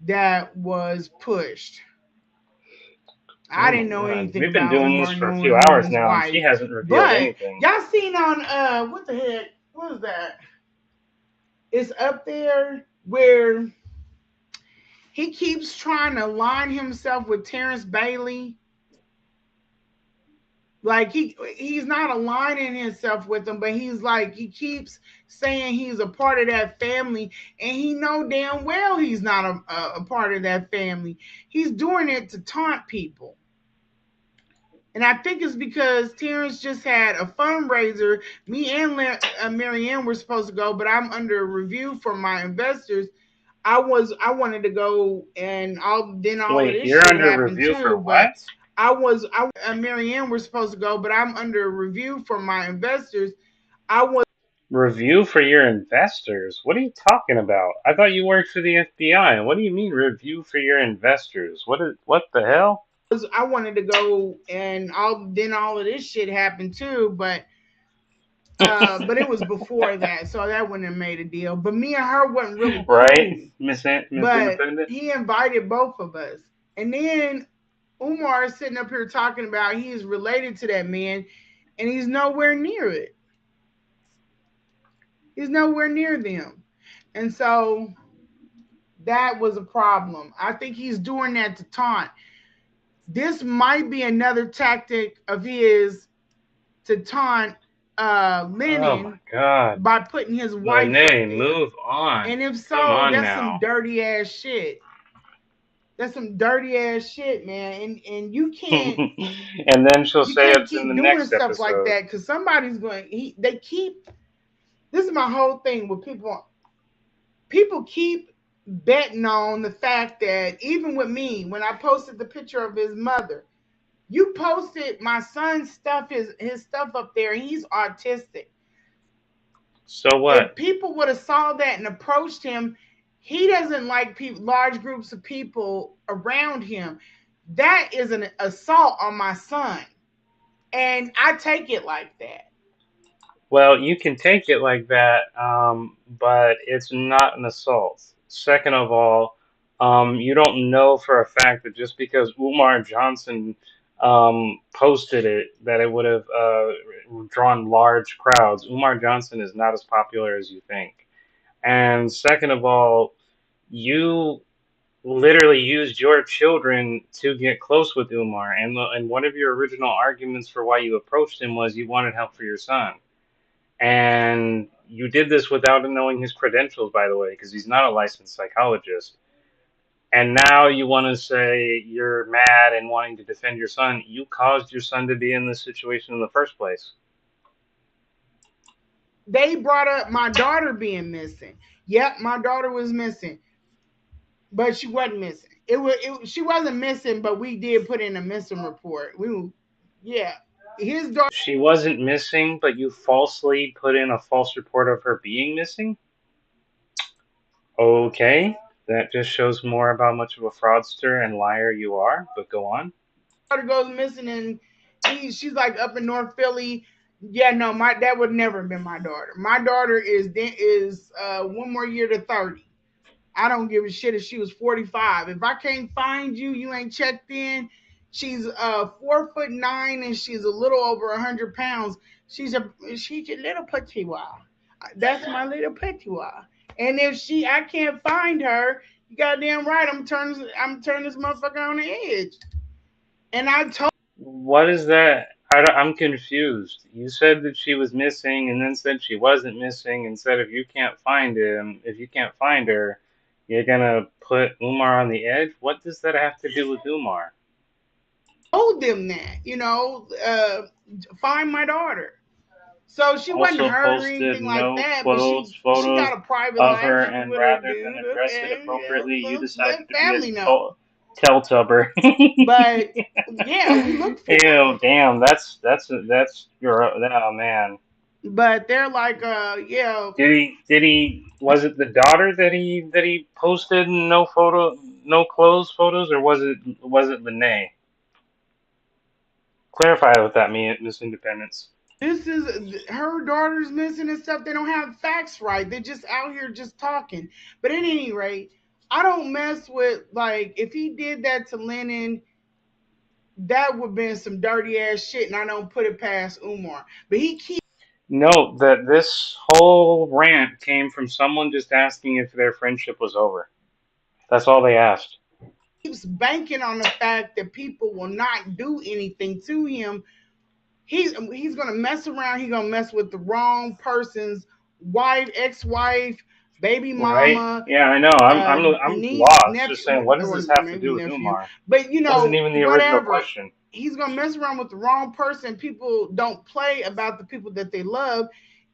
that was pushed. I Oh my didn't know god. anything We've been about doing this Umar for a few knowing hours Lennon's now and she wife. hasn't revealed But anything. y'all seen on what the heck? What is that? It's up there where he keeps trying to align himself with Terrence Bailey. Like he's not aligning himself with them, but he's like he keeps saying he's a part of that family, and he know damn well he's not a part of that family. He's doing it to taunt people. And I think it's because Terrence just had a fundraiser. Me and Marianne were supposed to go, but I'm under review from my investors. I wanted to go, and all of Wait, this you're shit under happened review for too. what? But Marianne were supposed to go, but I'm under review from my investors. I was Review for your investors? What are you talking about? I thought you worked for the FBI. What do you mean review for your investors? What the hell? I wanted to go, and all of this shit happened too. But it was before that, so that wouldn't have made a deal. But me and her wasn't really Right? cool. Miss But Independent? he invited both of us, and then Umar is sitting up here talking about he is related to that man, and he's nowhere near it. He's nowhere near them, and so that was a problem. I think he's doing that to taunt. This might be another tactic of his to taunt Oh my Lennon god. by putting his wife up Lene, there. move on. And if Come so, on that's some now. dirty ass shit. That's some dirty ass shit, man. And And then she'll you say can't it's in the keep doing next stuff like episode. that because somebody's going. They keep. This is my whole thing with people. People keep betting on the fact that even with me, when I posted the picture of his mother, you posted my son's stuff, his stuff up there, and he's autistic. So If what? people would have saw that and approached him, he doesn't like large groups of people around him. That is an assault on my son, and I take it like that. Well, you can take it like that, but it's not an assault. Second of all, You don't know for a fact that just because Umar Johnson posted it, that it would have drawn large crowds. Umar Johnson is not as popular as you think. And second of all, you literally used your children to get close with Umar. And one of your original arguments for why you approached him was you wanted help for your son. And you did this without knowing his credentials, by the way, because he's not a licensed psychologist. And now you want to say you're mad and wanting to defend your son. You caused your son to be in this situation in the first place. They brought up my daughter being missing. Yep, my daughter was missing, but she wasn't missing. She wasn't missing, but we did put in a missing report. Yeah, his daughter. She wasn't missing, but you falsely put in a false report of her being missing? Okay, that just shows more about how much of a fraudster and liar you are, but go on. Goes missing, and she's like up in North Philly. Yeah, no, my that would never have been my daughter. My daughter is one more year to 30. I don't give a shit if she was 45. If I can't find you, you ain't checked in. She's 4'9" and she's a little over 100 pounds. She's a little petite. That's my little petite. And if I can't find her, you goddamn right. I'm turning this motherfucker on the edge. And I told What is that? I'm confused. You said that she was missing, and then said she wasn't missing, and said if you can't find her, you're gonna put Umar on the edge. What does that have to do with Umar? them that, find my daughter. So she wasn't Also hurt or posted anything like no that, but clothes she photos got a private of life. her, She's and with her rather than dude. address it Okay, yeah, appropriately, you let decided to be a family know. tell-tubber. But yeah, we looked for her. Ew, damn, that's your oh man. But they're like, yeah, Did he was it the daughter that he posted no photo no clothes photos, or was it Lene? Clarify what that means, Miss Independence. this is her daughter's missing and stuff. They don't have facts right. They're just out here just talking. But at any rate, I don't mess with, like, if he did that to Lennon, that would have been some dirty ass shit, and I don't put it past Umar. But he keeps Note that this whole rant came from someone just asking if their friendship was over. That's all they asked. banking on the fact that people will not do anything to him. He's gonna mess around. He's gonna mess with the wrong person's wife, ex-wife, baby Right? mama, Yeah, I know. I'm niece, lost. Just saying, nephew, what does or this have to maybe do with nephew. Umar? But Wasn't even the original whatever. question. He's gonna mess around with the wrong person. People don't play about the people that they love,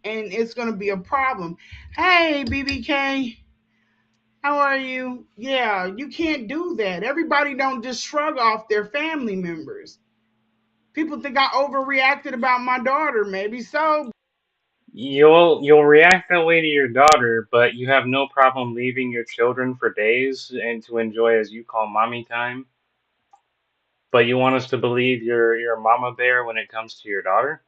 and it's gonna be a problem. Hey, BBK. How are you? Yeah, you can't do that. Everybody don't just shrug off their family members. People think I overreacted about my daughter. Maybe so. You'll react that way to your daughter, but you have no problem leaving your children for days and to enjoy, as you call, mommy time. But you want us to believe you're a mama bear when it comes to your daughter?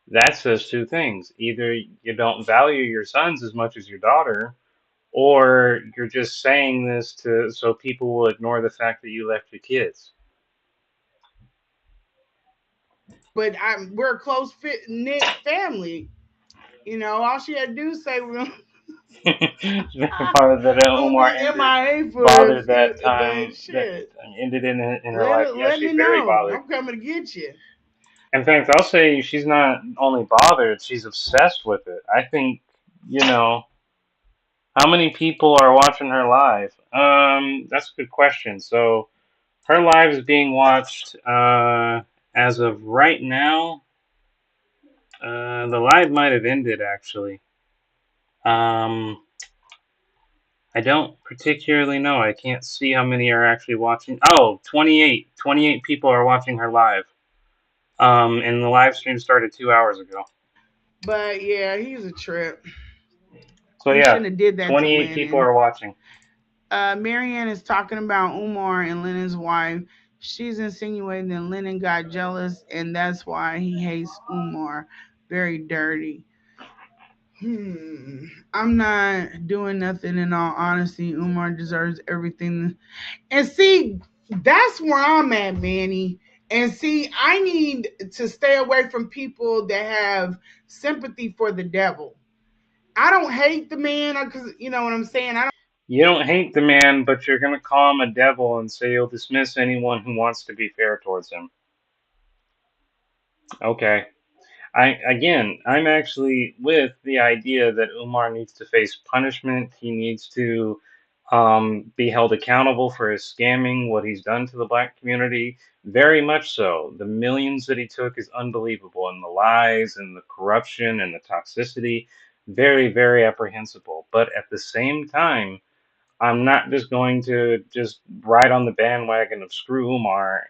That says two things. Either you don't value your sons as much as your daughter, or you're just saying this to so people will ignore the fact that you left your kids. But we're a close fit knit family. All she had to do is say That I'm Omar be ended MIA for a bothered few, that but time that shit. ended in her Let life. it, Yeah, let me she's very know. bothered. I'm coming to get you. In fact, I'll say she's not only bothered, she's obsessed with it. I think, you know, how many people are watching her live? That's a good question. So her live is being watched as of right now. The live might have ended actually. Um, I don't particularly know. I can't see how many are actually watching. Oh, 28. 28 people are watching her live. And the live stream started 2 hours ago. But yeah, he's a trip. So He yeah, shouldn't have did that to 28 people Lennon. are watching. Marianne is talking about Umar and Lennon's wife. She's insinuating that Lennon got jealous and that's why he hates Umar. Very dirty. I'm not doing nothing in all honesty. Umar deserves everything. And see, that's where I'm at, Manny. And see, I need to stay away from people that have sympathy for the devil. I don't hate the man because you know what I'm saying. I You don't hate the man, but you're gonna call him a devil and say you'll dismiss anyone who wants to be fair towards him. Okay. I'm actually with the idea that Umar needs to face punishment. He needs to be held accountable for his scamming, what he's done to the black community. Very much so. The millions that he took is unbelievable, and the lies and the corruption and the toxicity, very, very apprehensible. But at the same time, I'm not just going to just ride on the bandwagon of screw Umar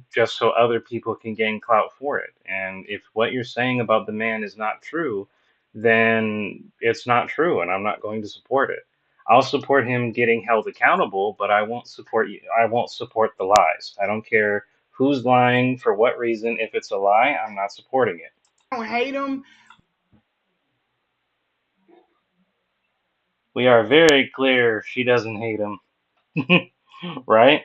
just so other people can gain clout for it. And if what you're saying about the man is not true, then it's not true, and I'm not going to support it. I'll support him getting held accountable, but I won't support you. I won't support the lies. I don't care who's lying for what reason. If it's a lie, I'm not supporting it. don't hate him. We are very clear she doesn't hate him, right?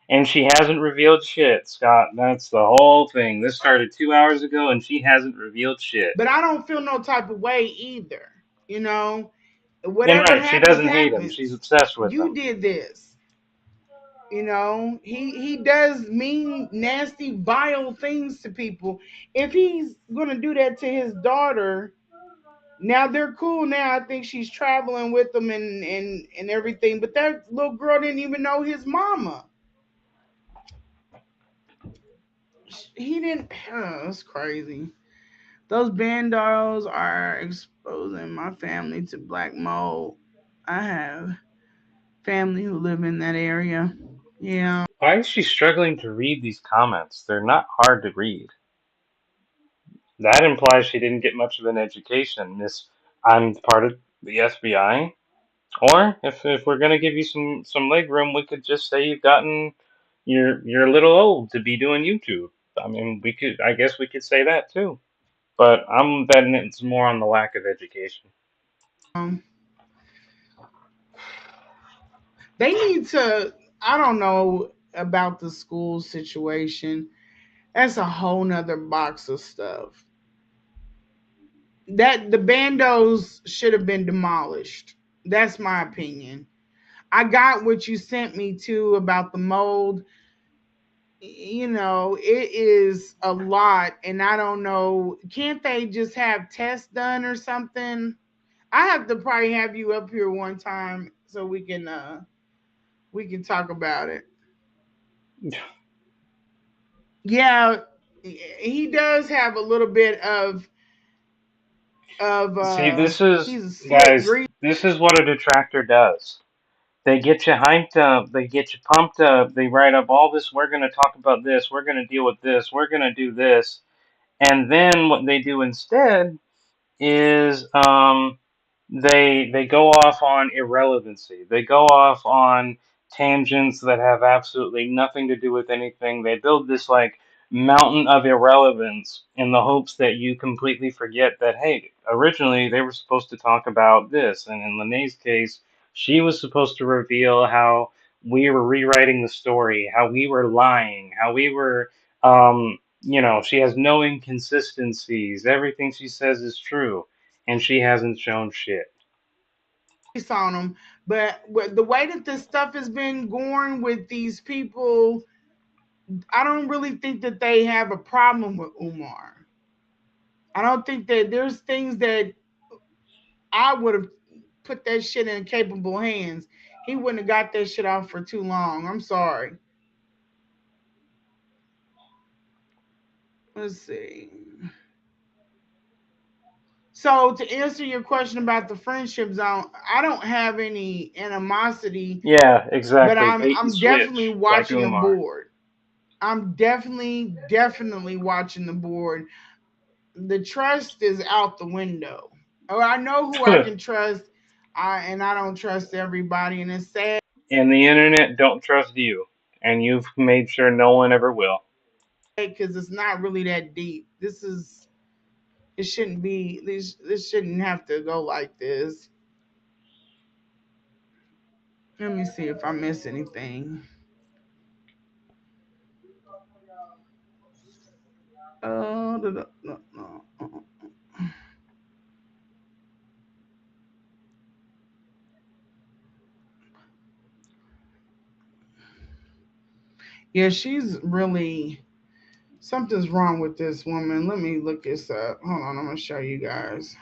And she hasn't revealed shit, Scott. That's the whole thing. This started 2 hours ago, and she hasn't revealed shit. But I don't feel no type of way either. You know, And whatever right, she happens, doesn't hate him. She's happens. obsessed with You him. did this. You know, he does mean, nasty, vile things to people. If he's gonna do that to his daughter, now they're cool. Now I think she's traveling with him and everything. But that little girl didn't even know his mama. He didn't. That's crazy. Those bandos are exposing my family to black mold. I have family who live in that area. Yeah. Why is she struggling to read these comments? They're not hard to read. That implies she didn't get much of an education. This, I'm part of the FBI. Or if we're gonna give you some leg room, we could just say you've gotten you're a little old to be doing YouTube. I mean, we could I guess we could say that too. But I'm betting it's more on the lack of education. Um, they need to. I don't know about the school situation. That's a whole nother box of stuff. That the bandos should have been demolished. That's my opinion. I got what you sent me to about the mold. You know, it is a lot, and I don't know. Can't they just have tests done or something? I have to probably have you up here one time so we can talk about it. Yeah, he does have a little bit of See, this is he's a slick guys, grease this is what a detractor does. They get you hyped up, they get you pumped up, they write up all this, we're gonna talk about this, we're gonna deal with this, we're gonna do this, and then what they do instead is they go off on irrelevancy. They go off on tangents that have absolutely nothing to do with anything. They build this like mountain of irrelevance in the hopes that you completely forget that hey, originally they were supposed to talk about this, and in Lene's case, she was supposed to reveal how we were rewriting the story, how we were lying, how we were she has no inconsistencies. Everything she says is true, and she hasn't shown shit. on him. But the way that this stuff has been going with these people, I don't really think that they have a problem with Umar. I don't think that there's things that I would have put that shit in capable hands. He wouldn't have got that shit off for too long. I'm sorry. Let's see. So to answer your question about the friendship zone, I don't have any animosity, Yeah, but exactly. Bait and I'm definitely switch, like watching the Umar. board. I'm definitely watching the board. The trust is out the window. Oh, I know who I can trust. I don't trust everybody, and it's sad And the internet don't trust you, and you've made sure no one ever will. because it's not really that deep. It shouldn't be this shouldn't have to go like this. Let me see if I miss anything. No. Yeah, she's really something's wrong with this woman. Let me look this up. Hold on, I'm gonna show you guys.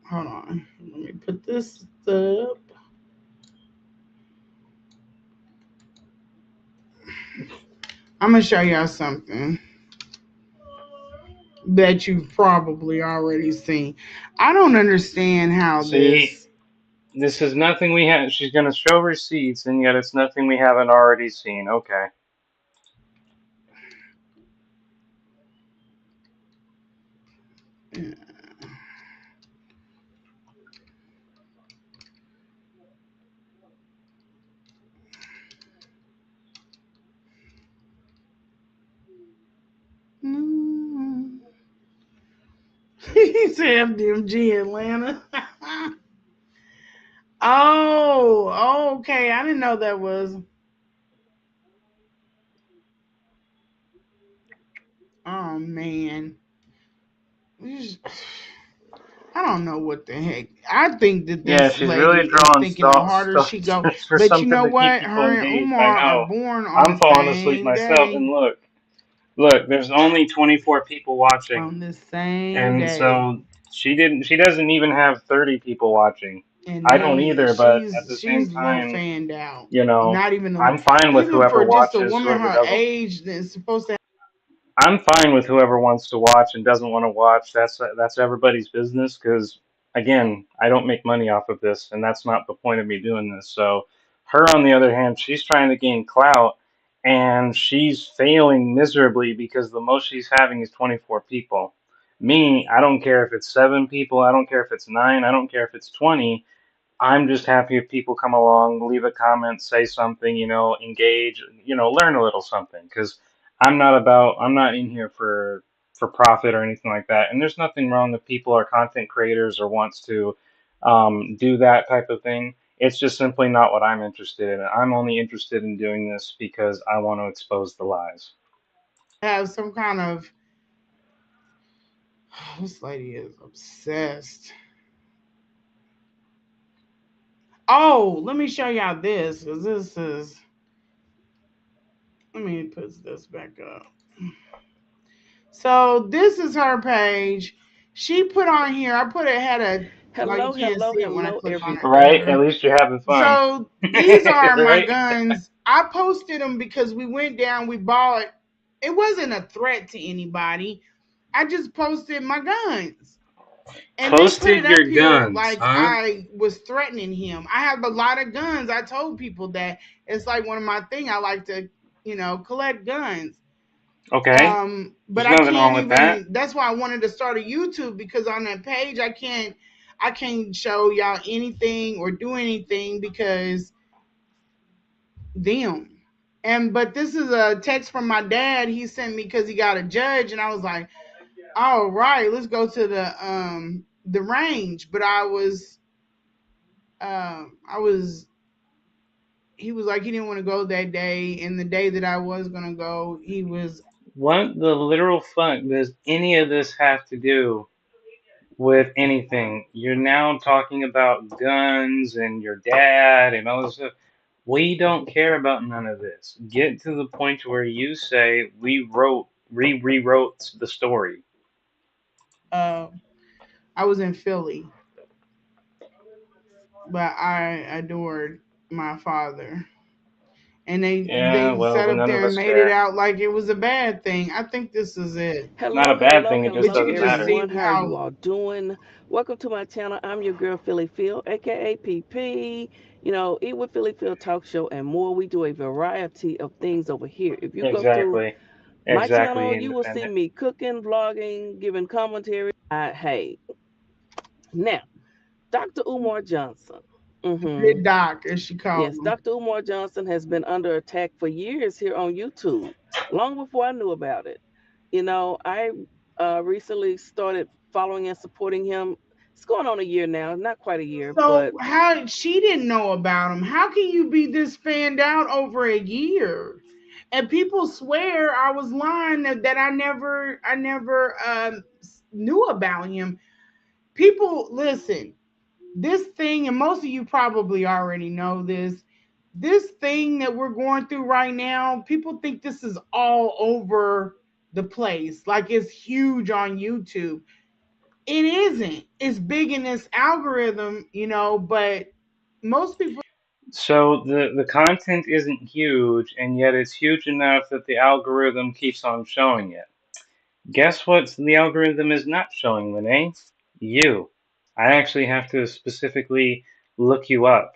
Hold on. Let me put this up. I'm gonna show y'all something that you've probably already seen. I don't understand how See, this. this is nothing we have. She's going to show receipts, and yet it's nothing we haven't already seen. Okay. He said FDMG Atlanta. Oh, okay. I didn't know that was. Oh man, I don't know what the heck. I think that Yeah, this she's really lady is drawing thinking the harder stuff she go. just for But you something know to keep what? people Her and engaged. I Umar are know. born on I'm the falling asleep same myself, and day. look, there's only 24 people watching. On the same And day. so she doesn't even have 30 people watching. And I don't they either, but at the same she's a little time, fanned out. you know, Not even a I'm fine with even whoever for just a watches, woman whoever her doesn't. age that's supposed to. I'm fine with whoever wants to watch and doesn't want to watch. That's everybody's business because again, I don't make money off of this, and that's not the point of me doing this. So, her on the other hand, she's trying to gain clout, and she's failing miserably because the most she's having is 24 people. Me, I don't care if it's 7 people, I don't care if it's 9, I don't care if it's 20. I'm just happy if people come along, leave a comment, say something, engage, learn a little something. Because I'm not in here for profit or anything like that. And there's nothing wrong if people are content creators or wants to do that type of thing. It's just simply not what I'm interested in. I'm only interested in doing this because I want to expose the lies. Have some kind of this lady is obsessed. Oh, let me show y'all this because this is. Let me put this back up. So this is her page. She put on here. I put it had a well, you Hello, can't hello, see it when I hello, click on it Right? At there. least you're having fun. So these are my Right? guns. I posted them because we went down. We bought. It wasn't a threat to anybody. I just posted my guns. And they put Posted it up your here guns, like huh? I was threatening him. I have a lot of guns. I told people that it's like one of my thing. I like to, collect guns. Okay. But There's I nothing wrong can't with that. even. That's why I wanted to start a YouTube because on that page I can't show y'all anything or do anything because them. And but this is a text from my dad. He sent me because he got a judge, and I was like, all right, let's go to the range. But I was he was like he didn't want to go that day, and the day that I was gonna go, he was What the literal fuck does any of this have to do with anything? You're now talking about guns and your dad and all this stuff. We don't care about none of this. Get to the point where you say rewrote the story. uh I was in Philly, but I adored my father. And Yeah, they well, sat then up none of there and us made it care. out like it was a bad thing. I think this is it. It's not a hello, bad hello, thing. It just But hello, you can doesn't just matter. see everyone. How are you how all doing? Welcome to my channel. I'm your girl, Philly Phil, aka PP. Eat with Philly Phil talk show and more. We do a variety of things over here. If you go through Exactly. my Exactly, channel, you will see independent. me cooking, vlogging, giving commentary. Hey, now, Dr. Umar Johnson. good Mm-hmm. doc, as she called Yes, him. Dr. Umar Johnson has been under attack for years here on YouTube, long before I knew about it. I recently started following and supporting him. It's going on a year now, not quite a year, So but how she didn't know about him? How can you be this fanned out over a year? And people swear I was lying that I never knew about him. People listen. This thing, and most of you probably already know this. This thing that we're going through right now, people think this is all over the place, like it's huge on YouTube. It isn't. It's big in this algorithm, but most people So the content isn't huge, and yet it's huge enough that the algorithm keeps on showing it. Guess what the algorithm is not showing, Lene? You. I actually have to specifically look you up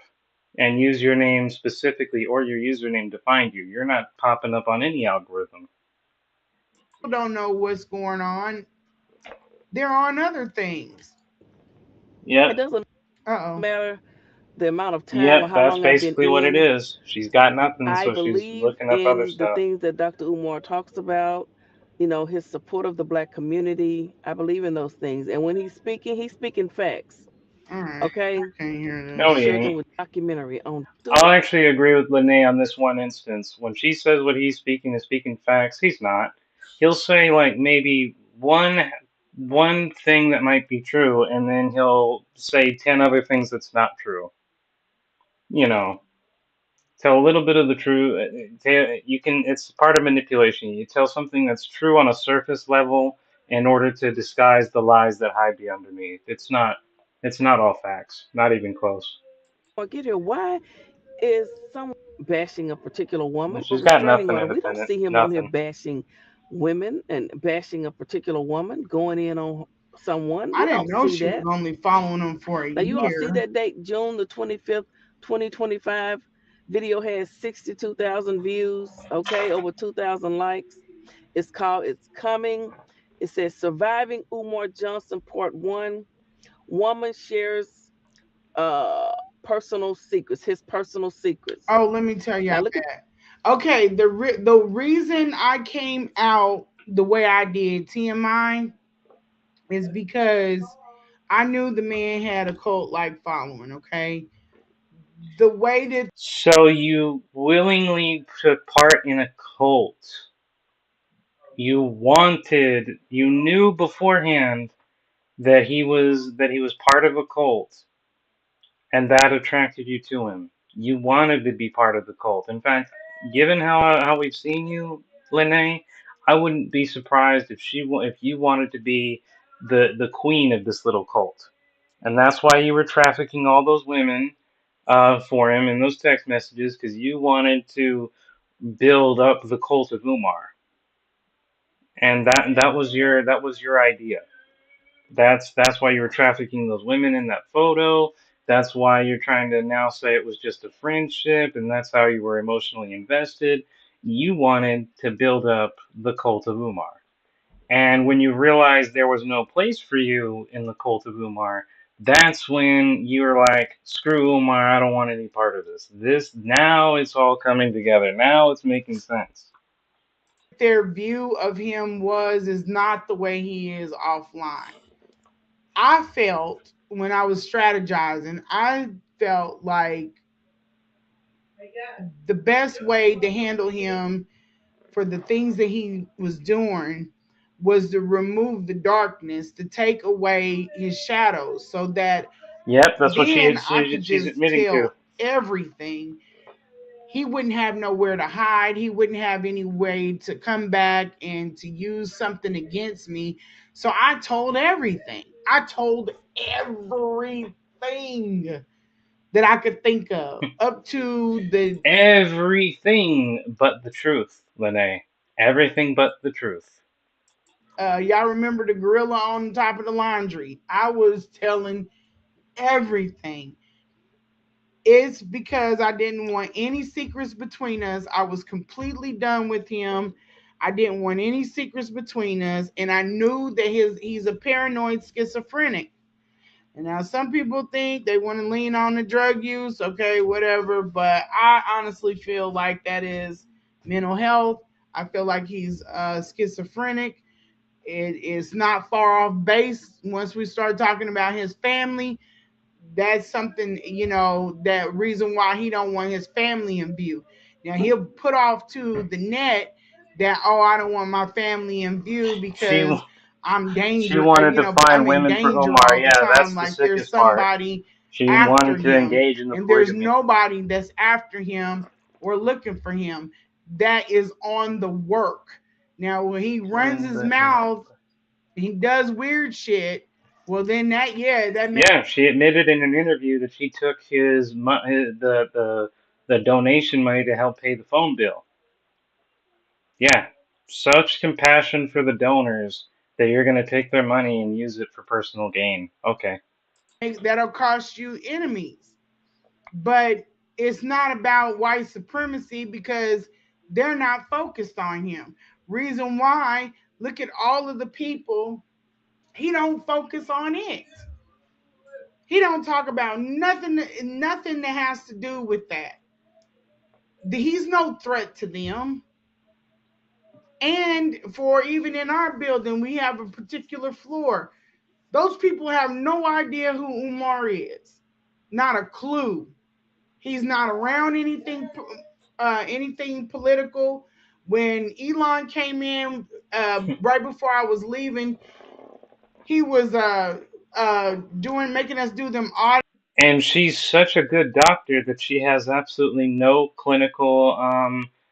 and use your name specifically or your username to find you. You're not popping up on any algorithm. don't know what's going on. They're on other things. it Yep, doesn't Uh-oh. matter the amount of time or yep, how that's long I've been basically what it in. is. She's got nothing, I so she's believe looking up other in the stuff. things that Dr. Umar talks about, his support of the black community. I believe in those things. And when he's speaking facts. All right. Okay? I can't hear No, this. he Share them ain't. with documentary on I'll actually agree with Lene on this one instance. When she says what he's speaking is speaking facts, he's not. He'll say like maybe one thing that might be true, and then he'll say 10 other things that's not true. You know, tell a little bit of the truth. You can. It's part of manipulation. You tell something that's true on a surface level in order to disguise the lies that hide be underneath. It's not. It's not all facts. Not even close. or get here. Why is someone bashing a particular woman or She's got restraining nothing order? We don't independent. see him on here Nothing. bashing women and bashing a particular woman, going in on someone. I We didn't don't know see she was that. only following him for a Now you all see year. that date, June the 25th, 2025. Video has 62,000 views, okay, over 2,000 likes. It's called It's Coming. It says Surviving Umar Johnson Part 1. Woman shares uh personal secrets, his personal secrets. Oh, let me tell Now y'all look at that. Okay, the reason I came out the way I did, TMI, is because I knew the man had a cult like following. Okay, the way that So you willingly took part in a cult. You knew beforehand that he was part of a cult, and that attracted you to him. You wanted to be part of the cult. In fact, given how we've seen you, Lene, I wouldn't be surprised if you wanted to be the queen of this little cult, and that's why you were trafficking all those women for him in those text messages because you wanted to build up the cult of Umar, and that was your idea. That's why you were trafficking those women in that photo. That's why you're trying to now say it was just a friendship, and that's how you were emotionally invested. You wanted to build up the cult of Umar. And when you realized there was no place for you in the cult of Umar, that's when you were like, screw Umar, I don't want any part of this. This now it's all coming together. Now it's making sense. their view of him was is not the way he is offline. I felt when I was strategizing, I felt like the best way to handle him for the things that he was doing was to remove the darkness, to take away his shadows, so that Yep, that's what then I could she's just admitting to. tell everything. He wouldn't have nowhere to hide. He wouldn't have any way to come back and to use something against me. So I told everything. I told everything that I could think of, up to the Everything but the truth, Lene. Everything but the truth. y'all remember the gorilla on top of the laundry. I was telling everything. It's because I didn't want any secrets between us. I was completely done with him. I didn't want any secrets between us, and I knew that he's a paranoid schizophrenic. And now some people think they want to lean on the drug use, okay, whatever, but I honestly feel like that is mental health. I feel like he's schizophrenic, It is not far off base once we start talking about his family. That's something, that reason why he don't want his family in view. Now he'll put off to the net that, oh, I don't want my family in view She because she I'm wanted to find in women for danger Umar. all the Yeah, time. that's the Like there's sickest part. somebody She after wanted to him, engage in the and there's polygamy. nobody that's after him or looking for him. That is on the work. Now when he runs his mouth, he does weird shit. Well, then that makes Yeah, she admitted in an interview that she took the donation money to help pay the phone bill. Yeah, such compassion for the donors that you're going to take their money and use it for personal gain. Okay. that'll cost you enemies. But it's not about white supremacy because they're not focused on him. Reason why, look at all of the people, he don't focus on it. He don't talk about nothing that has to do with that. He's no threat to them. And for even in our building, we have a particular floor. Those people have no idea who Umar is. Not a clue. He's not around anything political. When Elon came in right before I was leaving, he was doing making us do them audits. And she's such a good doctor that she has absolutely no clinical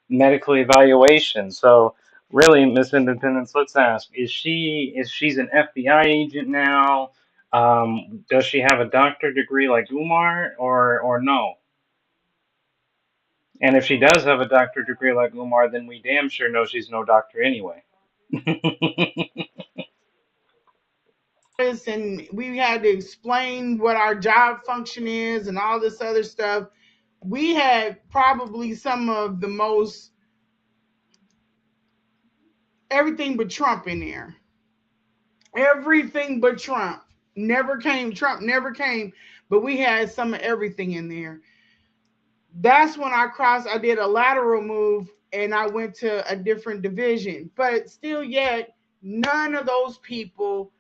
medical evaluation. So really, Miss Independence, let's ask: she's an FBI agent now? Does she have a doctor degree like Umar, or no? And if she does have a doctor degree like Umar, then we damn sure know she's no doctor anyway. And we had to explain what our job function is and all this other stuff. We had probably some of the most everything but Trump in there. Everything but Trump. Never came. Trump never came, but we had some of everything in there. That's when I did a lateral move and I went to a different division. But still, yet, none of those people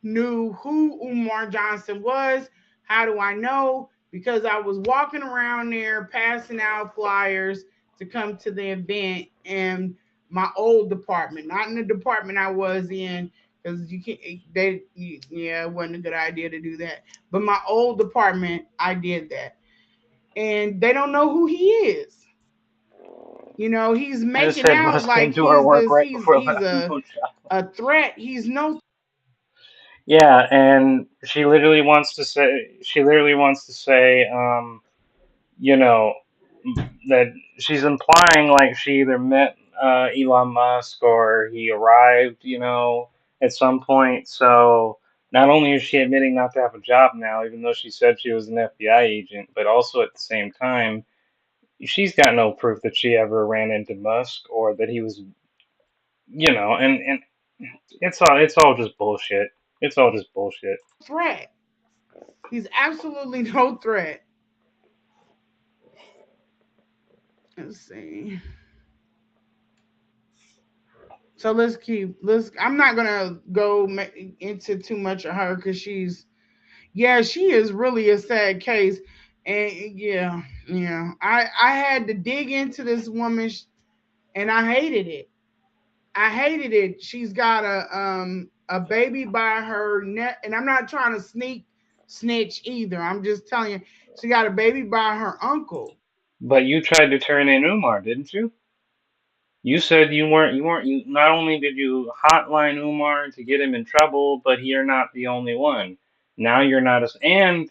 knew who Umar Johnson was. How do I know? Because I was walking around there passing out flyers to come to the event in my old department, not in the department I was in, because you can't. Yeah, it wasn't a good idea to do that. But my old department, I did that, and they don't know who he is. He's Just making said out busted like into her he's work this. right before He's Latimo. a threat. He's no. Yeah, and she literally wants to say, you know, that she's implying like she either met Elon Musk or he arrived, at some point. So not only is she admitting not to have a job now, even though she said she was an FBI agent, but also at the same time, she's got no proof that she ever ran into Musk or that he was, and it's all just bullshit. It's all just bullshit. threat. He's absolutely no threat. Let's see. So let's. I'm not gonna go into too much of her because yeah, she is really a sad case, and yeah, yeah. I had to dig into this woman, and I hated it. I hated it. She's got a baby by her neck, and I'm not trying to snitch either. I'm just telling you, she got a baby by her uncle. But you tried to turn in Umar, didn't you? You said you not only did you hotline Umar to get him in trouble, but you're not the only one. Now you're not as and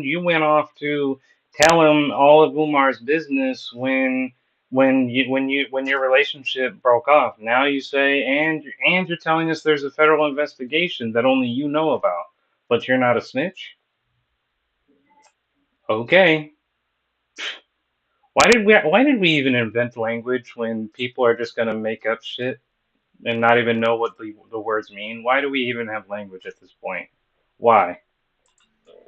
you went off to tell him all of Umar's business when your relationship broke off. Now you say and you're telling us there's a federal investigation that only you know about, but you're not a snitch? Okay. Why did we even invent language when people are just gonna make up shit and not even know what the words mean? Why do we even have language at this point? Why?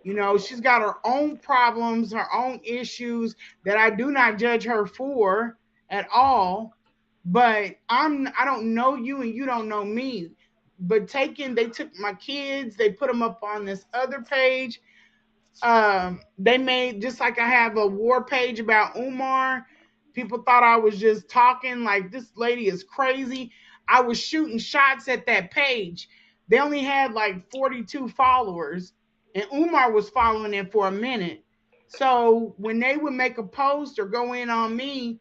She's got her own problems, her own issues that I do not judge her for at all. But I don't know you and you don't know me. but they took my kids, they put them up on this other page. They made, just like I have a war page about Umar. People thought I was just talking like this lady is crazy. I was shooting shots at that page. They only had like 42 followers, and Umar was following it for a minute. So when they would make a post or go in on me,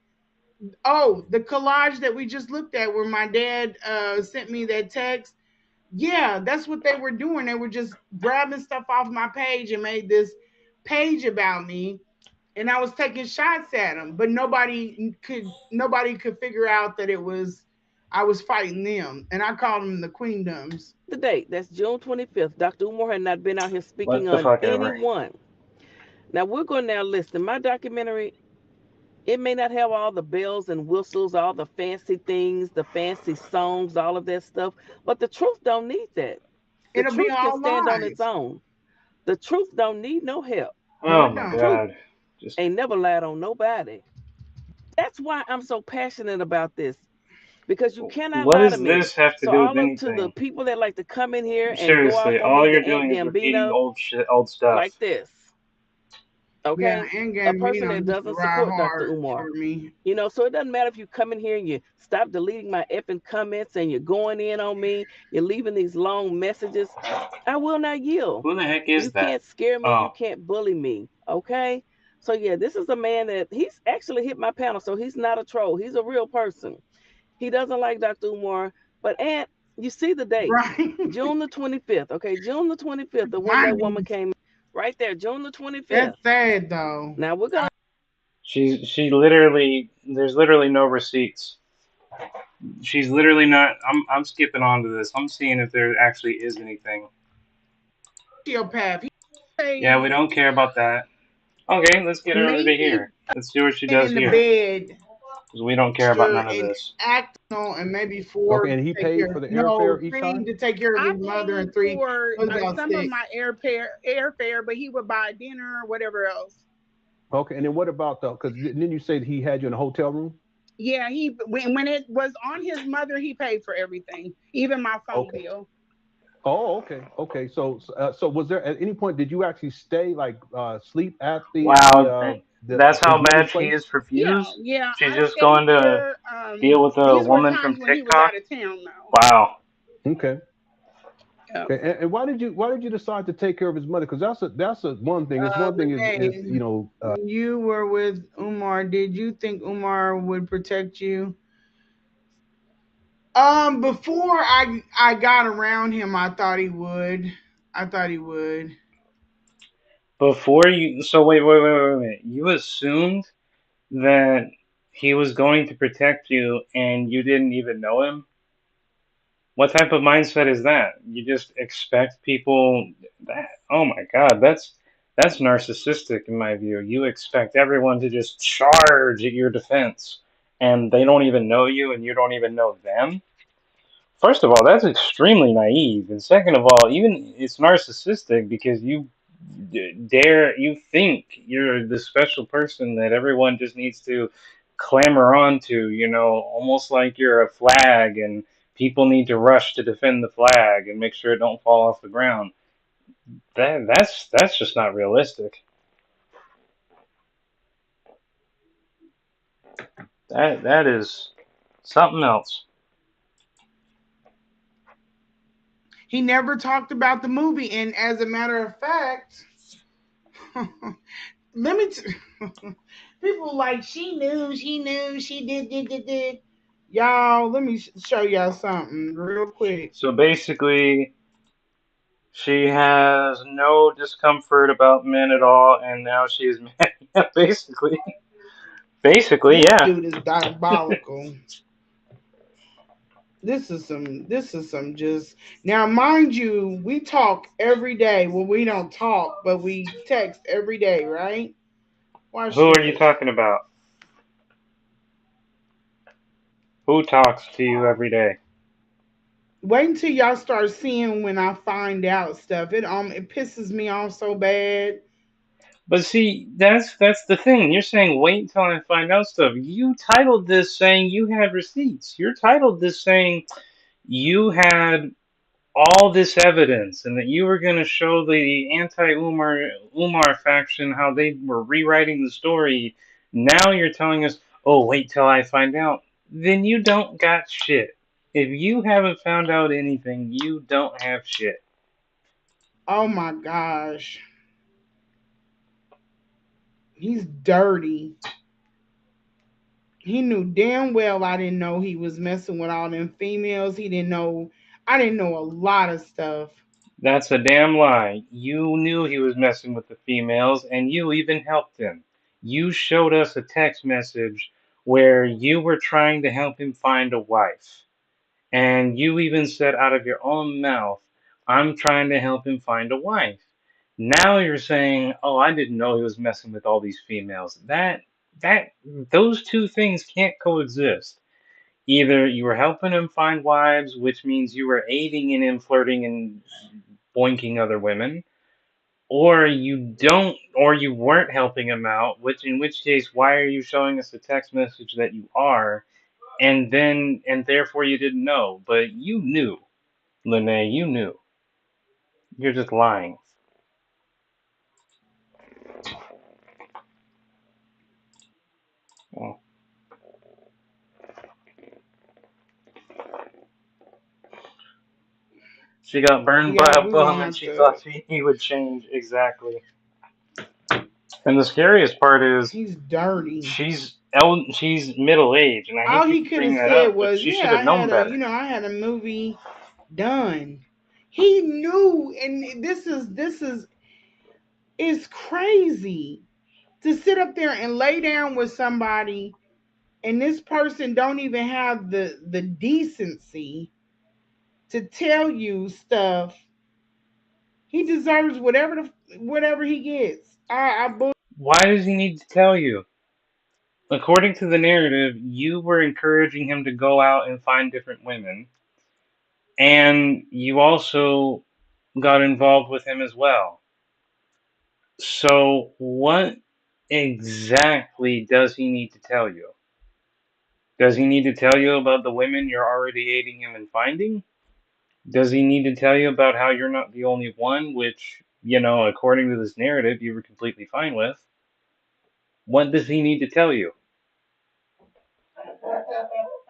oh, the collage that we just looked at where my dad sent me that text, yeah, that's what they were doing. They were just grabbing stuff off my page and made this page about me, and I was taking shots at them, but nobody could figure out that it was I was fighting them, and I called them the queendoms. The date, that's June 25th. Dr. Umar had not been out here speaking What the on fuck ever. anyone. Now we're going to now listen. My documentary, it may not have all the bells and whistles, all the fancy things, the fancy songs, all of that stuff, but the truth don't need that. The It'll be truth can all stand on its lies. own. The truth don't need no help. No, Oh it my don't. Truth god. Just ain't never lied on nobody. That's why I'm so passionate about this, because you cannot what lie to does me. this have to So do with all up to the anything? people that like to come in here and go Seriously, off on all me, you're the Ant doing is repeating Gambino, old shit, old stuff. like this, Yeah, okay? and A person Gambino that used to doesn't ride support Dr. hard Umar. for me. So it doesn't matter if you come in here and you stop deleting my effing comments and you're going in on me, you're leaving these long messages. I will not yield. Who the heck is You that? can't scare me, you Oh, can't bully me, okay? So yeah, this is a man that he's actually hit my panel, so he's not a troll. He's a real person. He doesn't like Dr. Umar, but Aunt, you see the date, Right? June the 25th. Okay, June the 25th, of when that woman 90s. came right there, June the 25th. That's sad though. Now we're gonna she literally. There's literally no receipts. She's literally not. I'm skipping on to this. I'm seeing if there actually is anything. Sociopath. He Yeah, say we don't care about that. Okay, let's get her over to maybe here. Let's see what she been does in the here. bed Because we don't care about extra none of and this. acting and maybe four Okay, to and he take paid care for of, the no, airfare each 3 time? to take care of I his mother paid and 3 for was about some of 6. my airfare, but he would buy dinner or whatever else. Okay, and then what about the? Because then you said he had you in a hotel room. Yeah, he when it was on his mother, he paid for everything, even my phone Okay. bill. Oh, okay, okay. So was there at any point did you actually stay like sleep at Wow, the that's his how mother's bad she place? is for Yeah, views? yeah, She's I just stayed going to there. deal with a These were woman times from when he was TikTok? out of town, though. Wow. Okay. Yeah. Okay. And why did you decide to take care of his mother? Because that's a one thing. It's one thing is Renee, when you were with Umar, did you think Umar would protect you? Before I got around him, I thought he would. I thought he would. Before you, so wait. You assumed that he was going to protect you and you didn't even know him? What type of mindset is that? You just expect people that, oh my God, that's narcissistic in my view. You expect everyone to just charge at your defense and they don't even know you and you don't even know them. First of all, that's extremely naive. And second of all, even it's narcissistic because you think you're the special person that everyone just needs to clamor on to, almost like you're a flag and people need to rush to defend the flag and make sure it don't fall off the ground. That's just not realistic. That is something else. He never talked about the movie, and as a matter of fact, let me. People like she knew, she did. Y'all, let me show y'all something real quick. So basically, she has no discomfort about men at all, and now she is mad. Yeah, basically, This yeah. dude is diabolical. This is some just now, mind you, we talk every day. Well, we don't talk, but we text every day, right? Watch Who are you this. talking about? Who talks to you every day? Wait until y'all start seeing when I find out stuff. It pisses me off so bad. But see, that's the thing. You're saying wait until I find out stuff. You titled this saying you had receipts. You're titled this saying you had all this evidence and that you were going to show the anti Umar faction how they were rewriting the story. Now you're telling us, oh, wait till I find out. Then you don't got shit. If you haven't found out anything, you don't have shit. Oh my gosh. He's dirty. He knew damn well I didn't know he was messing with all them females. He didn't know I didn't know a lot of stuff. That's a damn lie. You knew he was messing with the females, and you even helped him. You showed us a text message where you were trying to help him find a wife. And you even said out of your own mouth, I'm trying to help him find a wife. Now you're saying, oh, I didn't know he was messing with all these females. That those two things can't coexist. Either you were helping him find wives, which means you were aiding in him flirting and boinking other women, or you weren't helping him out, in which case, why are you showing us a text message that you are, and therefore you didn't know, but you knew, Lene, you knew. You're just lying. Well, she got burned by Yeah, a we're gonna bum, and have she to thought he would change exactly. And the scariest part is he's dirty. she's middle aged, and I hate All to he keep could bringing have that said up, but was, she "Yeah, should have known better. I had a movie done." He knew, and this is it's crazy to sit up there and lay down with somebody, and this person don't even have the decency to tell you stuff. He deserves whatever he gets. Why does he need to tell you? According to the narrative, you were encouraging him to go out and find different women, and you also got involved with him as well. So, what exactly does he need to tell you? Does he need to tell you about the women you're already aiding him in finding? Does he need to tell you about how you're not the only one, which, according to this narrative, you were completely fine with? What does he need to tell you?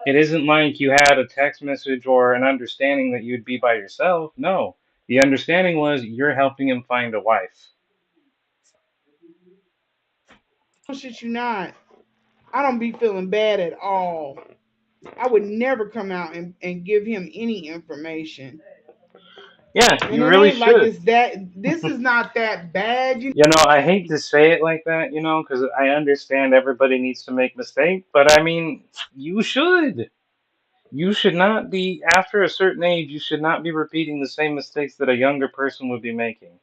It isn't like you had a text message or an understanding that you'd be by yourself. No. The understanding was you're helping him find a wife. Shit you not. I don't be feeling bad at all. I would never come out and give him any information. Yeah, And you it really ain't like should. it's that this is not that bad. I hate to say it like that, because I understand everybody needs to make mistakes, but I mean, you should. You should not be, after a certain age, you should not be repeating the same mistakes that a younger person would be making.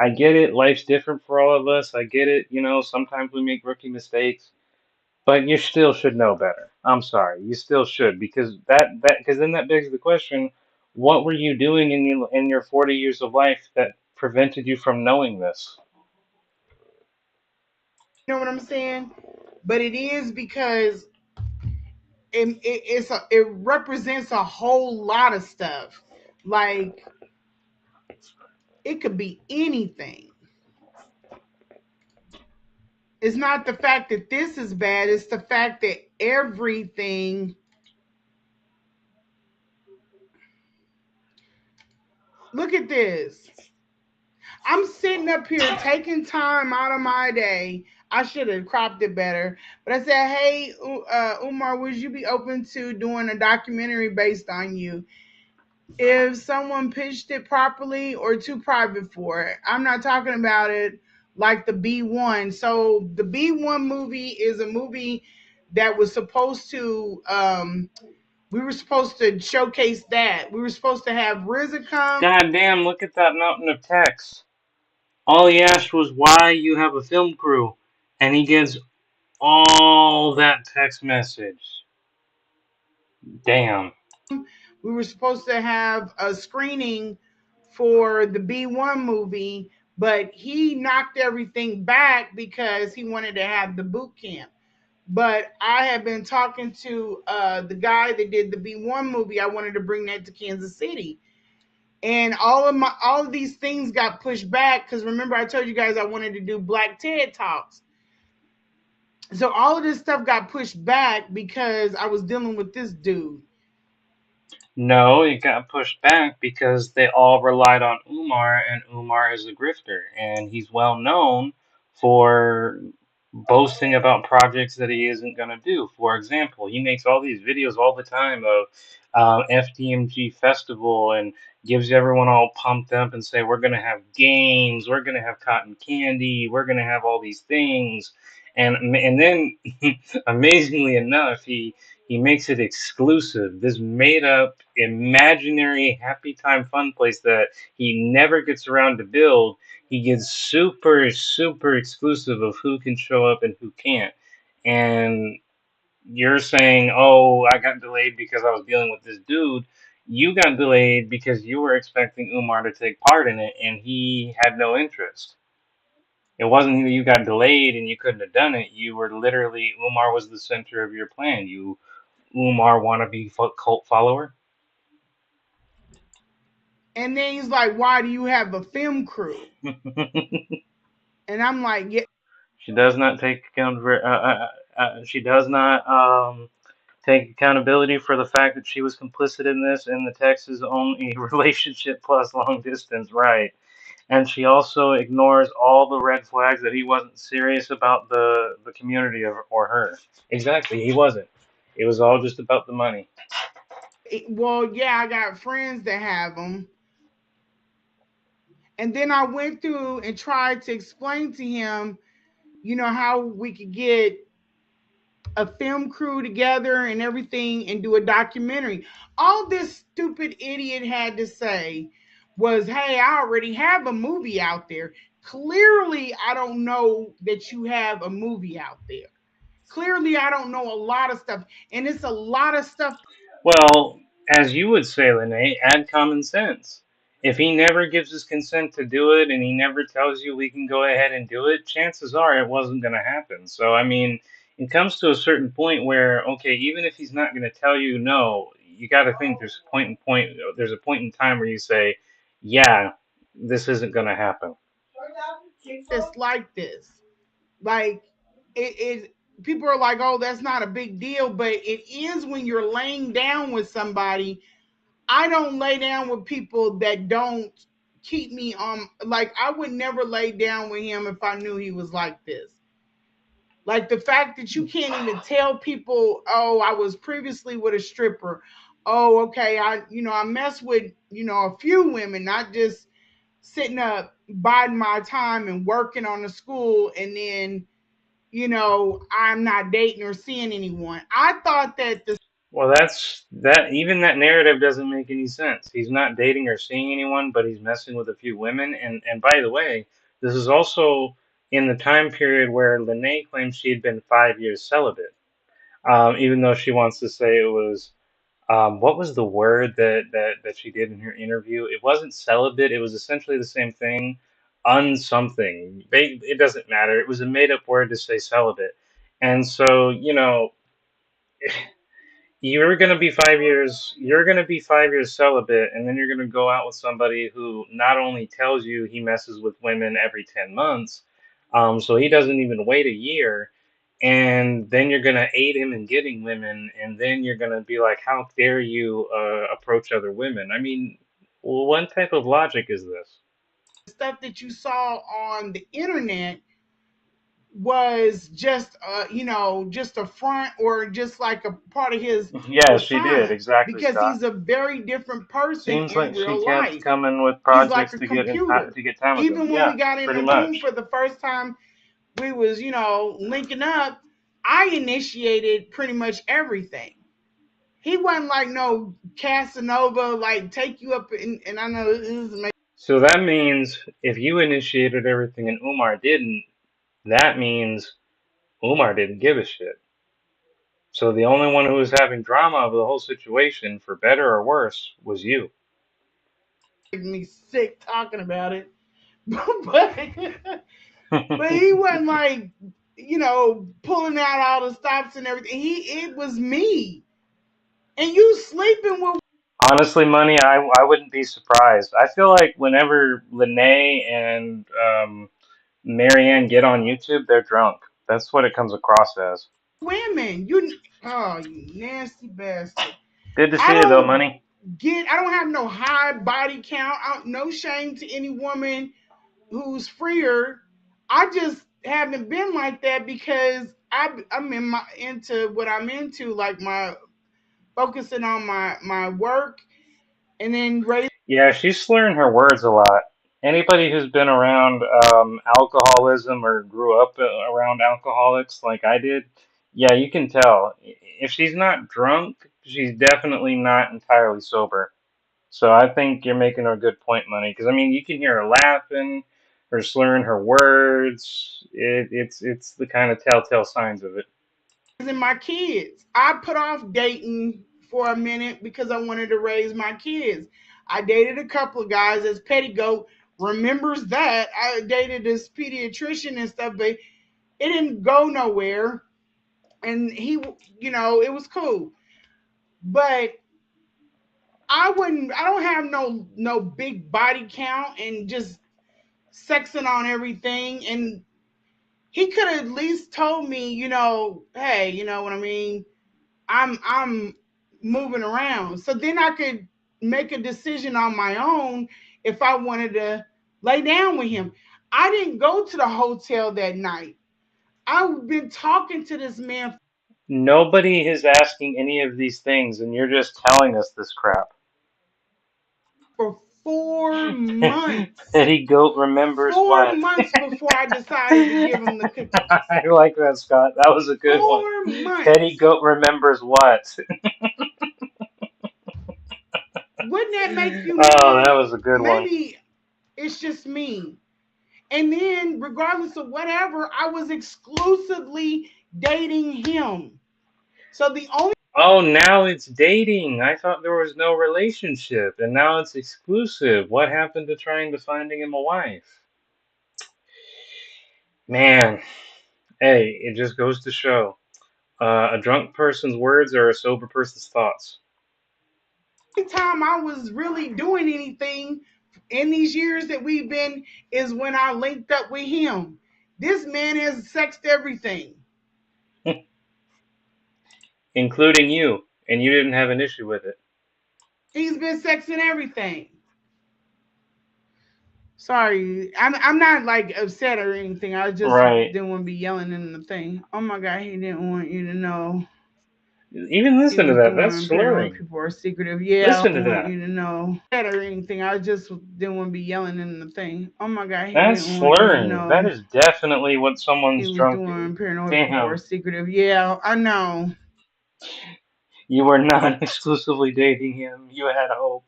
I get it, life's different for all of us. I get it, sometimes we make rookie mistakes. But you still should know better. I'm sorry, you still should, because because then that begs the question: what were you doing in your 40 years of life that prevented you from knowing this? You know what I'm saying? But it is because it represents a whole lot of stuff. Like it could be anything. It's not the fact that this is bad, it's the fact that everything. Look at this. I'm sitting up here taking time out of my day. I should have cropped it better. But I said, hey, Umar, would you be open to doing a documentary based on you? If someone pitched it properly or too private for it. I'm not talking about it like the B1. So the B1 movie is a movie that was supposed to we were supposed to showcase that. We were supposed to have RZA come. God damn, look at that mountain of text. All he asked was why you have a film crew, and he gets all that text message. Damn. We were supposed to have a screening for the B1 movie, but he knocked everything back because he wanted to have the boot camp. But I have been talking to the guy that did the B1 movie. I wanted to bring that to Kansas City. And all of these things got pushed back because remember I told you guys I wanted to do Black TED Talks. So all of this stuff got pushed back because I was dealing with this dude. No, it got pushed back because they all relied on Umar, and Umar is a grifter, and he's well known for boasting about projects that he isn't going to do. For example, he makes all these videos all the time of FDMG Festival and gives everyone all pumped up and say, we're going to have games, we're going to have cotton candy, we're going to have all these things. And then, amazingly enough, he makes it exclusive. This made up, imaginary, happy time fun place that he never gets around to build. He gets super, super exclusive of who can show up and who can't. And you're saying, oh, I got delayed because I was dealing with this dude. You got delayed because you were expecting Umar to take part in it and he had no interest. It wasn't that you got delayed and you couldn't have done it. You were literally, Umar was the center of your plan. You Umar wannabe cult follower. And then he's like, "Why do you have a film crew?" And I'm like, "Yeah." She does not take she does not take accountability for the fact that she was complicit in this in the Texas only relationship plus long distance, right? And she also ignores all the red flags that he wasn't serious about the community or her. Exactly, he wasn't. It was all just about the money. Well, yeah, I got friends that have them. And then I went through and tried to explain to him, how we could get a film crew together and everything and do a documentary. All this stupid idiot had to say was, "Hey, I already have a movie out there." Clearly, I don't know that you have a movie out there. Clearly, I don't know a lot of stuff. And it's a lot of stuff. Well, as you would say, Lene, add common sense. If he never gives his consent to do it and he never tells you we can go ahead and do it, chances are it wasn't going to happen. So, I mean, it comes to a certain point where, okay, even if he's not going to tell you no, you got to think there's a point in time where you say, yeah, this isn't going to happen. It's like this. Like, it people are like, "Oh, that's not a big deal," but it is when you're laying down with somebody. I don't lay down with people that don't keep me on. Like, I would never lay down with him if I knew he was like this. Like, the fact that you can't even tell people, "Oh, I was previously with a stripper." "Oh, okay, I mess with, a few women, not just sitting up biding my time and working on the school, and then, I'm not dating or seeing anyone." I thought that the Well, even that narrative doesn't make any sense. He's not dating or seeing anyone, but he's messing with a few women. And by the way, this is also in the time period where Lene claims she had been 5 years celibate, even though she wants to say it was what was the word that she did in her interview? It wasn't celibate. It was essentially the same thing, unsomething. It doesn't matter. It was a made up word to say celibate. And so, you're gonna be 5 years celibate, and then you're gonna go out with somebody who not only tells you he messes with women every 10 months, so he doesn't even wait a year, and then you're gonna aid him in getting women, and then you're gonna be like, how dare you approach other women? I mean, what type of logic is this? stuff that you saw on the internet was just just a front or just like a part of his Yes, she did, persona, exactly, because Scott. he's a very different person Seems in like she real kept life. coming with He's like projects a to computer. get time with him. Even when Yeah, we got in the pretty room much. for the first time, we was linking up. I initiated pretty much everything. He wasn't like no Casanova, like take you up, and I know this is So that means if you initiated everything and Umar didn't, that means Umar didn't give a shit. So the only one who was having drama of the whole situation, for better or worse, was you. making me sick talking about it. but but he wasn't like pulling out all the stops and everything. It was me. And you sleeping with Honestly, money, I wouldn't be surprised. I feel like whenever Lene and Marianne get on YouTube, they're drunk. That's what it comes across as. women. You nasty bastard. Good to I see you though, don't money. I don't have no high body count. No shame to any woman who's freer. I just haven't been like that because I'm into what I'm into, like my focusing on my work and then raising Yeah, she's slurring her words a lot. Anybody who's been around alcoholism or grew up around alcoholics like I did, yeah, you can tell. If she's not drunk, she's definitely not entirely sober. So I think you're making a good point, Money, because I mean you can hear her laughing, her slurring her words. It's the kind of telltale signs of it. my kids. I put off dating for a minute because I wanted to raise my kids. I dated a couple of guys, as Pettigoat remembers that. I dated this pediatrician and stuff, but it didn't go nowhere. And it was cool. But I don't have no big body count and just sexing on everything. And he could have at least told me, hey, you know what I mean? I'm moving around. So then I could make a decision on my own if I wanted to lay down with him. I didn't go to the hotel that night. I've been talking to this man Nobody is asking any of these things, and you're just telling us this crap. for 4 months. Petty Goat remembers Four what? months before I decided to give him the cookies. I like that, Scott. That was a good one. 4 months. Petty Goat remembers what? Wouldn't that make you Oh, that mad? was a good one. Maybe it's just me. And then, regardless of whatever, I was exclusively dating him. So the only Oh, now it's dating. I thought there was no relationship, and now it's exclusive. What happened to trying to finding him a wife? Man, hey, it just goes to show. A drunk person's words are a sober person's thoughts. time I was really doing anything in these years that we've been is when I linked up with him. This man has sexed everything. Including you, and you didn't have an issue with it. He's been sexing everything. Sorry, I'm not like upset or anything. I just Right. didn't want to be yelling in the thing. Oh my god, he didn't want you to know Even he listen to was that. That's doing paranormal slurring. people are secretive. Yeah, I Listen to don't want that. you to know that or anything. I just didn't want to be yelling in the thing. Oh my god, he That's didn't want you to slurring. That know is definitely what he someone's was drunk. doing paranormal people are Damn. secretive. Yeah, I know. You were not exclusively dating him. You had hope.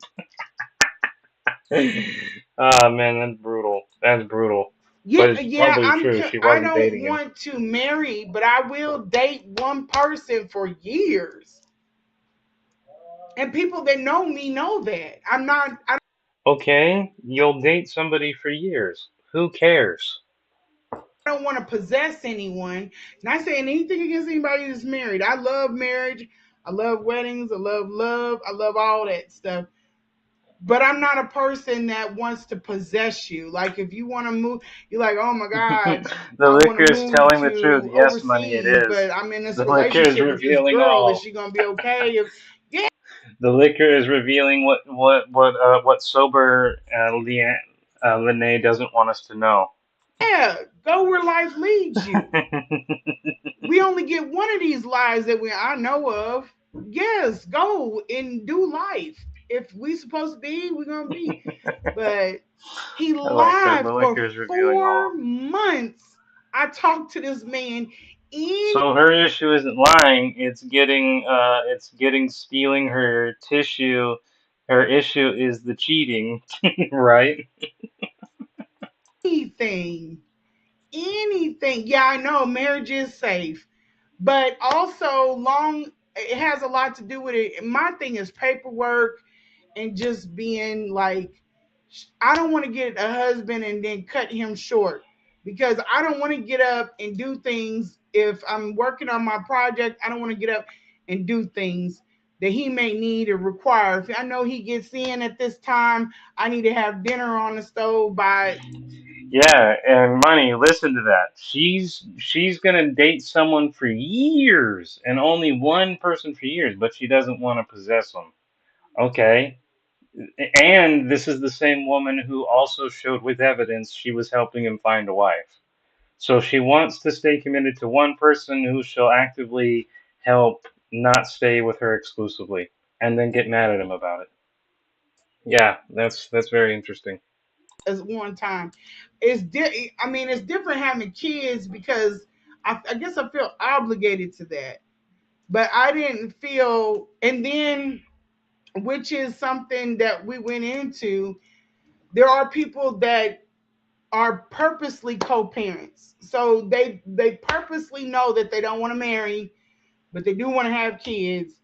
Ah, man, that's brutal. That's brutal. But Yeah, it's yeah. probably true. She I wasn't don't dating him. want to marry, but I will date one person for years. And people that know me know that I'm not. I Okay, you'll date somebody for years. Who cares? don't want to possess anyone. Not saying anything against anybody that's married. I love marriage. I love weddings. I love love. I love all that stuff. But I'm not a person that wants to possess you. Like if you want to move, you're like, oh my God, The I want to liquor is move telling the truth. to Yes, money, it overseas, is. but I'm in this The liquor is relationship with this revealing girl. Is all. she gonna be okay? If yeah, The liquor is revealing what sober Lene doesn't want us to know. yeah, go where life leads you. We only get one of these lives that I know of. Yes, go and do life. If we supposed to be, we're gonna be. But he I like that. lied The for liquor is revealing 4 months. I talked to this man in so her issue isn't lying, it's getting stealing her tissue. Her issue is the cheating, right? anything. Anything. Yeah, I know marriage is safe, but also it has a lot to do with it. My thing is paperwork and just being like, I don't want to get a husband and then cut him short because I don't want to get up and do things if I'm working on my project. I don't want to get up and do things that he may need or require. If I know he gets in at this time, I need to have dinner on the stove by. Yeah, and money, listen to that. She's gonna date someone for years and only one person for years, but she doesn't want to possess them. Okay. And this is the same woman who also showed with evidence she was helping him find a wife. So she wants to stay committed to one person who she'll actively help not stay with her exclusively and then get mad at him about it. Yeah, that's very interesting. As one time. I mean, it's different having kids because I guess I feel obligated to that, but I didn't feel. And then, which is something that we went into. There are people that are purposely co-parents, so they purposely know that they don't want to marry, but they do want to have kids.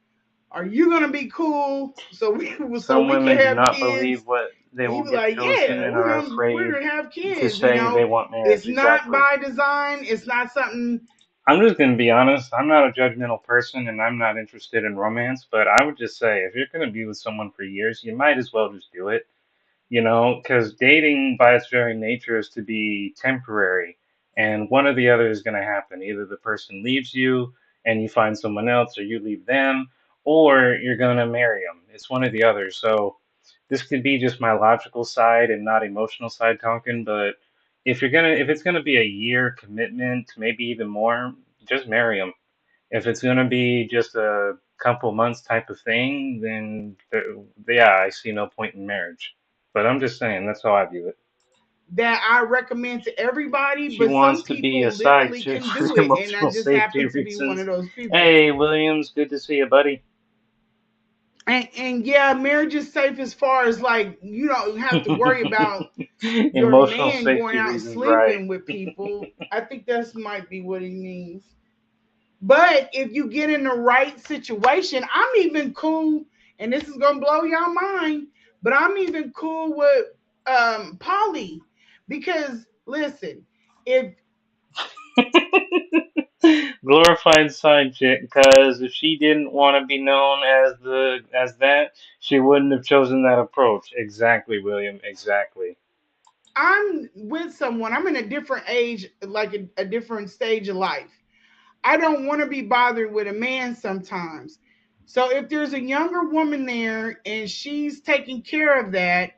Are you gonna be cool so Some we can women do have not kids? believe what they And you will be get like, chosen yeah, and we're are gonna we're afraid gonna have to kids. say they want It's marriage. not Exactly. by design. It's not something. I'm just going to be honest. I'm not a judgmental person and I'm not interested in romance, but I would just say if you're going to be with someone for years, you might as well just do it. Because dating by its very nature is to be temporary, and one or the other is going to happen. Either the person leaves you and you find someone else, or you leave them, or you're going to marry them. It's one or the other. So this could be just my logical side and not emotional side talking, but if it's gonna be a year commitment, maybe even more, just marry them. If it's gonna be just a couple months type of thing, then yeah, I see no point in marriage. But I'm just saying that's how I view it. That I recommend to everybody, She but some wants to be a people side literally chick can for do it, and I emotional just safety happen to be one of reasons. those people. Hey, Williams, good to see you, buddy. And yeah, marriage is safe as far as like you don't have to worry about your Emotional man going safety out reasons, right? sleeping with people. I think that's might be what he means. But if you get in the right situation, I'm even cool, and this is gonna blow your mind, but I'm even cool with Polly because listen, if Glorified side chick, because if she didn't want to be known as that, she wouldn't have chosen that approach. Exactly, William. Exactly. I'm with someone, I'm in a different age, like a different stage of life. I don't want to be bothered with a man sometimes. So if there's a younger woman there and she's taking care of that,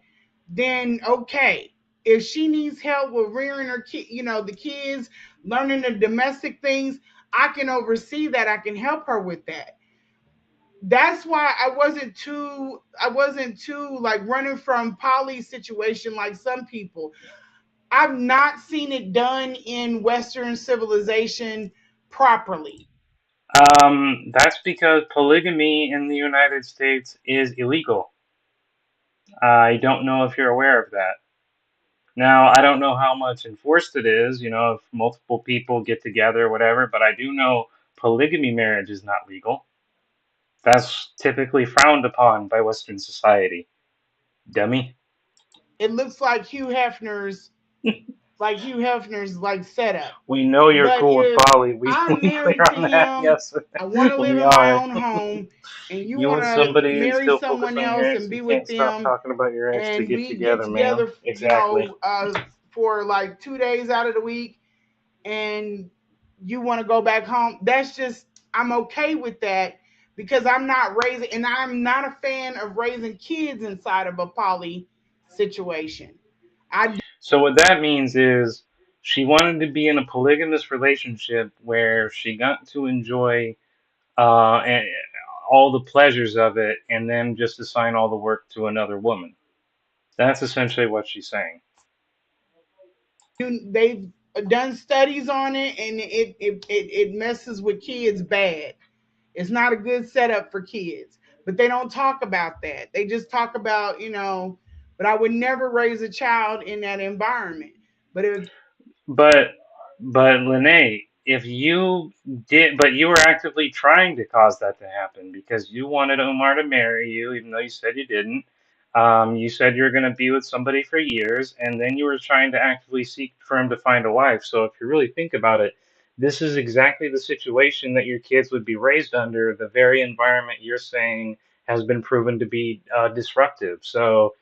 then okay. If she needs help with rearing her kid, the kids, learning the domestic things, I can oversee that. I can help her with that. That's why I wasn't too like running from Polly's situation like some people. I've not seen it done in Western civilization properly. That's because polygamy in the United States is illegal. I don't know if you're aware of that. Now, I don't know how much enforced it is, if multiple people get together or whatever, but I do know polygamy marriage is not legal. That's typically frowned upon by Western society. Dummy. It looks like Hugh Hefner's like setup. We know you're But cool with if Polly. We I'm we clear married to on that. him, Yes, I want to live we in my are. own home, and you You want with to somebody and marry still focus someone on your else ex. and You be with can't stop them talking about your ex to and get we get together, ma'am. together, Exactly. for like 2 days out of the week, and you want to go back home. That's just, I'm okay with that because I'm not a fan of raising kids inside of a poly situation. I So what that means is she wanted to be in a polygamous relationship where she got to enjoy and all the pleasures of it, and then just assign all the work to another woman. That's essentially what she's saying. they've done studies on it, and it messes with kids bad. It's not a good setup for kids, but they don't talk about that. They just talk about, but I would never raise a child in that environment. But if But Lene, if but you were actively trying to cause that to happen because you wanted Omar to marry you, even though you said you didn't. You said you were going to be with somebody for years, and then you were trying to actively seek for him to find a wife. So if you really think about it, This is exactly the situation that your kids would be raised under, the very environment you're saying has been proven to be disruptive. So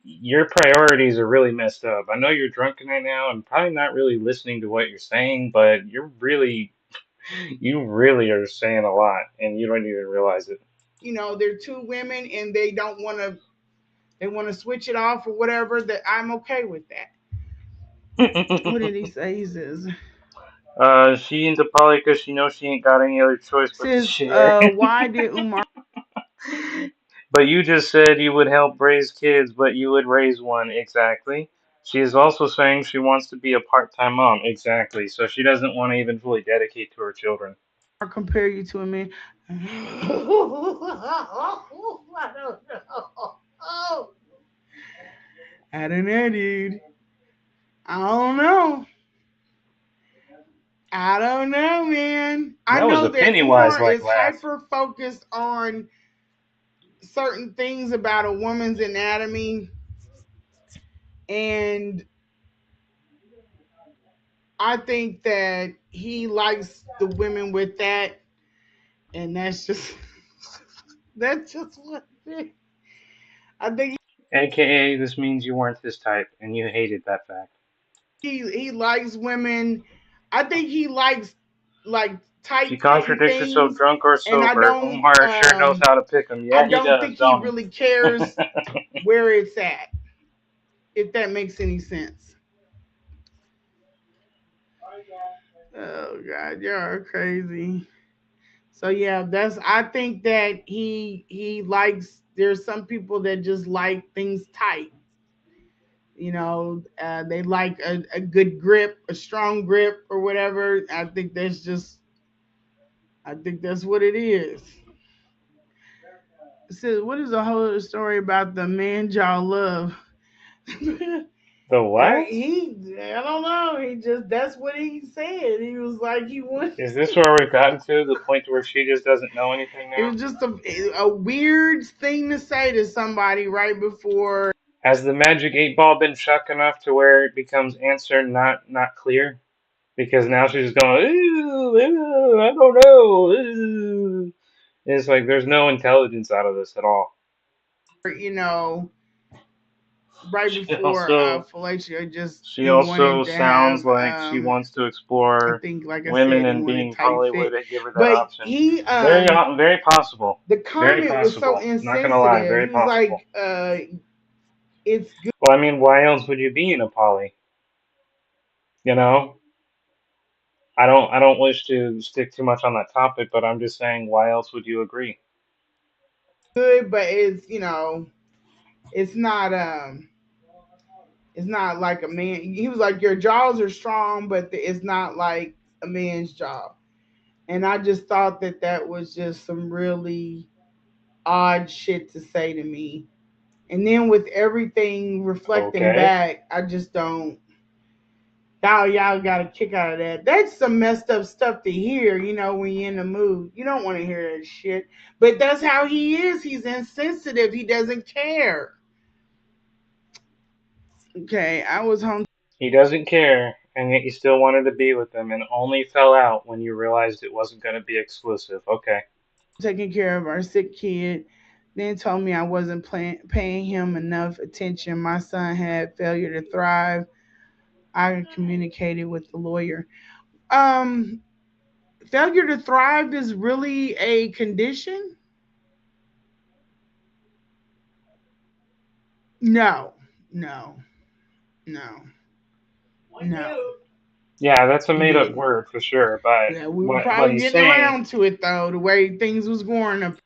your priorities are really messed up. I know you're drunk right now and probably not really listening to what you're saying, but you really are saying a lot and you don't even realize it. They're two women and they don't want to. They want to switch it off or whatever. That I'm okay with that. What did he say? He says, She into poly because she knows she ain't got any other choice but to says, share. why did Umar But you just said you would help raise kids, but you would raise one. Exactly. She is also saying she wants to be a part-time mom. Exactly. So she doesn't want to even fully dedicate to her children. compare you to a man? I don't know. I don't know, dude. I don't know. I don't know, man. I That was know a that Pennywise Umar like is laugh. hyper focused on certain things about a woman's anatomy, and I think that he likes the women with that, and that's just that's just what it is. I think AKA, this means you weren't this type, and you hated that fact. he likes women. I think he likes like She tight fitting contradicts herself, things, drunk or and sober. Umar sure knows how to pick 'em. I Yeah, he don't does, think he don't really he? cares where it's at, if that makes any sense. Oh God, you're crazy. So yeah, that's I think that he likes there's some people that just like things tight. They like a good grip, a strong grip or whatever. I think that's what it is. It says, what is the whole other story about the man y'all love? The what? I don't know. He just that's what he said. He was like he wanted. Is this where we've gotten to? The point where she just doesn't know anything It now? was just a weird thing to say to somebody right before. Has the magic 8 ball been shook enough to where it becomes answer not clear? Because now she's going, "Ooh, ooh, I don't know. Ooh." It's like there's no intelligence out of this at all. you know, right She before also fellatio, just she he also wanted to sounds have. like she wants to I explore think, like I women said, he and wanted being tight poly would fit, give her that but option. he Very possible. the Very comment was so possible. Not gonna lie, insensitive. very He was possible. like, "It's good." Well, I mean, why else would you be in a poly? You know, I don't wish to stick too much on that topic, but I'm just saying, why else would you agree? Good, but it's not it's not like a man. He was like, your jaws are strong, but it's not like a man's jaw. And I just thought that that was just some really odd shit to say to me. And then with everything reflecting Okay. back, I just don't. Y'all got a kick out of that. That's some messed up stuff to hear, when you're in the mood. You don't want to hear that shit. But that's how he is. He's insensitive. He doesn't care. Okay, I was home He doesn't care, and yet you still wanted to be with him, and only fell out when you realized it wasn't going to be exclusive. Okay. taking care of our sick kid. Then told me I wasn't paying him enough attention. My son had failure to thrive. I communicated with the lawyer. Um, Failure to thrive is really a condition? No, no, no, no. Yeah, that's a He made up didn't. word for sure, but Yeah, we were what probably he's getting saying, around to it though, the way things was going up.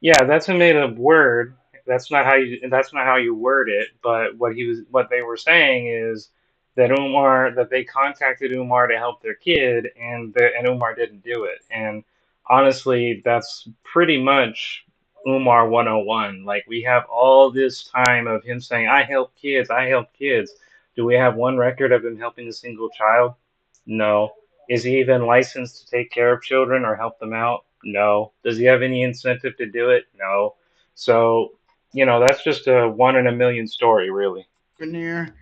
yeah, that's a made up word. That's not how you word it, but what they were saying is that they contacted Umar to help their kid and Umar didn't do it. And honestly, that's pretty much Umar 101. Like we have all this time of him saying, "I help kids, I help kids." Do we have one record of him helping a single child? No. Is he even licensed to take care of children or help them out? No. Does he have any incentive to do it? No. So, that's just a one in a million story, really. In there.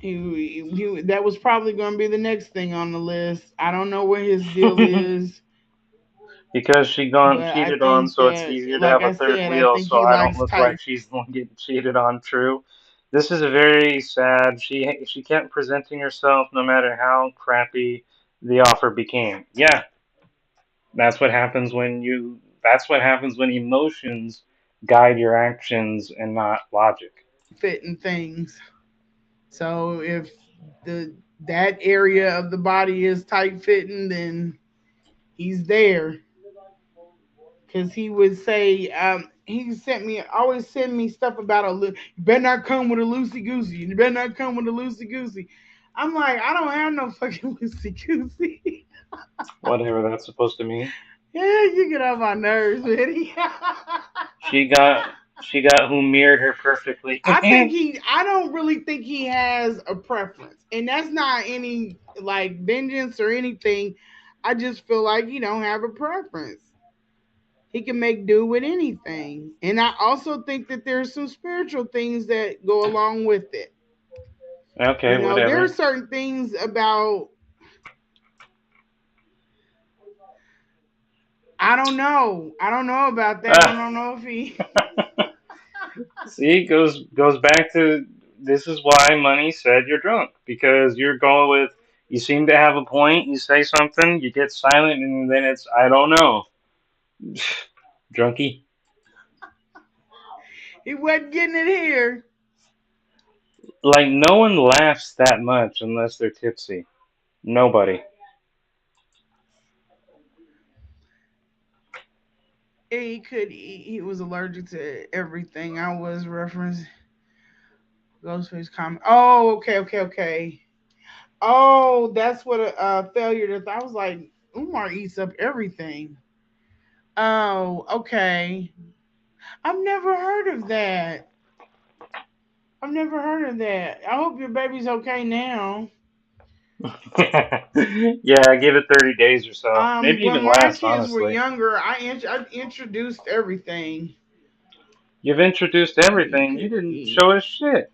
That was probably going to be the next thing on the list. I don't know what his deal is, Because she got but I cheated on, think so it's that, easier to like have a I third said, I wheel, think so he I don't likes look like tight. she's the one getting cheated on. True. This is very sad. She kept presenting herself no matter how crappy the offer became. Yeah, that's what happens when you. That's what happens when emotions guide your actions and not logic. Fitting things. So if the that area of the body is tight fitting, then he's there. Because he would say, he sent me always send me stuff about you better not come with a loosey goosey. You better not come with a loosey goosey. I'm like, I don't have no fucking loosey goosey. Whatever that's supposed to mean. Yeah, you get on my nerves, man. She got who mirrored her perfectly. I don't really think he has a preference. And that's not any like vengeance or anything. I just feel like he don't have a preference. He can make do with anything. And I also think that there's some spiritual things that go along with it. Okay, There are whatever. certain things about, I don't know. I don't know about that. I Ah. don't know if he See, goes back to this is why money said you're drunk because you're going with you seem to have a point, you say something, you get silent, and then it's I don't know, drunky. he wasn't getting it here. Like no one laughs that much unless they're tipsy. Nobody. He was allergic to everything. I was referencing Ghostface comment. Oh, okay. Oh, that's what a failure to. I was like, Umar eats up everything. Oh, okay. I've never heard of that. I've never heard of that. I hope your baby's okay now. Yeah, give it 30 days or so. Maybe When even my less, kids were honestly. younger, I introduced everything. You've introduced You everything. You could didn't eat. show us shit.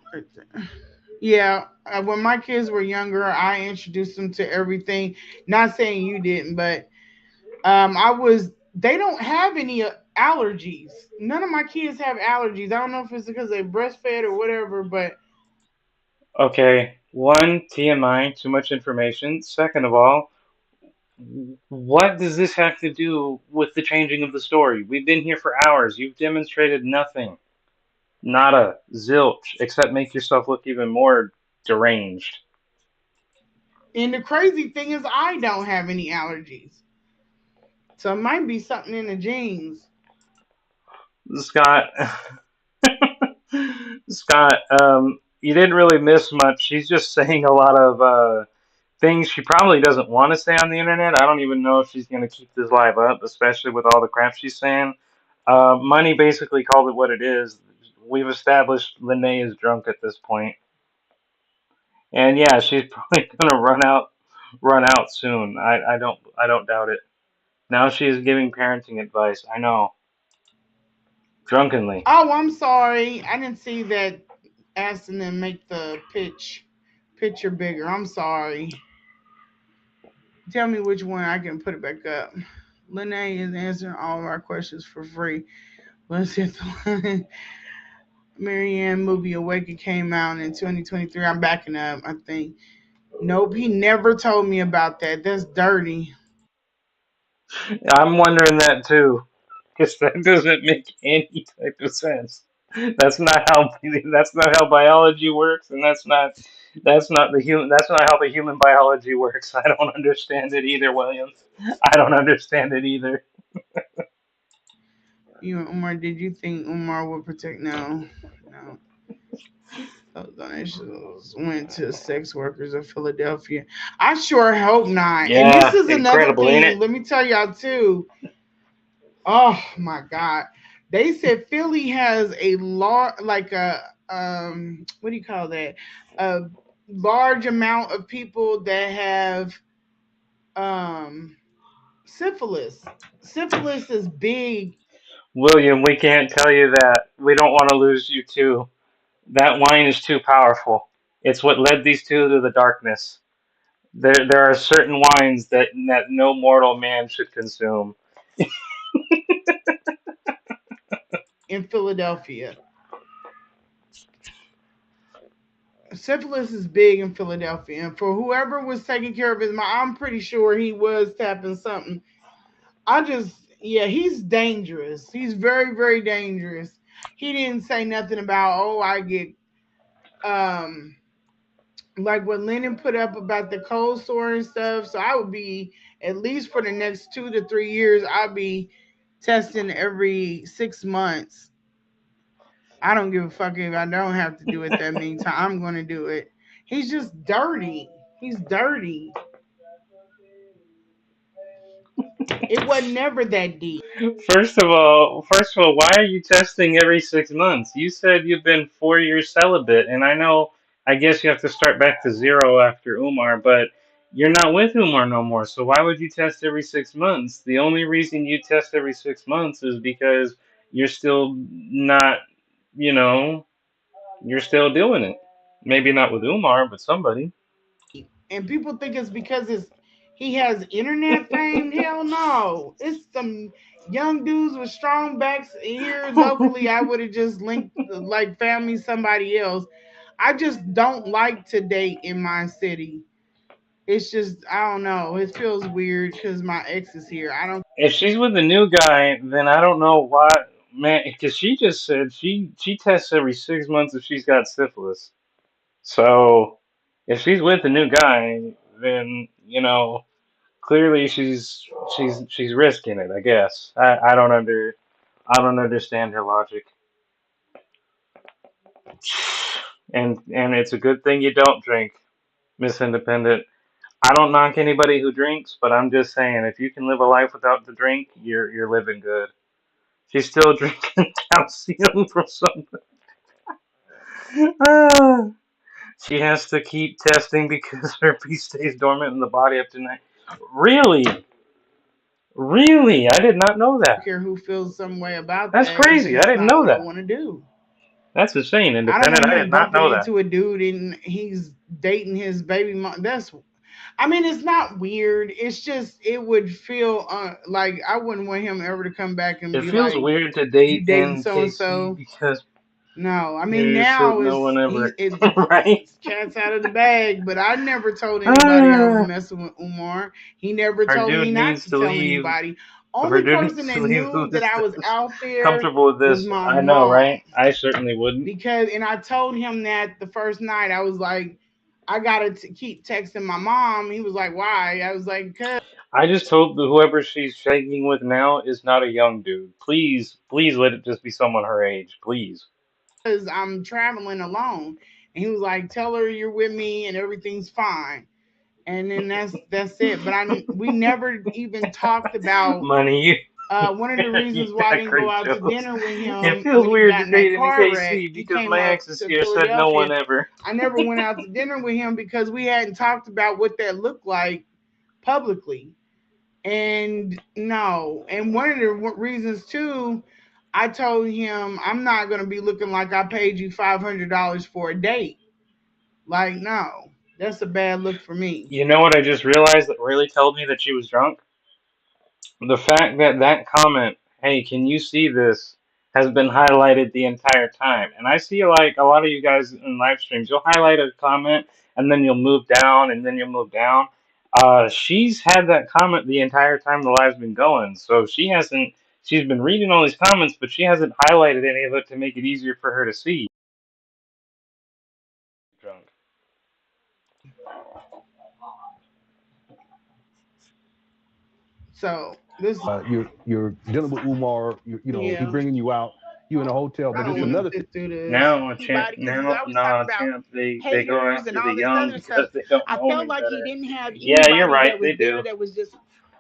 Yeah, when my kids were younger, I introduced them to everything. Not saying you didn't, but I was. They don't have any allergies. None of my kids have allergies. I don't know if it's because they breastfed or whatever, but Okay, one, TMI, too much information. Second of all, what does this have to do with the changing of the story? We've been here for hours. You've demonstrated nothing. Nada. Zilch. Except make yourself look even more deranged. and the crazy thing is, I don't have any allergies, so it might be something in the genes. Scott. Scott, you didn't really miss much. She's just saying a lot of things she probably doesn't want to say on the internet. I don't even know if she's going to keep this live up, especially with all the crap she's saying. Money basically called it what it is. We've established Lene is drunk at this point, and yeah, she's probably going to run out soon. I don't doubt it. Now she is giving parenting advice. I know, drunkenly. Oh, I'm sorry, I didn't see that. Asking them make the picture bigger. I'm sorry. Tell me which one I can put it back up. Lene is answering all of our questions for free. Let's hit the one. Marianne movie Awaken came out in 2023. I'm backing up, I think. Nope, he never told me about that. That's dirty. I'm wondering that too. Because that doesn't make any type of sense. That's not how biology works, and that's not the human that's not how the human biology works. I don't understand it either, Williams. I don't understand it either. You and Umar, did you think Umar would protect? No, no. Those donations went to sex workers of Philadelphia. I sure hope not. And this Yeah, is another incredible, ain't thing. it? Let me tell y'all too. Oh my God. They said Philly has a large, like a, what do you call that? A large amount of people that have um, syphilis. Syphilis is big. William, we can't tell you that. We don't want to lose you too. That wine is too powerful. It's what led these two to the darkness. There are certain wines that no mortal man should consume. in Philadelphia. Syphilis is big in Philadelphia, and for whoever was taking care of his mom, I'm pretty sure he was tapping something. I just, yeah, he's dangerous. He's very, very dangerous. He didn't say nothing about, oh, I get, um, like what Lennon put up about the cold sore and stuff. So I would be, at least for the next 2 to 3 years, I'll be testing every 6 months. I don't give a fuck if I don't have to do it that many times. I'm going to do it. He's just dirty. He's dirty. It wasn't never that deep. First of all, why are you testing every 6 months? You said you've been 4 years celibate, and I know. I guess you have to start back to zero after Umar, but you're not with Umar no more. So why would you test every 6 months? The only reason you test every 6 months is because you're still not, you know, you're still doing it. Maybe not with Umar, but somebody. And people think it's because he has internet fame. Hell no. It's some young dudes with strong backs here locally. I would have just linked, like, family somebody else. I just don't like to date in my city. It's just, I don't know. It feels weird because my ex is here. I don't If she's with the new guy, then I don't know why, man. Because she just said she tests every 6 months if she's got syphilis. So if she's with the new guy, then clearly she's risking it. I guess I don't understand her logic. And it's a good thing you don't drink, Miss Independent. I don't knock anybody who drinks, but I'm just saying if you can live a life without the drink, you're living good. She's still drinking calcium from something. Ah, she has to keep testing because her pee stays dormant in the body up to night. Really? Really? I did not know that. care who feels some way about That's that. It's crazy. I just didn't not know what I that. want to do. That's insane. I don't Independent. want I him did not bumping know that. into a dude and he's dating his baby mom. That's, I mean, it's not weird. It's just it would feel like I wouldn't want him ever to come back and It be feels like, weird to "You date dating in so and KC so." because No, I mean there's now no one ever, right? it's cats out of the bag. But I never told anybody I was Ah, messing with Umar. He never our told me dude not needs to to tell leave. anybody. Our Only dude person needs to that leave knew who that is I was out there comfortable with was this. my I know, mom. right? I certainly wouldn't. Because, and I told him that the first night. I was like, I gotta keep texting my mom. He was like, why? I was like, because I just hope that whoever she's shaking with now is not a young dude. Please, please let it just be someone her age. Please. I'm traveling alone. And he was like, tell her you're with me and everything's fine. And then that's it. But we never even talked about, Money, you, one of the you reasons why I got didn't go great out to jokes. dinner with It him feels when he weird got to in that date in car wreck. KC He because came my up ex is to here said no Philadelphia. one ever. I never went out to dinner with him because we hadn't talked about what that looked like publicly. And no, and one of the reasons too, I told him I'm not going to be looking like I paid you $500 for a date. Like, no, that's a bad look for me. You know what I just realized that really told me that she was drunk? The fact that that comment, hey, can you see this, has been highlighted the entire time. And I see like a lot of you guys in live streams, you'll highlight a comment and then you'll move down and then you'll move down. She's had that comment the entire time the live's been going. So she's been reading all these comments, but she hasn't highlighted any of it to make it easier for her to see. Drunk. So this, You're dealing with Umar. He yeah, bringing you out. You in a hotel, I but don't it's want to another thing. sit through this. Now, a champ, Anybody, because he's now, always talking nah, about champ, they go haters and after the all this young other stuff. because they don't I know felt any like he better. didn't have Yeah, you're anybody that right, they was there do. that was just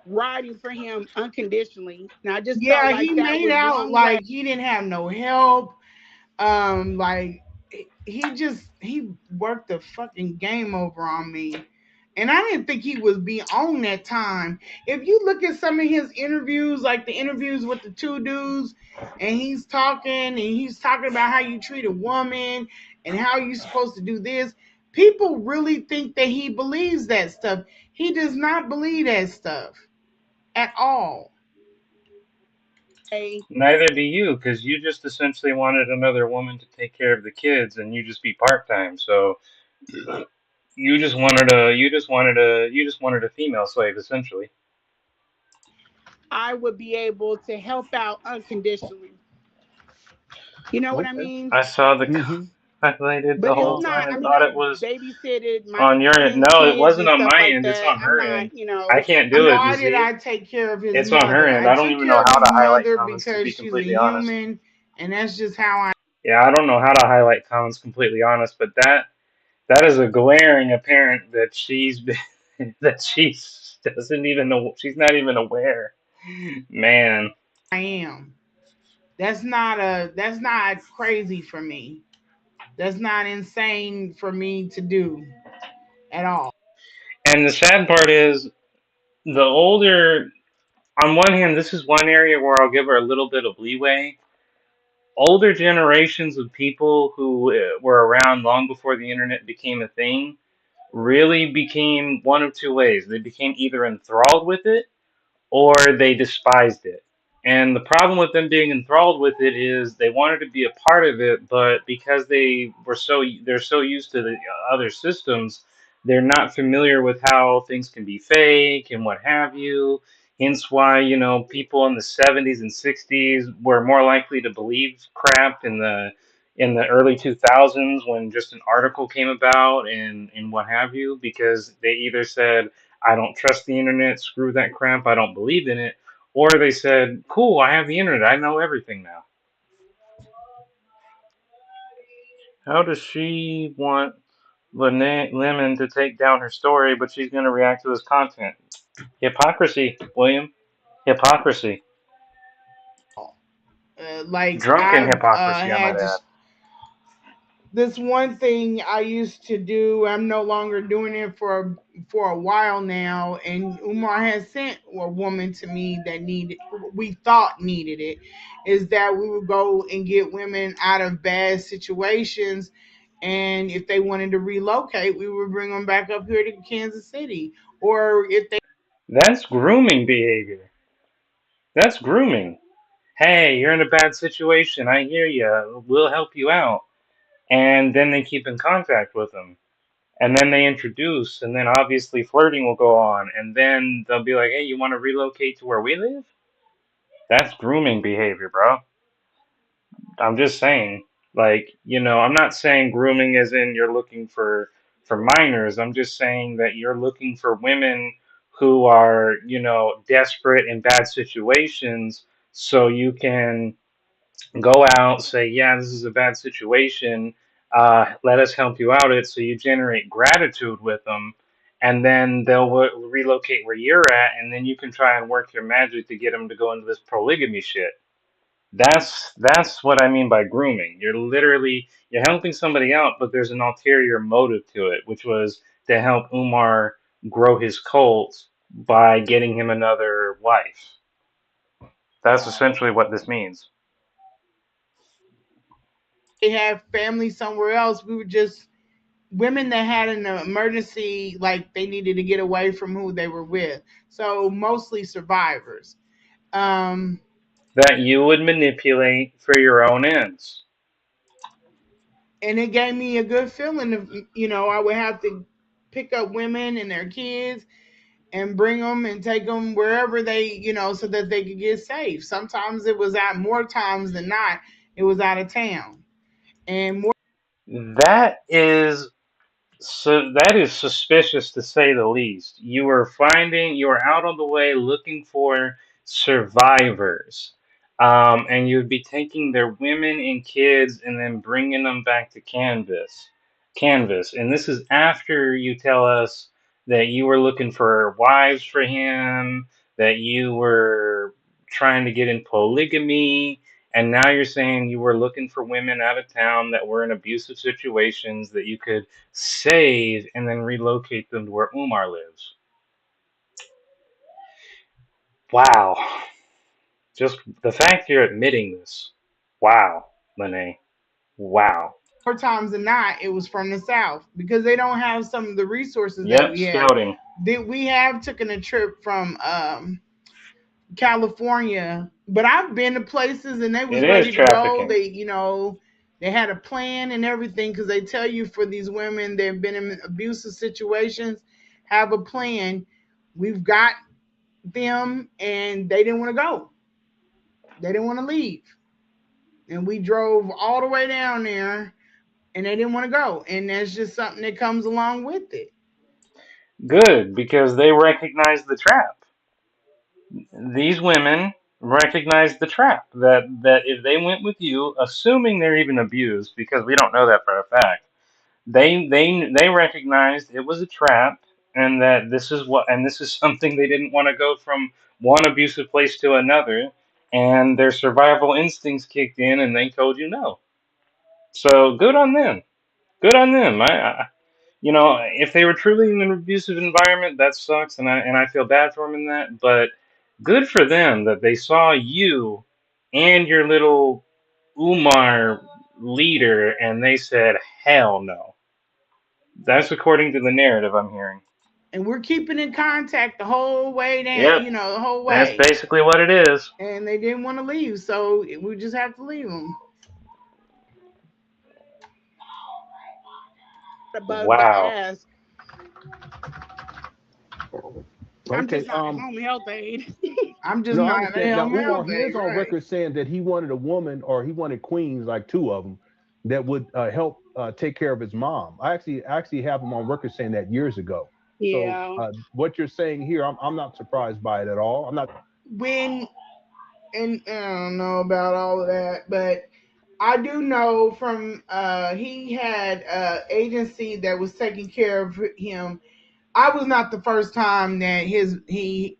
riding for him unconditionally. And I just felt Yeah, like he that made was out one way. like he didn't have no help. Like, he worked the fucking game over on me. And I didn't think he was beyond that time. If you look at some of his interviews, like the interviews with the two dudes, and he's talking about how you treat a woman and how you're supposed to do this. People really think that he believes that stuff. He does not believe that stuff at all. Okay. Neither do you, because you just essentially wanted another woman to take care of the kids, and you just be part time. So you just wanted a female slave, essentially. I would be able to help out unconditionally. You know what I Okay. mean? I saw the Mm-hmm. highlighted the But it's whole No, time. not. I I mean, thought I've it was babysitted my on your end. friends' No, it kids wasn't and on stuff my like end. It's that. on I'm her not, end. I can't do it. You Why did see, I take care of his it's on her mother? end. I I don't took even care know of how his to highlight mother comments, to because be she's a completely honest. human, and that's just how I Yeah, I don't know how to highlight comments, completely honest, but that is a glaring apparent that she's been, that she doesn't even know, she's not even aware. Man, am. That's not crazy for me. That's not insane for me to do at all. and the sad part is the older. On one hand, this is one area where I'll give her a little bit of leeway. Older generations of people who were around long before the internet became a thing really became one of two ways. They became either enthralled with it or they despised it. And the problem with them being enthralled with it is they wanted to be a part of it, but because they're so used to the other systems, they're not familiar with how things can be fake and what have you. Hence why, people in the 70s and 60s were more likely to believe crap in the early 2000s when just an article came about and what have you, because they either said, I don't trust the internet, screw that crap, I don't believe in it. Or they said, cool, I have the internet, I know everything now. How does she want Lemon to take down her story, but she's going to react to his content? Hypocrisy, William. Hypocrisy. Like Drunken I've hypocrisy, I might had to add. this one thing I used to do. I'm no longer doing it for a while now. And Umar has sent a woman to me that needed, we thought needed it. Is that we would go and get women out of bad situations, and if they wanted to relocate, we would bring them back up here to Kansas City. Or if they That's grooming behavior. That's grooming. Hey, you're in a bad situation, I hear you, we'll help you out. And then they keep in contact with them. And then they introduce, and then obviously flirting will go on, and then they'll be like, "Hey, you want to relocate to where we live?" That's grooming behavior, bro. I'm just saying, like, I'm not saying grooming as in you're looking for minors. I'm just saying that you're looking for women who are, desperate in bad situations, so you can go out, say, yeah, this is a bad situation. Let us help you out. It so you generate gratitude with them, and then they'll relocate where you're at, and then you can try and work your magic to get them to go into this polygamy shit. That's what I mean by grooming. You're helping somebody out, but there's an ulterior motive to it, which was to help Umar grow his cult by getting him another wife. That's essentially what this means. have family somewhere else, we would just women that had an emergency, like they needed to get away from who they were with. So mostly survivors. Um, That you would manipulate for your own ends. and it gave me a good feeling of, I would have to pick up women and their kids and bring them and take them wherever they, so that they could get safe. Sometimes it was out, more times than not, it was out of town. And more That is that is suspicious to say the least. You were out on the way looking for survivors, and you'd be taking their women and kids and then bringing them back to Canvas. And this is after you tell us that you were looking for wives for him, that you were trying to get in polygamy, and now you're saying you were looking for women out of town that were in abusive situations that you could save and then relocate them to where Umar lives. Wow. Just the fact you're admitting this. Wow, Lene. Wow. more times than not, it was from the South because they don't have some of the resources that Yep, we have. scouting. That we have taken a trip from California, but I've been to places and they It was is ready to go. trafficking. They had a plan and everything because they tell you for these women they've been in abusive situations, have a plan. We've got them, and they didn't want to go. They didn't want to leave, and we drove all the way down there, and they didn't want to go. And that's just something that comes along with it. Good, because they recognize the trap. These women recognize the trap that if they went with you, assuming they're even abused, because we don't know that for a fact, they recognized it was a trap, and that this is something they didn't want to go from one abusive place to another, and their survival instincts kicked in, and they told you no. So good on them. Good on them. If they were truly in an abusive environment, that sucks, and I feel bad for them in that. But good for them that they saw you and your little Umar leader, and they said, "Hell no." That's according to the narrative I'm hearing. And we're keeping in contact the whole way down, Yep, the whole that's way. basically what it is. And they didn't want to leave, so we just have to leave them. About to Wow. ask. I'm Okay. just not a home health aide. I'm just No, I not a understand. Now, home Umar, health he aide, is on right? record saying that he wanted a woman, or he wanted queens, like two of them, that would help take care of his mom. I actually have him on record saying that years ago. So Yeah. what you're saying here, I'm not surprised by it at all. I'm not. When and I don't know about all of that, but I do know from he had agency that was taking care of him. I was not the first time that he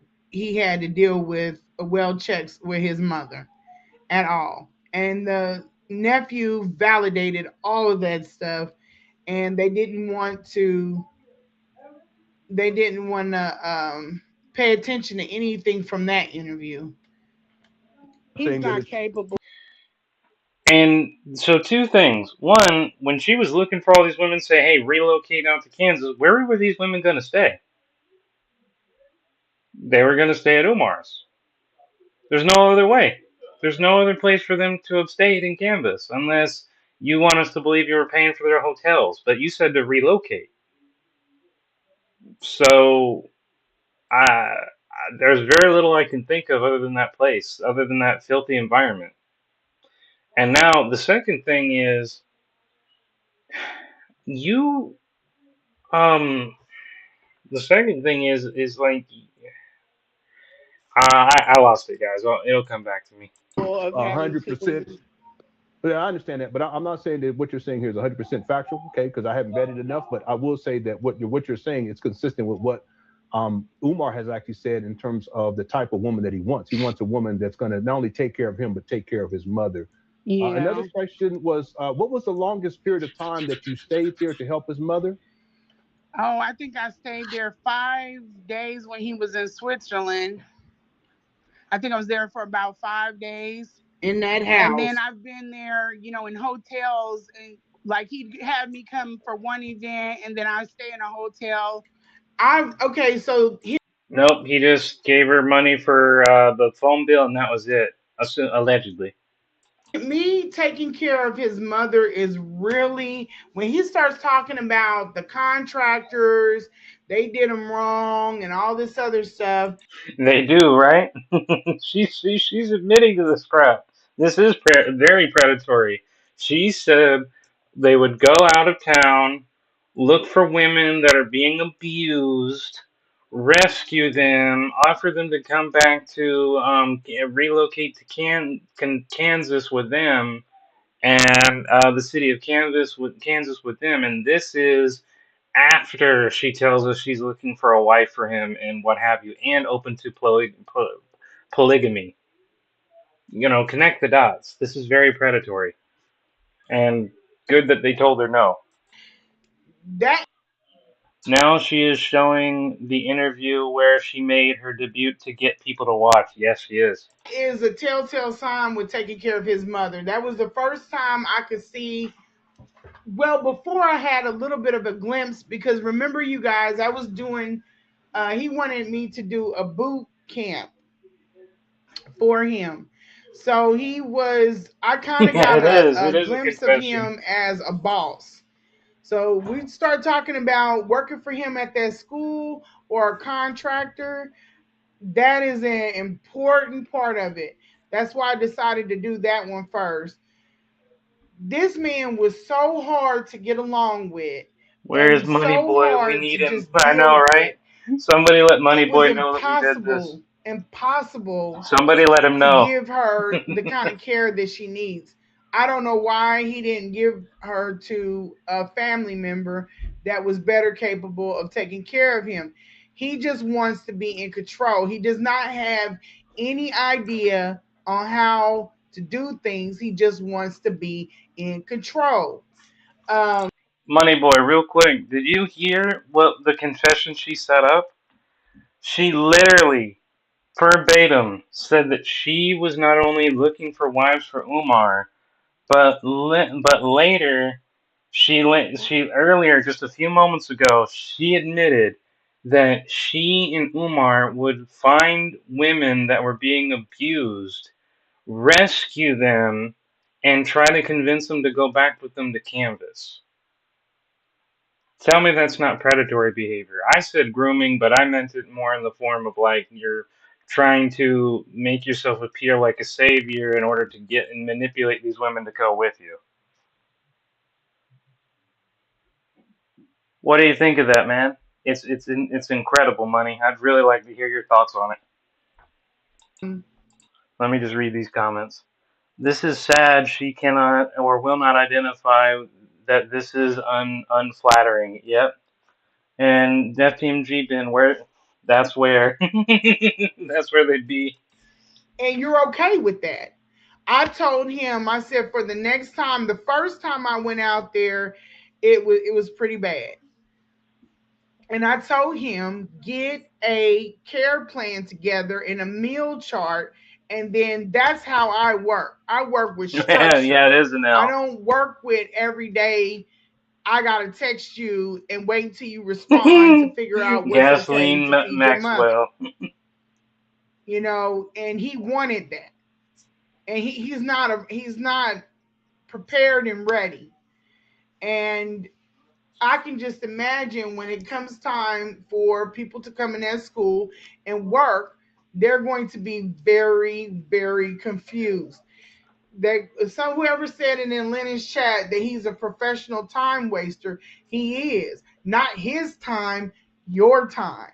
had to deal with well checks with his mother at all. And the nephew validated all of that stuff, and they didn't want to pay attention to anything from that interview. He's Saying that not it's capable. And so two things. One, when she was looking for all these women, say, "Hey, relocate out to Kansas," where were these women going to stay? They were going to stay at Umar's. There's no other way. There's no other place for them to have stayed in Canvas unless you want us to believe you were paying for their hotels. But you said to relocate. So there's very little I can think of other than that place, other than that filthy environment. And now the second thing is you the second thing is like I lost it, guys. It'll come back to me. Of having 100%. to. Yeah, I understand that, but I'm not saying that what you're saying here is 100% factual, okay? Because I haven't vetted enough. But I will say that what you're saying is consistent with what Umar has actually said in terms of the type of woman that he wants. He wants a woman that's going to not only take care of him but take care of his mother. Another Yeah. question was, what was the longest period of time that you stayed there to help his mother? Oh, I think I stayed there 5 days when he was in Switzerland. I think I was there for about 5 days. In that And house. then I've been there, in hotels, and like he'd have me come for one event and then I'd stay in a hotel. I okay, so Nope, he just gave her money for the phone bill, and that was it. Allegedly. me taking care of his mother is really when he starts talking about the contractors, they did him wrong and all this other stuff. They do, right? She's admitting to this crap. This is very predatory. She said they would go out of town, look for women that are being abused, rescue them, offer them to come back to relocate to Kansas with them, and the city of Kansas with them. And this is after she tells us she's looking for a wife for him and what have you, and open to polygamy. Connect the dots. This is very predatory, and good that they told her no. That Now she is showing the interview where she made her debut to get people to watch. Yes, she is. is a telltale sign with taking care of his mother. That was the first time I could see Well, before I had a little bit of a glimpse because remember, you guys, I was doing. He wanted me to do a boot camp for him. So he was. I kind of Yeah, got it is. a It is a glimpse of confession. him as a boss. So we start talking about working for him at that school or a contractor. That is an important part of it. That's why I decided to do that one first. This man was so hard to get along with Where's and Money so Boy? We hard to need him. just I deal know, with. right? Somebody let Money It was Boy know that we did this. impossible Somebody let him to know. give her the kind of care that she needs. I don't know why he didn't give her to a family member that was better capable of taking care of him. He just wants to be in control. He does not have any idea on how to do things. He just wants to be in control. Um, Money Boy, real quick, did you hear what the confession she set up? She literally, verbatim, said that she was not only looking for wives for Umar, but later, she earlier, just a few moments ago, she admitted that she and Umar would find women that were being abused, rescue them, and try to convince them to go back with them to Canvas. Tell me that's not predatory behavior. I said grooming, but I meant it more in the form of like you're trying to make yourself appear like a savior in order to get and manipulate these women to go with you. What do you think of that, man? It's incredible, Money. I'd really like to hear your thoughts on it. Let me just read these comments. This is sad. She cannot or will not identify that this is unflattering. Yep. And Def Team G bin where that's where that's where they'd be. and you're okay with that. I told him, I said, for the next time, the first time I went out there, it was pretty bad. And I told him, get a care plan together and a meal chart. And then that's how I work. I work with Yeah, yeah, structure. it is an I L. don't work with every day. I got to text you and wait until you respond to figure out what's okay Gasoline to feed your mother. Maxwell. And he wanted that. And he's not prepared and ready. And I can just imagine when it comes time for people to come in that school and work, they're going to be very, very confused. Whoever said it in Lenin's chat that he's a professional time waster, he is. Not his time, your time.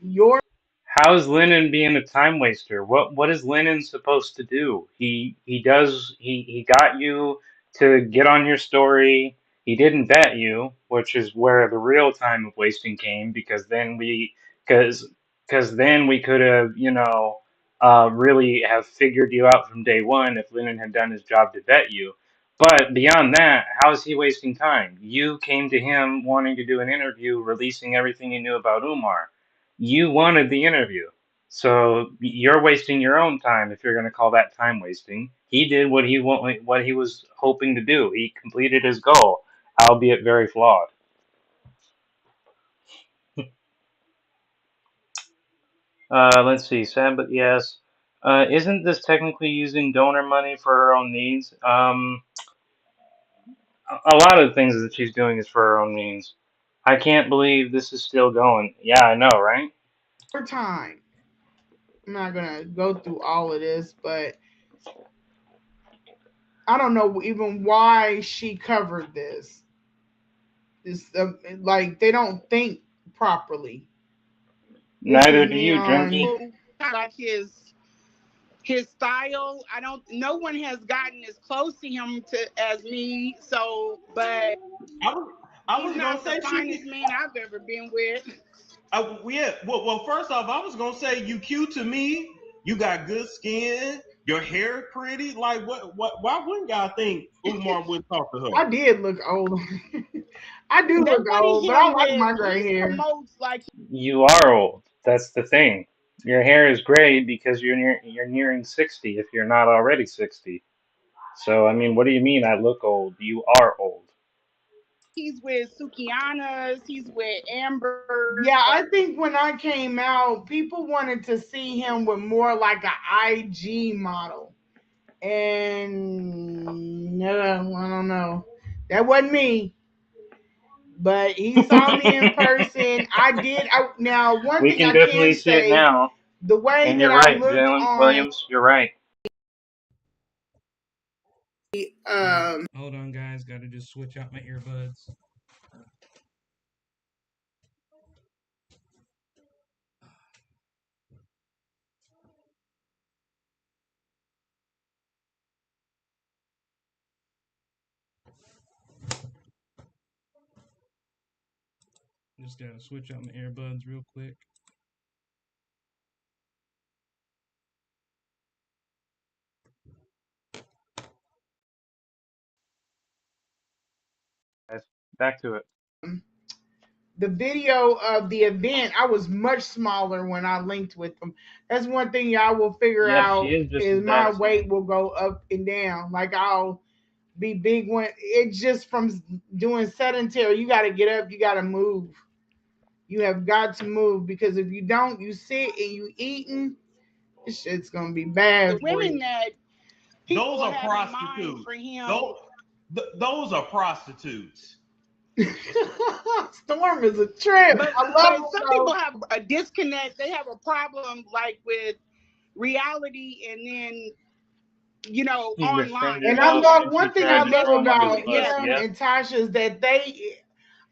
Your How is Lennon being a time waster? What is Lennon supposed to do? He got you to get on your story. He didn't vet you, which is where the real time of wasting came because because then we could have, really have figured you out from day one if Lennon had done his job to vet you. But beyond that, how is he wasting time? You came to him wanting to do an interview, releasing everything you knew about Umar. You wanted the interview. So you're wasting your own time if you're going to call that time wasting. He did what he was hoping to do. He completed his goal, albeit very flawed. Let's see, Sam, but yes. Isn't this technically using donor money for her own needs? A lot of the things that she's doing is for her own means. I can't believe this is still going. Yeah, I know, right? time. I'm not gonna go through all of this, but I don't know even why she covered this. It's like they don't think properly. This is Neither do me you, on. Junkie. Kind of like his style. I don't. No one has gotten as close to him as me. So, but I was I he's was gonna not the say finest man I've ever been with. yeah. Well, first off, I was gonna say you cute to me. You got good skin. Your hair pretty. Like what? Why wouldn't y'all think Umar would talk to her? I did look old. I do They look wanted old, but I him like with. my gray He hair. promotes like You are old. That's the thing. Your hair is gray because you're nearing 60 if you're not already 60. So I mean, what do you mean I look old? You are old. He's with Sukiana's, he's with Amber's. Yeah, I think when I came out, people wanted to see him with more like an IG model. And no, I don't know. That wasn't me. But he saw me in person. I did. Now, one We thing can I definitely can see it say, now. the way And that you're I right, looked Jalen on Williams. You're right. Hold on, guys. Got to just switch out my earbuds. Just got to switch out my earbuds real quick. Guys, back to it. the video of the event, I was much smaller when I linked with them. That's one thing y'all will figure Yeah, she out is just as is bad my as him. weight will go up and down. Like I'll be big when it's just from doing sedentary. You got to get up, you got to move. You have got to move because if you don't, you sit and you eating, this shit's gonna be The bad for women you. that Those people are have in mind prostitutes. for him. Those are prostitutes. Storm is a trip. But I love but him some though. people have a disconnect. They have a problem like with reality and then He's online. befriended And I us So love and she one thing tried I to they love show him good about puss. yeah. him Yep. and Tasha is that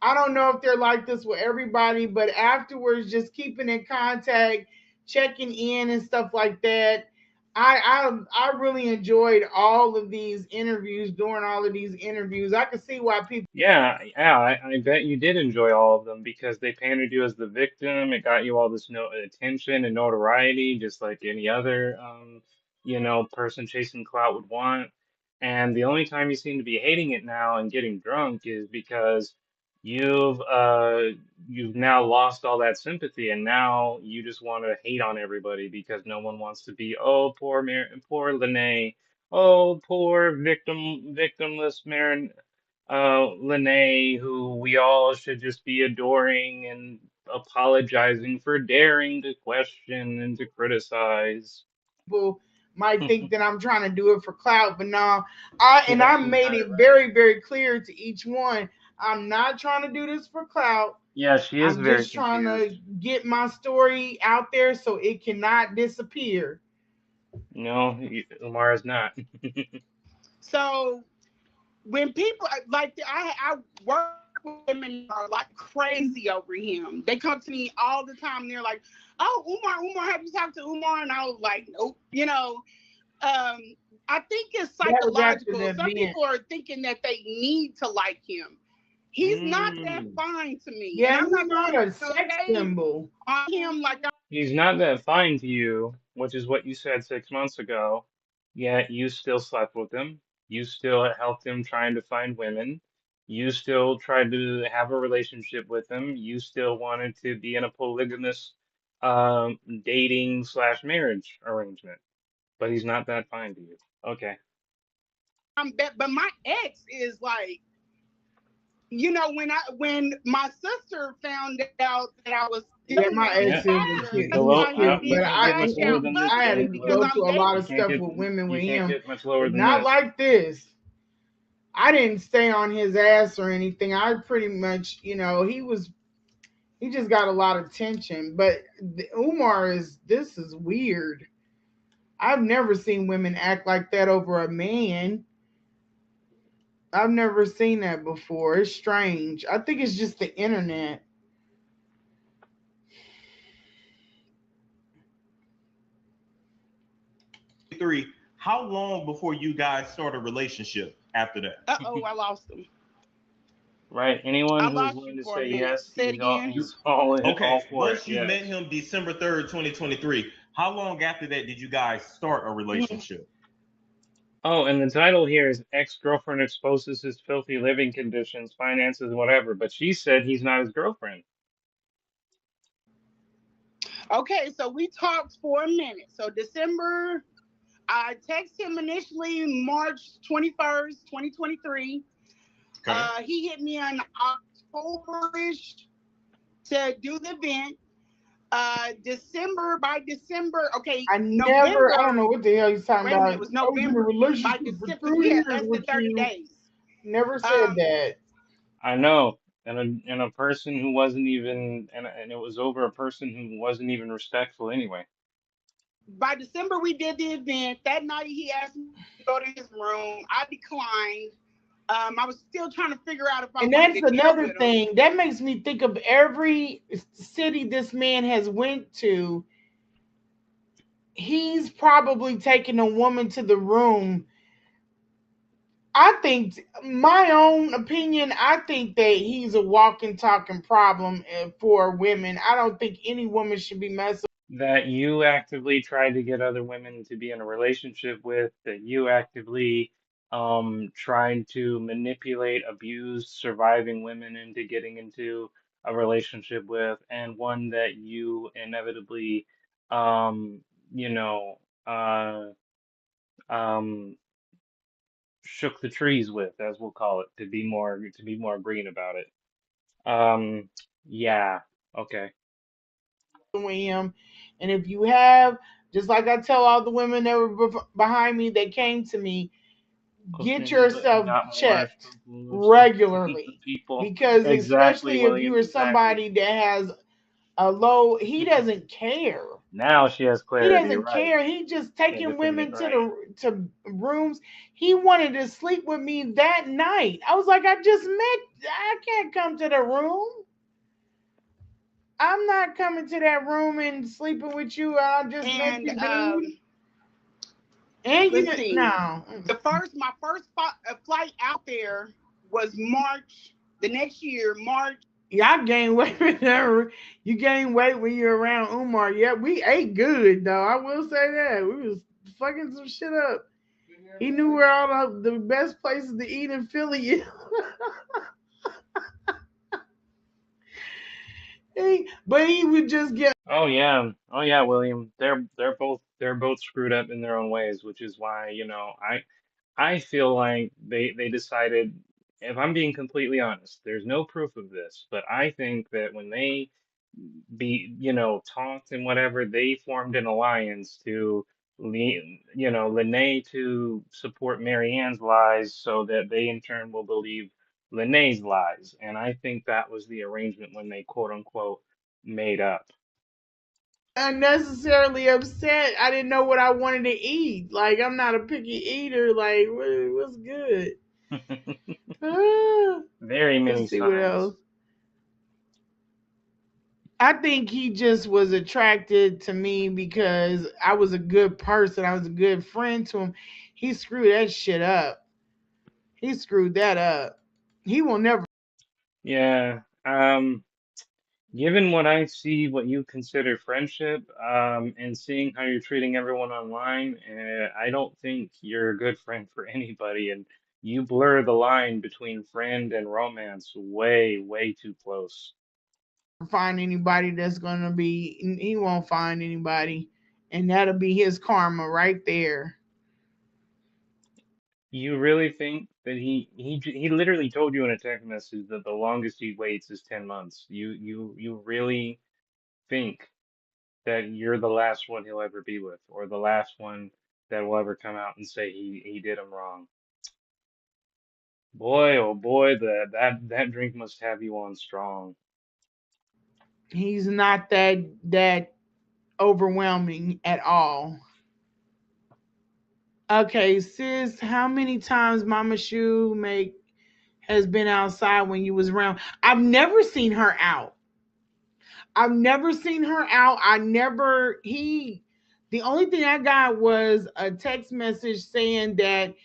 I don't know if they're like this with everybody, but afterwards, just keeping in contact, checking in and stuff like that. I really enjoyed all of these interviews. During all of these interviews, I could see why people Yeah, I bet you did enjoy all of them because they painted you as the victim. It got you all this no attention and notoriety, just like any other, person chasing clout would want. And the only time you seem to be hating it now and getting drunk is because you've uh you've now lost all that sympathy, and now you just want to hate on everybody because no one wants to be, oh, poor Lene, oh, poor victimless Marin Lene, who we all should just be adoring and apologizing for daring to question and to criticize. might think that I'm trying to do it for clout, but no, I She's made got it it right. very very clear to each one. I'm not trying to do this for clout. Yeah, she is I'm very just trying confused. to get my story out there so it cannot disappear. No, Umar is not. So when people I work with women that are like crazy over him. They come to me all the time. And they're like, "Oh, Umar, have you talked to Umar?" And I was like, "Nope." Um, I think it's That was after the psychological. Some event. people are thinking that they need to like him. He's not that Mm. fine to me, and Yeah, I'm he's not not going a to sex shade symbol. on him like He's not that fine to you, which is what you said 6 months ago. Yet you still slept with him. You still helped him trying to find women. You still tried to have a relationship with him. You still wanted to be in a polygamous dating slash marriage arrangement. But he's not that fine to you. Okay. but my ex is like, when my sister found out that I was Yeah, dealing my with his ex Yeah. is father, cute. that's He's Below, why he cute, you but didn't can't get much lash lower out than this, I had to publicly Jalen because go Williams. I'm to a lot You of dating can't stuff get with women with you can't him, get much lower but than not this. like this. I didn't stay on his ass or anything. I pretty much, he just got a lot of tension. But Umar this is weird. I've never seen women act like that over a man. I've never seen that before. It's strange. I think it's just the internet. Three. How long before you guys start a relationship after that? I lost him. Right. Anyone I who's lost willing you to for a say minute. yes, Say it again. he's all Okay, for it. once you met Yes. him December 3rd, 2023, how long after that did you guys start a Mhm. relationship? Oh, and the title here is Ex-Girlfriend Exposes His Filthy Living Conditions, Finances, whatever. But she said he's not his girlfriend. Okay, so we talked for a minute. So December, I texted him initially March 21st, 2023. Okay. He hit me on Octoberish to do the event. December by December, okay, I don't know November. what the hell he's talking Wait a minute, about. it was I was in a November. By relationship for December, 2 yeah, years less than with 30 you. days. Never said Um, that. I know, and a person who wasn't even, and it was over a person who wasn't even respectful anyway. by December, we did the event. That night, he asked me to go to his room. I declined. I was still trying to figure out if I And wanted that's to deal another with him. thing. That makes me think of every city this man has went to. He's probably taken a woman to the room. I think, my own opinion, I think that he's a walking, talking problem for women. I don't think any woman should be messing. That you actively tried to get other women to be in a relationship with, that you actively tried to manipulate, abuse surviving women into getting into a relationship with, and one that you inevitably um, you know, um shook the trees with, as we'll call it, to be more green about it. Um, yeah, okay. With him. And if you have, just like I tell all the women that were behind me that came to me, Those get niggas went and yourself got more checked scruples than regularly. people. Because Exactly, especially if William, you are exactly. somebody that has a low, he doesn't care. Now she has He clarity, doesn't right? care. He just taking Independent, women right? to rooms. He wanted to sleep with me that night. I was like, I just met. I can't come to the room. I'm not coming to that room and sleeping with you. I just met And you, dude. And you let's see. no. My first flight out there was March the next year, March. Y'all gain weight with her. You gain weight when you're around Umar. Yeah, we ate good though. I will say that. We was fucking some shit up. He knew where all the best places to eat in Philly is. But he would just get Oh yeah, William. They're both screwed up in their own ways, which is why, I feel like they decided, if I'm being completely honest, there's no proof of this, but I think that when they talked and whatever, they formed an alliance to Lene to support Marianne's lies so that they in turn will believe Lene's lies. And I think that was the arrangement when they quote unquote made up. unnecessarily upset. I didn't know what I wanted to eat. Like I'm not a picky eater. Like what's good? Ah, Very many let's see what signs. else. I think he just was attracted to me because I was a good person. I was a good friend to him. He screwed that shit up. He screwed that up. He will never Yeah. Given what I see, what you consider friendship, and seeing how you're treating everyone online, I don't think you're a good friend for anybody, and you blur the line between friend and romance way, way too close. find anybody that's gonna be. He won't find anybody, and that'll be his karma right there. You really think that he literally told you in a text message that the longest he waits is 10 months. You really think that you're the last one he'll ever be with, or the last one that will ever come out and say he did him wrong. Boy, oh boy, that drink must have you on strong. He's not that overwhelming at all. Okay, sis, how many times Mama Shoe make has been outside when you was around? I've never seen her out. I've never seen her out. I never he the only thing I got was a text message saying that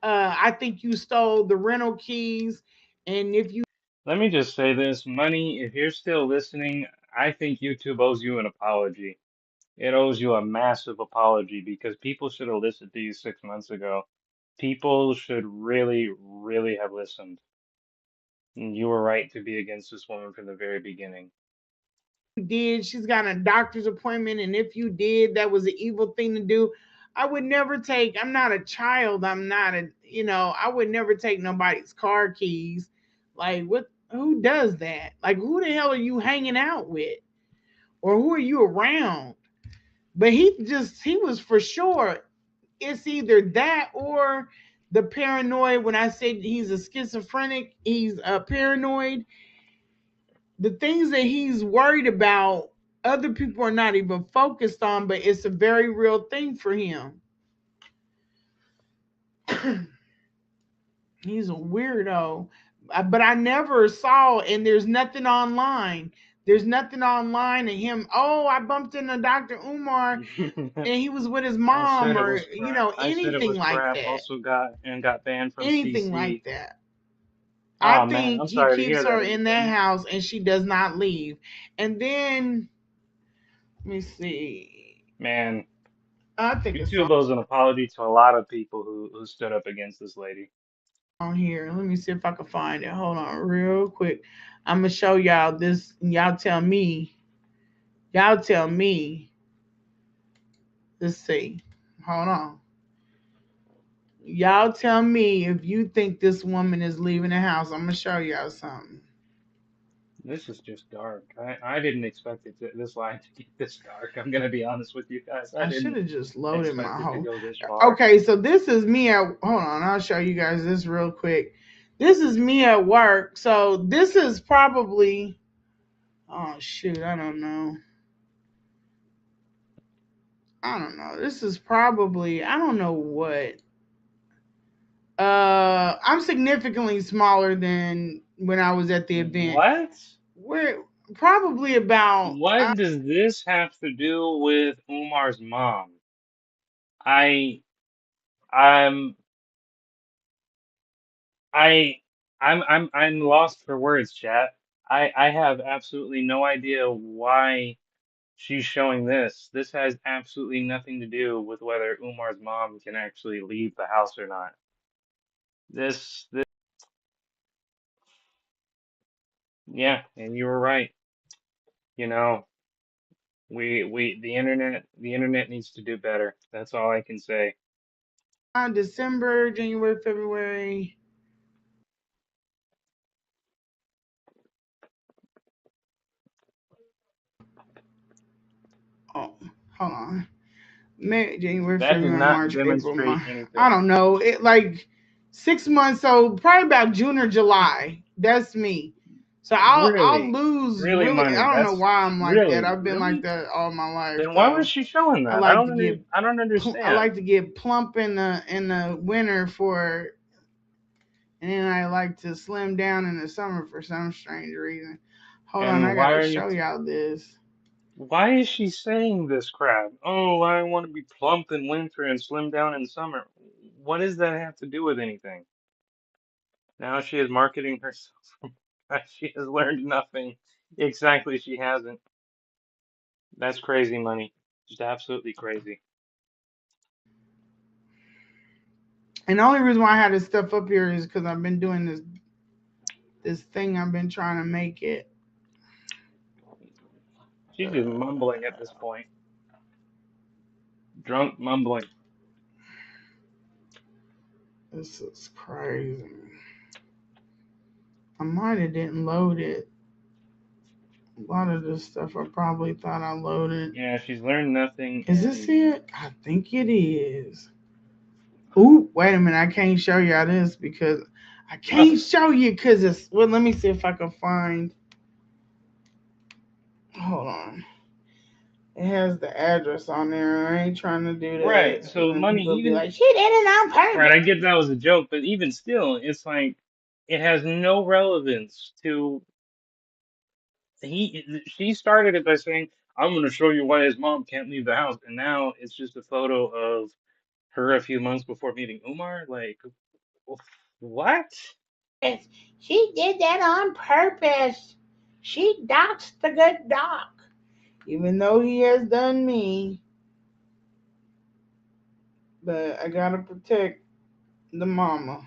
I think you stole the rental keys, and if you Let me just say this, Money, if you're still listening, I think YouTube owes you an apology. It owes you a massive apology because people should have listened to you 6 months ago. People should really, really have listened. And you were right to be against this woman from the very beginning. did, she's got a doctor's appointment, and if you did, that was an evil thing to do. I would never take. I'm not a child. I'm not a. I would never take nobody's car keys. Like what? Who does that? Like who the hell are you hanging out with, or who are you around? But he was for sure. It's either that or the paranoid. When I say he's a schizophrenic, he's a paranoid. The things that he's worried about, other people are not even focused on, but it's a very real thing for him. He's a weirdo. But I never saw, and there's nothing online. There's nothing online of him. Oh, I bumped into Dr. Umar and he was with his I mom, said it or was crap. I said it anything was like crap. that. Also got banned from Anything CC. like that. I Oh man, think I'm he sorry to keeps hear her that. in that house and she does not leave. And then let me see. Man, I think it's YouTube owes an apology to a lot of people who stood up against this lady. on here. Let me see if I can find it. Hold on, real quick. I'm gonna show y'all this. Y'all tell me. Y'all tell me. Let's see. Hold on. Y'all tell me if you think this woman is leaving the house. I'm gonna show y'all something. This is just dark. I didn't expect this line to get this dark. I'm gonna be honest with you guys. I I should didn't have just loaded my expect it to whole. go this far. Okay, so this is me at. Hold on, I'll show you guys this real quick. This is me at work. So this is probably. Oh shoot, I don't know. I don't know. This is probably. I don't know what. I'm significantly smaller than when I was at the event. What? We're probably about. What does this have to do with Umar's mom? I I'm I I'm lost for words, chat. I have absolutely no idea why she's showing this. This has absolutely nothing to do with whether Umar's mom can actually leave the house or not. This yeah, and you were right. You know, the internet needs to do better. That's all I can say. December, January, February. Oh, hold on. May, January, That did February, not March, April, demonstrate March. I anything. don't know. It like 6 months, so probably about June or July. That's me. So I'll Really? lose Really, really. money. I don't know That's why I'm like that. really, I've been like really? that all my life Then why was though. she showing I that? like to get I don't I understand. like to get plump in the winter for, and then I like to slim down in the summer for some strange reason. Hold on, And I gotta show y'all this. why is she saying this crap? Oh, I want to be plump in winter and slim down in summer. What does that have to do with anything? Now she is marketing herself. She has learned nothing. Exactly, she hasn't. That's crazy money. Just absolutely crazy. And the only reason why I had this stuff up here is because I've been doing this thing. I've been trying to make it. She's just mumbling at this point. Drunk mumbling. This is crazy. I might have didn't load it. A lot of this stuff I probably thought I loaded. Yeah, she's learned nothing Is this and it? I think it is. Ooh, wait a minute. I can't show y'all this because I can't show you because it's. Well, let me see if I can find. Hold on. It has the address on there. I ain't trying to do right. that. So And money people will be even like, she did it on right, purpose. I get that was a joke, but even still, it's like it has no relevance to she started it by saying, I'm gonna show you why his mom can't leave the house, and now it's just a photo of her a few months before meeting Umar. Like what? Yes, she did that on purpose. She doxed the good doc. Even though he has done me. But I gotta protect the mama.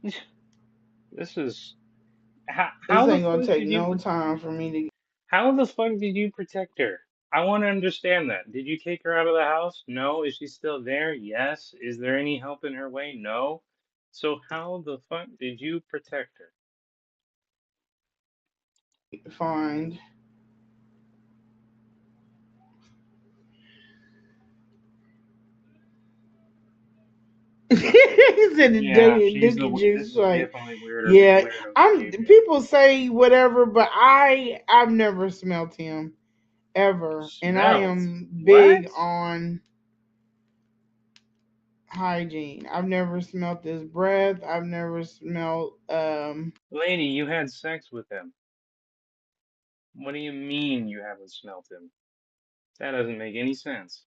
This is This how the ain't gonna fuck take did you no time for me to. how the fuck did you protect her? I want to understand that. Did you take her out of the house? No. Is she still there? Yes. Is there any help in her way? No. So how the fuck did you protect her? Find. He said the Yeah, day and she's Dookie the. This juice. is Like, definitely weirder yeah, weirdo I'm. behavior. People say whatever, but I've never smelt him ever, and I Smelt. am What? big on hygiene. I've never smelt his breath. I've never smelt Lady, you had sex with him. What do you mean you haven't smelt him? That doesn't make any sense.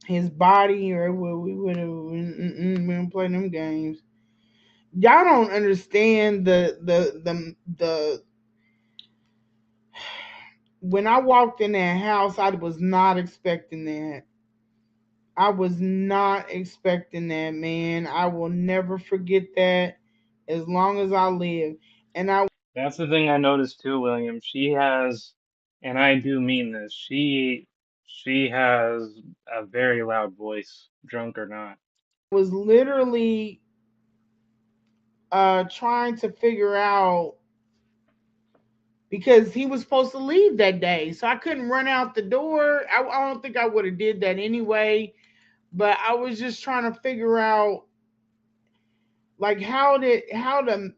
his body, or we would have we don't play them games. Y'all don't understand the when I walked in that house, I was not expecting that. I was not expecting that, man. I will never forget that as long as I live. And I That's the thing I noticed too, William. She has, and I do mean this, she has a very loud voice, drunk or not. was literally trying to figure out because he was supposed to leave that day. So I couldn't run out the door. I don't think I would have did that anyway, but I was just trying to figure out like how to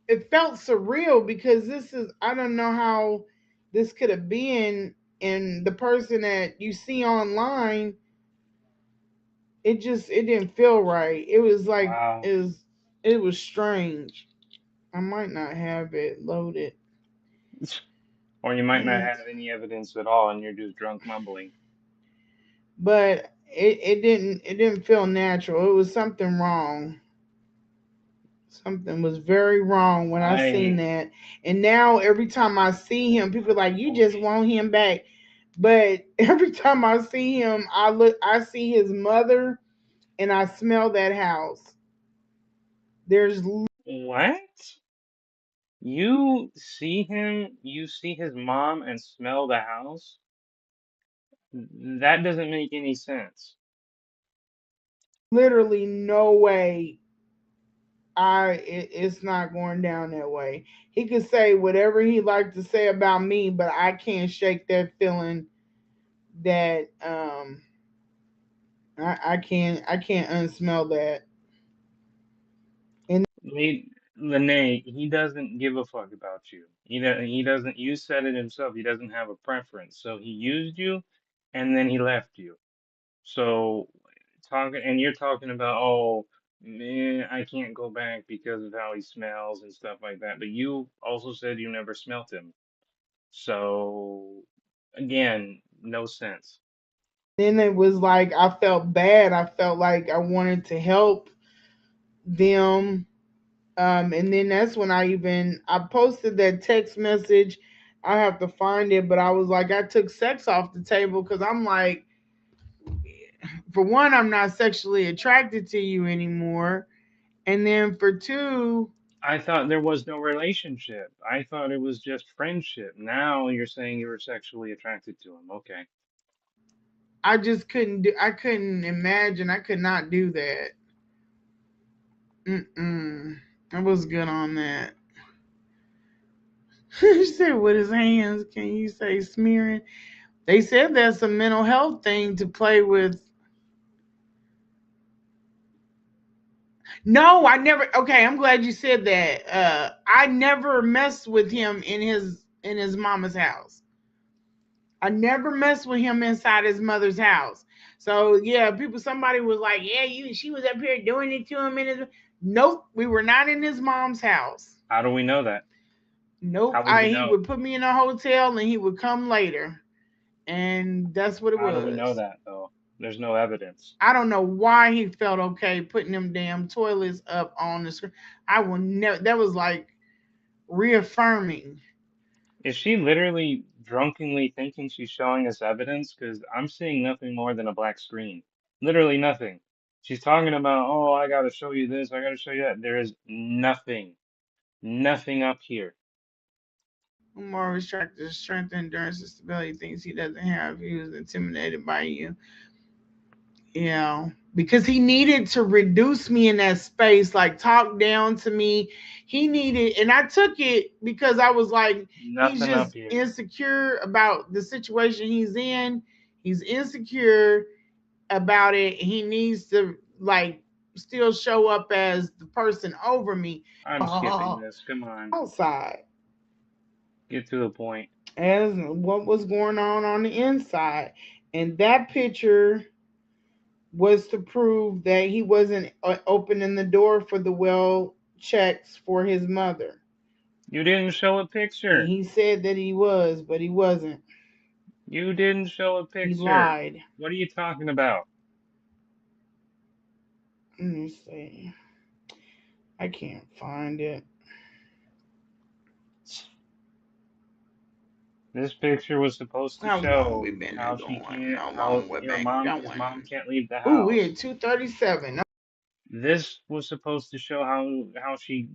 it felt surreal because this is I don't know how this could have been, and the person that you see online, it didn't feel right. It was like Wow. it was strange. I might not have it loaded. Or you might not Mm. have any evidence at all and you're just drunk mumbling. But it didn't feel natural. It was something wrong. Something was very wrong when I seen I, that. And now every time I see him, people are like, "You just want him back." But every time I see him, I see his mother, and I smell that house. There's what? You see his mom and smell the house? That doesn't make any sense. literally no way it's not going down that way. He could say whatever he liked to say about me, but I can't shake that feeling that I can't unsmell that. And Lene, he doesn't give a fuck about you. He doesn't, you said it himself, he doesn't have a preference. So he used you and then he left you. So talking, and you're talking about, oh, man, I can't go back because of how he smells and stuff like that. But you also said you never smelt him. So again, no sense. then it was like I felt bad. I felt like I wanted to help them. And then that's when I posted that text message. I have to find it, but I was like, I took sex off the table because I'm like, for one, I'm not sexually attracted to you anymore, and then for two, I thought there was no relationship. I thought it was just friendship. Now you're saying you were sexually attracted to him. Okay. I just couldn't do. I couldn't imagine. I could not do that. Mm-mm. I was good on that. She said with his hands. Can you say smearing? They said that's a mental health thing to play with. No, I never. Okay, I'm glad you said that. I never messed with him in his mama's house. I never messed with him inside his mother's house. So yeah, somebody was like, yeah, she was up here doing it to him in his. Nope, we were not in his mom's house. How do we know that? Nope, How would we he know? would put me in a hotel and he would come later, and that's what it How do we know was. that though? There's no evidence. I don't know why he felt okay putting them damn toilets up on the screen. I will never. That was like reaffirming. Is she literally drunkenly thinking she's showing us evidence? Because I'm seeing nothing more than a black screen. Literally nothing. She's talking about, oh, I gotta show you this, I gotta show you that. There is nothing. Nothing up here. Umar was trying to strength, endurance, and stability. Things he doesn't have. He was intimidated by you. Yeah, because he needed to reduce me in that space, like talk down to me. He needed, and I took it because I was like, he's Nothing up just here. insecure about the situation he's in. He's insecure about it. He needs to like still show up as the person over me. I'm skipping this. Come on. Outside, Get to the point. as what was going on the inside, and that picture was to prove that he wasn't opening the door for the well checks for his mother. You didn't show a And picture. he said that he was, but he wasn't. You didn't show a He picture. lied. What are you talking about? Let me see. I can't find it. This picture was supposed to How long show we been how she going? can't, How how long we your been mom, his mom going? can't leave the Ooh, we house. at 2:37. This was supposed to show how she,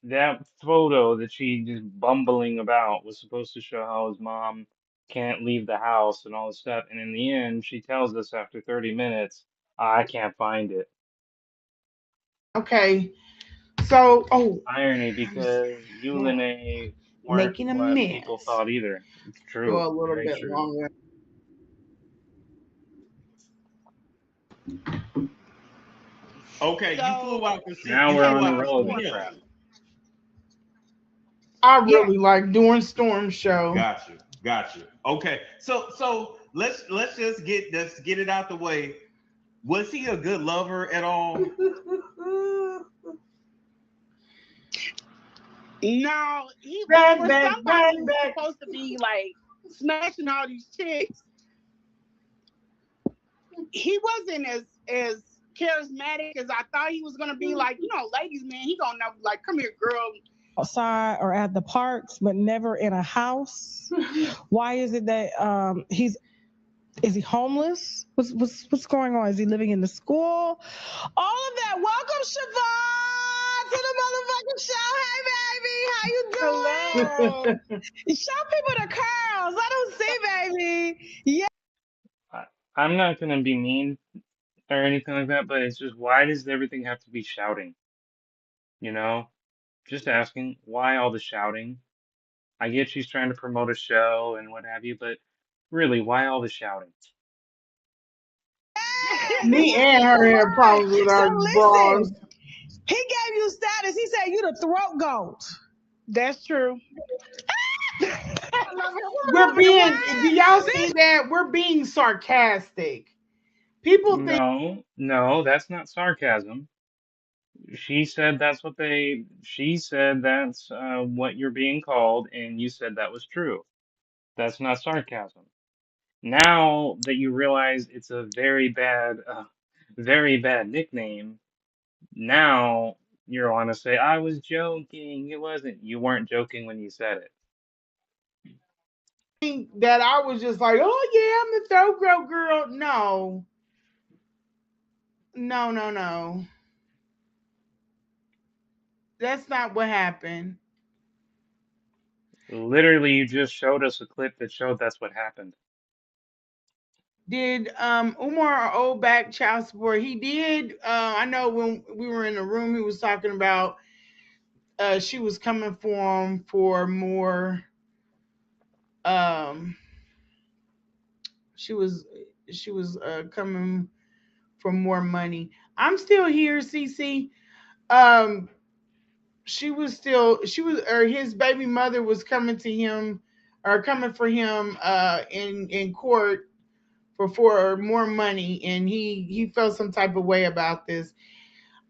that photo that she just bumbling about was supposed to show how his mom can't leave the house and all this stuff. And in the end, she tells us after 30 minutes, I can't find it. Okay. So, oh, Irony, I'm just because you, Lene, weren't making a what people mess. thought either. It's Go true, a little very bit true. longer. Okay, you So flew out to sea. Now You we're okay, flew on out to sea irrelevant with him. crap. I yeah. really like doing Storm Show. Got you. Got you. Okay. So let's just get it out the way. Was he a good lover at all? No, he Back, for back, somebody back, who's back. supposed to be like smashing all these chicks, he wasn't as charismatic as I thought he was gonna be. Like, ladies, man, he gonna know, like, come here, girl. Outside or at the parks, but never in a house? Why is it that is he homeless? What's going on? Is he living in the school? All of that. Welcome, Siobhan, to the motherfucking show. Hey, baby, how you doing? Hello. Show people the curls. Let them see, baby. Yeah. I'm not gonna be mean or anything like that, but it's just why does everything have to be shouting? You know? Just asking, why all the shouting? I get she's trying to promote a show and what have you, but really, why all the shouting? Me and her had problems with So our bras. listen, he gave you status. He said you the throat goat. That's true. We're being, do y'all see that? We're being sarcastic. People think No, that's not sarcasm. She said that's what you're being called, and you said that was true. That's not sarcasm. Now that you realize it's a very bad nickname, now you're on to say, I was joking. It wasn't. You weren't joking when you said it. that I was just like, oh yeah, I'm the throat goat girl. No, no, no, no. That's not what happened. Literally, you just showed us a clip that showed that's what happened. Did Umar owe back child support? He did. I know when we were in the room, he was talking about she was coming for him for more. Um, she was coming for more money. I'm still here, CC. Um, she was, or his baby mother was coming to him, or coming for him in court for more money, and he felt some type of way about this.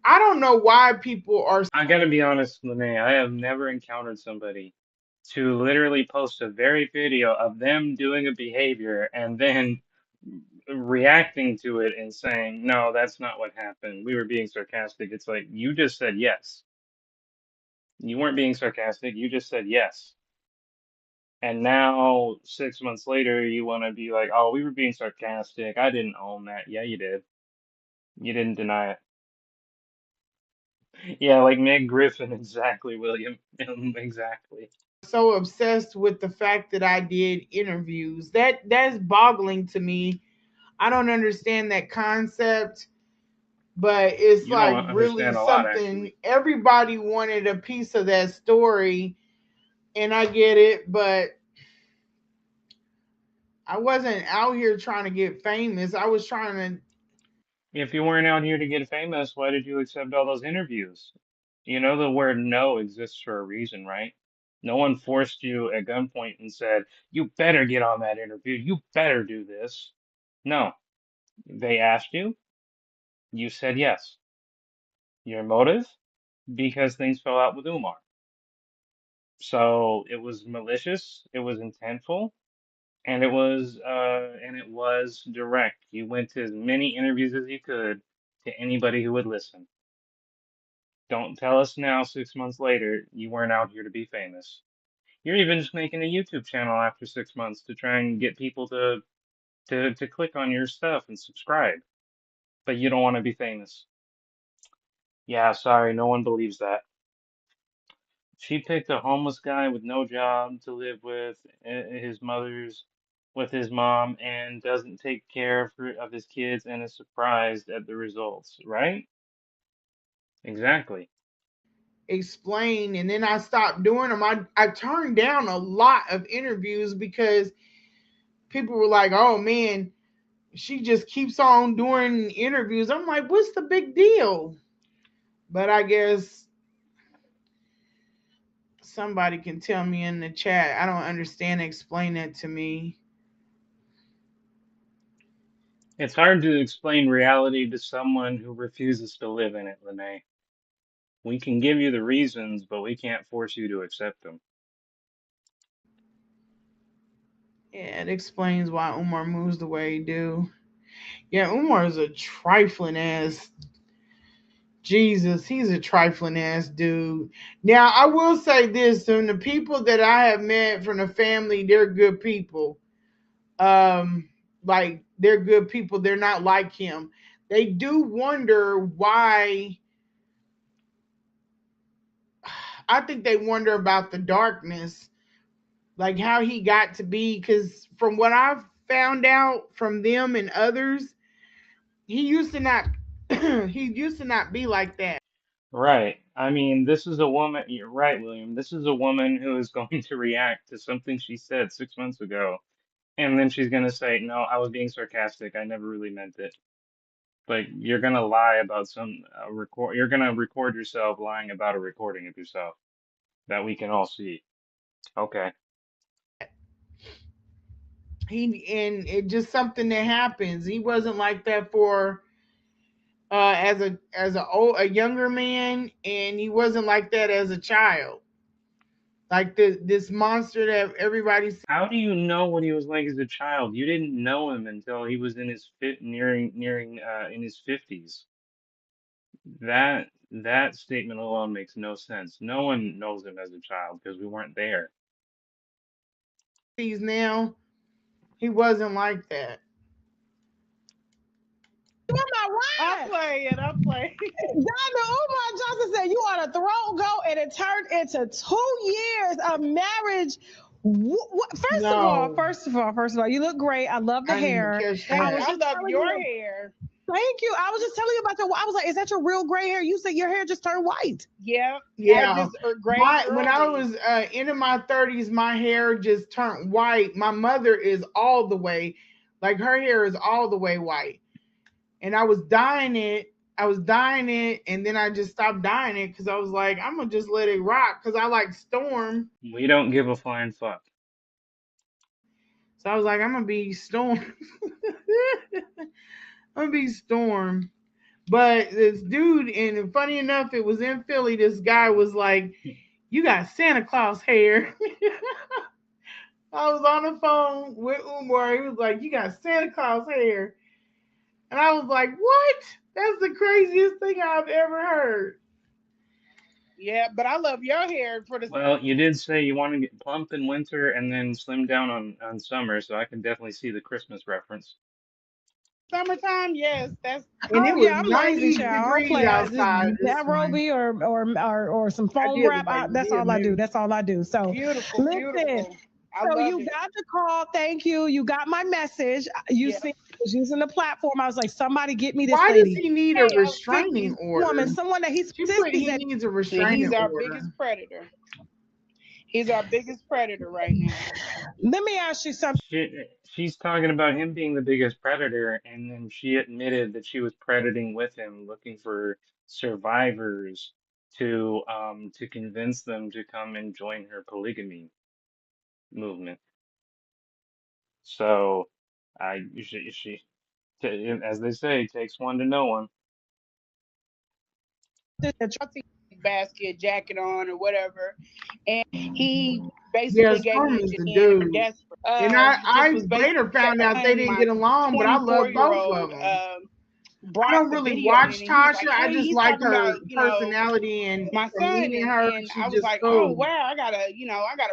I don't know why people are. I gotta be honest, Lene, I have never encountered somebody to literally post a very video of them doing a behavior and then reacting to it and saying, no, that's not what happened. We were being sarcastic. It's like, you just said yes. You weren't being sarcastic. You just said yes. And now, 6 months later, you want to be like, oh, we were being sarcastic. I didn't own that. Yeah, you did. You didn't deny it. Yeah, like Meg Griffin, exactly, William. Exactly. So obsessed with the fact that I did interviews. That's boggling to me. I don't understand that concept, but it's You don't like really understand a lot, something actually. everybody wanted a piece of that story, and I get it, but I wasn't out here trying to get famous. I was trying to. If you weren't out here to get famous, why did you accept all those interviews? You know the word no exists for a reason, right? No one forced you at gunpoint and said, you better get on that interview. You better do this. No, they asked you. You said yes. Your motive? Because things fell out with Umar. So it was malicious, it was intentful, and it was direct. You went to as many interviews as you could to anybody who would listen. Don't tell us now, 6 months later, you weren't out here to be famous. You're even just making a YouTube channel after 6 months to try and get people to click on your stuff and subscribe, but you don't want to be famous. Yeah, sorry, no one believes that. She picked a homeless guy with no job to live with, his mother's with his mom, and doesn't take care of his kids and is surprised at the results, right? Exactly. Explain, and then I stopped doing them. I turned down a lot of interviews because people were like, "Oh man, she just keeps on doing interviews." I'm like, "What's the big deal?" But I guess somebody can tell me in the chat. I don't understand. Explain it to me. It's hard to explain reality to someone who refuses to live in it, Lene. We can give you the reasons, but we can't force you to accept them. Yeah, it explains why Umar moves the way he do. Yeah, Umar is a trifling ass. Jesus, he's a trifling ass dude. Now, I will say this: from the people that I have met from the family, they're good people. Like they're good people. They're not like him. They do wonder why. I think they wonder about the darkness, like how he got to be. Because from what I've found out from them and others, he used to not. he used to not be like that. Right. I mean, this is a woman, you're right, William. This is a woman who is going to react to something she said 6 months ago, and then she's going to say, no, I was being sarcastic. I never really meant it. Like, you're going to lie about some you're going to record yourself lying about a recording of yourself that we can all see. Okay. He and it just something that happens. He wasn't like that for as a younger man, and he wasn't like that as a child. Like this monster that everybody. How do you know what he was like as a child? You didn't know him until he was in his nearing in his 50s. That statement alone makes no sense. No one knows him as a child because we weren't there. Sees now, he wasn't like that. You're not I'm lying. playing. I'm playing. Dr. Umar Johnson said you on a throne go, and it turned into 2 years of marriage. No, First of all, you look great. I love the I didn't even hair. catch I Hey, was that. I just love telling your you. hair. Thank you. I was just telling you about the. I was like, is that your real gray hair? You said your hair just turned white. Yeah, I Yeah, just gray my when I early. was into my 30s, my hair just turned white. My mother is all the way, like her hair is all the way white, and I was dyeing it. I was dyeing it, and then I just stopped dyeing it because I was like, I'm gonna just let it rock because I like Storm. We don't give a flying fuck. So I was like, I'm gonna be Storm. I'm gonna be Storm. But this dude, and funny enough, it was in Philly. This guy was like, "You got Santa Claus hair." I was on the phone with Umar. He was like, "You got Santa Claus hair," and I was like, "What? That's the craziest thing I've ever heard." Yeah, but I love your hair for the. Well, you did say you want to get plump in winter and then slim down on summer, so I can definitely see the Christmas reference. Summertime, yes, that's And it Oh was yeah, I'm lazy, 90 child. I don't degrees play. I just outside this one. Nairobi or some I foam did wrap. like, That's yeah, all I do. maybe. That's all I do. So beautiful, listen. beautiful. I So love you it. got the call. Thank you. You got my message. You Yeah. see, I was using the platform. I was like, somebody get me this Why does lady. he need a Hey, I was restraining thinking, order? Someone that he's She sis. put He he said, needs a yeah, he's restraining our order. biggest predator. He's our biggest predator right now. let me ask you something. She's talking about him being the biggest predator, and then she admitted that she was predating with him, looking for survivors to convince them to come and join her polygamy movement. So, as they say, it takes one to know one. Basket jacket on or whatever, and he Yeah, basically gave Storm me is the Janine or dude. desperate. And Just I was later basically found out they telling didn't my get along, but I 24 love year both of old them. I brought don't the really video in, watch and he was Tasha. like, I "Hey, just he's like talking her about personality, and my from son," meeting her, and she's I was just like, "Oh cool. wow, I gotta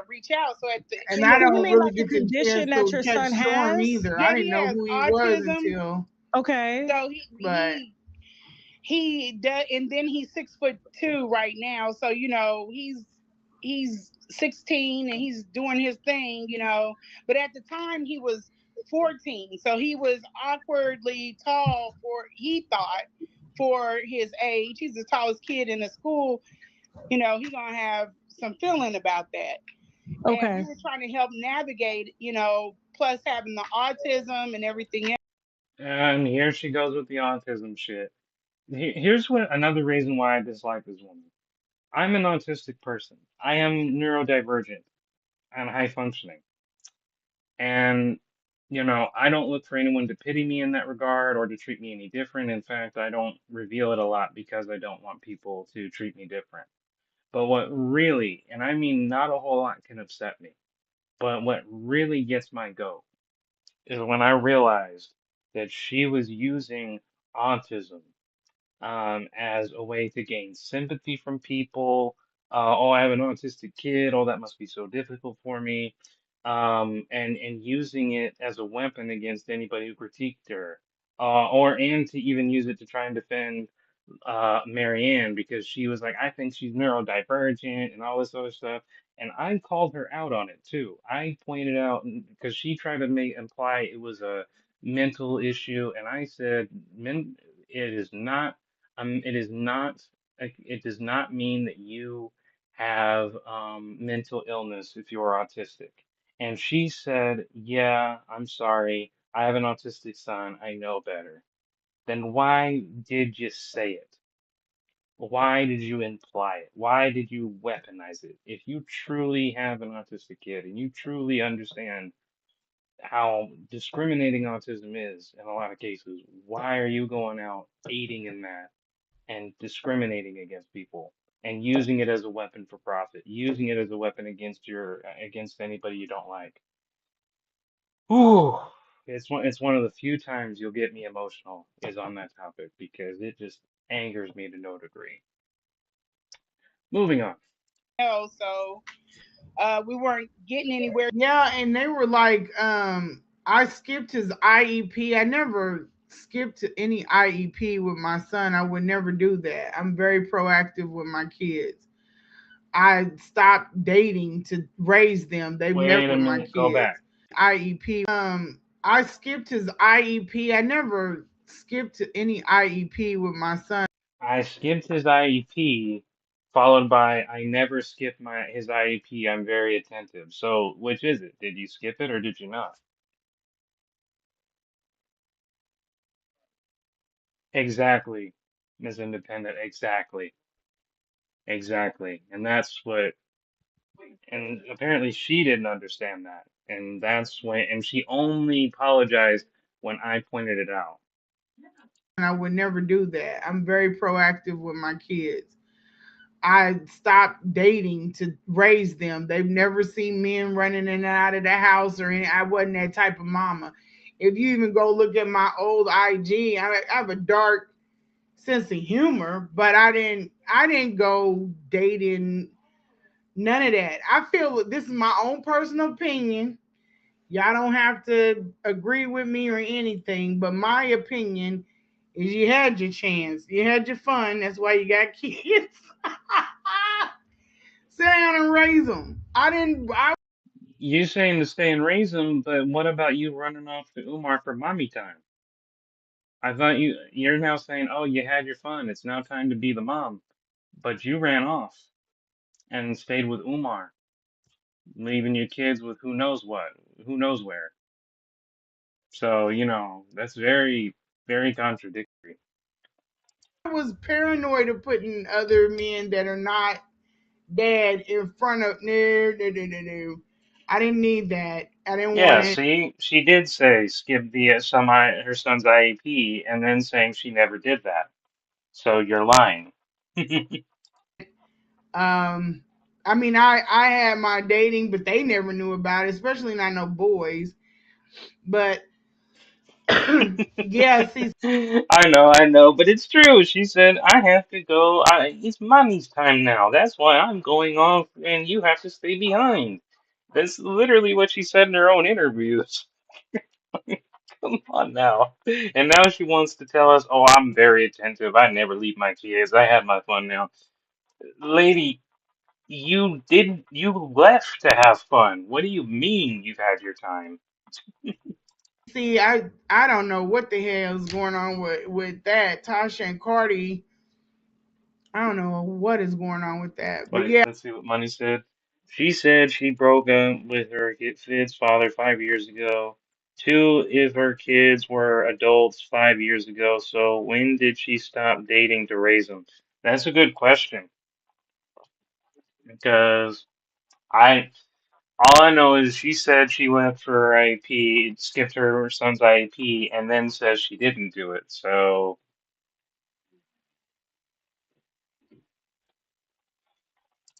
reach out." So at the And end I of So you don't mean really like a get the chance condition that to your catch son Storm has? either. I yeah, didn't he know has who he was autism. until, Okay. So but he does, and then he's 6'2" right now. So he's 16 and he's doing his thing, But at the time he was 14, so he was awkwardly tall for he thought for his age. He's the tallest kid in the school. He's gonna have some feeling about that. And we Okay. were trying to help navigate, plus having the autism and everything else. And here she goes with the autism shit. Here's what another reason why I dislike this woman. I'm an autistic person. I am neurodivergent and high functioning. And, I don't look for anyone to pity me in that regard or to treat me any different. In fact, I don't reveal it a lot because I don't want people to treat me different. But what really, and I mean not a whole lot can upset me, but what really gets my goat is when I realized that she was using autism as a way to gain sympathy from people. Oh, I have an autistic kid. Oh, that must be so difficult for me. And using it as a weapon against anybody who critiqued her, and to even use it to try and defend Marianne because she was like, I think she's neurodivergent and all this other stuff. And I called her out on it too. I pointed out because she tried to make imply it was a mental issue, and I said, men, it is not. It is not. It does not mean that you have mental illness if you're autistic. And she said, Yeah, I'm sorry. I have an autistic son. I know better. Then why did you say it? Why did you imply it? Why did you weaponize it? If you truly have an autistic kid and you truly understand how discriminating autism is in a lot of cases, why are you going out aiding in that and discriminating against people and using it as a weapon for profit, using it as a weapon against anybody you don't like? Ooh, it's one of the few times you'll get me emotional is on that topic because it just angers me to no degree. Moving on. So we weren't getting anywhere. yeah, and they were like, I skipped his IEP. I never skipped any IEP with my son. I would never do that. I'm very proactive with my kids. I stopped dating to raise them. They've never Wait a with my minute, go kids. back. IEP. I skipped his IEP. I never skipped any IEP with my son. I skipped his IEP, followed by I never skipped his IEP. I'm very attentive. So which is it? Did you skip it or did you not? Exactly, Ms. Independent. Exactly. Exactly. And apparently she didn't understand that. And she only apologized when I pointed it out. I would never do that. I'm very proactive with my kids. I stopped dating to raise them. They've never seen men running in and out of the house or any. I wasn't that type of mama. If you even go look at my old IG, I have a dark sense of humor, but I didn't go dating none of that. I feel this is my own personal opinion. Y'all don't have to agree with me or anything, but my opinion is you had your chance. You had your fun. That's why you got kids. Sit down and raise them. I didn't. I You saying to stay and raise them, but what about you running off to Umar for mommy time? I thought you're now saying, oh, you had your fun. It's now time to be the mom. But you ran off and stayed with Umar, leaving your kids with who knows what, who knows where. So, that's very, very contradictory. was paranoid of putting other men that are not dad in front of no, no, no, no, no. I didn't need that. I didn't want Yeah, it. see, she did say skip her son's IEP, and then saying she never did that. So you're lying. Um, I mean, I had my dating, but they never knew about it, especially not no boys. But yeah, see, I know, but it's true. She said, I have to go. It's mommy's time now. That's why I'm going off, and you have to stay behind. That's literally what she said in her own interviews. Come on now. And now she wants to tell us, oh, I'm very attentive. I never leave my kids. I have my fun now. Lady, you left to have fun. What do you mean you've had your time? see, I don't know what the hell is going on with that. Tasha and Cardi, I don't know what is going on with that. But Wait, yeah, let's see what Money said. She said she broke up with her kid's father 5 years ago. Two if her kids were adults 5 years ago. So when did she stop dating to raise them? That's a good question because I all I know is she said she went for her IEP, skipped her son's IEP, and then says she didn't do it. So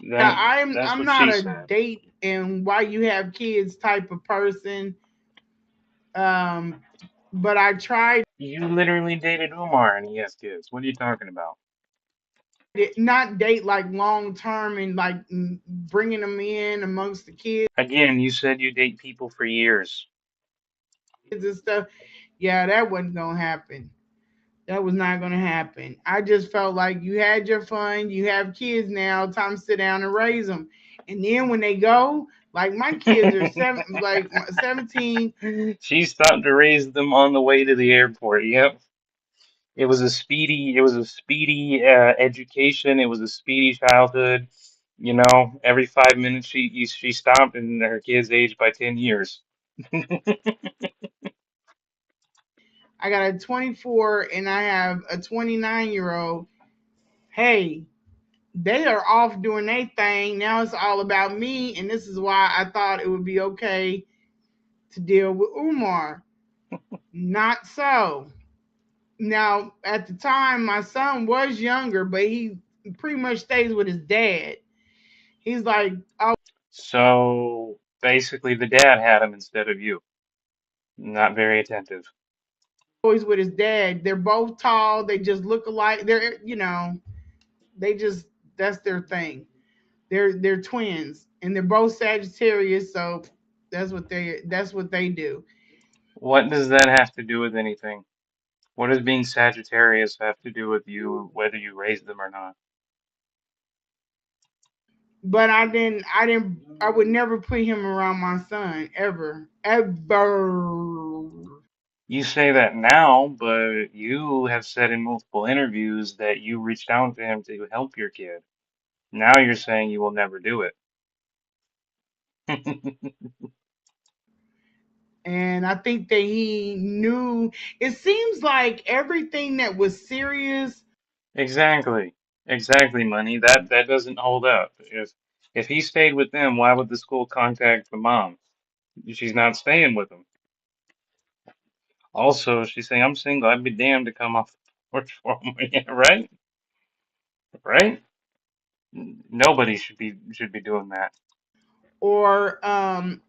that's I'm what not she a said. date and why you have kids type of person. Um, but I tried You literally dated Umar and he has kids. What are you talking about? it, not date like long term and like bringing them in amongst the kids Again, you said you date people for years. and stuff. Yeah, that wasn't gonna happen. That was not gonna happen. I just felt like you had your fun. You have kids now. Time to sit down and raise them. And then when they go, like my kids are 17. She stopped to raise them on the way to the airport. Yep. It was a speedy education. It was a speedy childhood. Every 5 minutes she stopped, and her kids aged by 10 years. I got a 24 and I have a 29-year-old. Hey, they are off doing their thing. Now it's all about me, and this is why I thought it would be okay to deal with Umar. Not so. Now, at the time, my son was younger, but he pretty much stays with his dad. He's like So basically, the dad had him instead of you. Not very attentive. always with his dad. They're both tall. They just look alike. They just that's their thing. They're twins, and they're both Sagittarius, so that's what they do. What does that have to do with anything? What does being Sagittarius have to do with you, whether you raised them or not? But I would never put him around my son ever, ever. You say that now, but you have said in multiple interviews that you reached out to him to help your kid. Now you're saying you will never do it. And I think that he knew. It seems like everything that was serious Exactly. Exactly, money. That doesn't hold up. If he stayed with them, why would the school contact the mom? She's not staying with him. Also, she's saying, I'm single. I'd be damned to come off the porch for him. Yeah, right? Right? Nobody should be doing that. or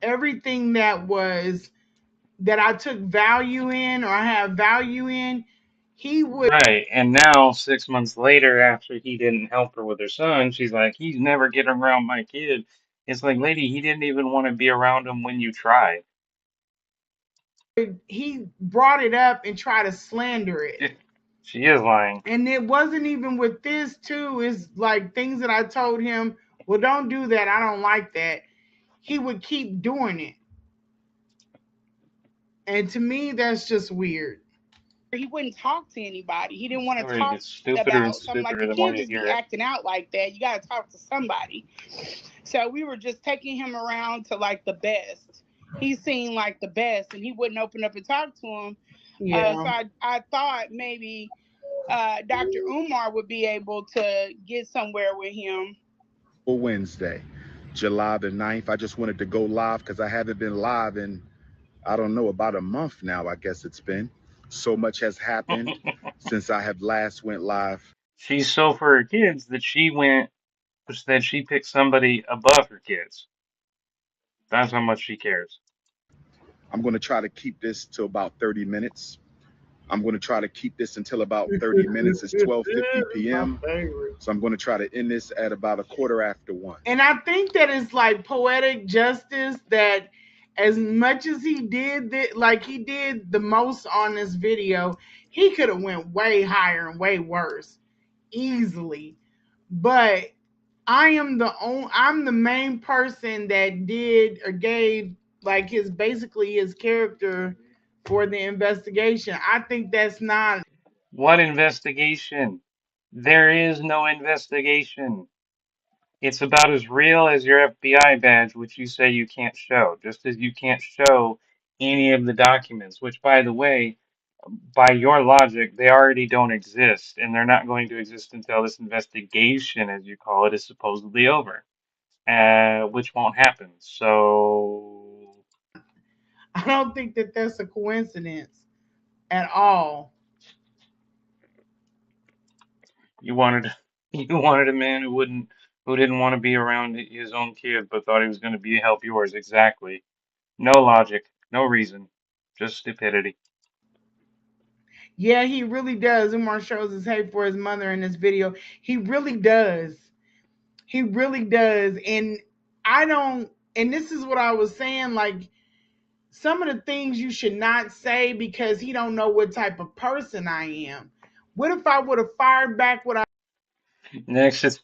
everything that I took value in or I have value in, he would Right. And now 6 months later, after he didn't help her with her son, she's like, he's never getting around my kid. It's like, lady, he didn't even want to be around him when you tried. he brought it up and tried to slander it. She is lying. And it wasn't even with this too. It's like things that I told him, well, don't do that. I don't like that. He would keep doing it. And to me, that's just weird. He wouldn't talk to anybody. He didn't want to Story talk gets stupider and about something. Like, stupider you the more can't you just be hear it. acting out like that. You got to talk to somebody. So we were just taking him around to like the best. He seemed like the best, and he wouldn't open up and talk to him. Yeah. So I thought maybe Dr. Umar would be able to get somewhere with him. Wednesday, July the 9th. I just wanted to go live because I haven't been live in, I don't know, about a month now, I guess it's been. So much has happened since I have last went live. She's so for her kids that she picked somebody above her kids. That's how much she cares. I'm going to try to keep this to about 30 minutes. I'm going to try to keep this until about 30 minutes. It's 12:50 p.m. So I'm going to try to end this at about 1:15. And I think that it's like poetic justice that as much as he did like he did the most on this video, he could have went way higher and way worse easily. But I'm the main person that did or gave like his character for the investigation. I think that's not. What investigation? There is no investigation. It's about as real as your FBI badge, which you say you can't show, just as you can't show any of the documents, which, by the way, by your logic, they already don't exist, and they're not going to exist until this investigation, as you call it, is supposedly over, which won't happen. So I don't think that that's a coincidence at all. you wanted you wanted a man who didn't want to be around his own kid, but thought he was going to be help yours. Exactly. No logic, no reason, just stupidity. Yeah, he really does. Umar shows his hate for his mother in this video. He really does. He really does. And I don't, and this is what I was saying, like some of the things you should not say because he don't know what type of person I am. What if I would have fired back what Next is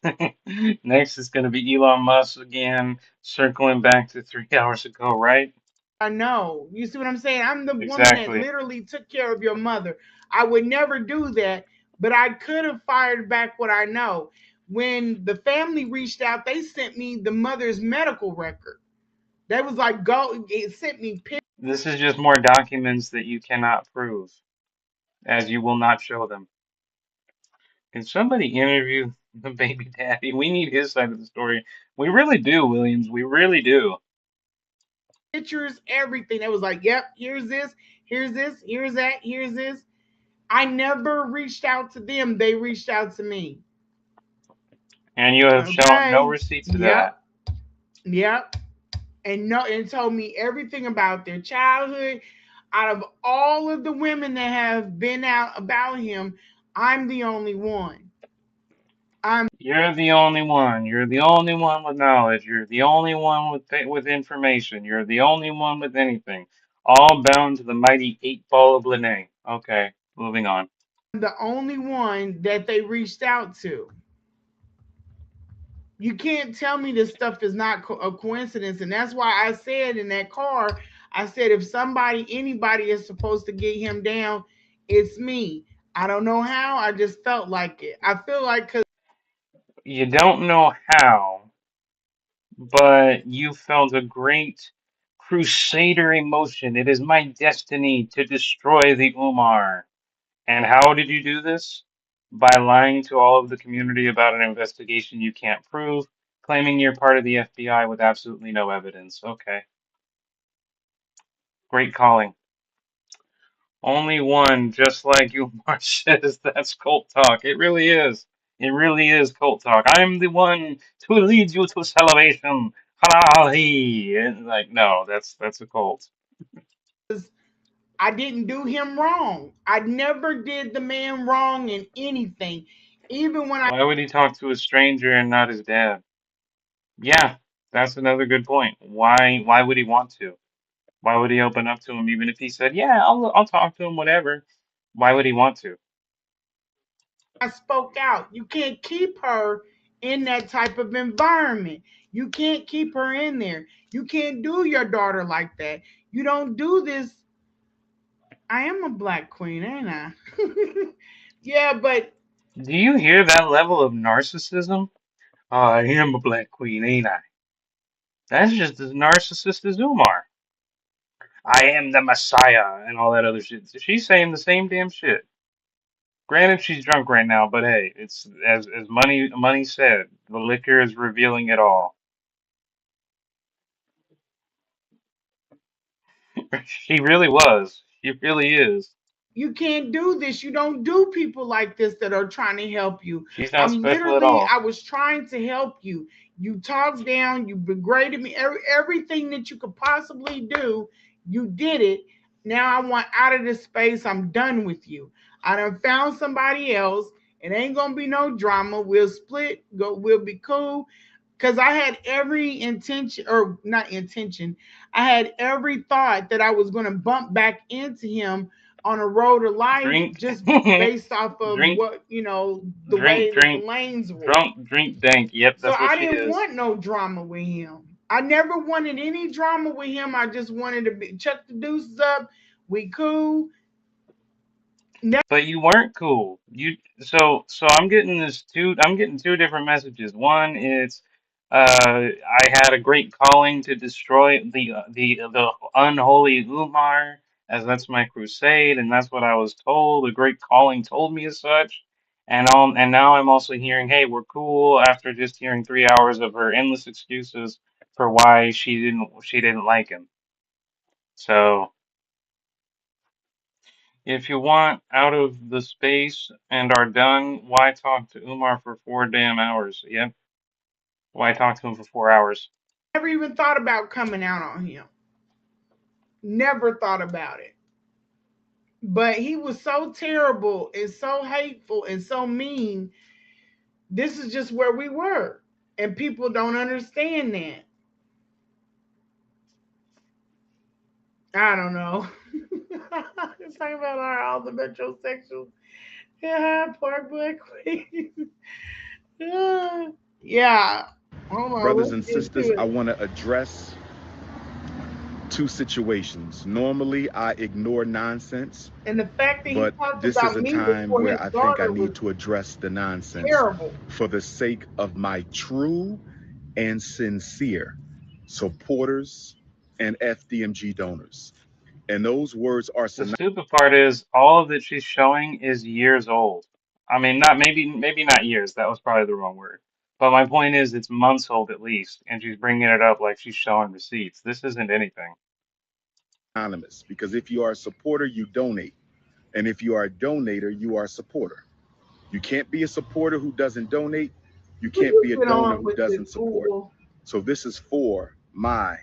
next is going to be Elon Musk again, circling back to 3 hours ago, right? I know? You see what I'm saying? I'm the woman that Exactly. literally took care of your mother. I would never do that, but I could have fired back what I know. When the family reached out, they sent me the mother's medical record. That was like go. It sent me pictures. This is just more documents that you cannot prove, as you will not show them. Can somebody interview the baby daddy? We need his side of the story. We really do, Williams. We really do. Everything. That was like, yep, here's this, here's this, here's that, here's this. I never reached out to them. They reached out to me. And you have shown no Okay. receipts of that. Yep. Yep. And no, and told me everything about their childhood. Out of all of the women that have been out about him, I'm the only one. You're the only one. You're the only one with knowledge. You're the only one with information. You're the only one with anything. All bound to the mighty 8 ball of Lene. Okay, moving on. The only one that they reached out to. You can't tell me this stuff is not a coincidence. And that's why I said in that car, I said, if anybody is supposed to get him down, it's me. I don't know how. I just felt like it. I feel like because You don't know how, but you felt a great crusader emotion. It is my destiny to destroy the Umar. And how did you do this? By lying to all of the community about an investigation you can't prove, claiming you're part of the FBI with absolutely no evidence. Okay, great calling. Only one, just like Umar says, that's cult talk. It really is. It really is cult talk. I'm the one to lead you to salvation. Halali. And like, no, that's a cult. I didn't do him wrong. I never did the man wrong in anything. Even when I Why would he talk to a stranger and not his dad? Yeah, that's another good point. Why would he want to? Why would he open up to him even if he said, "Yeah, I'll talk to him, whatever"? Why would he want to? I spoke out. You can't keep her in that type of environment. You can't keep her in there. You can't do your daughter like that. You don't do this. I am a black queen, ain't I? Yeah, but Do you hear that level of narcissism? Oh, I am a black queen, ain't I? That's just as narcissist as Umar. I am the Messiah and all that other shit. She's saying the same damn shit. Granted, she's drunk right now, but hey, it's as money said, the liquor is revealing it all. She really was. She really is. you can't do this. You don't do people like this that are trying to help you. She's not special at I all. was trying to help you. You talked down, you degraded me, everything that you could possibly do, you did it. Now I want out of this space. I'm done with you. I done found somebody else. It ain't gonna be no drama. We'll split, we'll be cool. Because I had every intention, or not intention, I had every thought that I was going to bump back into him on a road of life Drink, just based off of drink, what, the way that the drink, lanes were. drink, dank. Yep, So that's what I she didn't is. want no drama with him. I never wanted any drama with him. I just wanted to chuck the deuces up. We cool. But you weren't cool. So I'm getting two different messages. One is I had a great calling to destroy the unholy Umar, as that's my crusade, and that's what I was told. The great calling told me as such. And now I'm also hearing, hey, we're cool after just hearing 3 hours of her endless excuses for why she didn't like him. So if you want out of the space and are done, why talk to Umar for 4 damn hours? Yep. Why talk to him for 4 hours? Never even thought about coming out on him. Never thought about it. But he was so terrible and so hateful and so mean. This is just where we were. And people don't understand that. I don't know. It's talking about all the metrosexuals. Yeah, Park Black Queen. Yeah. Hold on, Brothers let's and get sisters, to I it. want to address two situations. Normally, I ignore nonsense, And the fact that he but talked this is about a me time before his where I think I daughter was need to address the nonsense terrible. for the sake of my true and sincere supporters and FDMG donors. And those words are The stupid part is all of that she's showing is years old. I mean, not maybe not years. That was probably the wrong word. But my point is, it's months old at least, and she's bringing it up like she's showing receipts. This isn't anything. synonymous, because if you are a supporter, you donate. And if you are a donator, you are a supporter. You can't be a supporter who doesn't donate. You Will can't you be a get donor on who with this doesn't support. Google? So this is for my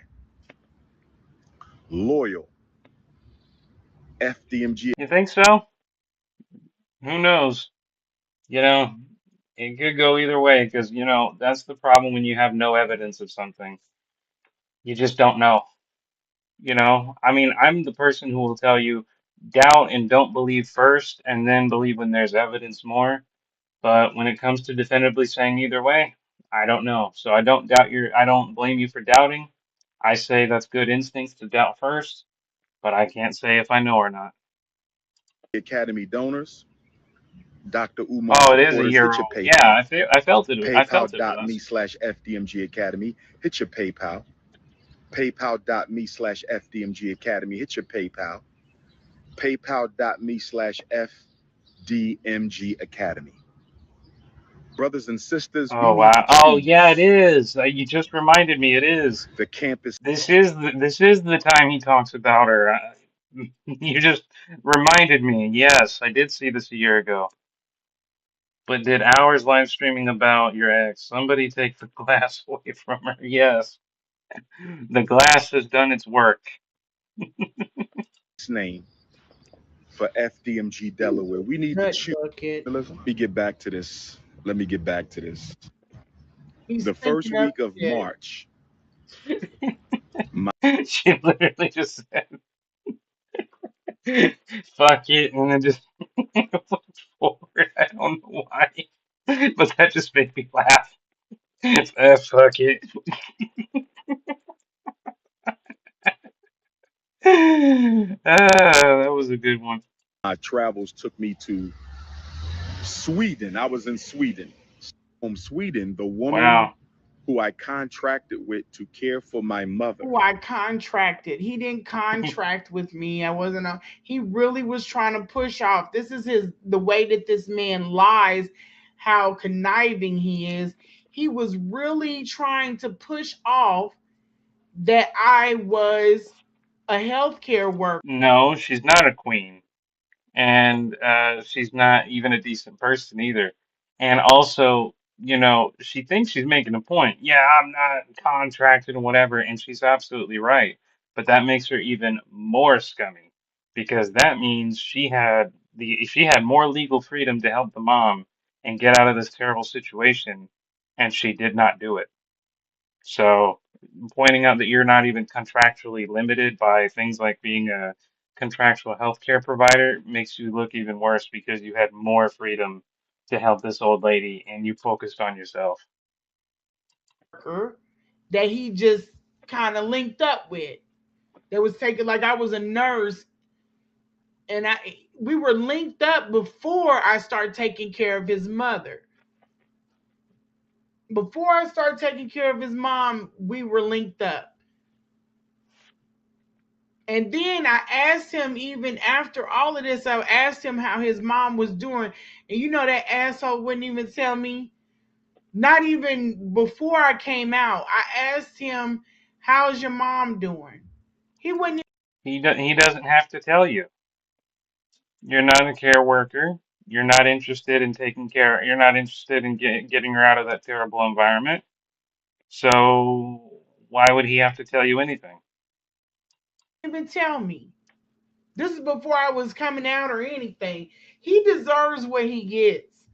loyal FDMG. You think so? Who knows? You know, it could go either way because, that's the problem when you have no evidence of something. You just don't know. I mean, I'm the person who will tell you doubt and don't believe first and then believe when there's evidence more. But when it comes to definitively saying either way, I don't know. So I don't blame you for doubting. I say that's good instincts to doubt first, but I can't say if I know or not. Academy donors, Dr. Umar Oh, it is a supporters, year hit your old. Yeah, PayPal. I felt it. I felt it with PayPal.me us. slash FDMG Academy. Hit your PayPal. PayPal.me slash FDMG Academy. Hit your PayPal. PayPal.me slash FDMG Academy. Brothers and sisters, we Oh need to wow. Oh yeah, it choose is. You just reminded me. It is. the campus This is the time he talks about her. You just reminded me. Yes, I did see this a year ago. But did hours live streaming about your ex? Somebody take the glass away from her. Yes, the glass has done its work. name for FDMG Delaware. We need to Nut choose. bucket. Let me get back to this. Let me get back to this. He's The first stinking up week of shit. March, She literally just said, fuck it, and then just went forward. I don't know why, but that just made me laugh. Fuck it. That was a good one. My travels took me to Sweden. I was in Sweden. From Sweden, the woman Wow. who I contracted with to care for my mother. Who I contracted. He didn't contract with me. I wasn't a he really was trying to push off. This is the way that this man lies, how conniving he is. He was really trying to push off that I was a healthcare worker. No, she's not a queen. And she's not even a decent person either. And also, she thinks she's making a point. Yeah, I'm not contracted or whatever, and she's absolutely right. But that makes her even more scummy because that means she had more legal freedom to help the mom and get out of this terrible situation, and she did not do it. So pointing out that you're not even contractually limited by things like being a contractual healthcare provider makes you look even worse because you had more freedom to help this old lady and you focused on yourself. That he just kind of linked up with. That was taken like I was a nurse and we were linked up before I started taking care of his mother. Before I started taking care of his mom, we were linked up. And then I asked him, even after all of this, I asked him how his mom was doing. And that asshole wouldn't even tell me. Not even before I came out. I asked him, how's your mom doing? He wouldn't. He doesn't have to tell you. You're not a care worker. You're not interested in you're not interested in getting her out of that terrible environment. So why would he have to tell you anything? even tell me. This is before I was coming out or anything. He deserves what he gets.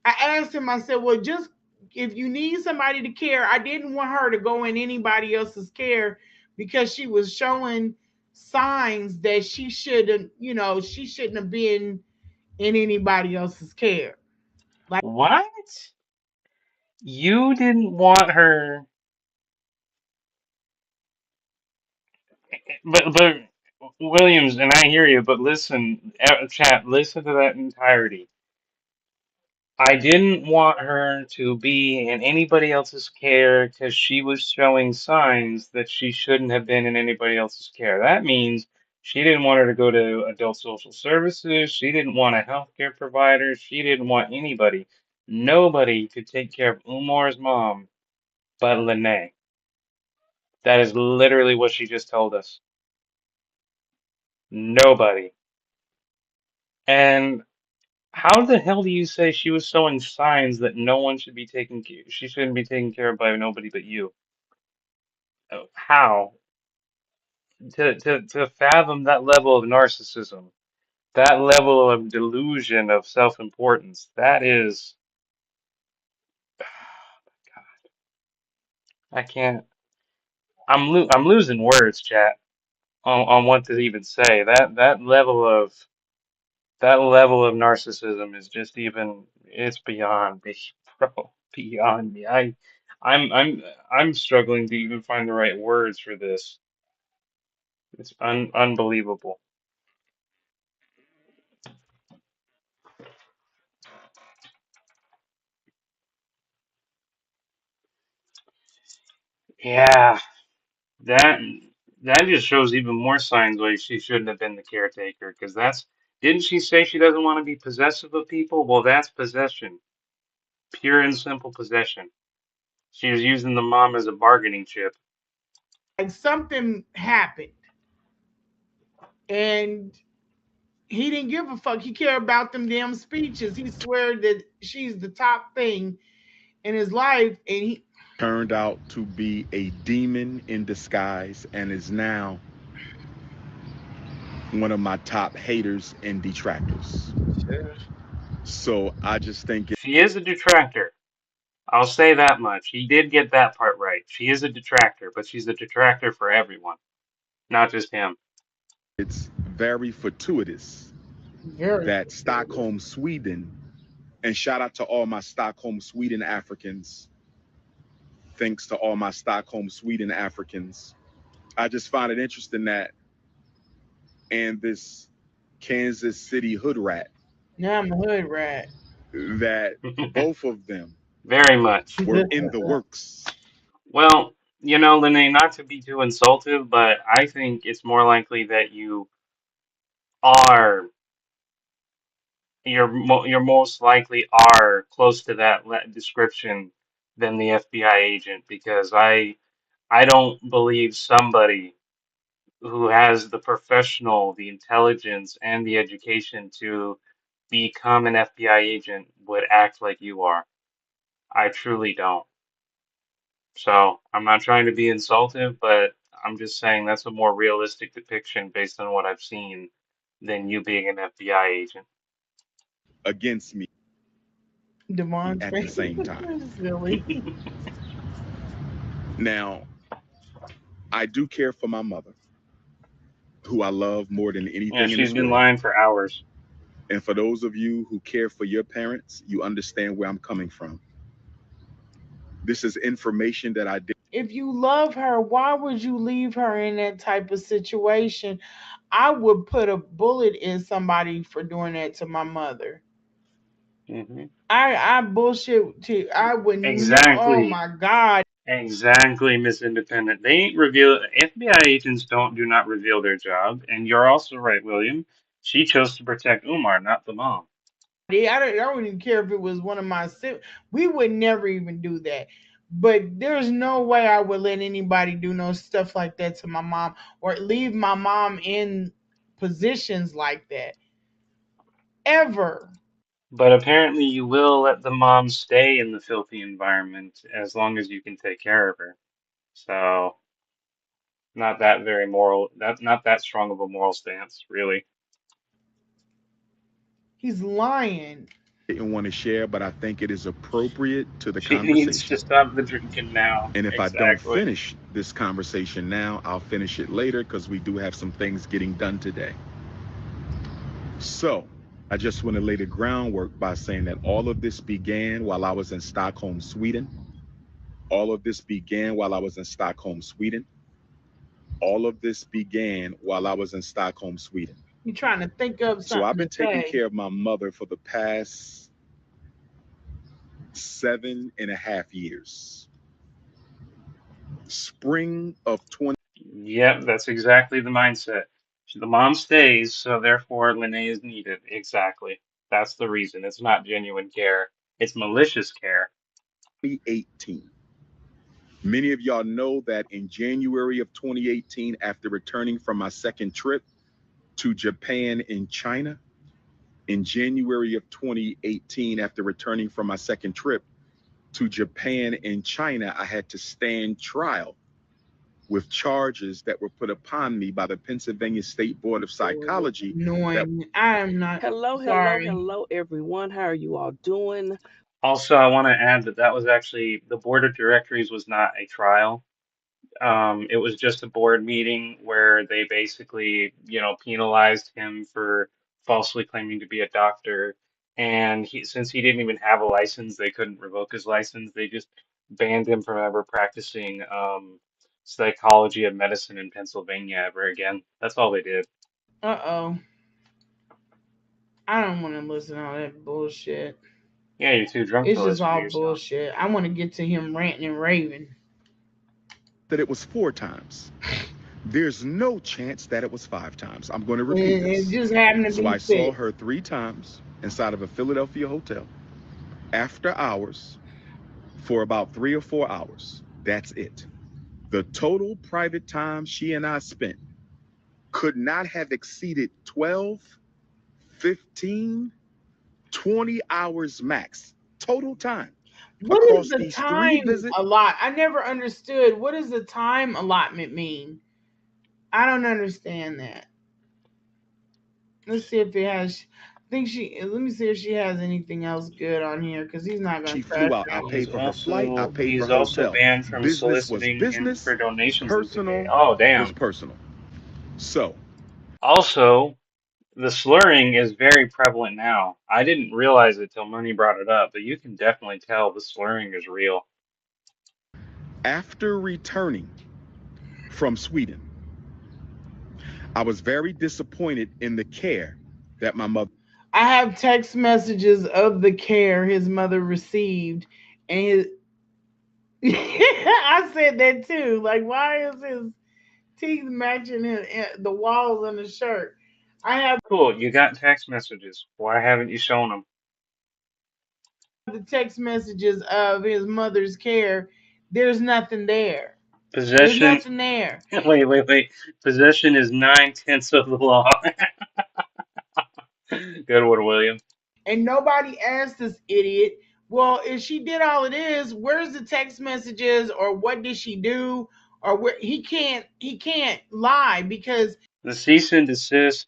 I asked him, I said, well, just if you need somebody to care, I didn't want her to go in anybody else's care because she was showing signs that she shouldn't have been in anybody else's care. Like What? You didn't want her, but Williams, and I hear you, but listen, chat, listen to that entirety. I didn't want her to be in anybody else's care because she was showing signs that she shouldn't have been in anybody else's care. That means she didn't want her to go to adult social services. She didn't want a healthcare provider. She didn't want anybody. Nobody could take care of Umar's mom but Lene. That is literally what she just told us. Nobody. And how the hell do you say she was showing signs that no one should be taken care, she shouldn't be taken care of by nobody but you? How? To fathom that level of narcissism, that level of delusion of self-importance, that is, I can't, I'm losing words, chat, on what to even say. That level of narcissism is just even, it's beyond me, bro, beyond me. I'm I'm I'm struggling to even find the right words for this. It's unbelievable. Yeah, that that just shows even more signs why she shouldn't have been the caretaker. Because didn't she say she doesn't want to be possessive of people? Well, that's possession, pure and simple possession. She was using the mom as a bargaining chip. something happened and he didn't give a fuck. He cared about them damn speeches. He swear that she's the top thing in his life, and he Turned out to be a demon in disguise and is now one of my top haters and detractors. So I just think She is a detractor. I'll say that much. He did get that part right. She is a detractor, but she's a detractor for everyone, not just him. It's very fortuitous Very that fortuitous. Stockholm, Sweden, and shout out to all my Stockholm, Sweden Africans. Thanks to all my Stockholm, Sweden Africans. I just find it interesting that, and this Kansas City hood rat, Now I'm a hood rat. that both of them Very much. were in the works. Well, Lene, not to be too insultive, but I think it's more likely that are you're most likely are close to that description than the FBI agent because I don't believe somebody who has the professional, the intelligence, and the education to become an FBI agent would act like you are. I truly don't. So I'm not trying to be insultive, but I'm just saying that's a more realistic depiction based on what I've seen than you being an FBI agent. Against me Devon's at the face same time. is silly. Now, I do care for my mother, who I love more than Yeah, anything in she's this been world. lying for hours. And for those of you who care for your parents, you understand where I'm coming from. This is information that I did. If you love her, why would you leave her in that type of situation? I would put a bullet in somebody for doing that to my mother. Hmm. I bullshit to I would oh Exactly. my god. Exactly, Miss Independent. They ain't reveal FBI agents do not reveal their job, and you're also right, William. She chose to protect Umar, not the mom. I don't even care if it was one of my siblings. We would never even do that. But there's no way I would let anybody do no stuff like that to my mom or leave my mom in positions like that. Ever. But apparently you will let the mom stay in the filthy environment as long as you can take care of her. So, not that very moral, that's not that strong of a moral stance, really. He's lying. Didn't want to share, but I think it is appropriate to the She needs to conversation. stop the drinking now. And if I don't Exactly. finish this conversation now, I'll finish it later because we do have some things getting done today. So, I just want to lay the groundwork by saying that all of this began while I was in Stockholm, Sweden. All of this began while I was in Stockholm, Sweden. All of this began while I was in Stockholm, Sweden. You trying to think of So I've something to been taking say. care of my mother for the past 7.5 years. Spring of 20. Yep, that's exactly the mindset. The mom stays, so therefore Lene is needed. Exactly. That's the reason. It's not genuine care. It's malicious care. 2018. Many of y'all know that in January of 2018, after returning from my second trip to Japan and China, in January of 2018, after returning from my second trip to Japan and China, I had to stand trial with charges that were put upon me by the Pennsylvania State Board of Psychology. That Annoying. I am not Hello, hello, sorry. hello, everyone. How are you all doing? Also, I want to add that that was actually the board of directories was not a trial. It was just a board meeting where they basically, penalized him for falsely claiming to be a doctor. And since he didn't even have a license, they couldn't revoke his license. They just banned him from ever practicing psychology and medicine in Pennsylvania ever again. That's all they did. Uh-oh. I don't want to listen to all that bullshit. Yeah, you're too drunk It's to just listen to all yourself. bullshit. I want to get to him ranting and raving. it was 4 times. There's no chance that it was 5 times. I'm going to repeat It this. just happened to So be I saw sick. her 3 times inside of a Philadelphia hotel after hours for about 3 or 4 hours. That's it. The total private time she and I spent could not have exceeded 12, 15, 20 hours max total time What is across the these three time visits. a lot? I never understood. What does the time allotment mean? I don't understand that. Let's see if it has think she. Let me see if she has anything else good on here because he's not gonna She trash flew out. I out. paid for her flight. I paid for He's her also hotel. banned from Business was soliciting and business. for donations in PA. Personal Oh, was damn. personal. So Also, the slurring is very prevalent now. I didn't realize it till Money brought it up, but you can definitely tell the slurring is real. after returning from Sweden, I was very disappointed in the care that my mother. I have text messages of the care his mother received, and his. I said that too. Like, why is his teeth matching the walls on the shirt? I have Cool, you got text messages. Why haven't you shown them? the text messages of his mother's care. There's nothing there. There's Possession. nothing there. Wait. Possession is 9/10 of the law. Good one, William. And nobody asked this idiot, well, if she did all of this, where's the text messages or what did she do? Or where he can't lie because The cease and desist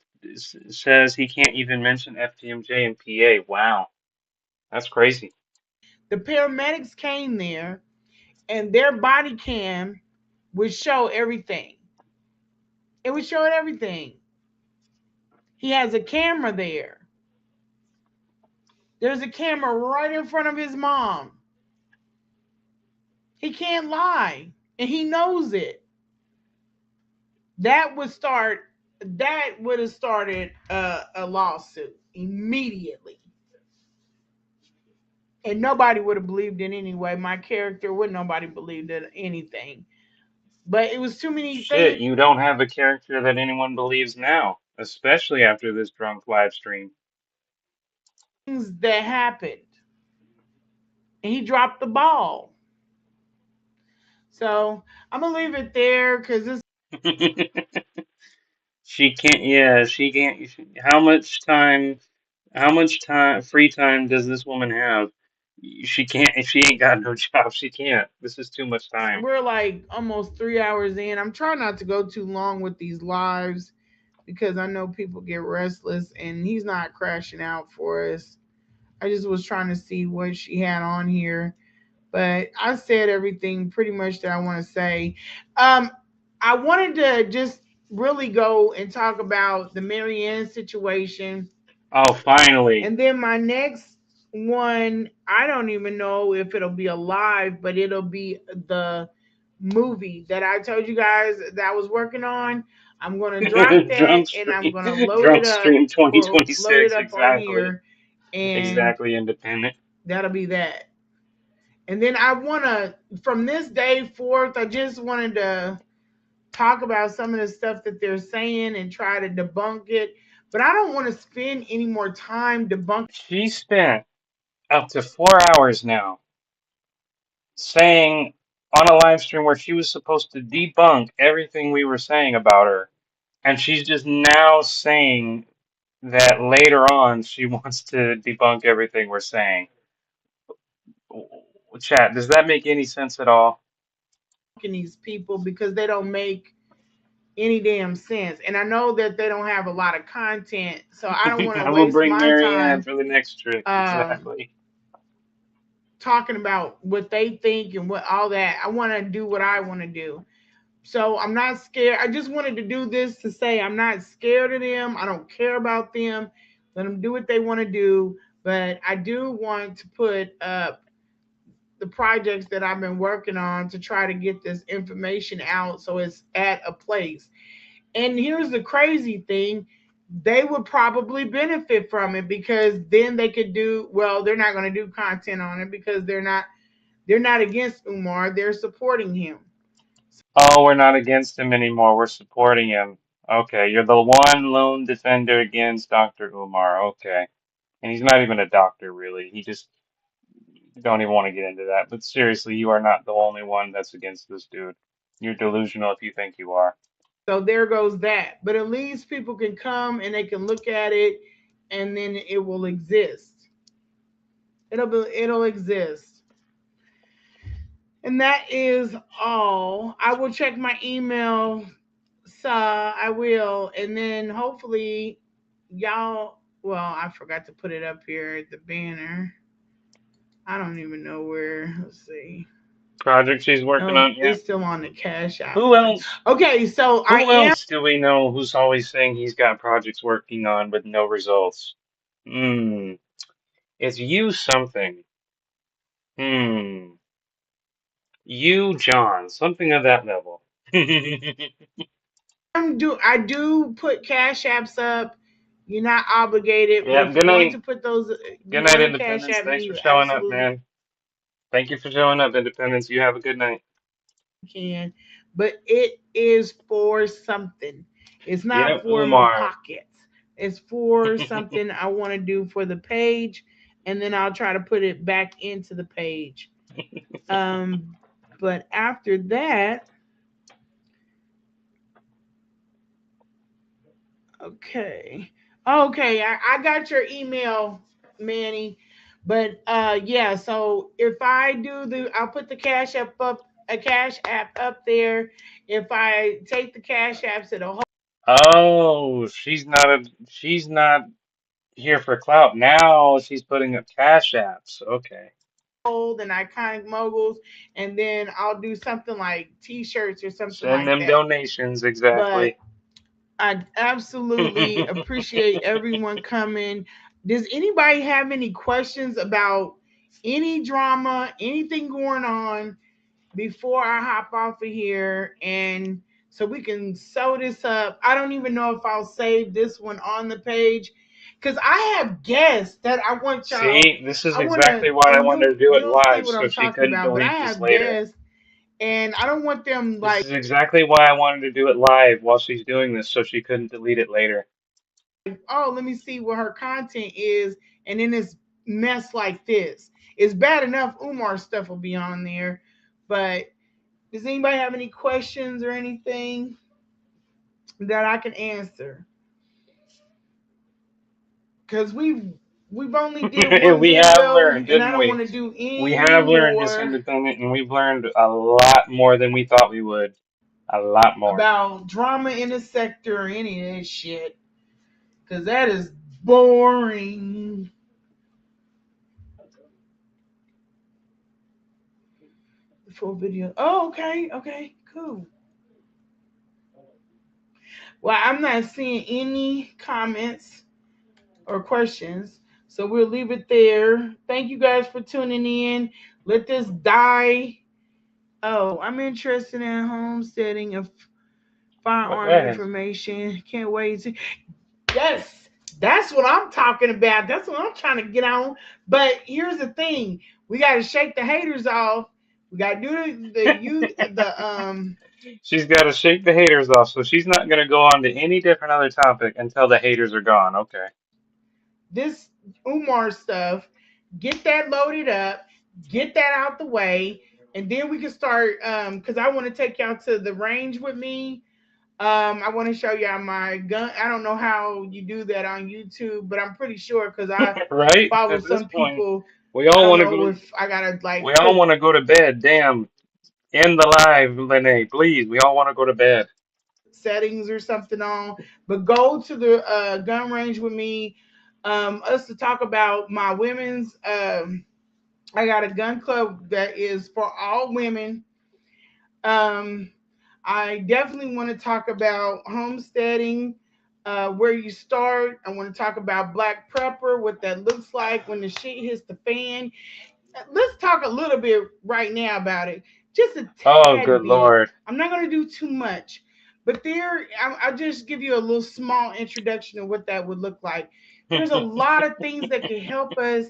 says he can't even mention FTMJ and PA. Wow, that's crazy. the paramedics came there and their body cam would show everything. It would show everything. He has a camera there. There's a camera right in front of his mom. He can't lie. And he knows it. That would start that would have started a lawsuit immediately. And nobody would have believed it anyway. My character would nobody believed it anything. But it was too many things Shit, you don't have a character that anyone believes now, especially after this drunk live stream. that happened. And he dropped the ball. So I'm gonna leave it there because this She can't, yeah, she can't. How much time, free time does this woman have? She can't, if she ain't got no job, she can't. This is too much time. we're like almost 3 hours in. I'm trying not to go too long with these lives because I know people get restless and he's not crashing out for us. I just was trying to see what she had on here. But I said everything pretty much that I want to say. Um, I wanted to just really go and talk about the Marianne situation. Oh, finally. And then my next one, I don't even know if it'll be alive, but it'll be the movie that I told you guys that I was working on. I'm gonna drop that Drunk and I'm stream, gonna load it drunk up stream or load it 2026, up on exactly. here and Exactly independent. that'll be that. And then I wanna from this day forth, I just wanted to talk about some of the stuff that they're saying and try to debunk it. But I don't want to spend any more time debunking She spent up to 4 hours now saying on a live stream where she was supposed to debunk everything we were saying about her. And she's just now saying that later on she wants to debunk everything we're saying. Chat, does that make any sense at all? these people because they don't make any damn sense. And I know that they don't have a lot of content, so I don't want to I'm gonna waste bring my Marianne time for the next trick. uh, Exactly. talking about what they think and what all that. I want to do what I want to do. So I'm not scared. I just wanted to do this to say I'm not scared of them. I don't care about them. Let them do what they want to do. But I do want to put up the projects that I've been working on to try to get this information out so it's at a place. And here's the crazy thing, they would probably benefit from it because then they could do well, they're not going to do content on it because they're not against Umar, they're supporting him. Oh, we're not against him anymore. We're supporting him. Okay, you're the one lone defender against Dr. Umar. Okay. And he's not even a doctor, really. He just don't even want to get into that. But seriously, you are not the only one that's against this dude. You're delusional if you think you are. So there goes that. But at least people can come and they can look at it and then it will exist. It'll exist. And that is all. I will check my email. So I will. And then hopefully y'all Well, I forgot to put it up here at the banner. I don't even know where. Let's see. Project she's working No, on. Yeah. it's still on the Cash App Who one. else? Okay, so I Who am else do we know who's always saying he's got projects working on with no results? Hmm. It's you something. Hmm. You, John. Something of that level. I do put Cash Apps up. You're not obligated, but Yeah. if Good you want night. to put those, Good you night, want to Cash Independence. App me, Thanks for you showing up, absolutely man. Thank you for showing up, Independence. You have a good night. can. But it is for something. It's not Yep, for my Umar. pockets. It's for something I want to do for the page, and then I'll try to put it back into the page. Um, but after that, okay. Okay, I got your email, Manny. But yeah, so if I do I'll put the cash app up a cash app up there. If I take the cash apps, it'll Oh, she's not here for clout. Now she's putting up cash apps. Okay. hold and iconic moguls, and then I'll do something like t-shirts or something Send like them that. donations, But exactly. I absolutely appreciate everyone coming. Does anybody have any questions about any drama, anything going on before I hop off of here and so we can sew this up? I don't even know if I'll save this one on the page because I have guests that I want y'all. See, this is I want to, exactly why I and wanted to do it you'll see live, what so I'm she talking couldn't about. But I delete this have later. guests, and I don't want them This like is exactly why I wanted to do it live while she's doing this, so she couldn't delete it later. oh, let me see what her content is, and then it's mess like this. It's bad enough Umar stuff will be on there, but does anybody have any questions or anything that I can answer? Because we've only did one We have video, learned, and I didn't don't we? want to do We any have learned, Miss more Independent, and we've learned a lot more than we thought we would. A lot more. about drama in the sector or any of that shit. Because that is boring. The full video. Oh, okay, okay, cool. Well, I'm not seeing any comments or questions. So we'll leave it there. Thank you guys for tuning in. Let this die. Oh, I'm interested in homesteading of firearm Okay. information. Can't wait to. Yes, that's what I'm talking about. That's what I'm trying to get on. But here's the thing: we got to shake the haters off. We got to do the She's got to shake the haters off, so she's not going to go on to any different other topic until the haters are gone. Okay. this Umar stuff. Get that loaded up. Get that out the way, and then we can start. Because I want to take y'all to the range with me. I want to show y'all my gun. I don't know how you do that on YouTube, but I'm pretty sure because I Right? follow At this some point, people. we I all don't want to know go. if I gotta We like all put want to go to bed. Damn. End the live, Lene. Please. We all want to go to bed. settings or something on, but go to the gun range with me. Us to talk about my women's. I got a gun club that is for all women. Um, I definitely want to talk about homesteading, where you start. I want to talk about black prepper, what that looks like when the shit hits the fan. Let's talk a little bit right now about it, just a Oh, tad good bit. Lord. I'm not going to do too much, but I'll just give you a little small introduction of what that would look like. There's a lot of things that can help us.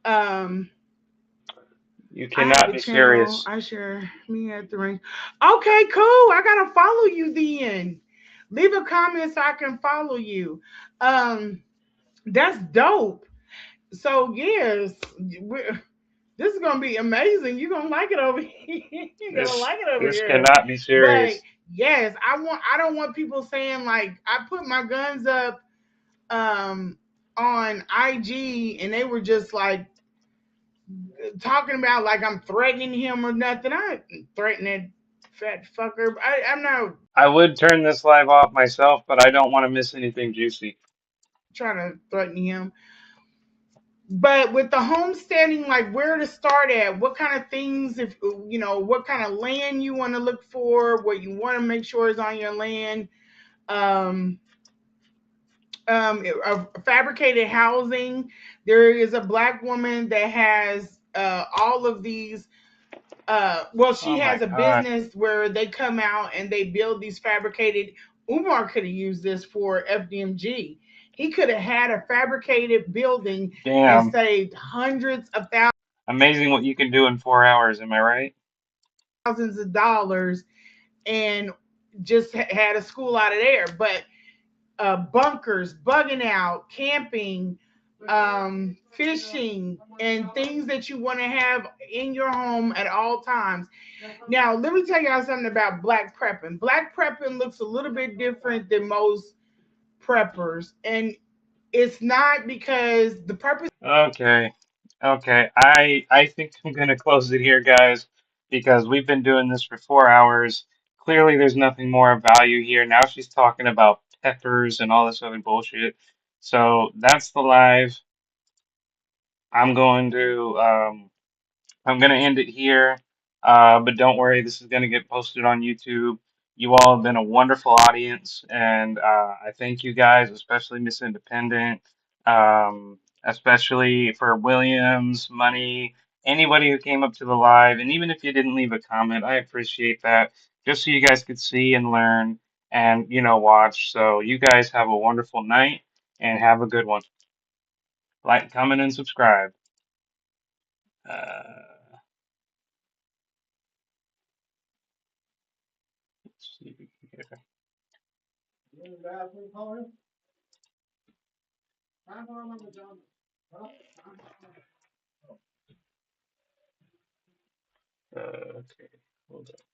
Um, You I have cannot a be channel. serious. I share me at the range. Okay, cool. I gotta follow you then. Leave a comment so I can follow you. Um, that's dope. So yes, this is gonna be amazing. You're gonna like it over here. You're gonna This like it over this here. cannot be But serious. yes, I don't want people saying like I put my guns up on IG and they were just like talking about like I'm threatening him or nothing. I ain't threatening that fat fucker. I'm not I would turn this live off myself, but I don't want to miss anything juicy. trying to threaten him. But with the homesteading, like where to start at, what kind of things, if what kind of land you want to look for, what you want to make sure is on your land. Um, Fabricated housing. There is a black woman that has all of these. Well, Oh she my has a God. business where they come out and they build these fabricated. Umar could have used this for FDMG. He could have had a fabricated building and Damn. saved hundreds of Amazing what you can do in 4 hours, am I right? thousands of dollars and just had a school out of there. But bunkers, bugging out, camping, fishing, and things that you want to have in your home at all times. Now, let me tell y'all something about black prepping. Black prepping looks a little bit different than most preppers, and it's not because the purpose. Okay. Okay. I think I'm gonna close it here, guys, because we've been doing this for 4 hours. Clearly, there's nothing more of value here. Now she's talking about peppers and all this other bullshit. So that's the live. I'm going to I'm gonna end it here. But don't worry, this is gonna get posted on YouTube. You all have been a wonderful audience, and I thank you guys, especially Miss Independent, especially for Williams, Money, anybody who came up to the live, and even if you didn't leave a comment, I appreciate that. Just so you guys could see and learn, and watch. So you guys have a wonderful night, and have a good one. Like, comment, and subscribe. Uh, let's see here. Okay, hold on.